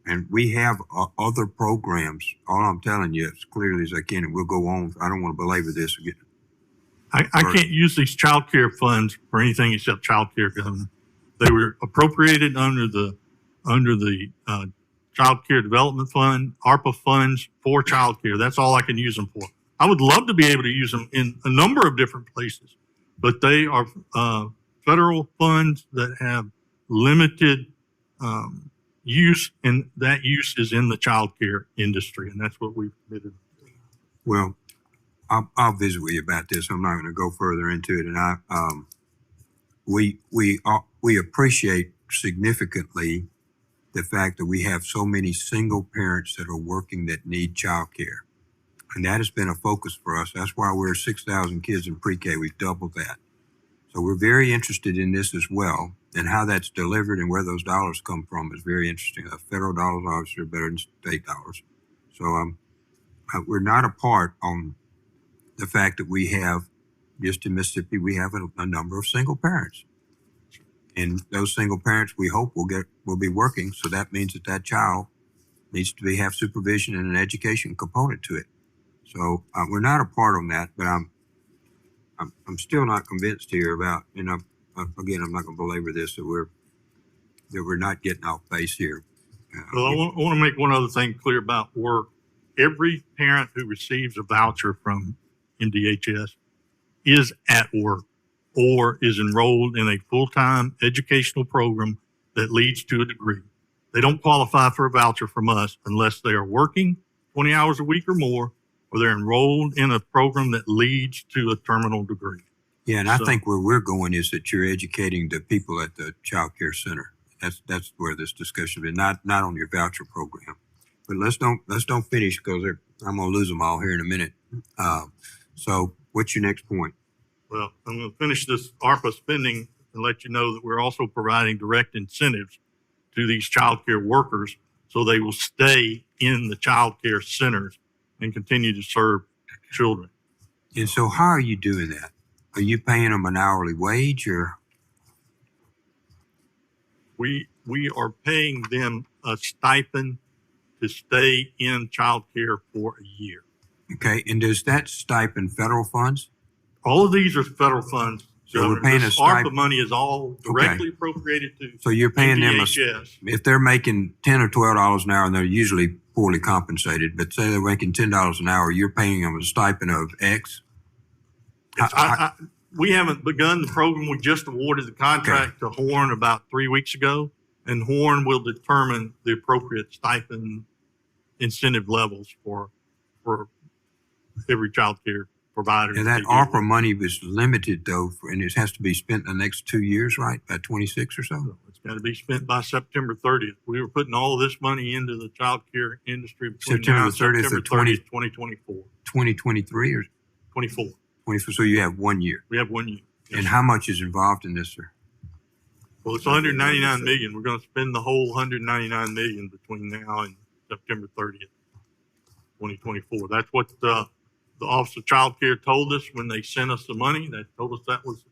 Speaker 1: And we have other programs. All I'm telling you as clearly as I can, and we'll go on. I don't want to belabor this again.
Speaker 20: I can't use these child care funds for anything except child care, Governor. They were appropriated under the Child Care Development Fund, ARPA funds for child care. That's all I can use them for. I would love to be able to use them in a number of different places, but they are federal funds that have limited use, and that use is in the child care industry, and that's what we've committed.
Speaker 1: Well, I'll visit with you about this. I'm not going to go further into it. And we appreciate significantly the fact that we have so many single parents that are working that need child care. And that has been a focus for us. That's why we're 6,000 kids in pre-K. We've doubled that. So we're very interested in this as well. And how that's delivered and where those dollars come from is very interesting. Federal dollars obviously are better than state dollars. So we're not apart on the fact that we have, just in Mississippi, we have a number of single parents. And those single parents, we hope, will be working. So that means that child needs to have supervision and an education component to it. So we're not apart on that, but I'm still not convinced here about, again, I'm not going to belabor this, that we're not getting off base here.
Speaker 20: Well, I want to make one other thing clear about work. Every parent who receives a voucher from MDHS is at work or is enrolled in a full-time educational program that leads to a degree. They don't qualify for a voucher from us unless they are working 20 hours a week or more or they're enrolled in a program that leads to a terminal degree.
Speaker 1: Yeah, and I
Speaker 20: So-
Speaker 1: think where we're going is that you're educating the people at the child care center. That's where this discussion is, not on your voucher program. But let's don't finish because I'm gonna lose them all here in a minute. So what's your next point?
Speaker 20: Well, I'm going to finish this ARPA spending and let you know that we're also providing direct incentives to these child care workers so they will stay in the child care centers and continue to serve children.
Speaker 1: And so how are you doing that? Are you paying them an hourly wage or?
Speaker 20: We are paying them a stipend to stay in child care for a year.
Speaker 1: Okay, and does that stipend federal funds?
Speaker 20: All of these are federal funds.
Speaker 1: So we're
Speaker 20: Governor.
Speaker 1: paying
Speaker 20: This
Speaker 1: a
Speaker 20: ARPA
Speaker 1: stipend.
Speaker 20: money is all directly appropriated to
Speaker 1: So you're paying them
Speaker 20: NDHS.
Speaker 1: if they're making $10 or $12 an hour, and they're usually poorly compensated, but say they're making $10 an hour, you're paying them a stipend of X.
Speaker 20: We haven't begun the program. We just awarded the contract to Horn about 3 weeks ago, and Horn will determine the appropriate stipend incentive levels for every child care provider.
Speaker 1: And that ARPA money was limited though, and it has to be spent in the next 2 years, right? By 26 or so?
Speaker 20: It's got to be spent by September 30th. We were putting all of this money into the child care industry between
Speaker 1: September
Speaker 20: now and
Speaker 1: 30th
Speaker 20: September
Speaker 1: of 20
Speaker 20: 2024.
Speaker 1: 2023 or
Speaker 20: 24.
Speaker 1: 24, so you have 1 year.
Speaker 20: We have 1 year.
Speaker 1: And how much is involved in this, sir?
Speaker 20: Well, it's 199 million. We're going to spend the whole 199 million between now and September 30th, 2024. That's what the Office of Child Care told us when they sent us the money. They told us that was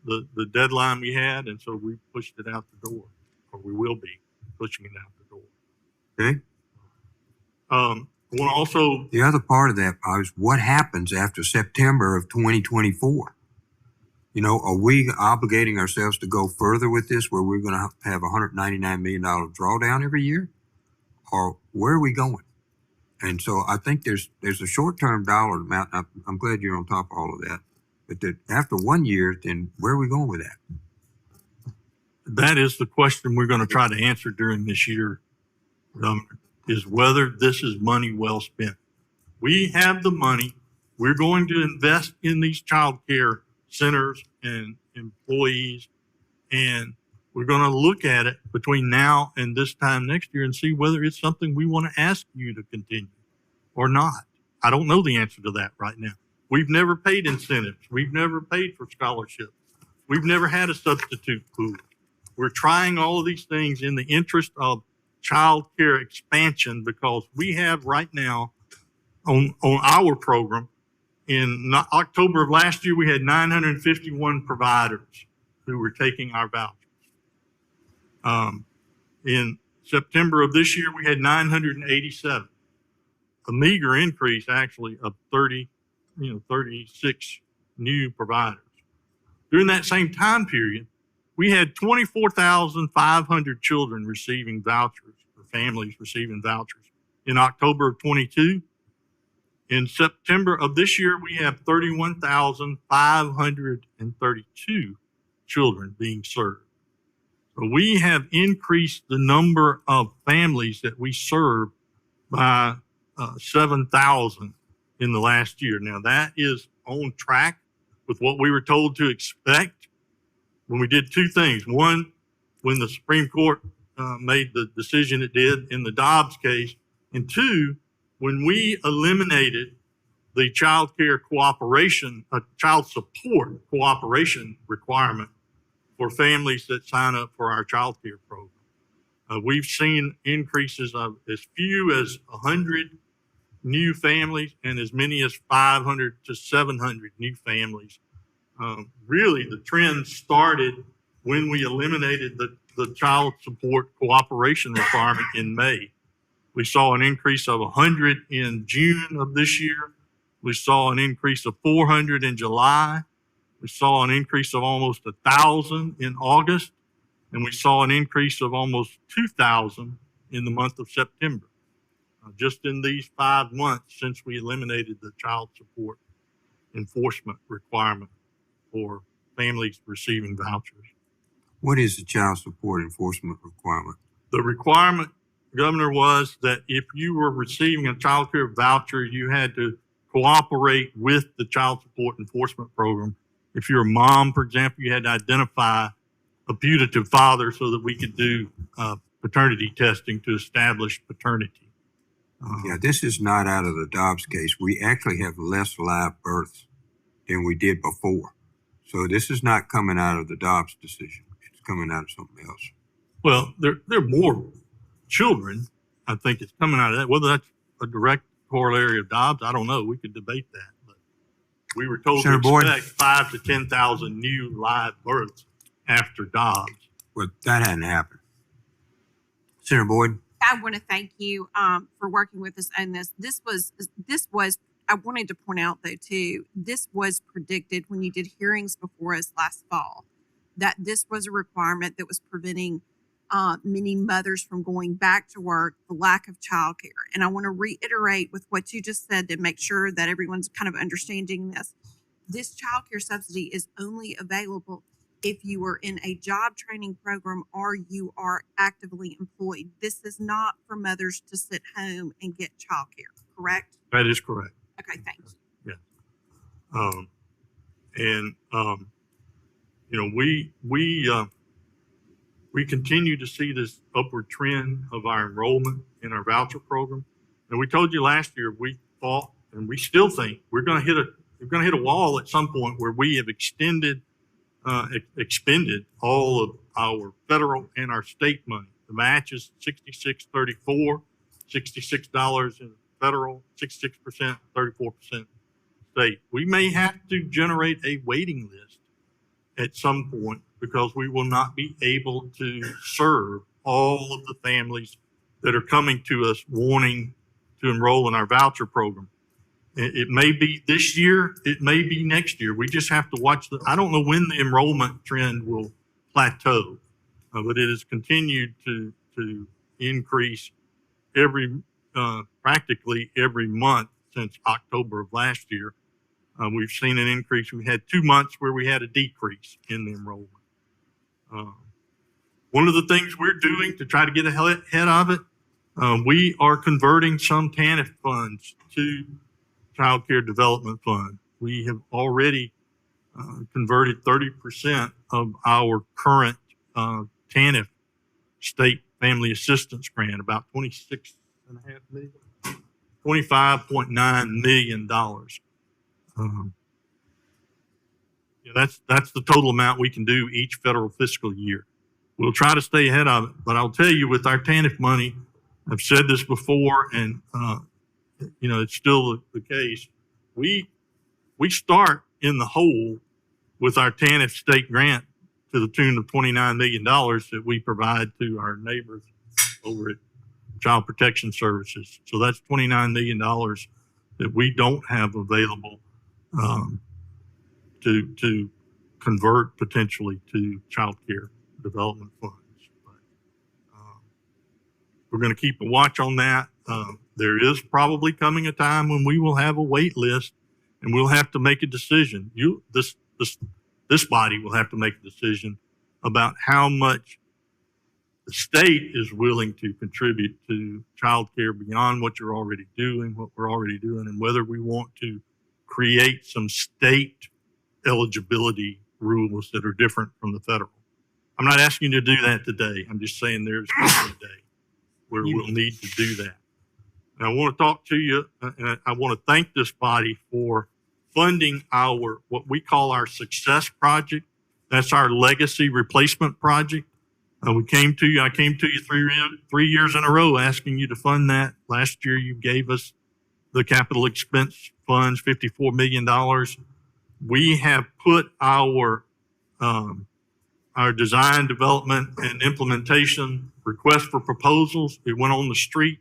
Speaker 20: the deadline we had, and so we pushed it out the door, or we will be pushing it out the door.
Speaker 1: Okay.
Speaker 20: I want to also,
Speaker 1: The other part of that is what happens after September of 2024? You know, are we obligating ourselves to go further with this where we're going to have a $199 million drawdown every year? Or where are we going? And so I think there's a short-term dollar amount. I'm glad you're on top of all of that. But that after 1 year, then where are we going with that?
Speaker 20: that is the question we're going to try to answer during this year, is whether this is money well spent. We have the money. We're going to invest in these child care centers and employees, and we're going to look at it between now and this time next year and see whether it's something we want to ask you to continue or not. I don't know the answer to that right now. We've never paid incentives. We've never paid for scholarships. We've never had a substitute pool. We're trying all of these things in the interest of child care expansion because we have right now on our program, in October of last year, we had 951 providers who were taking our vouchers. In September of this year, we had 987, a meager increase actually of 36 new providers. During that same time period, we had 24,500 children receiving vouchers, or families receiving vouchers. In October of 22, in September of this year, we have 31,532 children being served. So we have increased the number of families that we serve by 7,000 in the last year. Now that is on track with what we were told to expect when we did two things. One, when the Supreme Court made the decision it did in the Dobbs case, and two, when we eliminated the child care cooperation, child support cooperation requirement for families that sign up for our child care program. We've seen increases of as few as 100 new families and as many as 500 to 700 new families. Really, the trend started when we eliminated the child support cooperation requirement in May. We saw an increase of 100 in June of this year. We saw an increase of 400 in July. We saw an increase of almost 1,000 in August. And we saw an increase of almost 2,000 in the month of September. Just in these 5 months since we eliminated the child support enforcement requirement for families receiving vouchers.
Speaker 1: What is the child support enforcement requirement?
Speaker 20: The requirement Governor, was that if you were receiving a child care voucher, you had to cooperate with the child support enforcement program. If you're a mom, for example, you had to identify a putative father so that we could do paternity testing to establish paternity.
Speaker 1: Yeah, this is not out of the Dobbs case. We actually have less live births than we did before. So this is not coming out of the Dobbs decision. It's coming out of something else.
Speaker 20: Well, there are more children. I think it's coming out of that. Whether that's a direct corollary of Dobbs, I don't know. We could debate that. But we were told
Speaker 1: Senator
Speaker 20: to
Speaker 1: Boyd?
Speaker 20: expect 5,000 to 10,000 new live births after Dobbs.
Speaker 1: But that hadn't happened. Senator Boyd?
Speaker 15: I want to thank you for working with us on this. This was, I wanted to point out though too, this was predicted when you did hearings before us last fall, that this was a requirement that was preventing many mothers from going back to work, the lack of childcare. And I want to reiterate with what you just said to make sure that everyone's kind of understanding this. This childcare subsidy is only available if you are in a job training program or you are actively employed. This is not for mothers to sit home and get childcare, correct?
Speaker 20: That is correct.
Speaker 15: Okay, thank you.
Speaker 20: You know, we continue to see this upward trend of our enrollment in our voucher program. And we told you last year, we thought, and we still think, we're going to hit a wall at some point where we have expended all of our federal and our state money. The match is $66.34, $66 in federal, 66%, 34% state. We may have to generate a waiting list at some point because we will not be able to serve all of the families that are coming to us wanting to enroll in our voucher program. It may be this year, it may be next year. We just have to watch I don't know when the enrollment trend will plateau, but it has continued to increase practically every month since October of last year. We've seen an increase. We had 2 months where we had a decrease in the enrollment. One of the things we're doing to try to get ahead of it, we are converting some TANF funds to Child Care Development Fund. We have already converted 30% of our current TANF state family assistance grant, about $26.5 million, $25.9 million. That's the total amount we can do each federal fiscal year. We'll try to stay ahead of it, but I'll tell you, with our TANF money, I've said this before, and you know, it's still the case. We start in the hole with our TANF state grant to the tune of $29 million that we provide to our neighbors over at Child Protection Services. So that's $29 million that we don't have available to convert potentially to child care development funds. But, we're going to keep a watch on that. There is probably coming a time when we will have a wait list and we'll have to make a decision. This body will have to make a decision about how much the state is willing to contribute to child care beyond what you're already doing, what we're already doing, and whether we want to create some state eligibility rules that are different from the federal. I'm not asking you to do that today. I'm just saying there's a day where we'll need to do that. And I want to talk to you, and I want to thank this body for funding what we call our success project. That's our legacy replacement project. I came to you 3 years in a row asking you to fund that. Last year, you gave us the capital expense funds, $54 million. We have put our design, development, and implementation request for proposals. It went on the street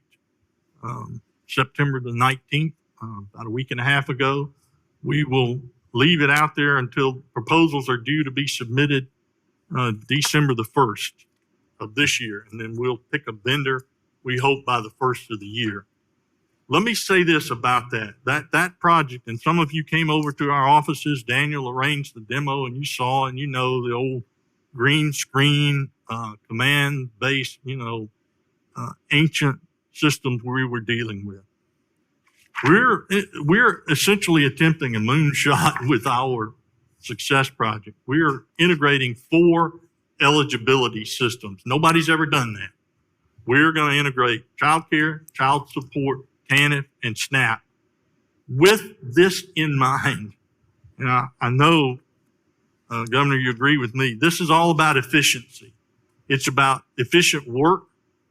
Speaker 20: September the 19th, about a week and a half ago. We will leave it out there until proposals are due to be submitted December the 1st of this year. And then we'll pick a vendor, we hope, by the 1st of the year. Let me say this about that project, and some of you came over to our offices. Daniel arranged the demo, and you saw, and you know, the old green screen, command-based, ancient systems we were dealing with. We're essentially attempting a moonshot with our success project. We're integrating 4 eligibility systems. Nobody's ever done that. We're going to integrate child care, child support, TANF, and SNAP with this in mind. And I know, Governor, you agree with me. This is all about efficiency. It's about efficient work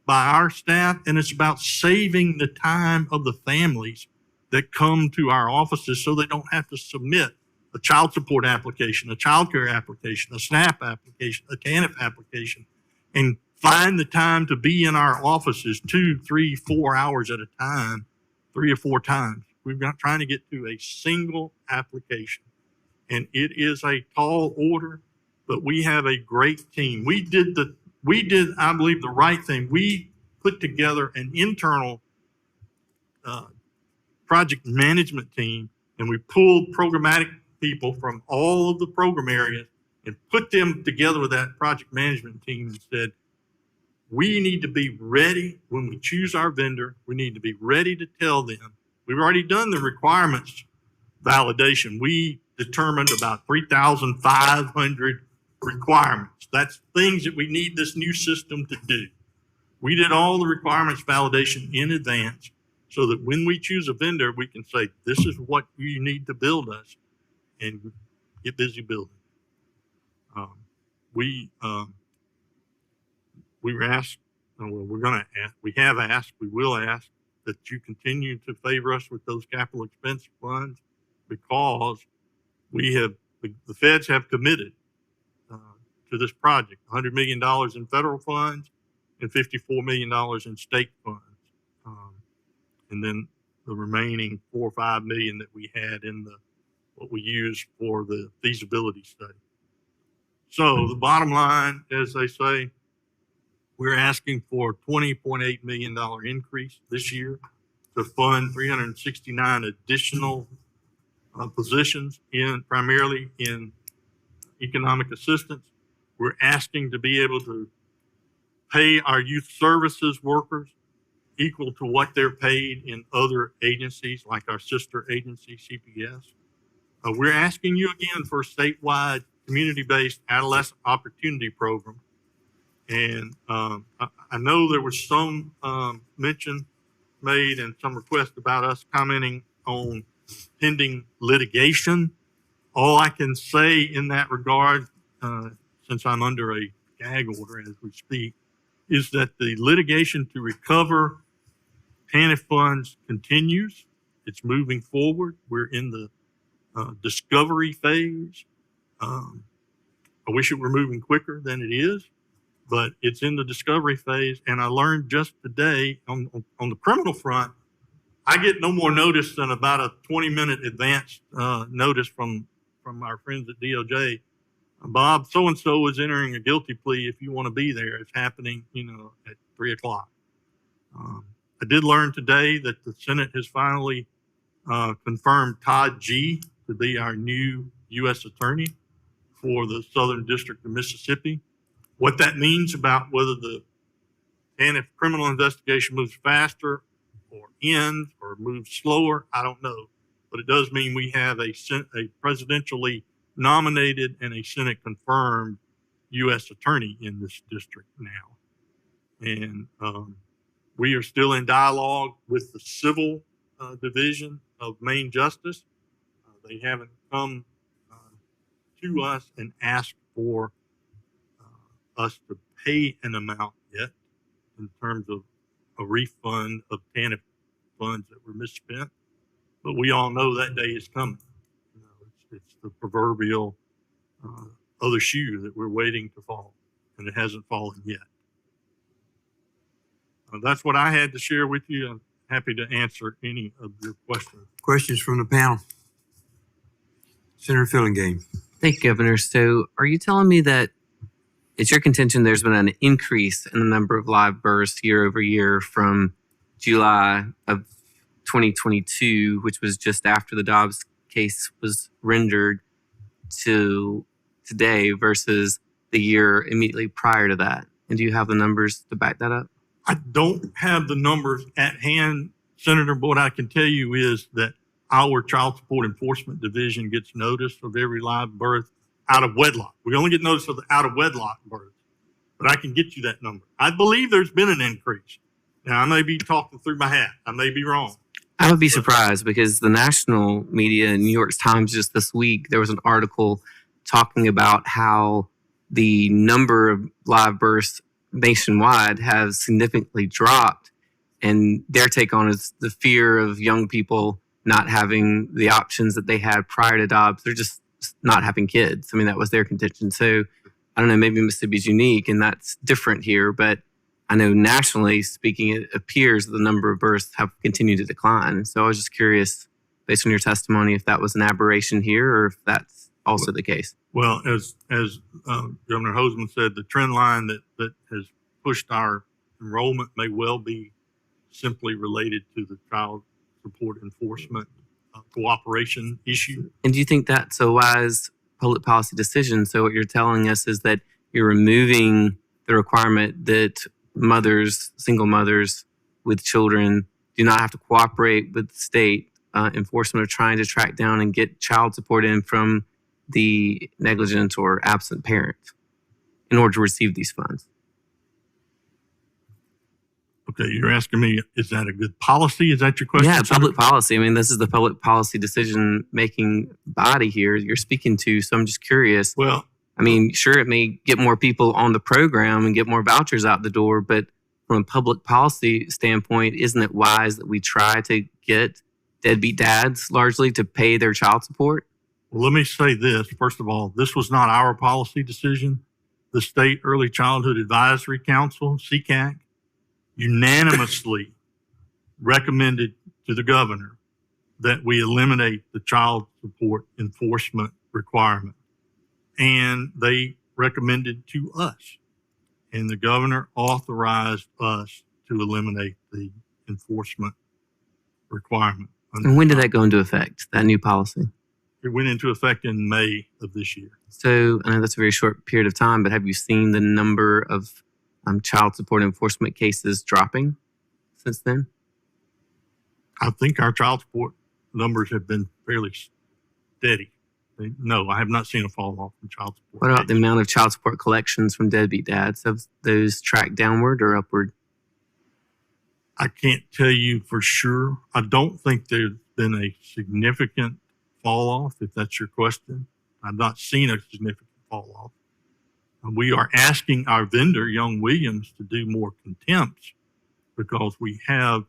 Speaker 20: by our staff, and it's about saving the time of the families that come to our offices so they don't have to submit a child support application, a child care application, a SNAP application, a TANF application, and find the time to be in our offices 2, 3, 4 hours at a time, 3 or 4 times. We're not trying to get to a single application. And it is a tall order, but we have a great team. We did, I believe, the right thing. We put together an internal project management team, and we pulled programmatic people from all of the program areas and put them together with that project management team and said, we need to be ready when we choose our vendor. We need to be ready to tell them. We've already done the requirements validation. We determined about 3,500 requirements. That's things that we need this new system to do. We did all the requirements validation in advance so that when we choose a vendor, we can say, this is what you need to build us, and get busy building. We were asked, we have asked, we will ask that you continue to favor us with those capital expense funds, because the feds have committed to this project, $100 million in federal funds and $54 million in state funds. And then the remaining $4 or $5 million that we had in what we used for the feasibility study. So the bottom line, as they say, we're asking for a $20.8 million increase this year to fund 369 additional positions primarily in economic assistance. We're asking to be able to pay our youth services workers equal to what they're paid in other agencies like our sister agency, CPS. We're asking you again for a statewide community-based adolescent opportunity program. And I know there was some mention made and some request about us commenting on pending litigation. All I can say in that regard, since I'm under a gag order as we speak, is that the litigation to recover TANF funds continues. It's moving forward. We're in the discovery phase. I wish it were moving quicker than it is, but it's in the discovery phase. And I learned just today on the criminal front, I get no more notice than about a 20-minute advance notice from our friends at DOJ. Bob, so-and-so is entering a guilty plea. If you want to be there, it's happening, at 3:00. I did learn today that the Senate has finally confirmed Todd G. to be our new U.S. Attorney for the Southern District of Mississippi. What that means about whether the TANF criminal investigation moves faster or ends or moves slower, I don't know. But it does mean we have a presidentially nominated and a Senate confirmed U.S. Attorney in this district now. And we are still in dialogue with the civil division of Main Justice. They haven't come to us and asked for us to pay an amount yet in terms of a refund of TANF funds that were misspent. But we all know that day is coming. It's the proverbial other shoe that we're waiting to fall, and it hasn't fallen yet. That's what I had to share with you. I'm happy to answer any of your questions.
Speaker 1: Questions from the panel? Senator Fillingame.
Speaker 11: Thank you, Governor. So are you telling me that it's your contention there's been an increase in the number of live births year over year from July of 2022, which was just after the Dobbs case was rendered, to today versus the year immediately prior to that? And do you have the numbers to back that up?
Speaker 20: I don't have the numbers at hand, Senator, but what I can tell you is that our Child Support Enforcement Division gets notice of every live birth out of wedlock. We only get notice of the out of wedlock birth, but I can get you that number. I believe there's been an increase. Now, I may be talking through my hat. I may be wrong.
Speaker 11: I would be surprised because the national media, New York Times, just this week, there was an article talking about how the number of live births nationwide has significantly dropped. And their take on it is the fear of young people not having the options that they had prior to Dobbs. They're just not having kids. I mean, that was their contention. So I don't know, maybe Mississippi's unique and that's different here, but I know nationally speaking, it appears that the number of births have continued to decline. So I was just curious, based on your testimony, if that was an aberration here or if that's also the case.
Speaker 20: Well, as Governor Hosemann said, the trend line that has pushed our enrollment may well be simply related to the Child Support Enforcement cooperation issue.
Speaker 11: And do you think that's a wise public policy decision? So what you're telling us is that you're removing the requirement that single mothers with children do not have to cooperate with the state enforcement of trying to track down and get child support in from the negligent or absent parent in order to receive these funds.
Speaker 20: Okay, you're asking me, is that a good policy? Is that your question?
Speaker 11: Yeah, public policy. I mean, this is the public policy decision-making body here you're speaking to, so I'm just curious.
Speaker 20: Well,
Speaker 11: I mean, sure, it may get more people on the program and get more vouchers out the door, but from a public policy standpoint, isn't it wise that we try to get deadbeat dads largely to pay their child support?
Speaker 20: Well, let me say this. First of all, this was not our policy decision. The State Early Childhood Advisory Council, CCAC, unanimously recommended to the governor that we eliminate the child support enforcement requirement. And they recommended to us. And the governor authorized us to eliminate the enforcement requirement.
Speaker 11: And when did that go into effect, that new policy?
Speaker 20: It went into effect in May of this year.
Speaker 11: So I know that's a very short period of time, but have you seen the number of child support enforcement cases dropping since then?
Speaker 20: I think our child support numbers have been fairly steady. No, I have not seen a fall off in child support.
Speaker 11: What about the amount of child support collections from deadbeat dads? Have those tracked downward or upward?
Speaker 20: I can't tell you for sure. I don't think there's been a significant fall off, if that's your question. I've not seen a significant fall off. We are asking our vendor, Young Williams, to do more contempts because we have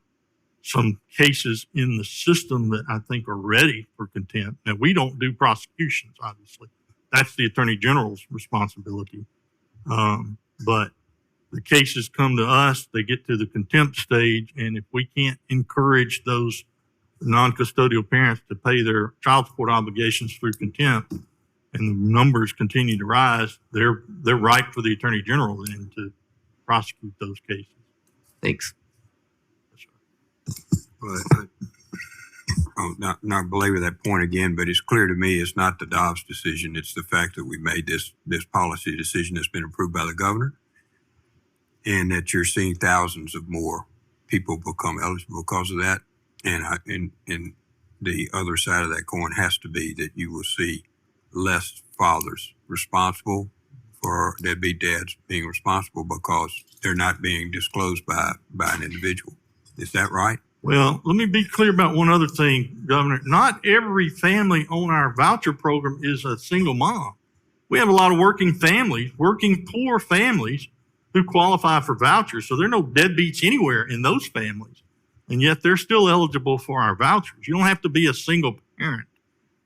Speaker 20: some cases in the system that I think are ready for contempt. Now, we don't do prosecutions, obviously. That's the Attorney General's responsibility. But the cases come to us, they get to the contempt stage, and if we can't encourage those non-custodial parents to pay their child support obligations through contempt, and the numbers continue to rise, they're ripe for the Attorney General then to prosecute those cases.
Speaker 11: Thanks.
Speaker 1: But I'll not belabor that point again, but it's clear to me it's not the Dobbs decision. It's the fact that we made this policy decision that's been approved by the governor, and that you're seeing thousands of more people become eligible because of that. And the other side of that coin has to be that you will see less fathers responsible for deadbeat dads being responsible because they're not being disclosed by an individual. Is that right?
Speaker 20: Well, let me be clear about one other thing, Governor. Not every family on our voucher program is a single mom. We have a lot of working families, working poor families who qualify for vouchers. So there are no deadbeats anywhere in those families. And yet they're still eligible for our vouchers. You don't have to be a single parent.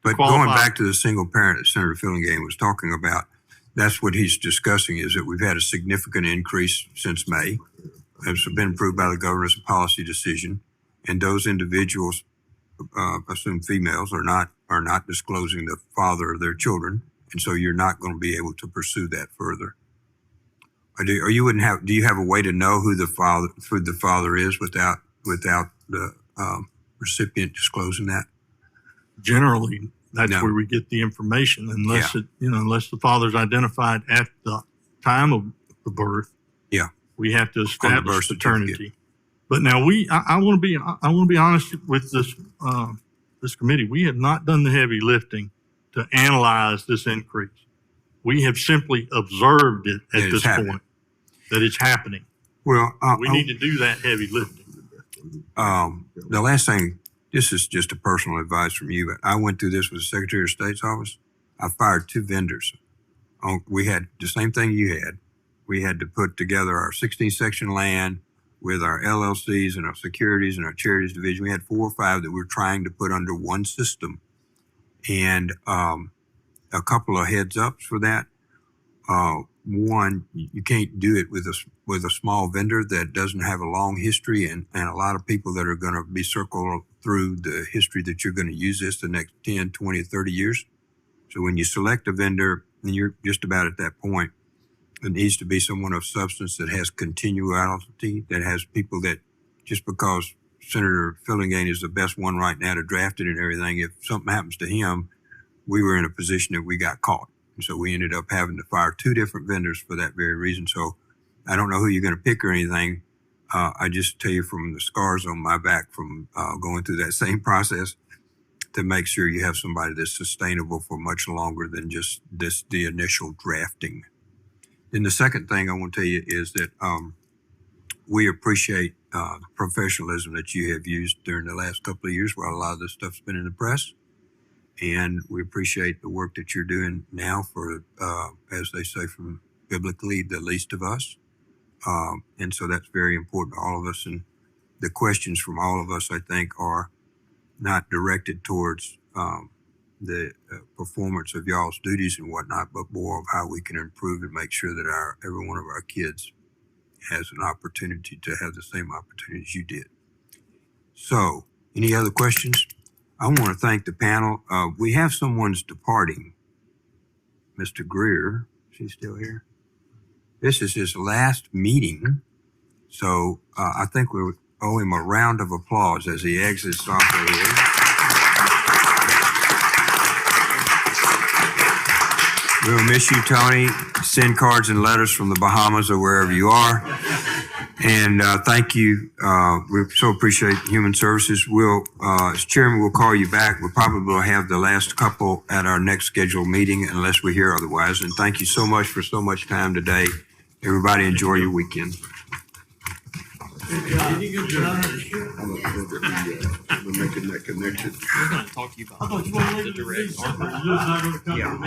Speaker 1: But going back to the single parent that Senator Fillingane was talking about, that's what he's discussing is that we've had a significant increase since May. It's been approved by the governor as a policy decision. And those individuals, assume females, are not disclosing the father of their children, and so you're not going to be able to pursue that further. Do you have a way to know who the father is without the recipient disclosing that?
Speaker 20: Generally, that's where we get the information, unless unless the father's identified at the time of the birth.
Speaker 1: Yeah.
Speaker 20: We have to
Speaker 1: birth
Speaker 20: establish
Speaker 1: certificate.
Speaker 20: paternity. But now I want to be honest with this, this committee. We have not done the heavy lifting to analyze this increase. We have simply observed it
Speaker 1: That
Speaker 20: at
Speaker 1: it's
Speaker 20: this
Speaker 1: happening.
Speaker 20: point, that it's happening.
Speaker 1: Well,
Speaker 20: We need to do that heavy lifting.
Speaker 1: the last thing, this is just a personal advice from you, but I went through this with the Secretary of State's office. I fired 2 vendors. We had the same thing you had. We had to put together our 16 section land with our LLCs and our securities and our charities division. We had 4 or 5 that we were trying to put under one system. And a couple of heads ups for that. One, you can't do it with a small vendor that doesn't have a long history and a lot of people that are going to be circled through the history that you're going to use this the next 10, 20, 30 years. So when you select a vendor, and you're just about at that point, it needs to be someone of substance that has continuality, that has people that just because Senator Fillingane is the best one right now to draft it and everything, if something happens to him, we were in a position that we got caught. And so we ended up having to fire 2 different vendors for that very reason. So I don't know who you're going to pick or anything. I just tell you from the scars on my back from going through that same process to make sure you have somebody that's sustainable for much longer than just the initial drafting. Then the second thing I want to tell you is that we appreciate the professionalism that you have used during the last couple of years while a lot of this stuff's been in the press. And we appreciate the work that you're doing now for, as they say, from biblically, the least of us. And so that's very important to all of us. And the questions from all of us, I think, are not directed towards the performance of y'all's duties and whatnot, but more of how we can improve and make sure that every one of our kids has an opportunity to have the same opportunities you did. So, any other questions? I want to thank the panel. We have someone's departing, Mr. Greer. Is he still here? This is his last meeting, so I think we owe him a round of applause as he exits off of here. We'll miss you, Tony. Send cards and letters from the Bahamas or wherever you are. And thank you. We so appreciate Human Services. As chairman, we'll call you back. We probably will have the last couple at our next scheduled meeting unless we hear otherwise. And thank you so much for so much time today. Everybody enjoy your weekend.
Speaker 7: I'm making that connection.
Speaker 5: We're going to talk to you about the direct.
Speaker 20: Yeah.